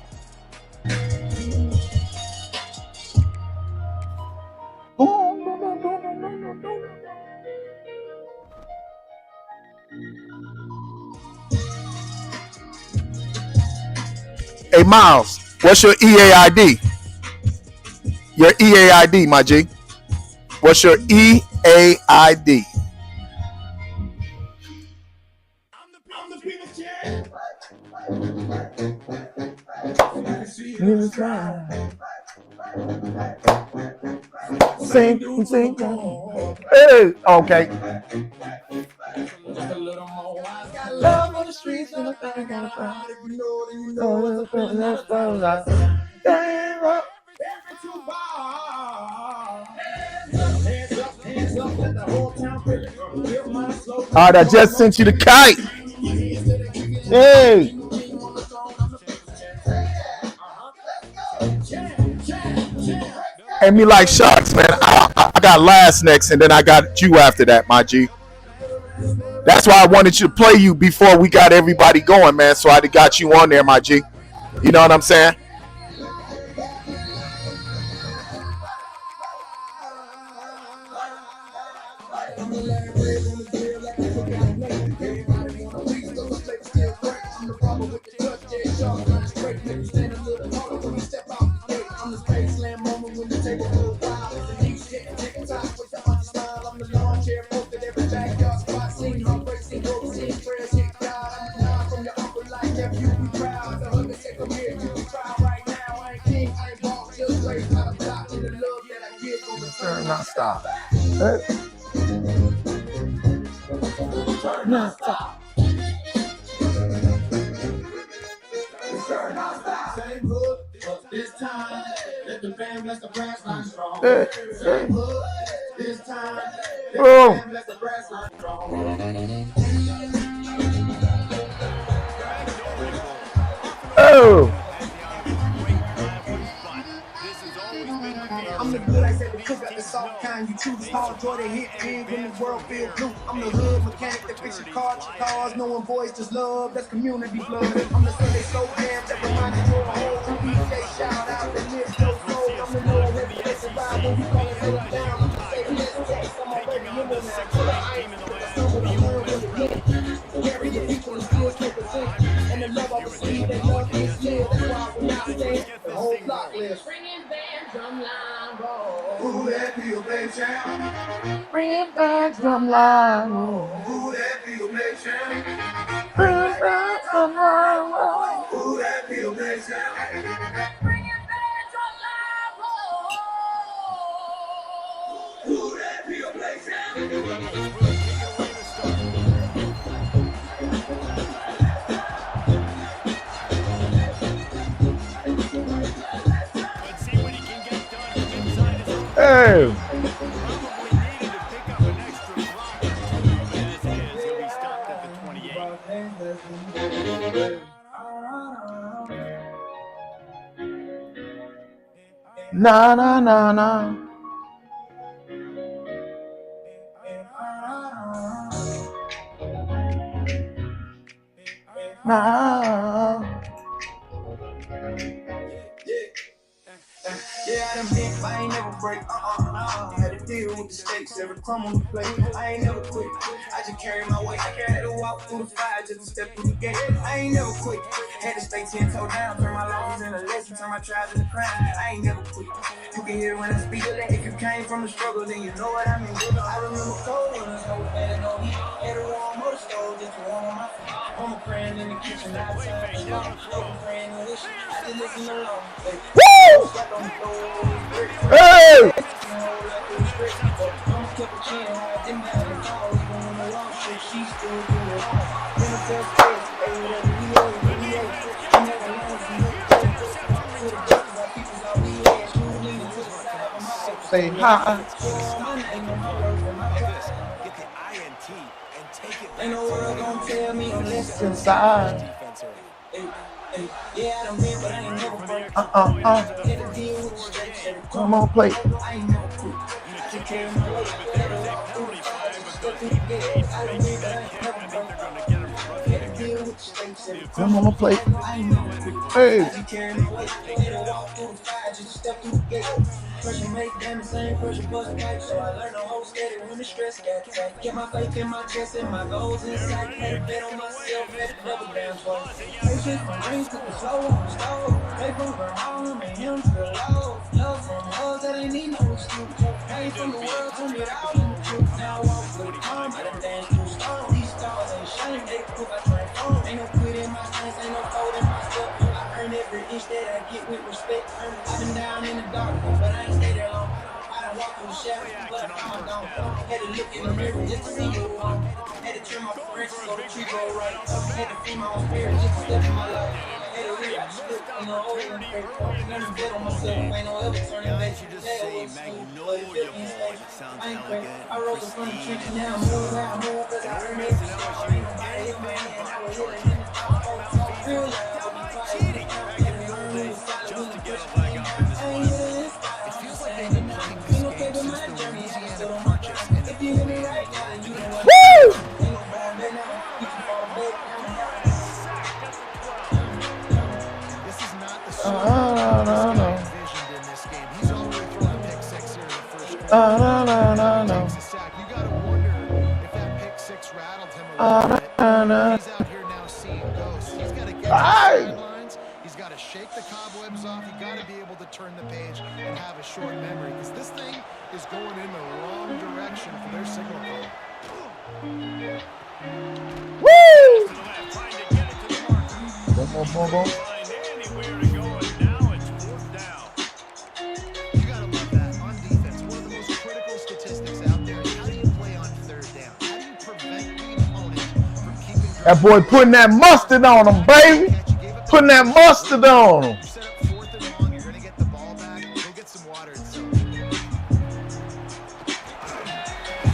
Hey, Miles, what's your EAID? Your EAID, my G. What's your EAID? I'm the people's champ. Sing. Hey, okay. Just a little more. I got love on the streets and I think I got a fight. If you know, then you know what's up. That's too far. Hands up, let the whole town feel it. All right, I just sent you the kite. Hey. And me like shucks, man. I got last next, and then I got you after that, my G. That's why I wanted you to play you before we got everybody going, man. So I got you on there, my G. You know what I'm saying? Not stop. Not stop. Same hood, but this time, let the band bless the brass line strong. Same hood, this time, let the band bless the brass line strong. Oh. I'm the good, I said the cook got the soft kind. You choose hard, joy to hit big when the world feels blue. I'm the hood mechanic that fixes cars, knowing boys just love, that's community blood. I'm the Sunday soul man that reminds you of home. Each day shout out and live so cold. I'm the Lord every day survive when we call it sit down. I'm the say the next text, I'm already in there now. So I ain't what I learned when it get. Carry the people and still keep it in. And the love I receive, that love is live. That's why when I stand, the whole block lives. Bringing back drumline roll. Who that feel bass jam? Bring back drumline. Who that feel bass jam? Bring back drumline. Who that feel bass jam? Bringing back drumline roll. Who that feel bass jam? Hey. Na na na na. Na. Yeah, I done been, I ain't never break. Had to deal with the stakes, every crumb on the plate. I ain't never quit. I just carry my weight. I had to walk through the fire just to step through the gate. I ain't never quit. Had to stay 10 toe down, turn my losses into lessons, turn my trials into crime. I ain't never quit. You can hear when I speak. If you came from the struggle, then you know what I mean. I remember cold when I was better no heat. Had a warm motor stove, just warm on my feet. I'm praying in the kitchen, I I'm praying and wishing. I just listen alone. Woo! Hey! Say hi. Get the INT and take it back. Ain't no world gonna tell me I'm less Inside. yeah, I done been, but I ain't never break. Come on, play. I ain't never quit. Take care of my life. Come on, play. Hey. Pressure make them the same pressure bust pipe, so I learned to hold steady when the stress got tight. Get my faith in my chest and my goals inside. Had to bet on myself, had to double down twice. Patience from dreams took the slow on the stove. Paper from home and him to the low. Love from hoes that ain't need no excuse. Pain from the world turned it all into truth. Now I walk with a calm, I done danced through storm. These stars ain't shining, they proof I transform. Ain't no quit in my stance, ain't no fold in my step. I earn every inch that I get with respect. I've been down in the dark, but I ain't stay there long. I done walked through the shadows, but I found gone. Had to look in the mirror just to see you wrong. Had to trim my branches so the tree go right. Had to feed my own spirit just to step in my life. Had to read, I just looked in the old and learn to bet on myself. Ain't no ever turning back. You just say Magnolia Boy. It sounds elegant, I rose from the trenches, now I move, cause I earned it. Ain't nobody in my hand, I was hitting in the cheating back in the old days just to get a leg up in this one. It feels like they've been playing this game since the Louisiana Purchase and the Woo! This is not the sort of envisioned in this game. He's already thrown a pick six here in the first quarter. You gotta wonder if that pick six rattled him a little bit. He's out here now seeing ghosts. He's got to get to the sidelines. He's got to shake the cobwebs off. You got to be able to turn the page and have a short memory because this thing is going in the wrong direction for their signal call. Woo! Boom. You got to love that on defense. One of the most critical statistics out there is how do you play on third down? How do you prevent the opponent from keeping That boy putting that mustard on him, baby. Putting that mustard on him. You set up fourth and long, you're going to get the ball back. Go get some water and soak. This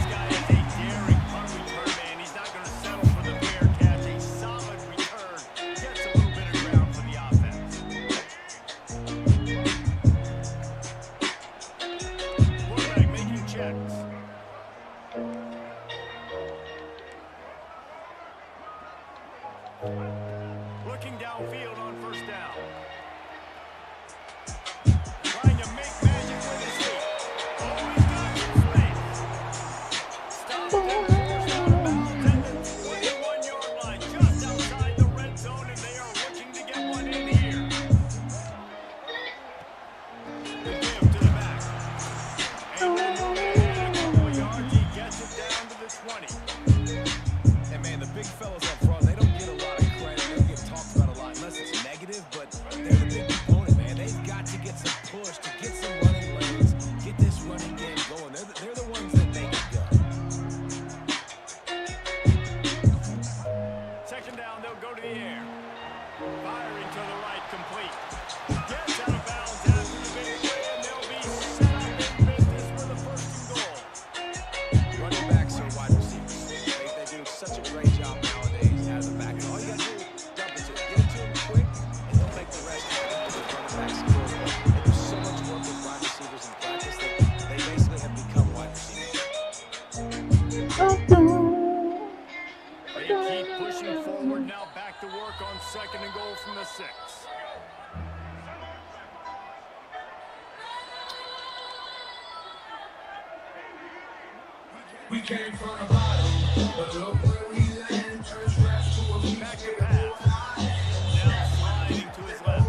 guy is a daring punt return man. He's not going to settle for the fair catch. A solid return. Gets a little bit of ground for the offense. Quarterback making checks. Looking downfield on first down. Trying to make magic with his feet. Always got some space. Stop and forced out of bounds at the 21-yard line, just outside the red zone, and they are looking to get one in here. The give to the back. Able to move it in a couple of yards. He gets it down to the 20. And man, the big fellas up front, they don't get a lot of credit. They don't get talked about a lot unless it's negative, but they're the big component, man. They've got to get some push, to get some running lanes, get this running game going. They're the ones that make it go. Second down, they'll go to the air. Firing to the right, complete. Gets out of bounds after the big play, and they'll be set up in business for the first and goal. Running backs are wide receivers. They do such a great job nowadays out of the back. All you got to do is dump it to them. Get it to them quick, and they'll make the rest happen with running back skills. They do so much work with wide receivers in practice that they basically have become wide receivers. They keep pushing forward, now back to work on second and goal from the 6. We came from the bottom, but look where we land. Turn scratch to a beat. Back to pass. Now sliding to his left.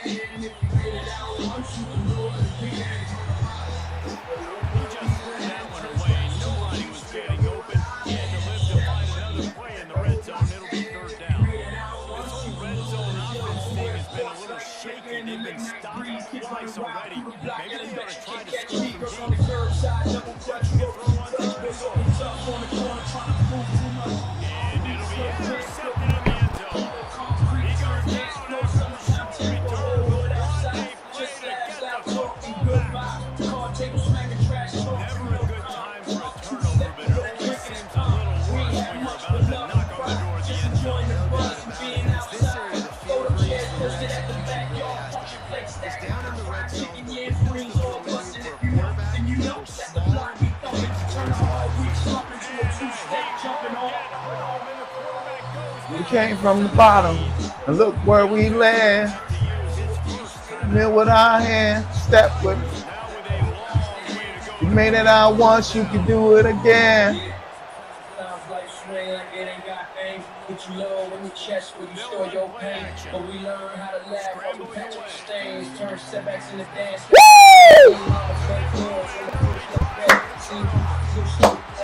He just threw that one away. Nobody was getting open. He had to live to find another play in the red zone. It'll be third down. This whole red zone offense thing has been a little shaky. They've been stopped twice already. Maybe they ought to try to score some deep. And it'll be intercepted in the end zone. He goes down after the short return. What a play to get the quarterback. Never a good time for a turnover, but it always seems a little worse when you're about to knock on the door of the end zone. This area of the field agrees with your execution really has to be great. It's down in the red zone. What's the field menu for a quarterback? They're smaller. We came from the bottom, and look where we land. Mill with our hand, step with it. You made it out once, you can do it again. Sounds like swing like it ain't got aim. Put you low in your chest where you store your pain. But we learn how to laugh while we patch up stains. Turn setbacks into dance. Woo!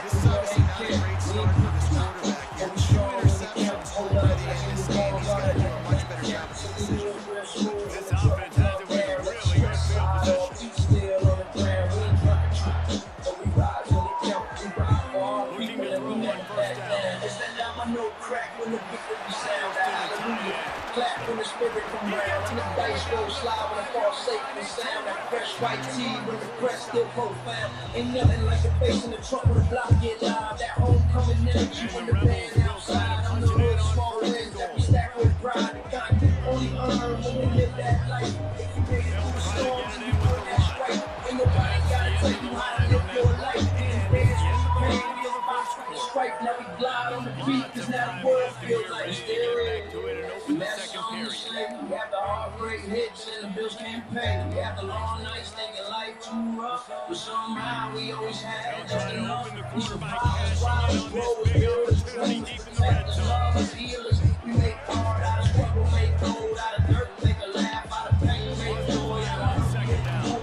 This is obviously not a great start for this quarterback here. 2 interceptions, but at the end of this game, he's got to do a much better job of finishing. This offense has it with a really good field position. Looking to throw one first down. Crack when the victory sound. Hallelujah. Clap when the spirit come round. And the dice roll slide when the fall safe and sound. That fresh white tee with the crest still profound. Ain't nothing like the face in the trunk when the block get live. That homecoming energy when the band outside. I'm the real small wins that we stack with pride. say. We have the heartbreak hits and the bills can't pay. We have the long nights thinking life too rough, but somehow we always had just enough. We survived while we grow as good as dreams. Protect us, love us, heal us. We make art out of struggle, make gold out of dirt, make a laugh out of pain, make joy out of Second down.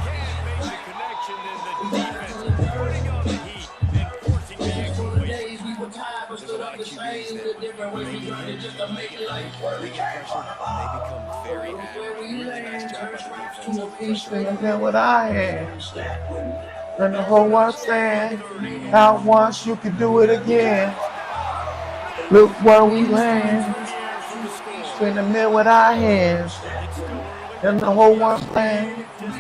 Can't make the connection in the defense, putting on the heat and forcing the extra the days we were tired but stood up the same. The different ways we learned it just to make life work. They become very Where we land, turns raps to a piece. Then what I am. And the whole world stand. Out once you can do it again. Look where we land. In the middle with our hands. And the whole world stand. You do.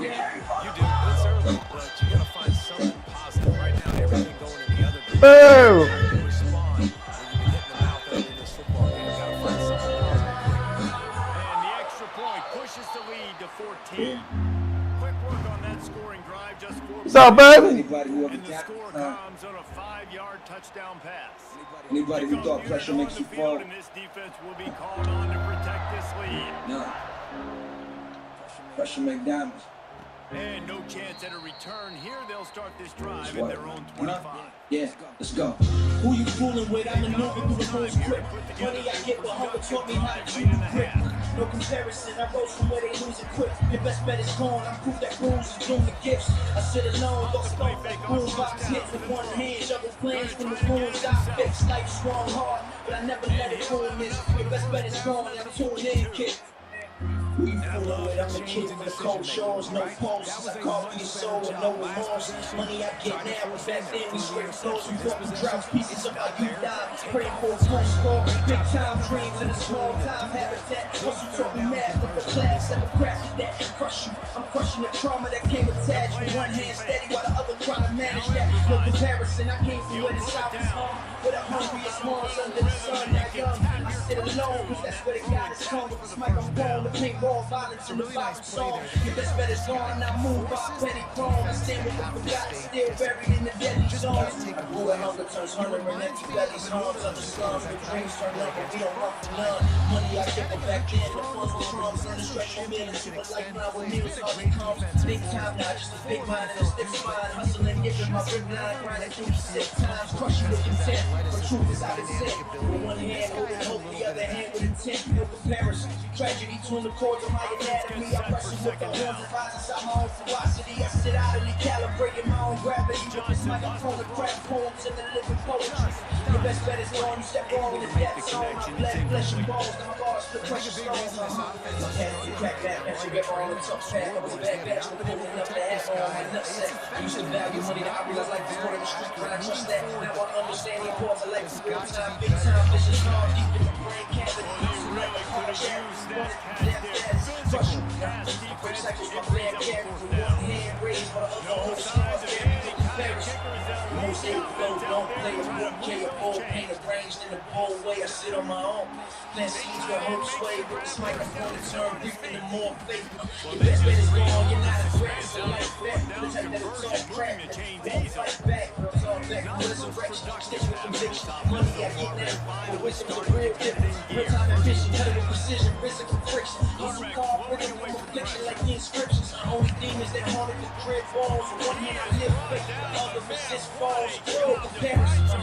It's early, but you gotta find something positive. Right now, everything going in the other direction. Boo! Respond when you've been hitting the mouth early in this football game. You gotta find something positive. And the extra point pushes the lead to 14. Quick work on that scoring drive, just 4 What's up, baby? Anybody who ever and the got score comes on a 5-yard touchdown pass. anybody who thought pressure makes you fall? And this defense will be called on to protect this lead. No. Pressure make diamonds. And no chance at a return here. They'll start this drive at their own 25. Yeah, let's go. Who you fooling with? I'm maneuvering through the whole script. Money I get, but hunger taught me how to treat the grip. No comparison, I rose from where they lose and quit. Your best bet is gone, I'm proof that rules is doing the gifts. I sit alone, thought stuff like boombox hits with one hand. Shovel plans from the ruins I fix. Life strong hard, but I never let it ruin this. Your best bet is gone, I'm tuned in, kid. Who you fooling with? I'm a kid from the cold shores, no pulse. I call for your soul with no remorse. Money I get now, but back then we scraped floors. We walked the droughts, pieces of how you died. Praying for a phone score, big time dreams in a small time habitat. Hustle taught me math, but the class never crafted that. Crush you, I'm crushing the trauma that came attached. With one hand steady while the other trying to manage that. No comparison, I came from where the south is home. Where the hungriest ones under the sun, that young. I sit alone, cause that's where the God is come. With this microphone, the pink raw violence in the violent song. Your best bet is gone, I move by petty chrome. I stand with the forgotten, still buried in the deadly zones. I grew a hunger turns hunger and empty bellies, harms under slums. The dreams turn lumber, we don't run from none. Money I get back then, the funds with crumbs and the stretch for millions. But like now with meals, hard to come. Big time now, just a big mind and a stiff spine. Hustling, giving my rib line, grinding through the 6 times. Crushing with content, but truth is out of sight. With one hand holding hope, the other hand with intent. No comparison, tragedy between the chords of my anatomy. I wrestle with the horns of eyes inside my own ferocity. I sit out and calibrating my own gravity. With this microphone to crack poems and the living poetry. Your best bet is gone, you step wrong in the death zone. My blood, flesh and bones, now my bars for precious stones. My head, you crack that, you get all the tough fat. I was a bad batch, but pulling up the hat on my nutsack. I used to value money, now I realize life is more than the street, but I trust that. Now I understand the importance of life is real time, big time, vicious, hard, deep in the brain cavity. Really could have used that pass there. First cycles, my bad carry with one hand raised, but the other whole stars carry with comparison. Most ain't flow, don't play with 1K or full paint arranged in a bold way. I sit on my own. Plant seeds with hope sway with this microphone and turn brief into more faith. Your best bet is gone, you're not a threat. So like that, the type that it's all crack. Won't fight back, girls all back. Resurrection, stitch with conviction. Money I get now, the wisdom's a real difference. Real time ambition, cutting with precision, physical friction. Hustle call, rhythm with affliction like the inscriptions. Only demons that haunted the crib walls. With one hand I live faith, the other resist falls. No comparison.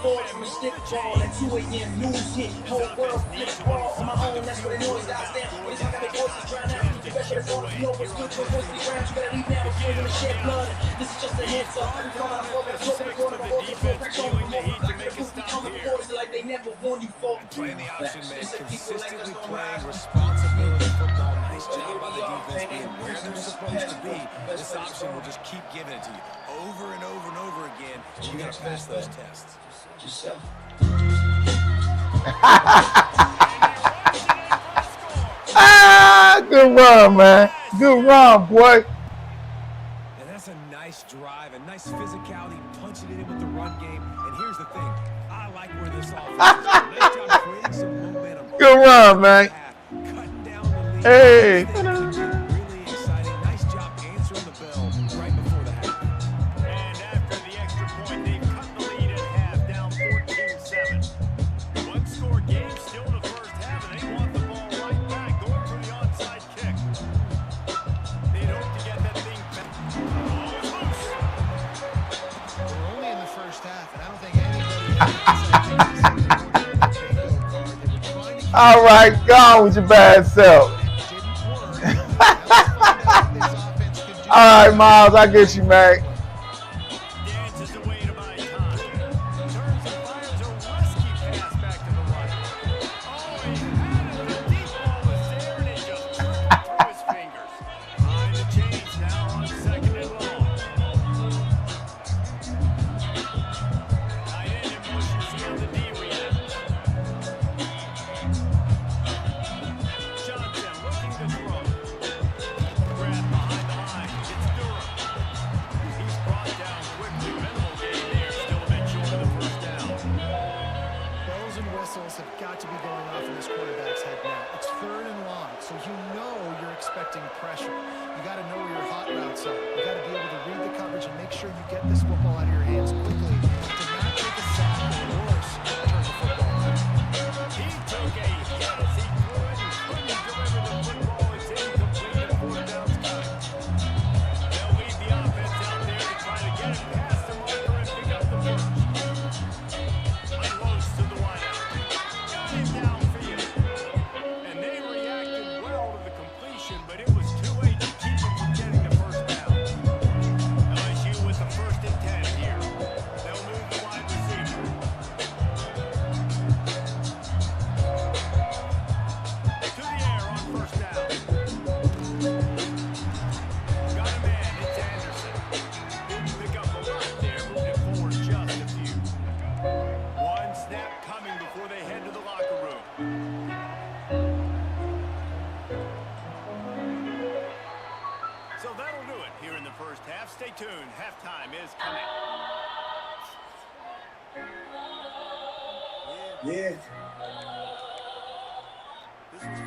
Forward from a stick ball at 2 a.m. news hit. Whole world flips ball on my own. That's where the noise dies down. But it's like I make voices drown out. You better shut all the know what's good for voice be round. You better leave now before you're gonna shed blood. This is just a heads up. I'm coming out of over the floor, the corner, the walls, the floor, crack on the wall. Like the proof become the force like they never warned you for. Playing the option, man. Consistently playing responsibility football. Nice job by the defense being where they're supposed to be. This option will just keep giving it to you over and over and over again. You gotta pass those tests. Good run, man. Good run, boy. And that's a nice drive, a nice physicality, punching it in with the run game. And here's the thing, I like where this offense is. Nice job creating some momentum. Good run, man. Cutting down the lead. Hey. Really exciting. Nice job answering the bell right before the half. And after the extra point, they've cut the lead at half, down 14-7. One-score game still to All right, go on with your bad self. All right, Miles, I get you, man. Dances away to buy time. Turns and fires a risky pass back to the right. Oh, he had it. The deep ball was there, and it just slipped through his fingers. Behind the chains now on 2nd and long. Tight end in motion, see how the D reacts. Johnson looking to throw. Grab behind the line. It's Durham. He's brought down quickly. Minimal gain there. Still a bit short of the first down. Bells and whistles have got to be going off in this quarterback's head now. It's 3rd and long, so you know you're expecting pressure. You got to know where your hot routes are. You got to be able to read the coverage and make sure you get this football out of your hands quickly to not take a sack or worse, turn the football over. He took a hit as he threw it and couldn't deliver the football. It's incomplete and 4th down's coming. They'll lead the offense out there to try to get it past the marker and pick up the first. Unloads to the wideout. Got him downfield. And they reacted well to the completion, but it was too late to keep him from getting the first down. LSU with the 1st and 10 here. They'll move the wide receiver. To the air on 1st down. Got a man, it's Anderson. Didn't pick up a lot there, moved it forward just a few. One snap coming before they head to the locker room. So that'll do it here in the first half. Stay tuned. Halftime is coming. Yeah.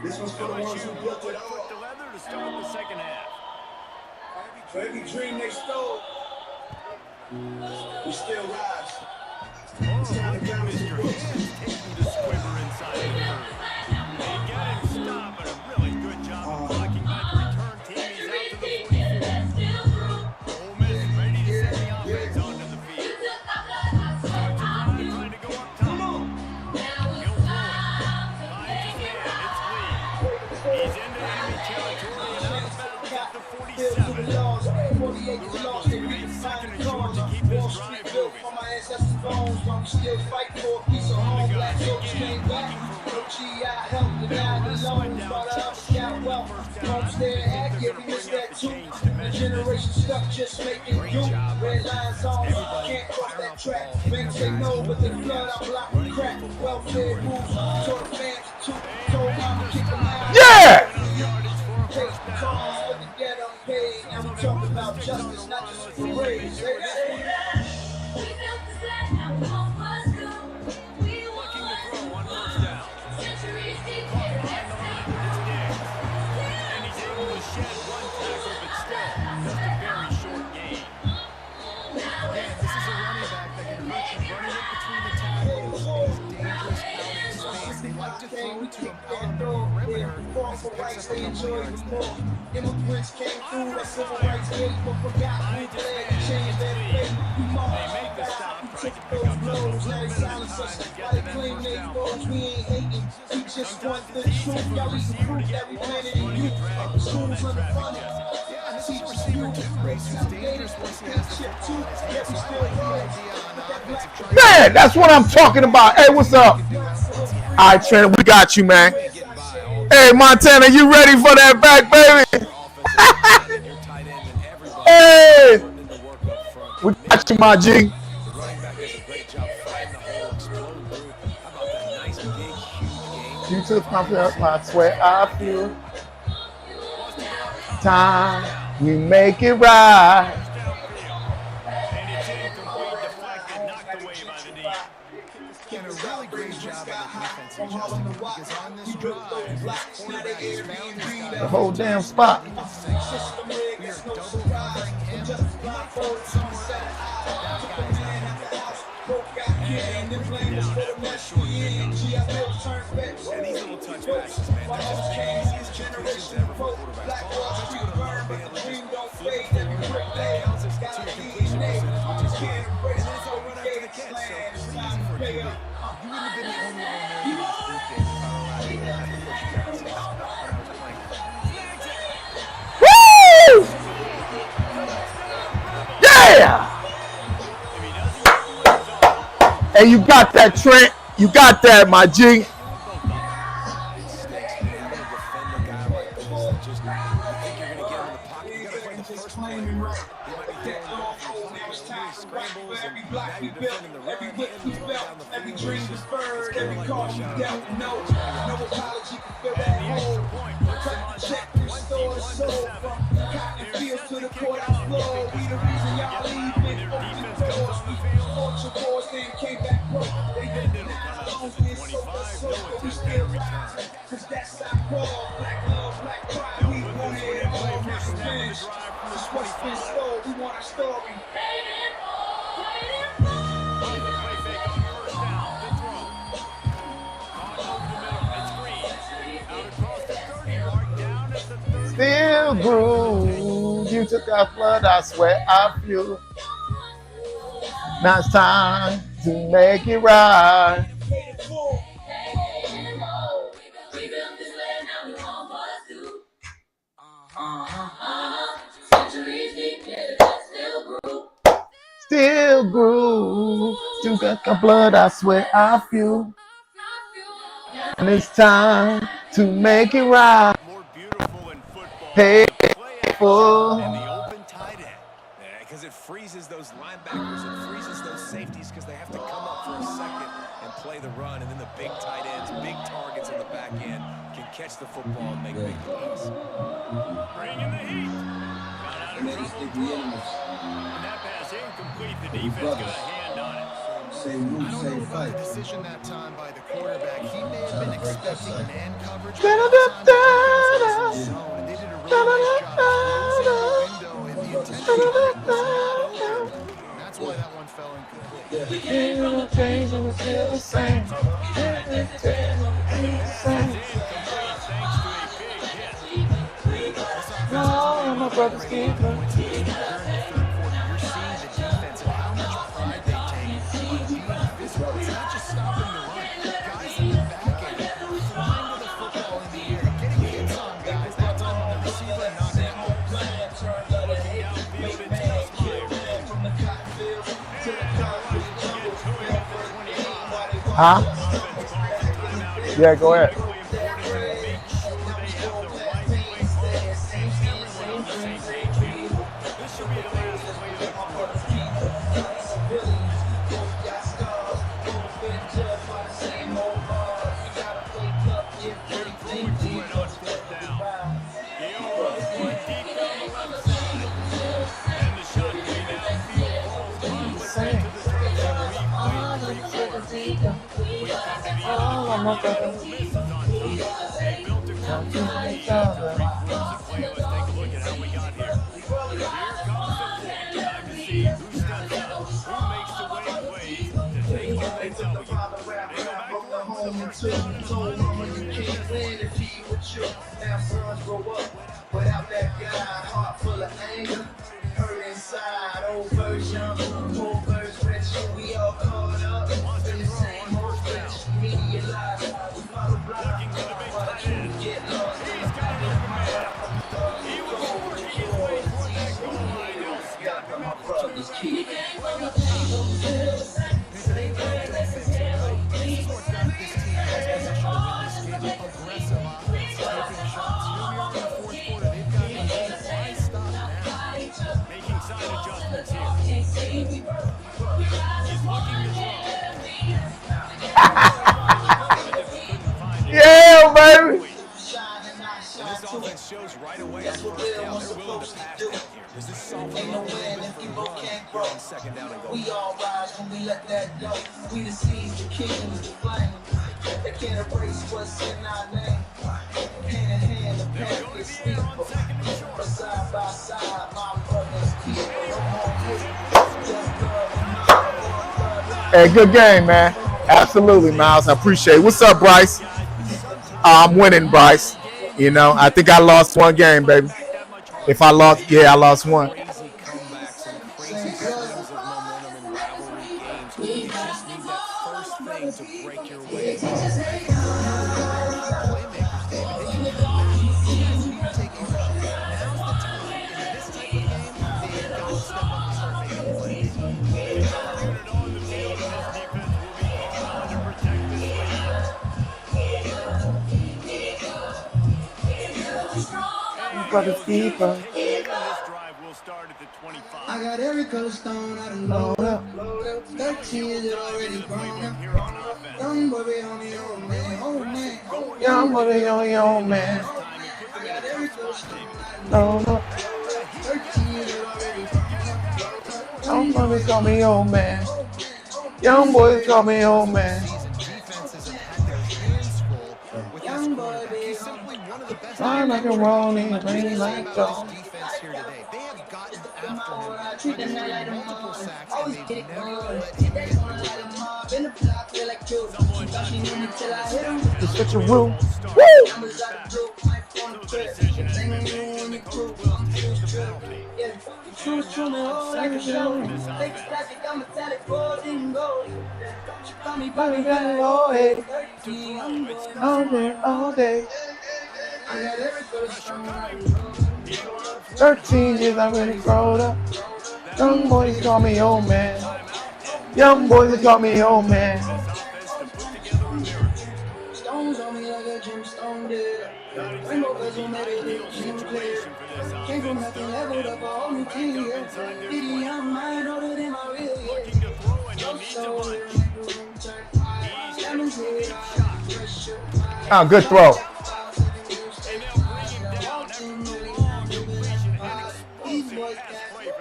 This one's for the ones who built it Put all. the leather to start the second half. For every dream they stole, we still rise. Oh, look at Mr. Hands taking the squibber inside the curve. They get him stopped, but a really good job of blocking by the return team. He's out to the 44. Ole Miss ready to send the offense onto the field. Starts a drive trying to go up top. He'll throw it. Finds his man. It's Lee. He's into enemy territory and out of bounds at the 47. Remains 2nd and short to keep this drive moving. Generation stuck just making do. Red lines on, can't cross that track. Banks say no, but the blood I block the crack. Welfare rules, told the fans to told mama kick them out. Yeah! Take the calls, but to get unpaid. And we're talking about justice, not just parades. Looking to throw on 1st down. Caught behind the line. It's Diggs. And he's able to shed one tackle, but still just a very short gain. Man, this is a running back that can hurt you. Running it between the tackles is dangerous out in space. They like to throw to him out on the perimeter as he picks up a couple yards there. Immigrants came through that civil rights hate, but forgot who bled and changed their fate. We They make the stop, trying to pick up just a little bit of time to get to that first down. We ain't hating, we just want the truth. Y'all need to prove that we planted in you. Schools unfunded. Yeah, and this is a receiver too, Grace, who's dangerous once he has the football in his hands. So I like the idea on the offensive triangle. Man, that's what I'm talking about. Hey, what's up? All right, Trent, we got you, man. Hey, Montana, you ready for that back, baby? Hey! We got you, my G. Running back does a great job finding the hole, exploding through. How about that nice, big, huge game? You took my sweat, I feel. Time, we make it right. And it's incomplete, deflected, knocked away by the D. And a really great job by the defense, Justin, because on this drive, this quarterback has found his guy. The whole damn spot. We are double covering him. And these little touch passes, man, they're just the easiest completions ever for quarterbacks. Paul, I bet you would have loved being able to just flip it from your that counts as to your completion percentage, which is good. And then it's all run after the catch, so pretty easy for a QB. You wouldn't have been the only All-American in this group, David, if I were allowed to Hey, you got that, Trent. You got that, my G. It stinks, man. You're going to defend a guy like this that just, you think you're going to get him in the pocket. You got to play the first play where he might be throwing the ball from the pocket, and he scrambles, and now you're defending the run, and he's going down the field. It's kind of like rush out. No apology for fill that hole. Check your store so from cotton fields to the courthouse floor. We the reason y'all leaving. Open doors, we fought your wars, then came back broke. They did now long been so, but we still rise. Cause that's our call. Black love, black pride, we want it all. Not revenge. Just what's been stole, we want our story. Still groove. You took our blood, I swear I feel. Now it's time to make it right. Still groove. You got our blood, I swear I feel. And it's time to make it right. Hey, for And the open tight end. Because it freezes those linebackers, it freezes those safeties because they have to come up for a second and play the run. And then the big tight ends, big targets on the back end can catch the football and make big plays. Bringing the heat. Got out of trouble. And that pass incomplete. The defense got a hand on it. Same move, same fight. The decision that time by the quarterback, he may have been expecting man coverage. They did a really nice job closing the window, and the intention was not open. That's why that one fell incomplete. No, my brother's keeper. It's not just stopping the run. Guys in the back end flying with the football in the air, getting hits on guys. That's on the receiver, not now. Looking downfield, it's Meyer. From the cotton fields to the concrete jungle. Huh? Yeah, go ahead. This should be the last play of the quarter. Now sons grow up without that guy, heart full of anger, hurt inside, old version, whole verse rich, we all caught up in the same old bitch, media lies, we follow blind, watch you get lost. He's got an open man. He was working his way toward that goal line. He'll stop him at the Brothers keep This is what got this team as position to win this game. Aggressive offense, taking shots. Here we are in the fourth quarter. They've got the lead. Why stop now? Making side adjustments here. He's looking to throw. Yeah, baby. And this offense shows right away on first down. They're willing to pass down here. Does this soften up a little bit for the run here on second down and goal? We all rise when we let that go. We the seeds, the kingdoms, the flame. They can't erase what's in our name. Hand in hand, the path is steep. But side by side, my brothers keep. Hey, good game, man. Absolutely, Miles. I appreciate it. What's up, Bryce? I'm winning, Bryce. You know, I think I lost one game, baby. If I lost, yeah, I lost one. Crazy comebacks and crazy swings of momentum in rivalry games. You just need that first thing to break your way. Playmakers, David, they can come back. You guys need to take ownership. Now's the time. In this type of game, they've got to step up and start making plays. Cleared it on the field, and this defense will brother's keeper. I got every color stone out of load up. 13 years already grown up. Young boy be on me, oh man, oh man. Young boy be on your own man. I got every color stone out of load up. 13 years already grown up. Young boy call me old man. Young boys call me old man. Young boy be Simply one of the best Fly like a rolling, rain like dawn. defense here today. They have gotten after him, treat them producing like multiple sacks, and always they've get it never going. let Hit that corner like a mob. In the block, feel like you. She thought she knew me till I hit him. It's such a rule. Woo! Numbers out the blue, mic on the trip. Thing on you when you crew. I'm true, true. Yeah, the truth, true, man, all like a show. Fake plastic, I'm metallic, golden gold. She call me Bobby Gun, Oh, hey. 13, young boy. All day. I got every color stone out of 13 years I really grown up. Young boys call me old man. Young boys call me old man. Stones on me like a gemstone did. Rainbow bezel made it look clear. Came from nothing, leveled up a whole new team. Diddy, I'm mine older than my real years. Oh, good throw.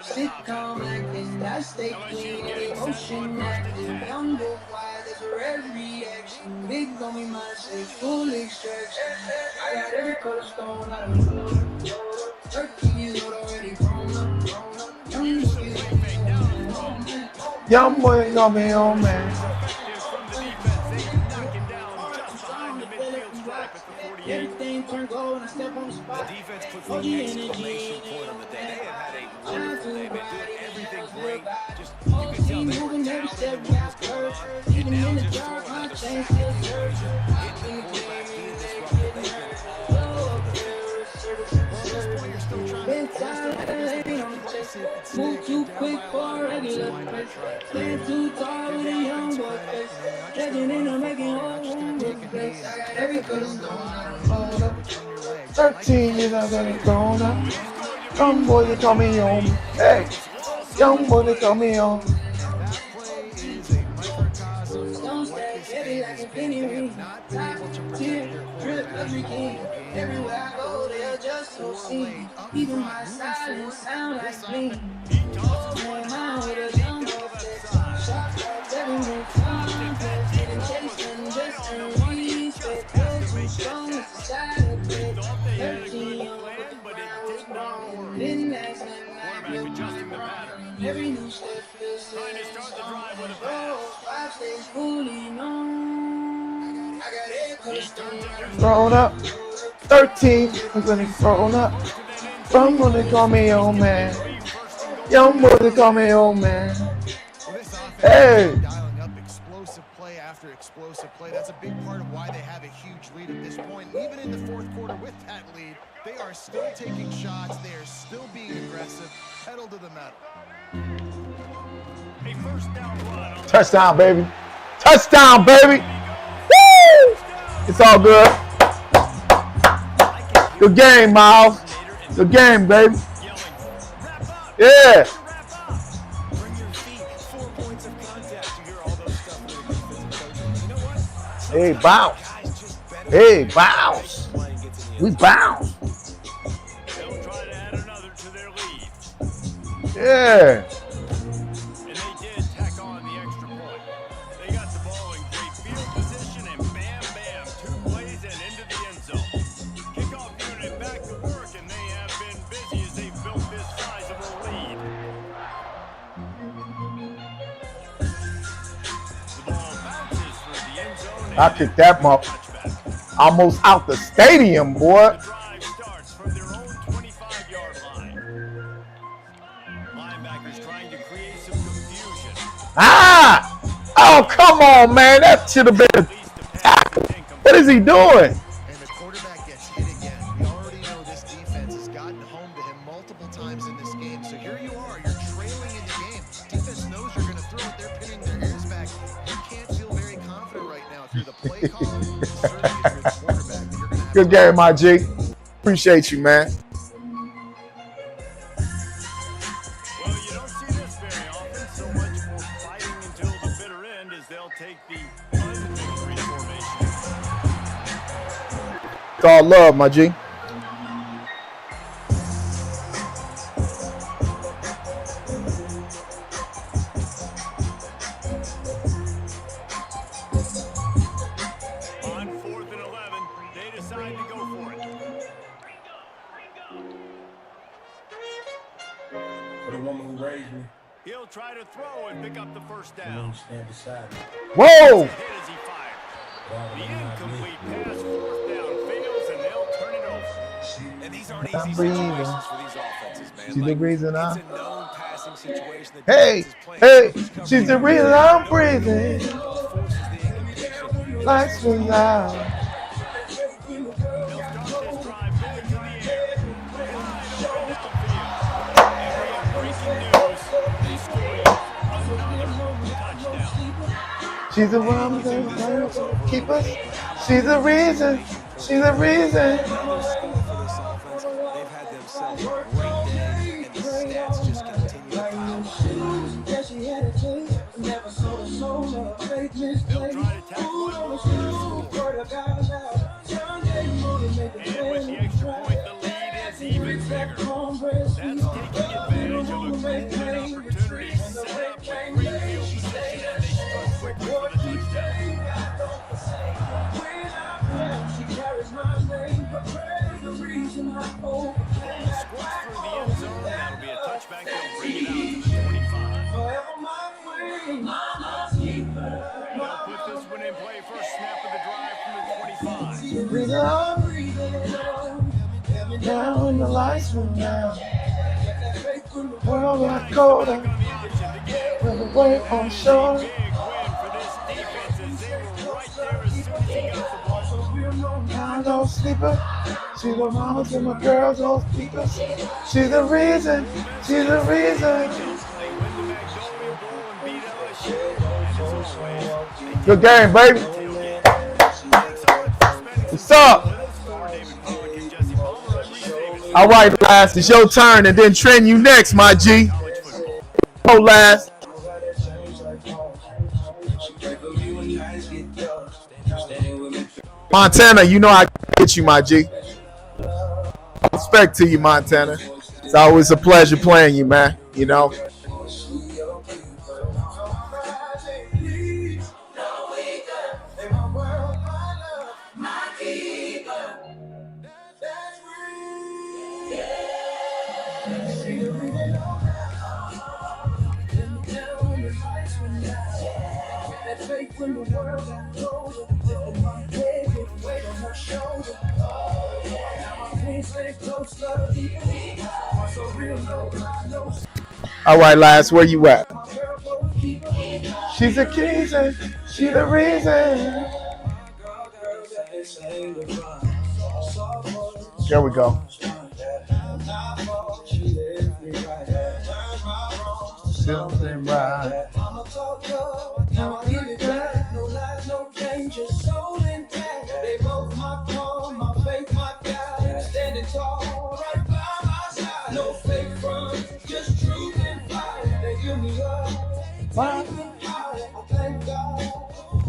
Sitcom acting, that's they clean. Emotion acting, young boy quiet, that's a red reaction. Big on me, my say, full extraction. I got every color stone out of the 13 years old already grown up. Young boy, Young boys call me old man. everything turned gold and I step on the spot. The defense put the exclamation point on the day. They have had a wonderful day. They've been doing everything great. Just you can tell they were talented when it was going on. And now just throwing out the sack, hitting the quarterback, being disruptive. They've been Move too quick for a regular place. Stand too tall with a young boy face. Checking in and making home place. I got every color stone. 13 years I really grown up. Young boys call me old. Hey, young boys call me old. Don't stack heavy like a penny ring. Top tier, drip every king. Everywhere I go, they'll just so see. Even my silence sound like clean. Man, mine with a young boy flex. Shot calls every move. Getting chased and just earn respect. Those who strong with the side of it. 13 young boy, but I was grown. Didn't ask nothing like no one. Every new step feels so strong. 5 stays fully known. I got every color stone. Grown up. 13 I'm really grown up. Young boys call me old man. Young boys call me old man. Hey. dialing up explosive play after explosive play. That's a big part of why they have a huge lead at this point. And even in the fourth quarter with that lead, they are still taking shots. They are still being aggressive. Pedal to the metal. Touchdown, baby. Touchdown, baby. Woo! It's all good. Good game, Miles. Good game, baby. Yeah. Hey, bounce. Hey, bounce. We bounce. Yeah. And they did tack on the extra point. They got the ball in great field position, and bam, bam, 2 plays and into the end zone. Kickoff unit back to work, and they have been busy as they've built this sizable lead. The ball bounces through the end zone. I kicked that up almost out the stadium, boy. The drive starts from their own 25-yard line. Linebackers trying to create some confusion. Ah! Oh, come on, man. That should have been a tackle. What is he doing? And the quarterback gets hit again. We already know this defense has gotten home to him multiple times in this game. So here you are. You're trailing in the game. Defense knows you're going to throw it. They're pinning their ears back. You can't feel very confident right now if you're the play caller. Certainly if you're the quarterback. You're gonna have Good game, my G. Appreciate you, man. It's all love, my G. On 4th and 11, they decide to go for it. For the woman who raised me. He'll try to throw and pick up the first down. Stand beside me. Whoa! Hit as he fired. The incomplete pass, 4th down, fails, and they'll turn it over. And these aren't easy I'm breathing. situations for these offenses, man. She's the reason it's I'm. a known passing situation that Hey, defense is playing. hey, Coverage comes she's the in. reason I'm breathing. Forces the incompletion. Lights went out. They'll start this drive back to the air. Wide open downfield. And we have breaking news. They scored another touchdown. She's the one that keep us. She's the reason. She's the reason. For this offense, they've had themselves a great day, and the stats just continue to pile up. They'll try to tack one more to score. And with the extra point, the lead is even bigger. That's taking advantage of a good opportunity set up with great field position, and they start quickly for the touchdown. Ball squirts through the end zone. That'll be a touchback. They'll bring it out to the 25. They'll put this one in play. First snap of the drive from the 25. Now when the lights went down, world got colder. On the option to get When the weight on shore. big win for this defense as they were right there as soon as he got the ball. Now no sleeper. She's the mama to my girls, those people. She's the reason. She's the reason. They win the Magnolia Bowl and beat LSU. And as always, Good game, baby. What's up? All right, Last, it's your turn, and then Trent, you next, my G. Go, Last. Montana, you know I get you, my G. Respect to you, Montana. It's always a pleasure playing you, man. You know. All right, Last, where you at? She's the reason. She's the reason. There we go. Something right. Now I give it back, no lies, no danger, soul intact. They both my calm, my faith, my guide. Standing tall, right by my side. No fake front, just truth and fire. They give me up, take me higher. I thank God,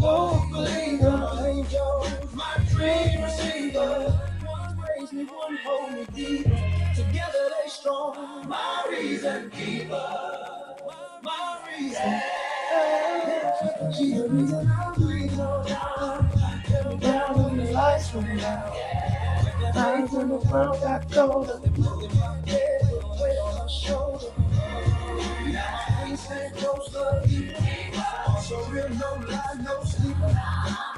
oh believer, angels, my dream receiver. One raise me, one hold me deeper. Together they strong, my reason keeper. My reason. She's the reason I'm breathing on down. Let me down when the lights went out. Nights when the world got colder. Lifting my head with a weight on my shoulder. Now my feet stand close to you. Also real, no lie, no sleeper.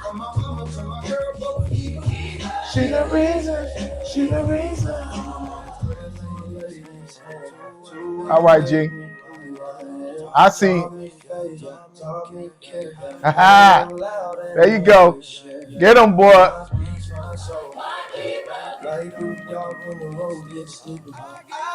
From my mama to my girl, both evil. She's the reason. She's the reason. All right, G. I see. There you go. Get him, boy. I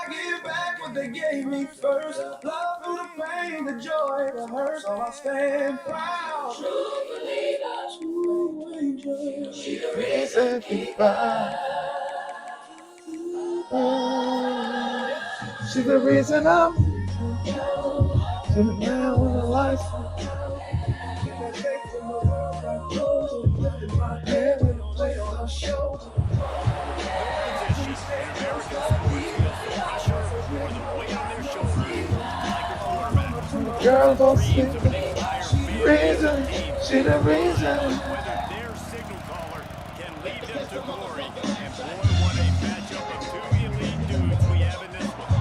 give back what they gave me first. Love through the pain, the joy, the hurt. So I stand proud. True believers, true angels. She the reason we fight. She's the reason I'm now when the lights Girl, don't sleep. Reason, she the reason. Whether their signal caller can lead them to glory. And boy, what a matchup of two elite dudes we have in this one.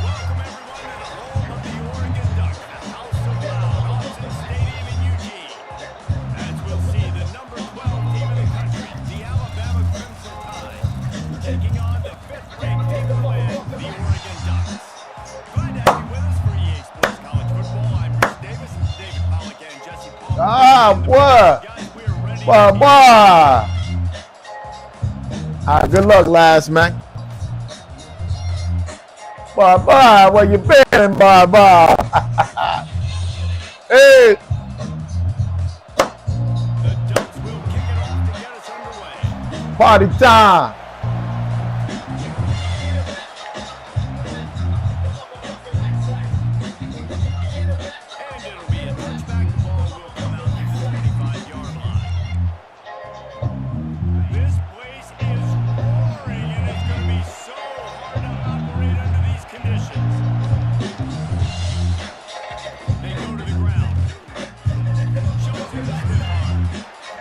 Welcome everyone to the home of the Oregon Ducks, the House of Loud, Austin Stadium in Eugene. As we'll see, the number 12 team in the country, the Alabama Crimson Tide, taking on the 5th-ranked paper-led, the Oregon Ducks. Glad to have you with us for EA Sports College Football. I'm Bruce Davis, David Pollock, and Jesse Paul. Ah, what? Boy. All right, good luck, last man. Bye, where you been, bye. Hey. The Ducks will kick it off to get us underway. Party time. And it'll be a touchback. The ball will come out to the 45-yard line. This place is roaring, and it's going to be so hard to operate under these conditions. They go to the ground. Shows him the stiff arm.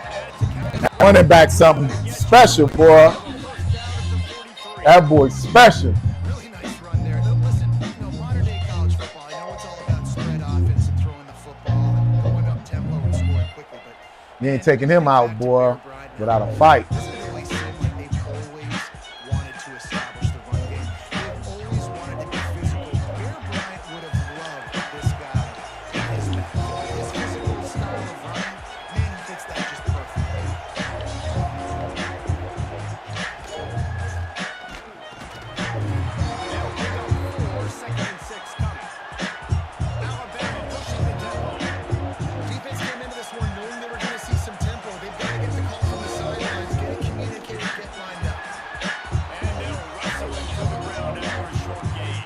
That's a count. Running back something special, boy. That boy's special. Really nice run there. Listen, modern day college football, I know it's all about spread offense and throwing the football and going up tempo and scoring quickly, but You ain't taking him out, boy, without a fight. this has always seemed like they've always wanted to establish the run game. They've always wanted to be physical. Bear Bryant would have loved this guy in his backfield. His physical style of running, man, he fits that just perfectly. They'll pick up 4, 2nd and 6 coming. Alabama pushing the tempo. Defense came into this one knowing they were going to see some tempo. They've got to get the call from the sidelines, get it communicated, get lined up. And they'll wrestle him to the ground after a short gain.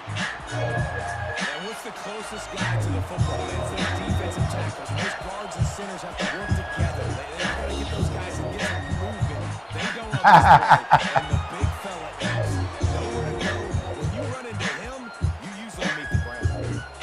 And what's the closest guy to the football? It's those defensive tackles. Most guards and centers have to work together. They've got to get those guys and get them moving. They don't understand. And the big fella has nowhere to go. When you run into him, you usually meet the ground.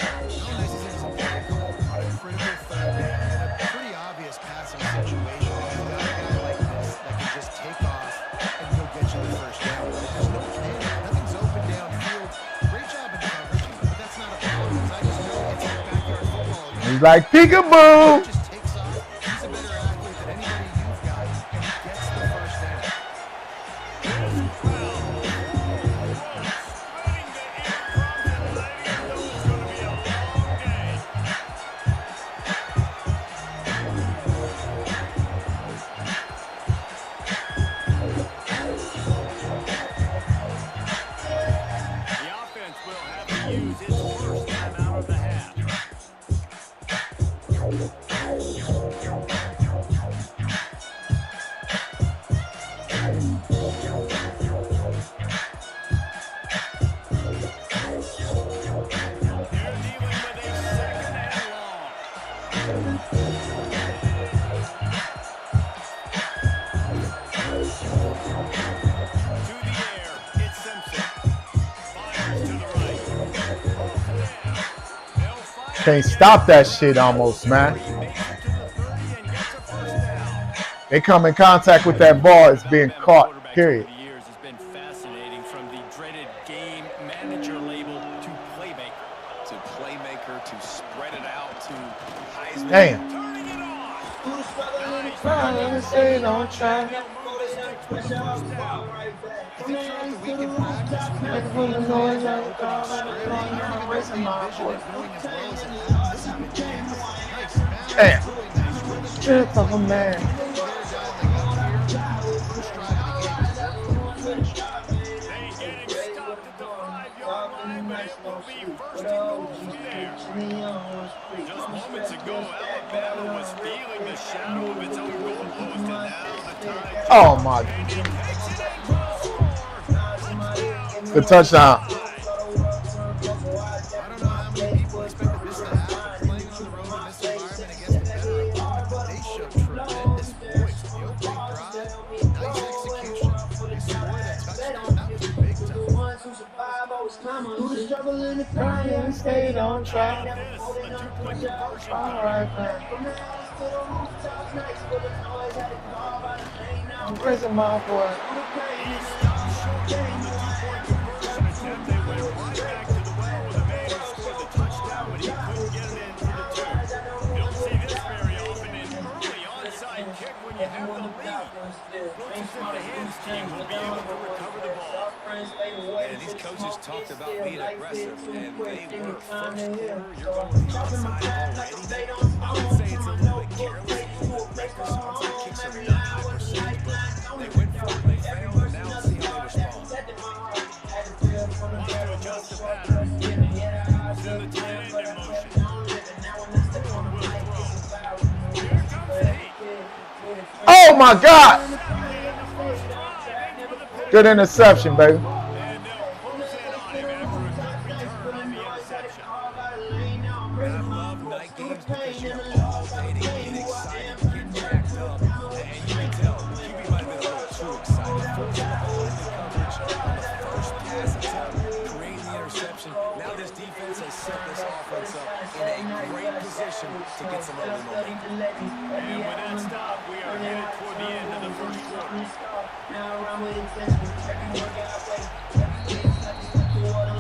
How nice is it to play on a critical third down in a pretty obvious passing situation? You've got a guy like this that can just take off and he'll get you the first down. There's no plan. Nothing's open downfield. Great job in coverage, but that's not a problem because I just know it's like backyard football. He's like peekaboo. He just takes off. He's a better athlete than anybody you've got, and he gets the first down. The offense will have to use its first time out of the half. They're dealing with a 2nd and long. To the air, it's Simpson. Fires to the right. They'll fire Can't stop that shit almost, man. He makes it to the 30 and gets a first down. They come in contact with that ball, it's being caught, period. Over the years has been fascinating, from the dreaded game manager label to playmaker. To playmaker, to spread it out, to Heisman. Damn. Turning it on. I think throughout the week in practice, when they're opening script, you even know the vision is going as well as it has. This has been nice. Damn. Really nice. Strength of a man. They're dialing up here. First drive of the game is work. They get him stopped at the 5-yard line, but it will be first and goal from there. Just moments ago, Alabama was feeling the shadow of its own goalpost, and now the Tide. Oh my. And he takes it in for the score. Good touchdown. I don't know how many people expected this to happen. Playing on the road in this environment against a better opponent, but they showed tremendous poise. The opening drive drama. Through the struggle and the grind, and stayed on track. Never This, folded a under two-point pressure. conversion All coming. right, man. From the house to the rooftop, nights full of noise. Had to carve out a lane. Now I'm pressing my boy. Through the pain He and the stopped loss, I short became on the who I two-point am. conversion attempt. They went right back to the well with a man who scored the touchdown, but he couldn't get it in for the two. You don't see this very often. An early onside kick when you have the lead. Looks as if the hands team will be able to recover the ball. And these coaches talked about being aggressive, and they were. First quarter, you're going with the onside already. I would say it's a little bit careless. The Raptors' onside kicks are 99%, but they went for it, they failed, and now let's see how they respond. Wants to adjust the pattern. Send the tight end in motion. Will throw. Here comes the heat. Oh my God! Exactly in the first drive into the pass. Good interception, baby. And they'll close in on him after a good return on the interception. I love night games because you're all day to get excited, get jacked up, and you can tell QB might have been a little too excited. Forcing the hole into coverage on the first pass attempt, creating the interception. Now this defense has set this offense up in a great position to get some early momentum. And with that stop, we are headed toward the end of the first quarter.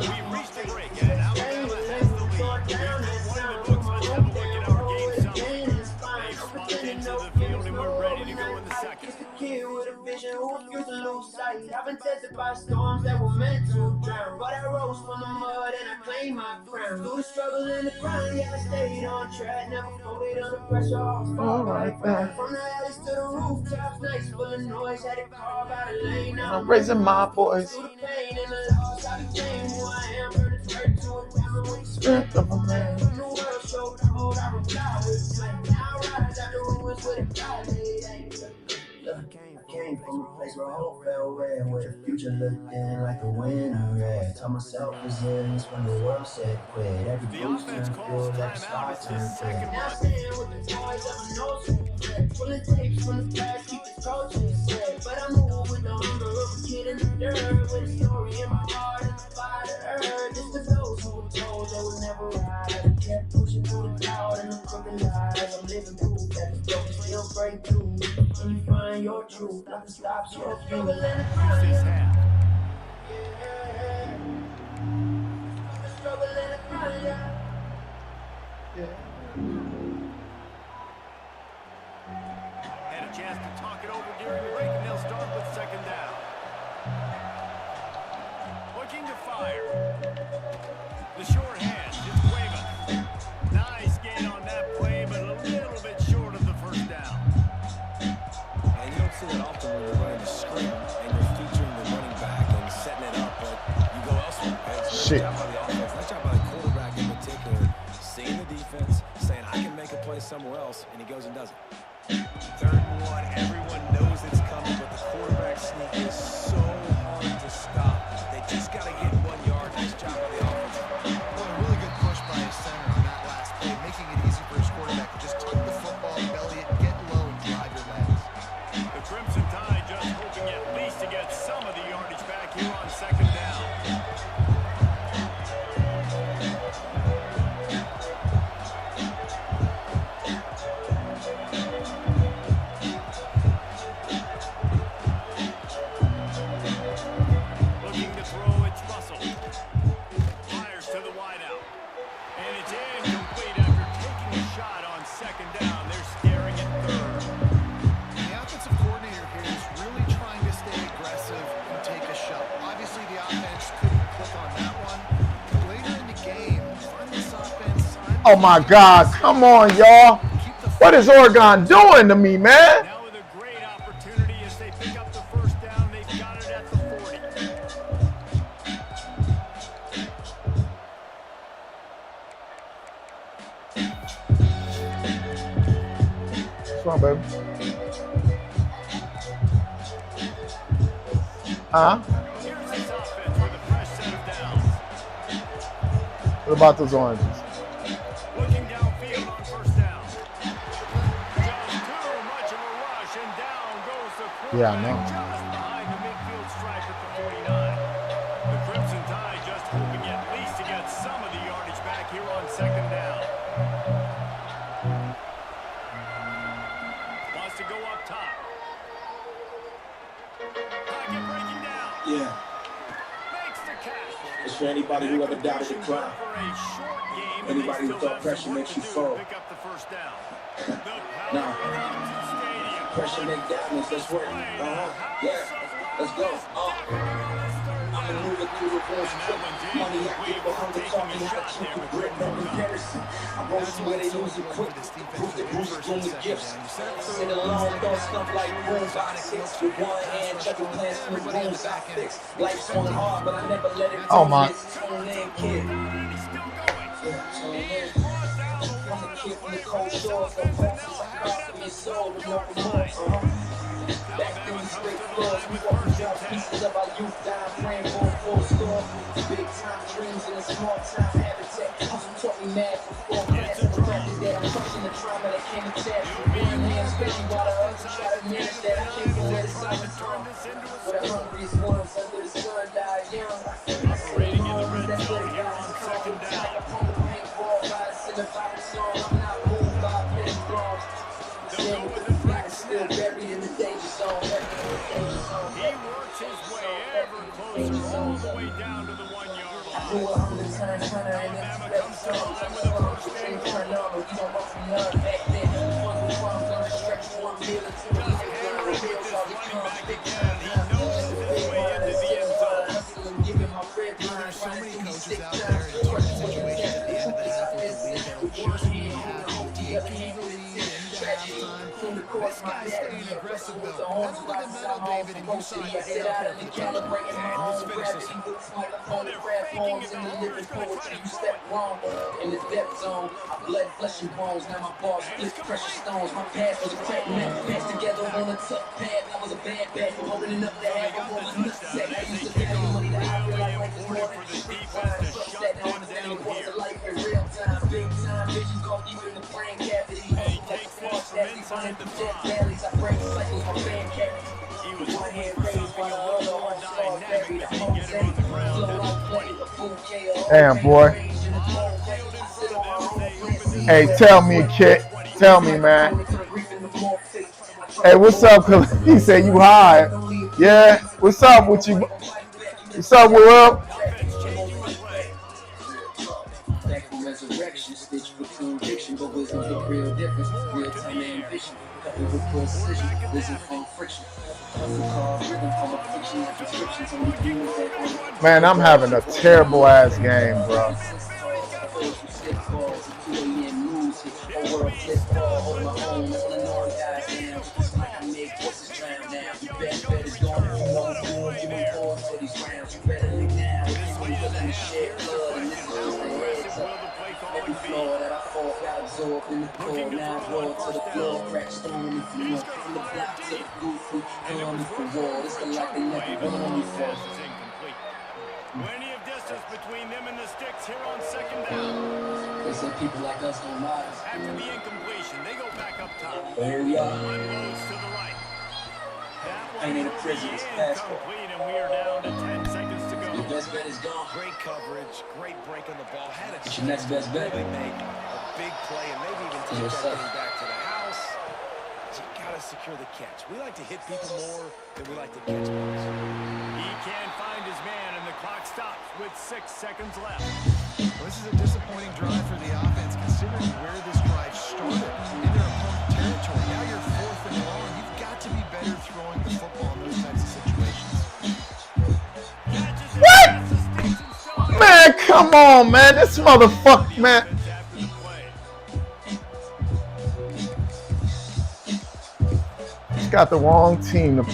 We've reached the break, and Alabama has the lead. We've got one in the books. Let's have a look at our game summary. They've spotted into the field, and we're ready to go in the second. Kid with a vision who refused to lose sight. I've been tested by storms that were meant to drown, but I rose from the mud and I claimed my crown. Through the struggle and the grind, yeah, I stayed on track. Never folded under pressure. All right, back. From the alleys to the rooftops, nights full of noise. Had to carve out a lane. Now I'm raising my boys. through the pain and the loss, I became who I am. Heard it's hurt to a family. Strength of a man. When the world showed the hold, I replied with flame. Now I rise out the ruins with a God made. I came from a place where hope fell red, where the future looked in like a winter red. Told myself resilience when the world said quit. Every The boost offense turned calls fuel, every timeout. star It's turned his second red. Now run. stand with the toys of a nose regret. Pulling tapes from the past, keep the culture set. But I move with the hunger of a kid in the dirt, with a story in my heart and the fire to earth. Just for those who were told they would never rise. I kept pushing through the cloud and the crooked lies. I'm living proof that the dope can still break through. When you find your truth, nothing stops your struggle and the grind. This half. Struggle and the grind, Had a chance to talk it over during the break, and they'll start with second down. Looking to fire. The short hand, it's Cuevas. Nice gain on that play, but a little bit short of the first down. And you don't see that often when you're running a screen and you're featuring the running back and setting it up, but you go elsewhere. And it's a nice job by the offense, nice job by the quarterback in particular, seeing the defense, saying I can make a play somewhere else, and he goes and does it. Third and one, everyone knows it's coming, but the quarterback sneak is so hard to stop. They just got to get 1 yard. Nice job by the offense. Well, a really good push by his center on that last play, making it easy for his quarterback to just tuck the football, belly it, get low, and drive your legs. The Crimson Tide just hoping at least to get some of the yardage back here on second down. Looking to throw, it's Russell. Fires to the wideout. And it's incomplete after taking a shot on second down. They're staring at third. The offensive coordinator here is really trying to stay aggressive and take a shot. Obviously, the offense couldn't click on that one. But later in the game, find this offense. Oh my God! Come on, y'all. What is Oregon doing to me, man? Now with a great opportunity as they pick up the first down. They've got it at the 40. What's wrong, baby? Huh? Here's this offense with a fresh set of downs. What about those oranges? Looking downfield on first down. Just too much of a rush, and down goes the quarterback. Yeah, I know. Just behind the midfield stripe at the 49. The Crimson Tide just hoping at Yeah. It's for anybody who ever doubted the crowd. Anybody who thought pressure makes you fall. Nah. Pressure make diamonds. Let's work. Yeah. Let's go. I'm maneuvering through the walls quick. Money active, but hunger taught me how to keep a grip. No comparison. I wrote some where they lose it quick. Proof that Bruce is doing the gifts. Sit alone, don't stuff like boom boxes. With one hand, checking plans from the rooms I fix. Life's going hard, but I never let it Oh my. Tune in, kid. Tune in. I'm a kid from the cold shores. No bosses, I cry for your soul with no remorse. Back in the straight floors, we walking down pieces of our youth, dying, praying for a full score. Big time dreams in a small time habitat. Hustle taught me math before class. The fact is that I'm crushing the trauma that came attached. One hand steady while the other try to manage that. I came from where the sun was from. Where the hungriest ones under the sun died young. I say homes, that's where the guys come. Like a pump of paintball, riders in the fire song. I'm not moved by pin thrones. Still with the flag still buried in the danger zone. He works his way ever closer all the way down to the 1-yard line. I grew up in the turn hunter and expect songs. I'm a song to sing turn on, but you don't want some love back then. One who comes on the stretch for a meal or two. He ain't gonna reveal all the comes big time. He knows his way into the end zone. Hustling, giving my red line. There's so many coaches out there in different situations at the end of the half of the league that would choose to have a taking the lead into halftime. This guy's staying aggressive though. That's what I metal David and you saw yesterday. Let's finish this one. In the depth zone, I bled flesh and bones. Now my bars split precious stones. My past was a crack man. Passed together on a tough pad. I was a bad bad for holding up the half. I'm on the nutsack. I used to carry money that I feel like life is more than a street crime. That now understanding parts of life in real time. Big time vision caught deep in the brain cavity. Like frost that these running through dead valleys. I break cycles, my fan carries. One hand raised while the other on stars buried. I'm home steady. Flow out play. Full KO. Damn, boy. Hey, tell me, kid. Tell me, man. Hey, what's up? He said you high. Yeah. What's up with you? What's up, Will? Resurrection, stitch between diction, but wisdom the real difference. Real time ambition, coupled with precision, listen from friction. Man, I'm having a terrible ass game, bro. Every floor that I fall got absorbed in the cold. Now I roll to the floor, crack stone if you want. From the block to the goofy, on me for war. It's the like they never won me for. Plenty of distance between them and the sticks here on second down. They say people like us don't rise. After the incompletion, they go back up top. But here we are. Unloads to the right. I ain't in a prison, it's passport. Incomplete, and we are down to 10 seconds to go. Your best bet is gone. Great coverage, great break on the ball. Had a It's your next best bet. really make a big play and maybe even take that thing back to the house. But you gotta secure the catch. We like to hit people more than we like to catch balls. He can't find his man, and the clock stops with 6 seconds left. Well, this is a disappointing drive for the offense, considering where this drive started in their opponent territory. Now you're 4th and long. You've got to be better throwing the football in those types of situations. What? Man, come on, man. This motherfucker, man. He's got the wrong team. One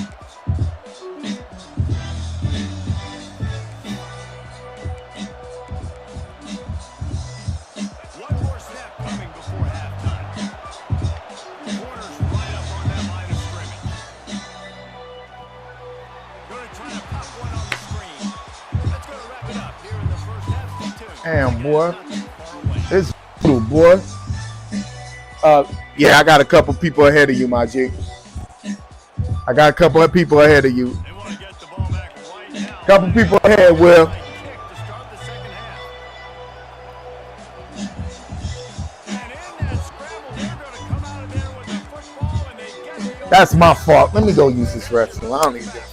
more snap coming before halftime. Corners right up on that line of scrimmage. Going to try to pop one on the screen. That's going to wrap it up here in the first half. Damn, boy. This cool, boy. Yeah, I got a couple people ahead of you, my G. I got a couple of people ahead of you. They want to get the ball back right now. Couple people ahead, Will. Kick to start the second half. And in that scramble, they're going to come out of there with the football, and they get it. That's my fault. Let me go use this restroom. I don't need that.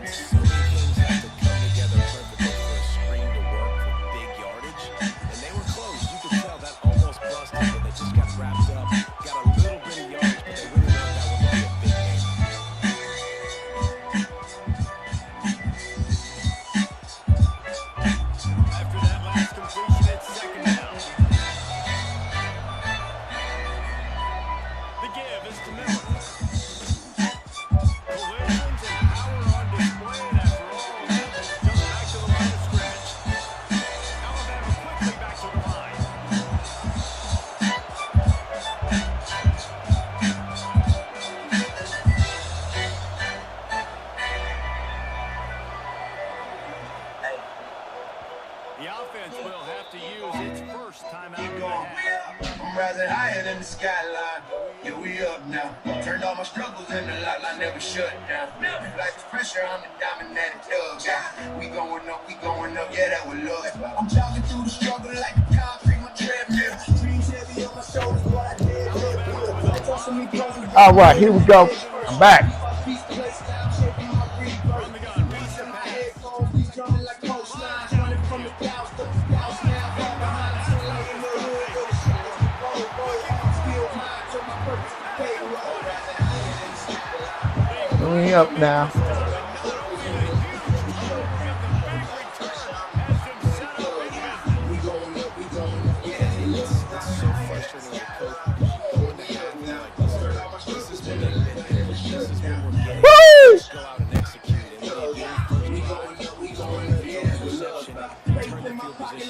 So many things have to come together perfectly for a screen to work for big yardage. And they were close. You could tell that almost busted, but they just got wrapped up. Got a little bit of yardage, but they really wanted that one to be a big game. After that last completion, it's second down. The give is to Miller. Collisions and power on display, and after all that, just back to the line of scrimmage. Alabama quickly back to the line. The offense will have to use its first timeout of the half. I'm rising higher than the skyline. Yeah, we up now. Turned all my struggles into light line, never shut down. Life's pressure, I'm the dominated thug. Yeah, we going up, yeah, that was love. I'm jogging through the struggle like the concrete, my treadmill. Dreams heavy on my shoulders, but I did live. All right, here we go. I'm back. From the gun, reads the pass. We up now.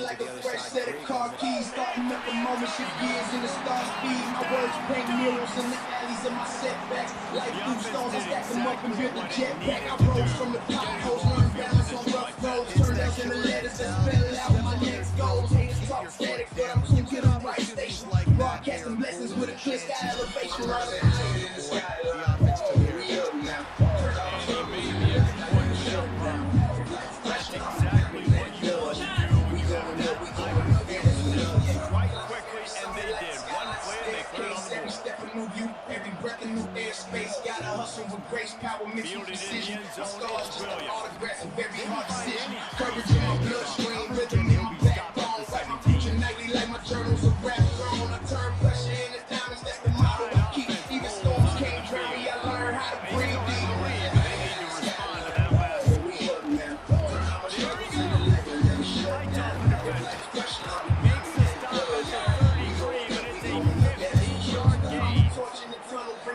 Like a fresh set of car keys, starting up a moment, shift gears in the star speed. My words paint murals in the alleys of my setbacks. Life through stones, I stack them up and build a jetpack. I rose from the potholes, learned balance on rough roads. Turned out in the letters that spell out my next goal. Haters talk static, but I'm cool, get on right station. Broadcasting blessings with a clear sky elevation. Running higher in the skyline. We up now. That's exactly what you want to do. Quite quickly, and they did. One play, and they put it on the board. Step a new you, every breath a new airspace. Gotta hustle with grace, power, mixed with precision. My stars just an autograph, a very hard decision. Courage in my bloodstream, rhythm in my backbone. Fight my future nightly like my journals of rap grown. I turn pressure into diamonds, that's the motto I keep. Even storms can't drown me, I learned how to breathe deep.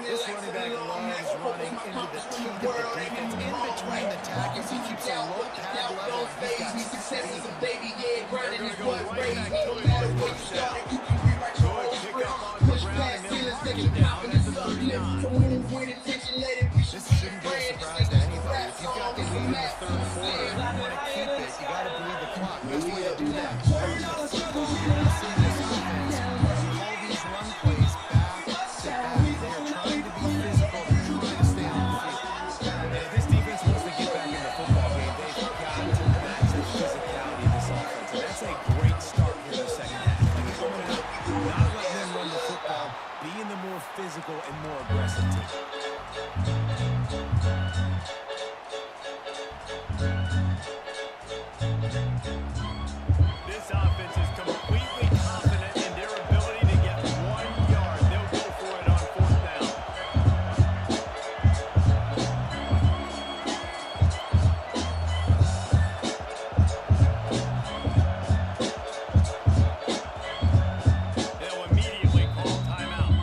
This running back loves running into the teeth of the defense. In between the tackles, he keeps a low pad level. He's got success as a baby, yeah, grinding is what raised me. No matter where you started, you can rewrite your whole script. Push past ceilings, let your confidence uplift. So when you win attention, let it be. This shouldn't be a surprise to anybody. If you've got the lead in the third quarter and you want to keep it, you got to bleed the clock. Best way to do that. See this offense, all these run plays back to back. They're trying to be physical. They're trying to stay on the field. If this defense wants to get back in the football game, they've got to match the physicality of this offense. And that's a great start here in the second half. Coming out, not letting them run the football, being the more physical and more aggressive team. This offense is completely confident in their ability to get 1 yard. They'll go for it on fourth down. They'll immediately call timeout.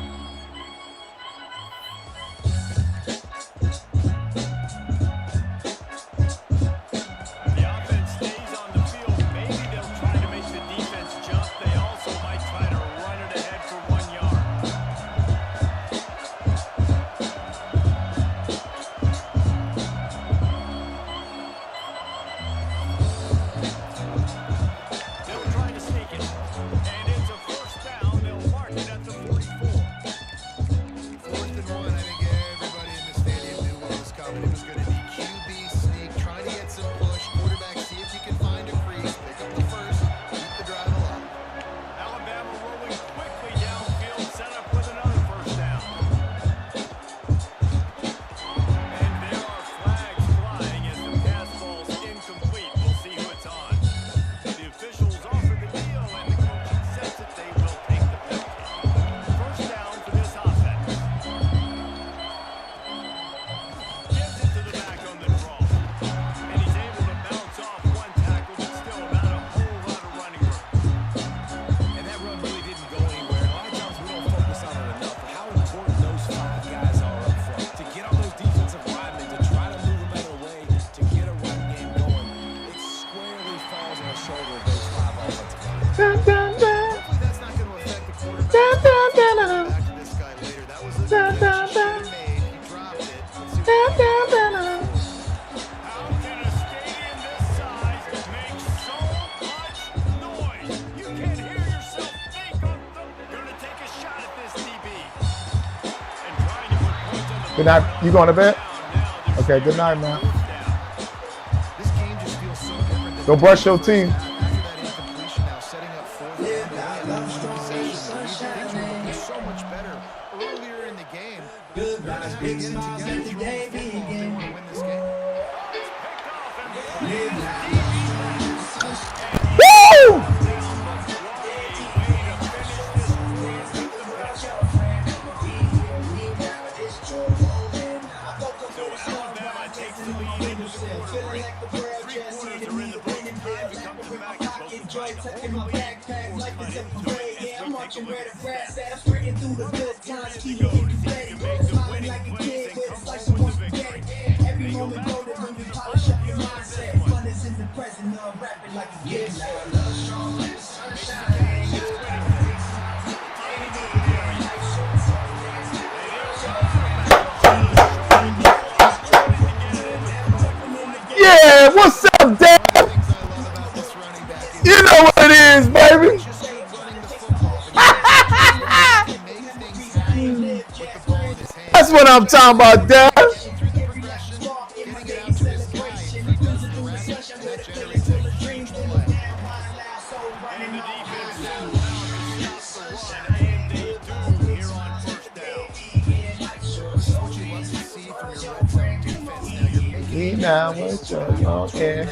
Good night. You going to bed? Okay, good night, man. This game just feels so different. Go brush your teeth. After that incompletion now, setting up fourth down, they had things were looking so much better earlier in the game. Guys getting together, throwing the football. They want to win this game. Woo! In my backpack, life is a parade. Yeah, I'm marching where the grass at. I'm sprinting through the good times, keep it ready. Smiling like a kid with a slice of one spaghetti. Every moment golden when you polish up your mindset. Fun is in the present, I'm rapping like a kid. Love strong like the sunshine. Yeah, what's up, Dad? You know what it is, baby. That's what I'm talking about, Dad. Now what you're okay.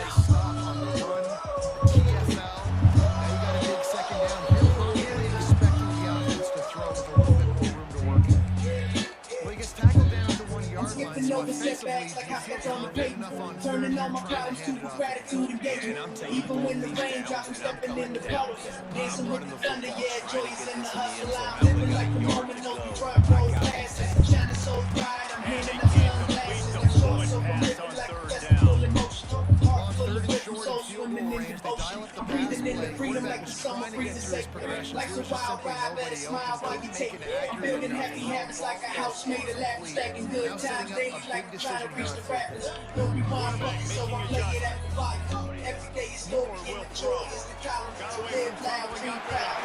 Turning all my problems to gratitude engagement. Even when the rain drops, I'm stepping in the puddles. Dancing with the thunder, yeah, joyous in the hustle. I'm living like the moment no truck rolls past. Shining so bright, I'm handing the sunglasses. I'm short, so I'm living like a festival emotion. Heart full of rhythm, soul swimming in the ocean. I'm breathing in the freedom like the summer freezes sacred. Life's a wild ride, better smile while you take it. I'm building happy habits like a house made of laughter. Stacking good times daily like I'm trying to reach the rappers. No rewind button, so I'm laying at the fire. Every day is story in the joy is the column. So live loud, dream proud,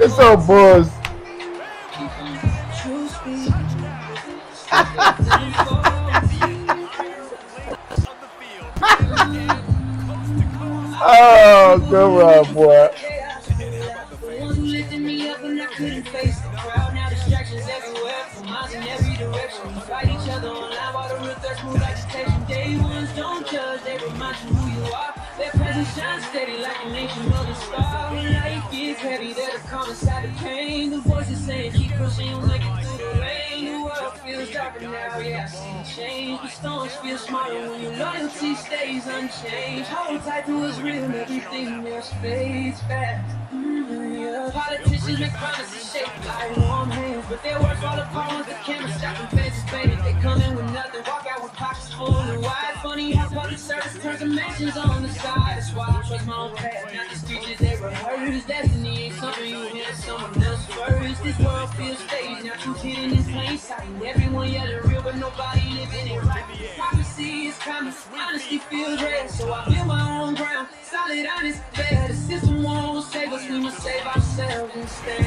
It's so buzz. Oh, good run, boy. Lifting me up when I couldn't face the crowd. Now distractions everywhere, from miles in every direction. We fight each other online while the real thirst move like station. Day ones don't judge, they remind you who you are. Their presence shines steady like an ancient golden star. When life gets heavy, they're the calm inside the pain. The voices saying, keep pushing, you'll make it through the rain. The world feels darker now, yeah, I see the change. The storms feel smaller when your loyalty stays unchanged. Hold tight to what's real, everything else fades fast. Yeah. Politicians make promises shaped like warm hands, but their words fall apart once the camera stops and faces faded. They come in with nothing, walk out with pockets full and wide. Funny how public service turns dimensions on the side. That's why I trust my own path, not the speeches they rehearse. Destiny ain't something you hear someone else first. This world feels staged, now truth hidden in plain sight. Everyone yelling real, but nobody living it right. Prophecy is coming, honesty feels rare, so I build my own ground. Solid, honest, fair. The system won't save us, we must save ourselves instead.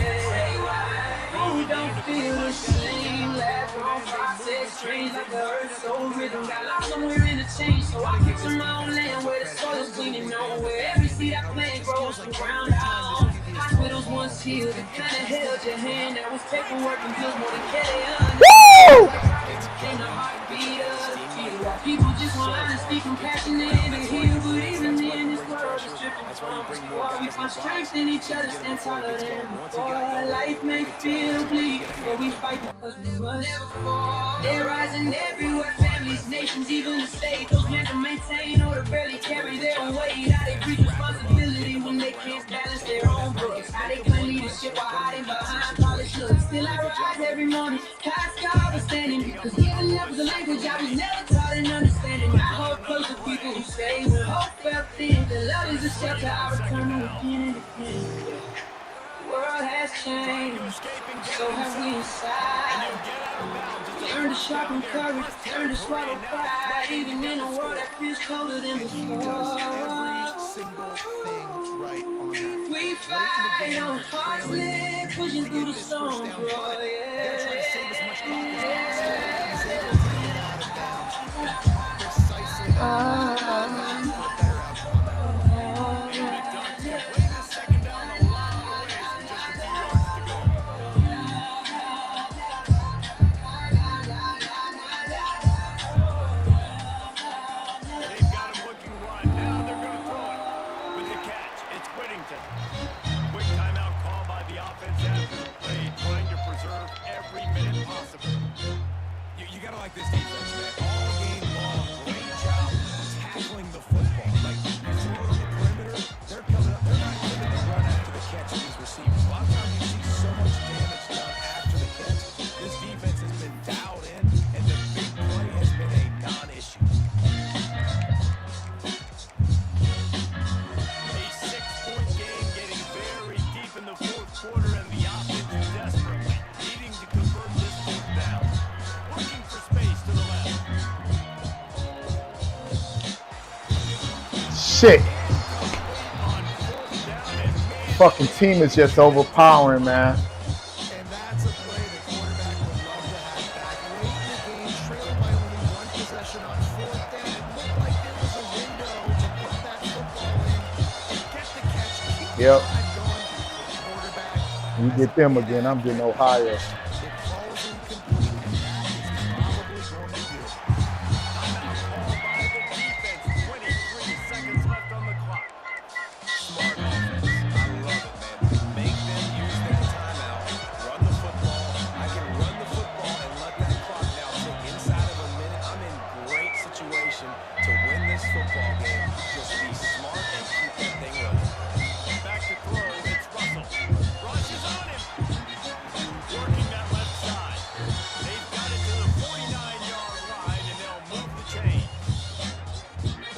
Who don't feel the same? Left wrong process, strange like the earth's old rhythm. Got lost somewhere in the change, so I kick to my own land where the soil's clean and known. Where every seed I plant grows from ground out. Hospitals once healed, the kind of held your hand. That was paperwork and bills more than chaos. Came the heartbeat of the field. People just want honesty, compassionate, and heal. But even in this world, it's dripping from us. find strength in each other, stand taller than before. Life may feel bleak, but we fight because we must. They're rising everywhere, families, nations, even the state. Those men to maintain or to barely carry their own weight. How they breach responsibility when they can't balance their own books. How they claim leadership while hiding behind polished looks. Still I rise every morning, past God was standing. Because giving up was a language I was never taught and understanding. I hold close to people who stay when hope felt thin. The love is a shelter I return to again and again. The world has changed, so have we inside. Learn to sharpen courage, learn to swallow pride, even in a world that feels colder than before. We fight on hearts lit, pushing through the storm, bro, Quick timeout call by the offense after the play, trying to preserve every minute possible. You gotta like this defense, man. All game long, great job tackling the football. Like, you see on the perimeter, they're coming up, they're not giving the run after the catch of these receivers. A lot of times you see so much damage done after the catch. This defense has been dialed in, and the big play has been a non-issue. A 6-point game getting very deep in the fourth quarter, and the offense desperately needing to convert this fourth down. Looking for space to the left. Shit. Fucking team is just overpowering, man. And that's a play the quarterback would love to have back. Late in the game, trailing by only one possession on fourth down. It looked like there was a window to put that football in, get the catch, keep the Yep. drive going. The quarterback You get them again, I'm getting Ohio. it falls incomplete. It's probably going to do. Timeout called by the defense. 23 seconds left on the clock. Smart offense. I love it, man. Make them use their timeout. Run the football. I can run the football and let that clock now tick inside of a minute. I'm in great situation to win this football game. Just be smart and keep that thing running. Back to throw. It's Russell. Rush is on him. Working that left side. They've got it to the 49-yard line, and they'll move the chain.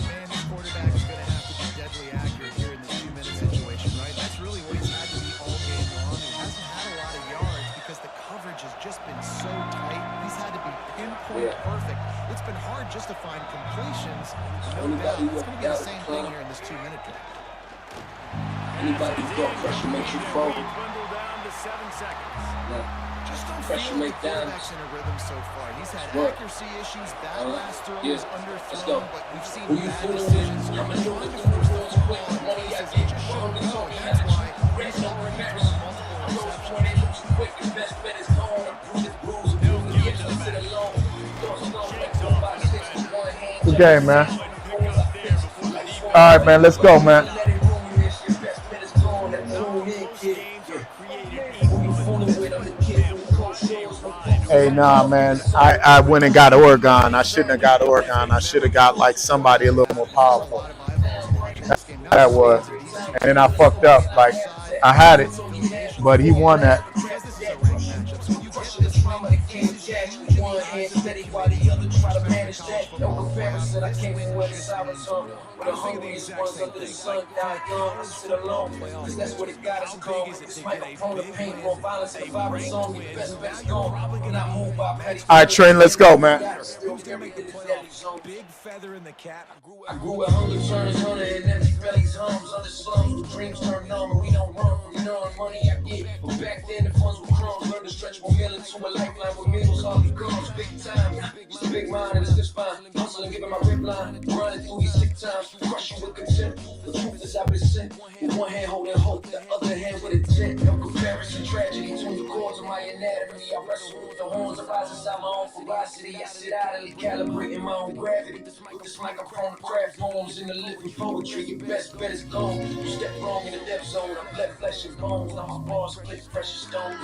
Man, this quarterback is going to have to be deadly accurate here in this 2-minute situation, right? That's really what he's had to be all game long. He hasn't had a lot of yards because the coverage has just been so tight. He's had to be pinpoint perfect. It's been hard just to find completions. No doubt. It's going to be the same thing here in this 2-minute drill. Anybody who thought pressure makes you fold. Dwindle down to 7 seconds. Just don't Pressure feel make the down. quarterback's in a rhythm so far. He's had Work. accuracy issues. That last throw Yeah. was Let's go. underthrown, but we've seen Who you bad fooling decisions. with? I'm He's gonna do trying it. to force the Quick. football on One of y'all places. get Just one showing of go. the That's why Red he's zone already match. thrown multiple Those interceptions. when they lose quick, your best bet is gone. Bruise it, bruise it, bruise it. Get to sit alone. Throw stone, let go by 6 with one hand. Good game, man. All right, man, let's go, man. Let it ruin you. It's your best bet is gone. That tune in, kid. Who you fooling with? I'm the kid who cold shows. Hey, nah, man. I went and got Oregon. I shouldn't have got Oregon. I should have got like somebody a little more powerful. That was. And then I fucked up. Like, I had it, but he won that. One hand steady while the other try to manage that. No comparison, I came in with a sour tongue. With the hungriest ones under the sun, die young, I sit alone. Cause that's what it got us come. This microphone of pain, more violence, the virus on me. Best bet's gone. Not moved by petty. All right, Train, let's go, man. Big feather in the cap. I grew at hunger turns hunter and empty bellies hums under slums with dreams turn numb and we don't run from the knowing money I get. But back then the funds were crumbs. Learned to stretch my meal into a lifeline with meals hardly comes. Big time, it's a big mind and it's this fine. Hustling, giving my rip line, running through these sick times, crushing with contempt. The truth is I've been sent with one hand holding hope, the other hand with intent. No comparison, tragedy, tune the chords of my anatomy. I wrestle with the horns, I rise inside my own ferocity. I sit idly calibrating my own gravity. With this microphone, craft poems in the living poetry. Your best bet is gone. You step wrong in the depth zone. I bled flesh and bones. Now my bars split precious stones.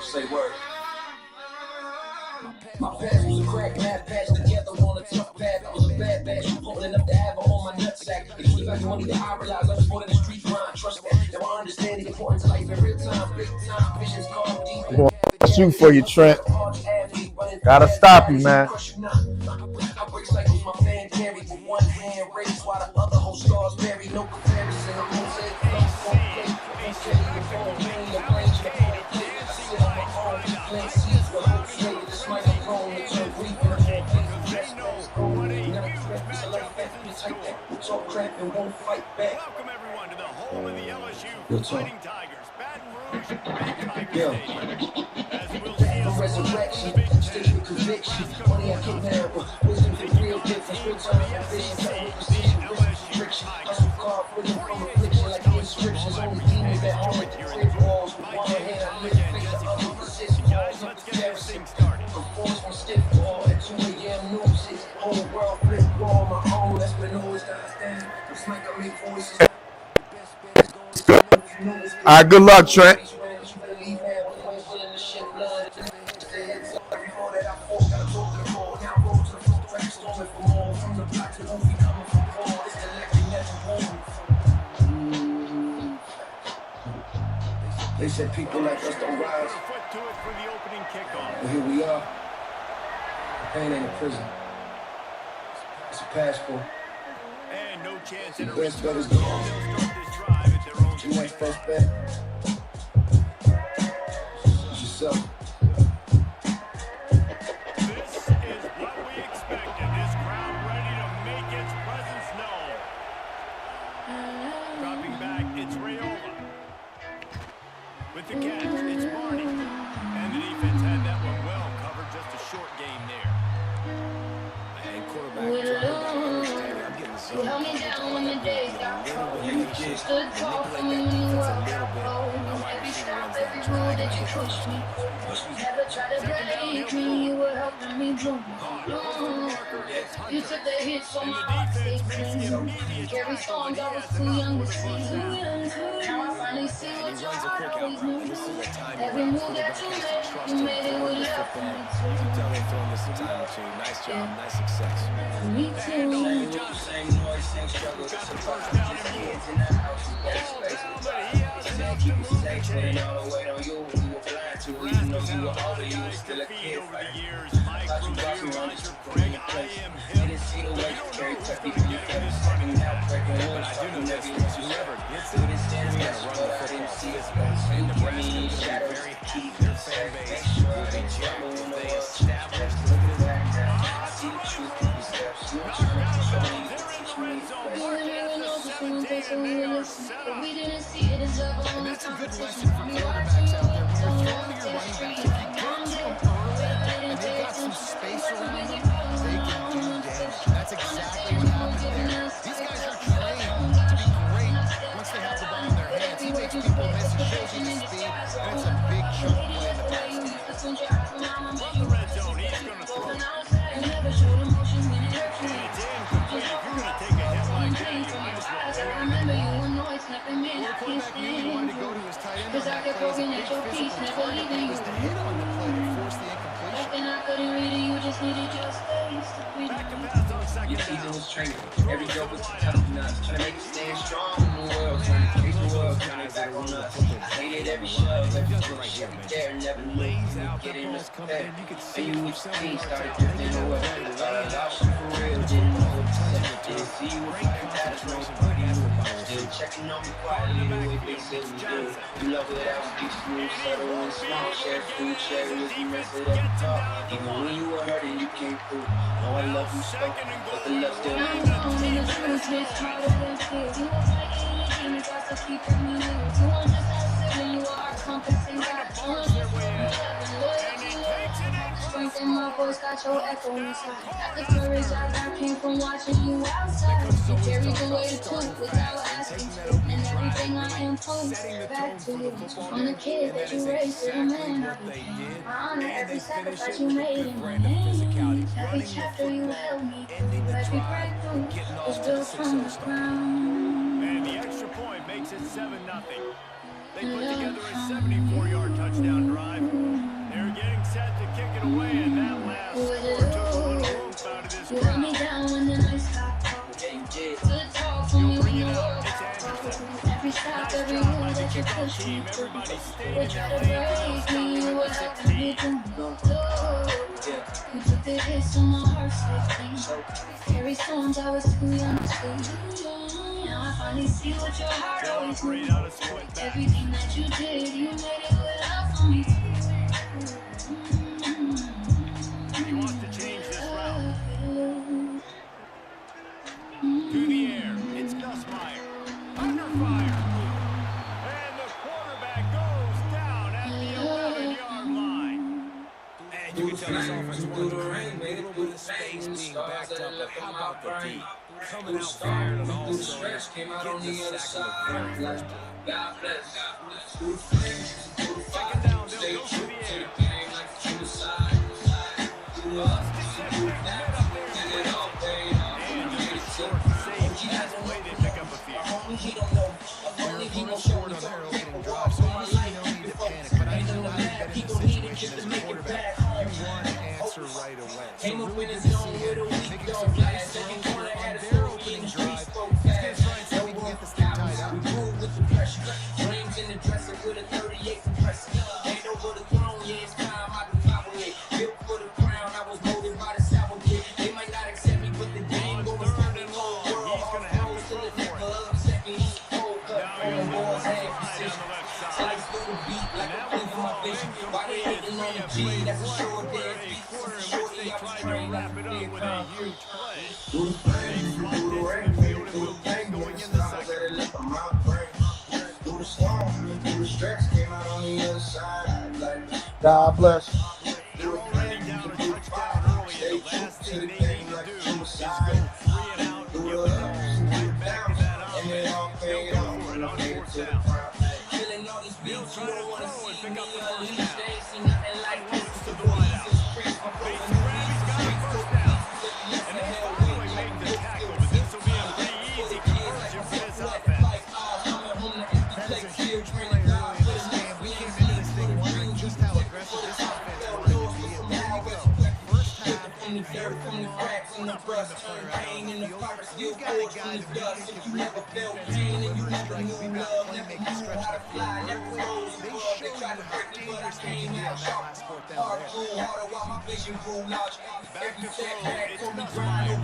Say word. My past was a crack map patch together on a tough path. I was a bad batch, pulling up the Ava on my nutsack. It keep like money that I realize I was born in the street grind. Trust that. Now I understand the importance of life in real time, big time. Visions called deep. I'm going to shoot for you, Trent. Gotta stop you, man. I break cycles, my fan carry with one hand raised while the other whole stars bury. No comparison. I'm gonna say and won't fight back. Welcome everyone to the home of the LSU Fighting Tigers, Baton Rouge, Tiger resurrection, state with conviction. Money I can't have, but wisdom for real difference. Real time ambition, precision, restriction. Hustle card, freedom from affliction, like the inscriptions. Only demons that home at the crib walls. With one hand, I live face the other, resist walls. No comparison. I'm forced from stiff wall at 2 a.m. news. It's whole world flip wall, my own. That's been always dies down. It's like I make voices. All right, good luck, Trent. They said people like us don't rise. But here we are. Pain ain't a prison. It's a passport. And no chance the best bet is gone. You ain't first bet. It's yourself. This is what we expected. This crowd ready to make its presence known. Dropping back, it's Rayola. With the catch, it's Barney. And the defense had that one well covered. Just a short game there. And quarterback you held me down when the days got cold. Stood tall for me when the world got cold. Every stop, every rule that you pushed me. Never tried to break me, you were helping me bloom. You took the hits on my heart, stayed clean. Carry storms I was too young to see. Now I finally see what your heart always knew. Every move that you made it with love for me too. You can tell they're throwing this some time to. Nice job, nice success. Me too. Same noise, same struggle. It's a first down kids in the house. Keep you safe, putting all the weight on you. You were blind to it, even though you were older, you were still a kid. Thought you brought me on this from your place. Didn't see the way you carry tucky when you kept stepping out, breaking wounds, talking every once you ever. Didn't stand a mess, but I didn't see his face. You kept me in shadows, keep me safe. Make sure I didn't trouble when the world established. Look at that now, I see the truth in your steps. You were trying to control me, you teach me to But we didn't see it as ever on the competition. Quarterbacks out there, when you're throwing to your running backs, if you get to them early and they've got some space around them, they can do damage. That's exactly what happened there. These guys are trained to be great once they have the ball in their hands. He makes people miss, he shows you the speed, and it's a big chunk play in the pass game. From the red zone, he's going to throw. If you're going to take a hit like that, you might as well throw it. The quarterback knew he wanted to go to his tight end on that play. It was a big physical target. It was the hit on the play that forced the incompletion. Back to pass on second Season down. was training. Every joke was tough nuts. Trying to make it stand strong in the world. Trying to chase the world. Trying to back on us. I hated every shove, every push, every dare. Never knew you would get in respect. And you each team started drifting away. Thought I lost you for real. Didn't know what to say. Didn't see you with my attitude. Still checking on me quietly the way they said we do. You love it out, speak smooth, subtle and small. Share food, share with you, mess it up, talk. Even when you were hurting, you came through. Know I love you so, but the love still ain't and my voice got your echo inside. At the tourist eyes, I came from watching you outside. You carried the weight too without asking to. And everything I am points back to you. From the kid that you raised to the man I became. I honor every sacrifice you made in my name. Every chapter you held me through. Every breakthrough was built from the ground. And the extra point makes it 7-0. They put together a 74-yard touchdown drive. They're getting set to kick it away, and that last score took a little rope out of this You held me down when the nights got cold. Good talk for me when the world got cold. Every stop, every move that you pushed me through. They try to break me, you were helping me to go through. You took the hits so my heart stayed clean. Carry storms, I was too young to see. Now I finally see what your heart always knew. Everything that you did, you made it with love for me. He wants to change this route. To the air, it's Gus Meyer. Under fire. And the quarterback goes down at the 11-yard line. And you can tell this offense wanted to create a little bit of space being backed up, but how about the D? Coming out firing on all cylinders, getting the sack on the very first play. God bless. Second down, they'll go to the air. He don't know. He don't show me their opening drive, so no need to panic. But I know how to get in the situation as a quarterback. You want to answer right away. So really good to see him making some nice throws on their opening drive. He's going to try and see if he can get this thing tied up. With the pressure, rings in the dresser with a 38 compressor. Ain't over the throne, yeah, it's time I can follow it. Built for the crown, I was molded by the sour kid. They might not accept me, but the game goes third and long. He's going to have to go for it. Why they hating on the G? That's a short dead beat. Shorty, I was trained like a big pound. Do the thing, do the rain, do the thing, going in the side, let it lift from my brain. Do the storm, do the stretch, came out on the other side. Like, God bless. They're already down a touchdown early, and the last thing they need to do is go 3 and out, give the ball right back to that offense. They'll go for it on 4th down. killing all these beats, you don't want to see me unleash. They ain't seen Nothing nothing like this. to the wideout. Mason Graham's got a first down. And they finally make the tackle, but this will be a pretty easy conversion for this offense. That is a huge play early in this game. We came into this thing wondering just how aggressive this offense wanted to be. And there you go. First half, they're full on the front pain in the field. You've got a guy that really can never felt pain and you never knew love, never knew how to fly, never rose. They showed you how dangerous they can be on that last 4th down there. Back to throw, it's Gus Meyer.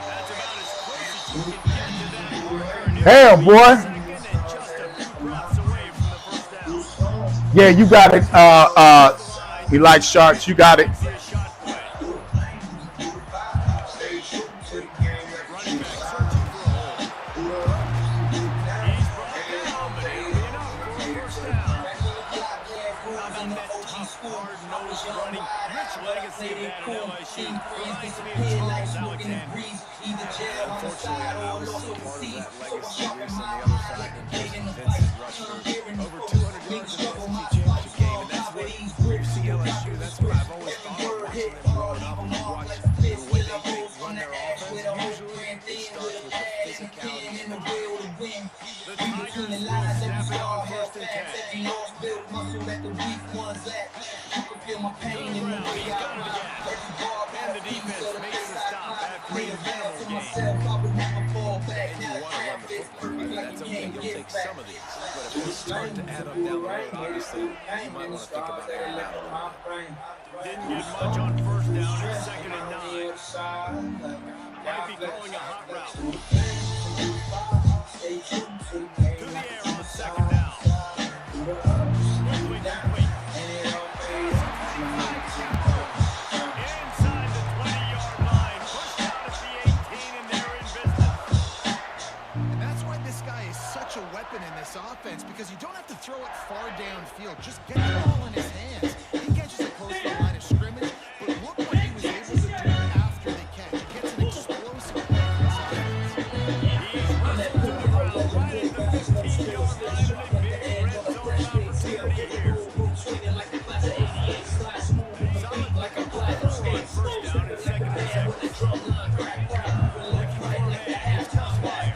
That's about as close as you can get to that marker. Damn, boy. Second and just a few breaths away from the first down. Yeah, you got it. He likes sharks. You got it. Shot play. Running back searching for a hole. He's brought down, but he'll be enough for a first down. How about that tough, hard-nosed running? Rich legacy of that at LSU. Reminds me of Charles Alexander. Unfortunately, I was part of that legacy. Reese on the other side, and Jason Vincent rushed for over 200 yards in the SEC championship game, and that's where you see LSU. That's what I've always thought of watching them growing up. And you watch the way they run their offense. Usually, it starts with the physicality. The Tigers will snap it on 1st and 10. He's got it again. And the defense makes the stop after a minimal gain. And you want to run the football, right? That's okay. You'll take some of these. But if they start to add up down the road, obviously, you might want to think about adding that a little bit. Didn't get much on 1st down. It's 2nd and 9. Might be calling a hot route. To the air on 2nd down. Quickly, inside the 20-yard line. Pushed out at the 18, and they're in business. And that's why this guy is such a weapon in this offense, because you don't have to throw it far downfield. Just get the ball in his hands. He catches it close to the line of scrimmage, but look what he was able to do after the catch. He gets an explosive play. He's wrestled to the ground right at the 15-yard line of a big red zone opportunity here. Solid like a first down and second and 7. Looking for a man. Here's Coswire.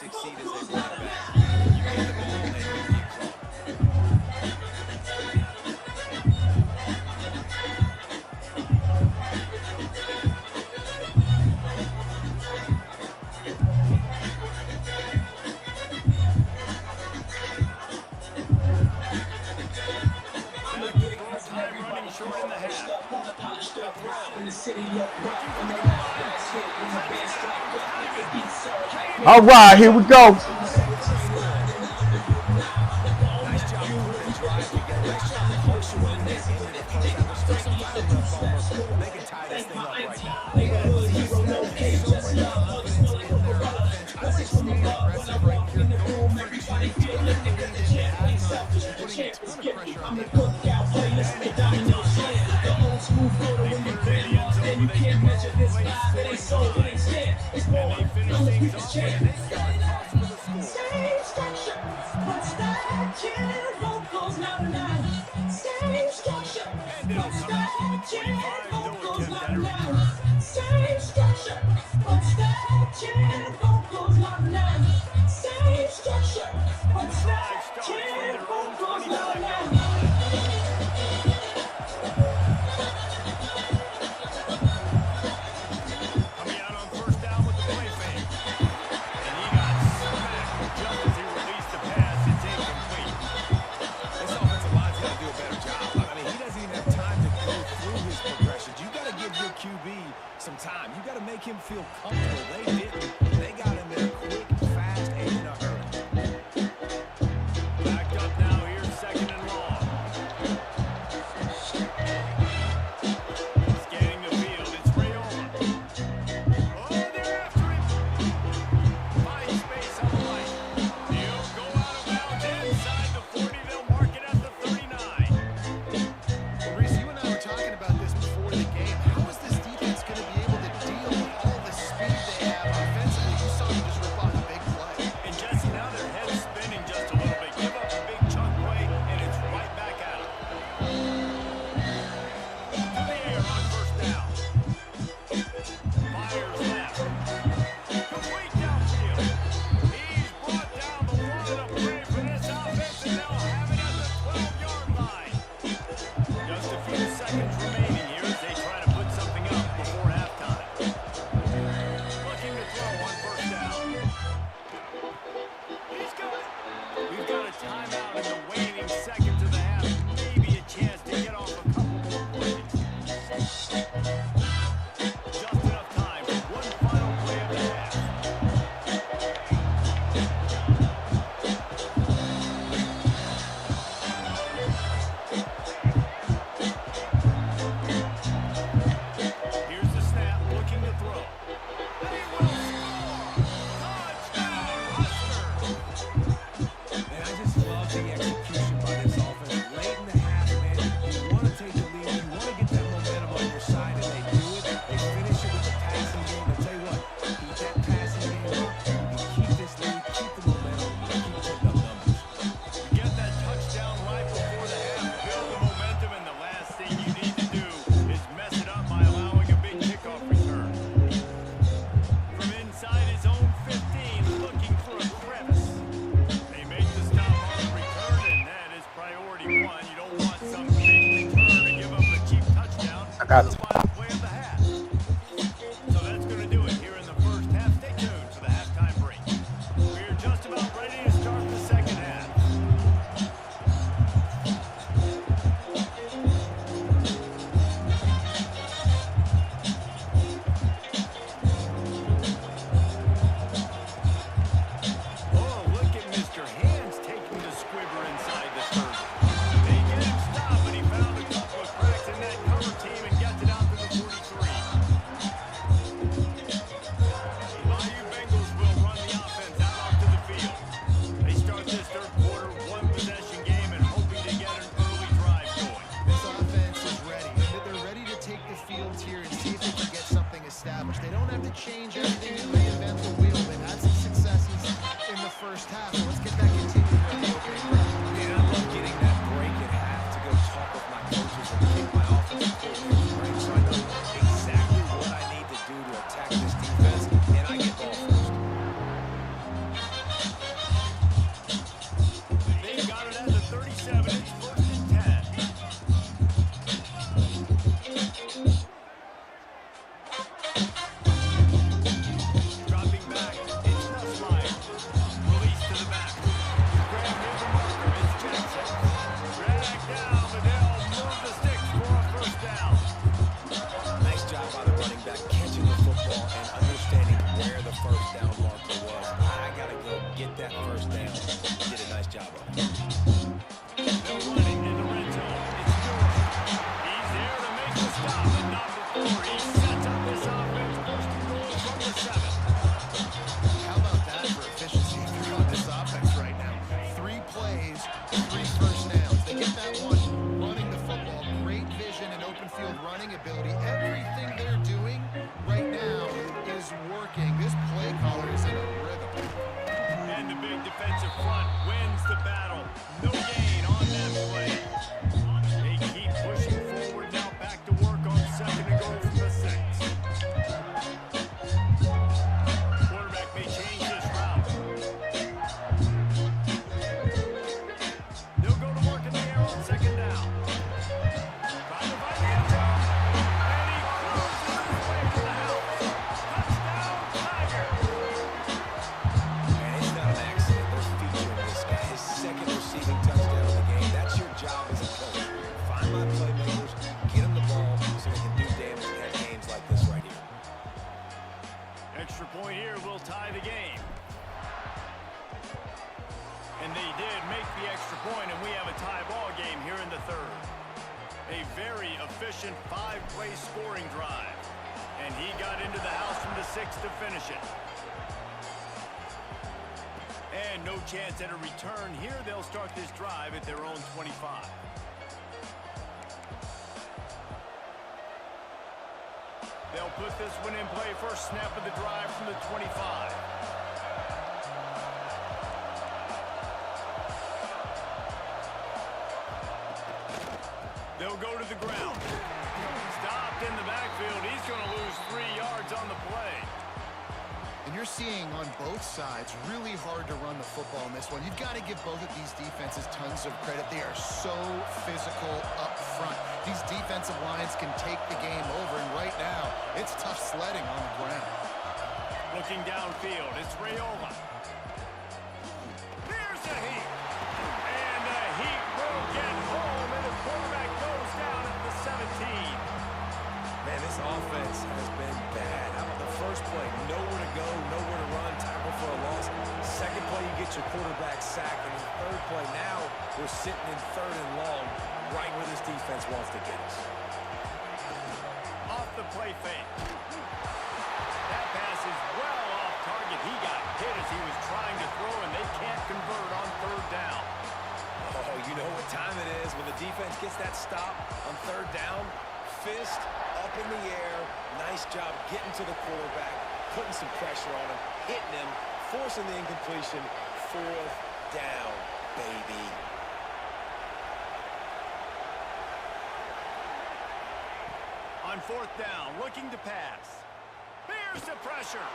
Succeed as a running back. You get the ball and you get All right, here we go. some time. You got to make him feel comfortable. They didn't. They got him in a quick, fast, and in a hurry. Backed up now. Here's second and long. Scanning the field. It's Rayola. Oh, they're after him. Finds space on the right. He'll go out of bounds inside the 40. They'll mark it at the 39. Well, Reese, you and I were talking about this before the game. How is this defense going to be able to deal with all the speed they have offensively? I got the final play of the half. So that's going to do it here in the first half. Stay tuned for the halftime break. We're just about ready to start the second half. Oh, look at Mr. Hands taking the squibber inside the 30. They get him stopped, but he found a couple of cracks in that cover team and gets it out to the 43. Bayou Bengals will run the offense out onto the field. They start this third quarter, one possession game, and hoping to get an early drive going. This offense is ready. They're ready to take the field here and see if they can get something established. They don't have to change everything and reinvent the wheel. They've had some successes in the first half, so let's get that continued for the opening drive. Man, I love getting that break at half to go talk with my coaches and kick my offensive coordinator, right? So I know exactly what I need to do to attack this defense, and I get ball first. They've got it at the 37. It's first and 10. Dropping back, it's Nussmeier. Release to the back. Grab near the marker, it's Jackson. Drag down, but they'll move the sticks for a first down. Nice job by the running back catching the football and understanding where the first down marker was. I got to go get that first down. Did a nice job of it. They're running in the red zone. It's Stewart. He's there to make the stop, but not before he sets up this offense. First and goal from the 7. How about that for efficiency on this offense right now? 3 plays, 3 first downs. They get that one running the football. Great vision and open field running ability. Everything they're doing right now is working. This play caller is in a rhythm. And the big defensive front wins the battle. No gain on that play. They keep pushing forward now. Back to work on second and goal from the 6. Quarterback may change this route. They'll go to work in the air on second down. Trying to find the end zone. And he cruises his way to the house. Touchdown, Tigers. And it's not an accident. They're featuring this guy. His second receiving touchdown of the game. That's your job as a coach. Find my playmakers, get them the ball so they can do damage and have games like this right here. Extra point here will tie the game. And they did make the extra point, and we have a tie ball game here in the third. A very efficient 5-play scoring drive. And he got into the house from the 6 to finish it. And no chance at a return here. They'll start this drive at their own 25. They'll put this one in play. First snap of the drive from the 25. They'll go to the ground. Stopped in the backfield. He's going to lose 3 yards on the play. And you're seeing on both sides really hard to run the football in this one. You've got to give both of these defenses tons of credit. They are so physical up front. These defensive lines can take the game over, and right now, it's tough sledding on the ground. Looking downfield, it's Rayola. There's a heat. And the heat will get home, and the quarterback goes down at the 17. Man, this offense has been bad. How about the first play? Nowhere to go, nowhere to run, tackle for a loss. Second play, you get your quarterback sacked. And the third play, now we're sitting in third and long, right where this defense wants to get us. Off the play fake. That pass is well off target. He got hit as he was trying to throw, and they can't convert on third down. Oh, you know what time it is when the defense gets that stop on third down. Fist up in the air. Nice job getting to the quarterback, putting some pressure on him, hitting him, forcing the incompletion. Fourth down, baby. On fourth down, looking to pass. Here's the pressure.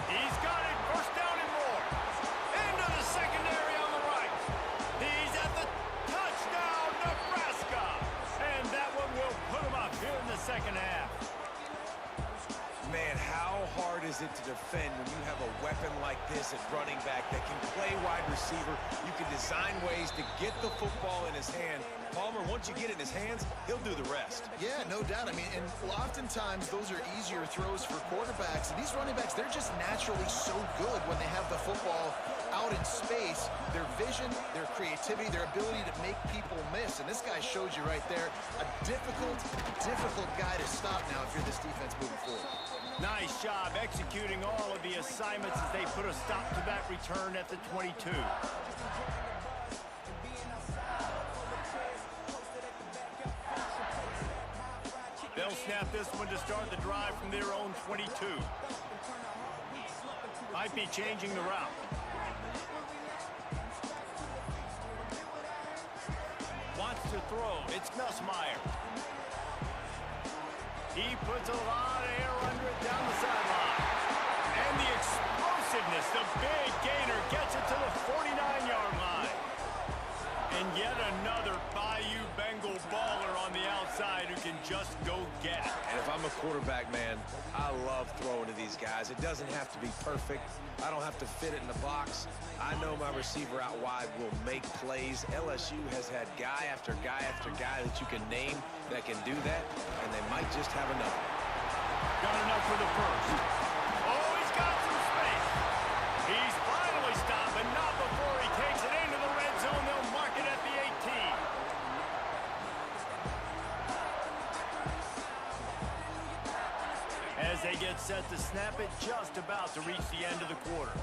He's got it. First down and more. Into the secondary on the right. He's at the touchdown, Nebraska. And that one will put second half. Man, how hard is it to defend when you have a weapon like this at running back that can play wide receiver? You can design ways to get the football in his hand. Palmer, once you get it in his hands, he'll do the rest. Yeah, no doubt. I mean, and oftentimes those are easier throws for quarterbacks. And these running backs, they're just naturally so good when they have the football out in space. Their vision, their creativity, their ability to make people miss. And this guy shows you right there, a difficult guy to stop now if you're this defense moving forward. Nice job executing all of the assignments as they put a stop to that return at the 22. They'll snap this one to start the drive from their own 22. Might be changing the route. Wants to throw. It's Nussmeier. He puts a lot of air under it down the sideline. And the explosiveness, the big gainer, gets it to the 49-yard line. And yet another Bayou Bengal baller on the outside who can just go get it. And if I'm a quarterback, man, I love throwing to these guys. It doesn't have to be perfect. I don't have to fit it in the box. I know my receiver out wide will make plays. LSU has had guy after guy after guy that you can name that can do that, and they might just have enough. Got enough for the first. Oh, he's got some space. He's finally stopped, but not before he takes it into the red zone. They'll mark it at the 18. As they get set to snap it, just about to reach the end of the quarter.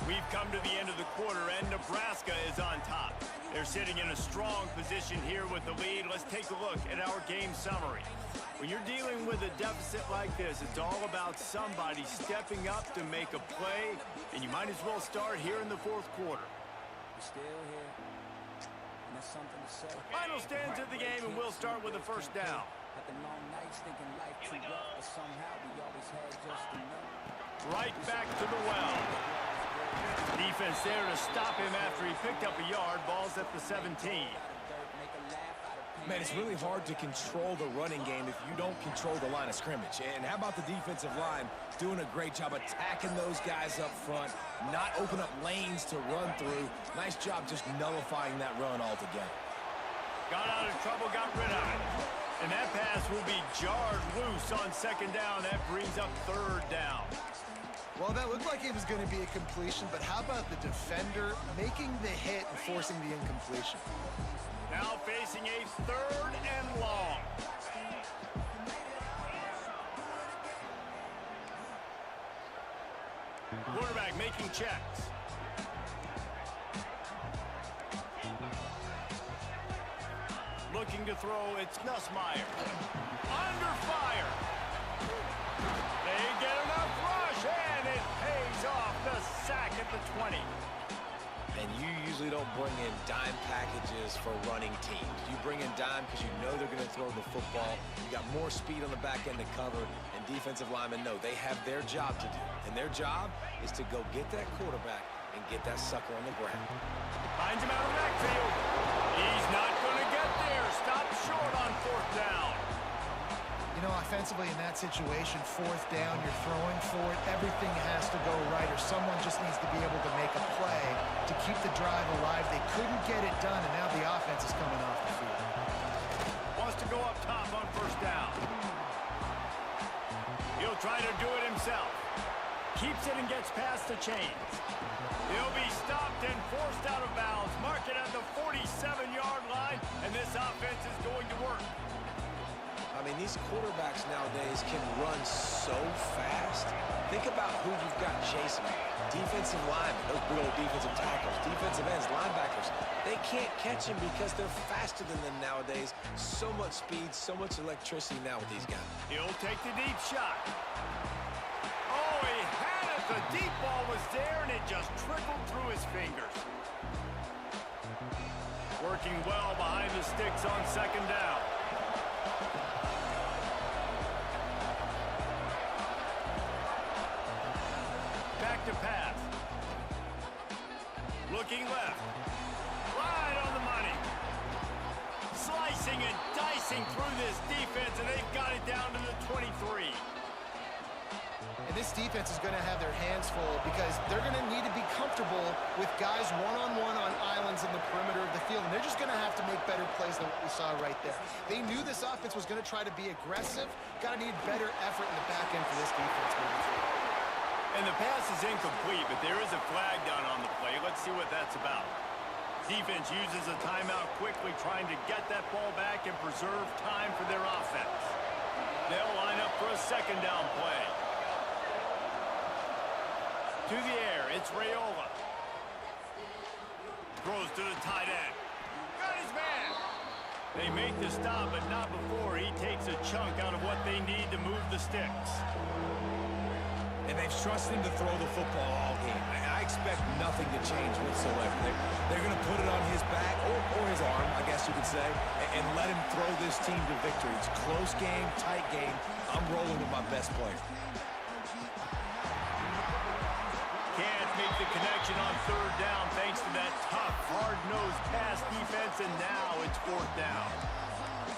We've come to the end of the quarter, and Nebraska is on top. They're sitting in a strong position here with the lead. Let's take a look at our game summary. When you're dealing with a deficit like this, it's all about somebody stepping up to make a play, and you might as well start here in the fourth quarter. Still here. And that's something to say. Final stands of the game, and we'll start with the first down. Had the long nights thinking life too rough, but somehow we always had just enough. Right back to the well. Defense there to stop him after he picked up a yard. Ball's at the 17. Man, it's really hard to control the running game if you don't control the line of scrimmage. And how about the defensive line doing a great job attacking those guys up front, not open up lanes to run through. Nice job just nullifying that run altogether. Got out of trouble, got rid of it. And that pass will be jarred loose on second down. That brings up third down. Well, that looked like it was going to be a completion, but how about the defender making the hit and forcing the incompletion? Now facing a third and long. Quarterback making checks. Looking to throw, it's Nussmeier. Under fire. They get enough rush, and it pays off. The sack at the 20. And you usually don't bring in dime packages for running teams. You bring in dime because you know they're going to throw the football. You got more speed on the back end to cover, and defensive linemen know they have their job to do. And their job is to go get that quarterback and get that sucker on the ground. Finds him out of the backfield. He's not going to get there. Stop short on fourth down. You know, offensively in that situation, fourth down, you're throwing for it. Everything has to go right, or someone just needs to be able to make a play to keep the drive alive. They couldn't get it done, and now the offense is coming off the field. Wants to go up top on first down. He'll try to do it himself. Keeps it and gets past the chains. He'll be stopped and forced out of bounds. Mark it at the 47-yard line, and this offense is going to work. I mean, these quarterbacks nowadays can run so fast. Think about who you've got chasing you. Defensive linemen, those big old defensive tackles, defensive ends, linebackers. They can't catch him because they're faster than them nowadays. So much speed, so much electricity now with these guys. He'll take the deep shot. Oh, he had it. The deep ball was there, and it just trickled through his fingers. Working well behind the sticks on second down. Back to pass. Looking left. Right on the money. Slicing and dicing through this defense, and they've got it down to the 23. And this defense is going to have their hands full because they're going to need to be comfortable with guys one-on-one on islands in the perimeter of the field, and they're just going to have to make better plays than what we saw right there. They knew this offense was going to try to be aggressive. Got to need better effort in the back end for this defense moving forward. And the pass is incomplete, but there is a flag down on the play. Let's see what that's about. Defense uses a timeout quickly, trying to get that ball back and preserve time for their offense. They'll line up for a second down play. To the air, it's Raiola. Throws to the tight end. Got his man. They make the stop, but not before he takes a chunk out of what they need to move the sticks. And they've trusted him to throw the football all game. I expect nothing to change whatsoever. They're going to put it on his back, or his arm, I guess you could say, and let him throw this team to victory. It's a close game, tight game. I'm rolling with my best player. Can't make the connection on third down thanks to that tough, hard-nosed pass defense, and now it's fourth down.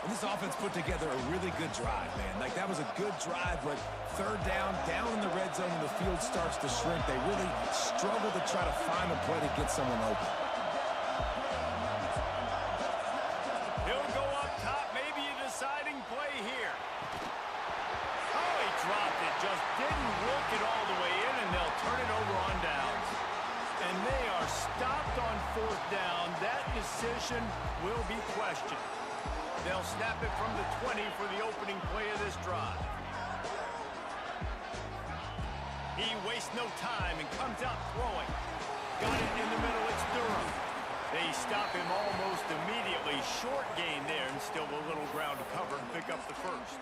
And this offense put together a really good drive, man. Like, that was a good drive, but third down in the red zone, and the field starts to shrink. They really struggle to try to find a play to get someone open. He'll go up top, maybe a deciding play here. Oh, he dropped it, just didn't work it all the way in, and they'll turn it over on downs. And they are stopped on fourth down. That decision will be questioned. They'll snap it from the 20 for the opening play of this drive. He wastes no time and comes out throwing. Got it in the middle, it's Durham. They stop him almost immediately. Short gain there, and still a little ground to cover and pick up the first.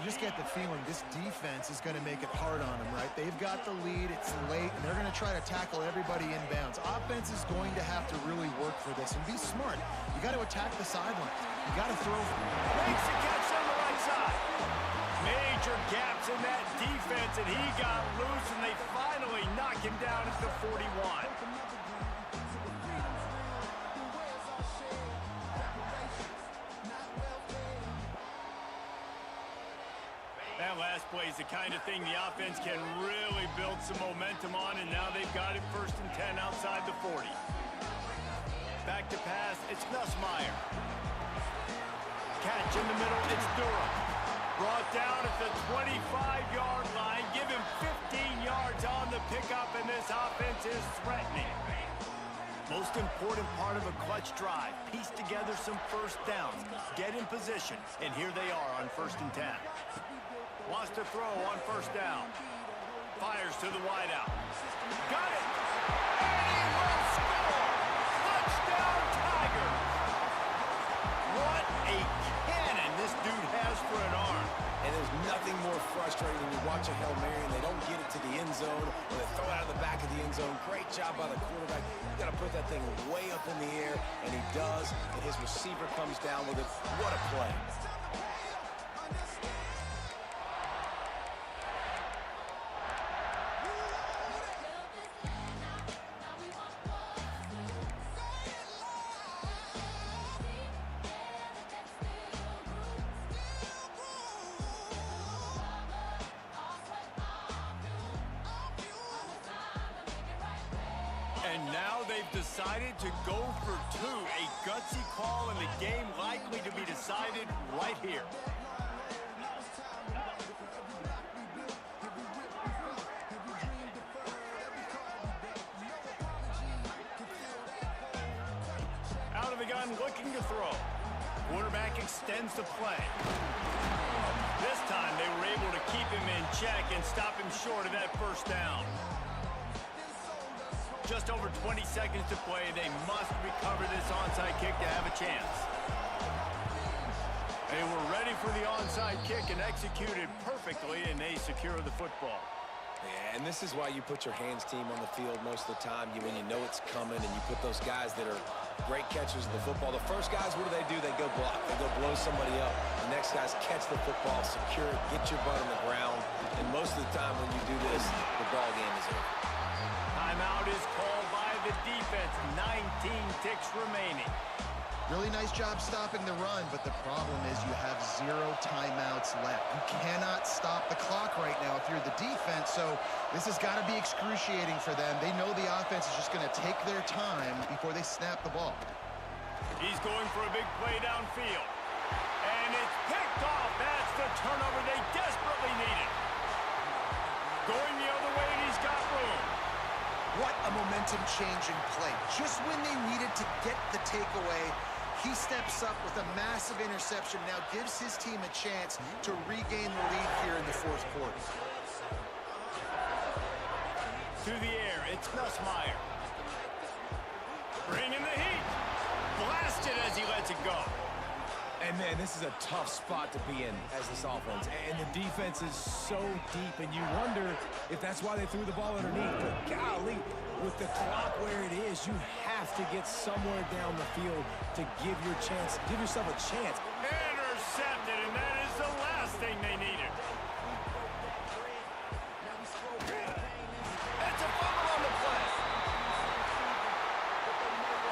You just get the feeling this defense is going to make it hard on them, right? They've got the lead, it's late, and they're going to try to tackle everybody inbounds. Offense is going to have to really work for this and be smart. You got to attack the sidelines. You got to throw. Makes the catch on the right side. Major gaps in that defense, and he got loose, and they finally knock him down at the 41. That last play is the kind of thing the offense can really build some momentum on, and now they've got it first and 10 outside the 40. Back to pass, it's Nussmeier. Catch in the middle, it's Durham. Brought down at the 25-yard line. Give him 15 yards on the pickup, and this offense is threatening. Most important part of a clutch drive. Piece together some first downs. Get in position, and here they are on first and 10. Wants to throw on first down. Fires to the wideout. Got it! And he will score! Touchdown, Tigers! What a cannon this dude has for an arm. And there's nothing more frustrating when you watch a Hail Mary and they don't get it to the end zone, or they throw it out of the back of the end zone. Great job by the quarterback. You got to put that thing way up in the air, and he does, and his receiver comes down with it. What a play. And now they've decided to go for two. A gutsy call, and the game likely to be decided right here. Out of the gun, looking to throw. Quarterback extends the play. This time they were able to keep him in check and stop him short of that first down. Just over 20 seconds to play. They must recover this onside kick to have a chance. They were ready for the onside kick and executed perfectly, and they secure the football. Yeah, and this is why you put your hands team on the field most of the time. When you know it's coming, and you put those guys that are great catchers of the football. The first guys, what do? They go block. They go blow somebody up. The next guys catch the football, secure it, get your butt on the ground. And most of the time when you do this, the ball game is over. Timeout is called by the defense. 19 ticks remaining. Really nice job stopping the run, but the problem is you have 0 timeouts left. You cannot stop the clock right now if you're the defense, so this has got to be excruciating for them. They know the offense is just going to take their time before they snap the ball. He's going for a big play downfield. And it's picked off. That's the turnover they desperately needed. Going the other way, and he's got room. What a momentum-changing play. Just when they needed to get the takeaway, he steps up with a massive interception, now gives his team a chance to regain the lead here in the fourth quarter. Through the air, it's Nussmeier. Bringing the heat. Blasted as he lets it go. And, man, this is a tough spot to be in as this offense. And the defense is so deep, and you wonder if that's why they threw the ball underneath. But, golly, with the clock where it is, you have to get somewhere down the field to give yourself a chance. Intercepted, and that is the last thing they needed. It's a fumble on the play.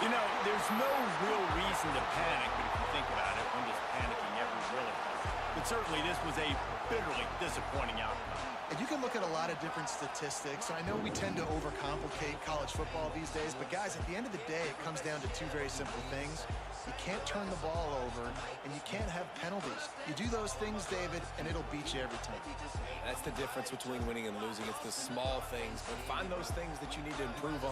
You know, there's no real reason to panic, but if you think about it, when does panicking ever really help? But certainly this was a bitterly disappointing outcome. And you can look at a lot of different statistics. I know we tend to overcomplicate college football these days, but guys, at the end of the day, it comes down to 2 very simple things. You can't turn the ball over, and you can't have penalties. You do those things, David, and it'll beat you every time. That's the difference between winning and losing. It's the small things, but find those things that you need to improve on.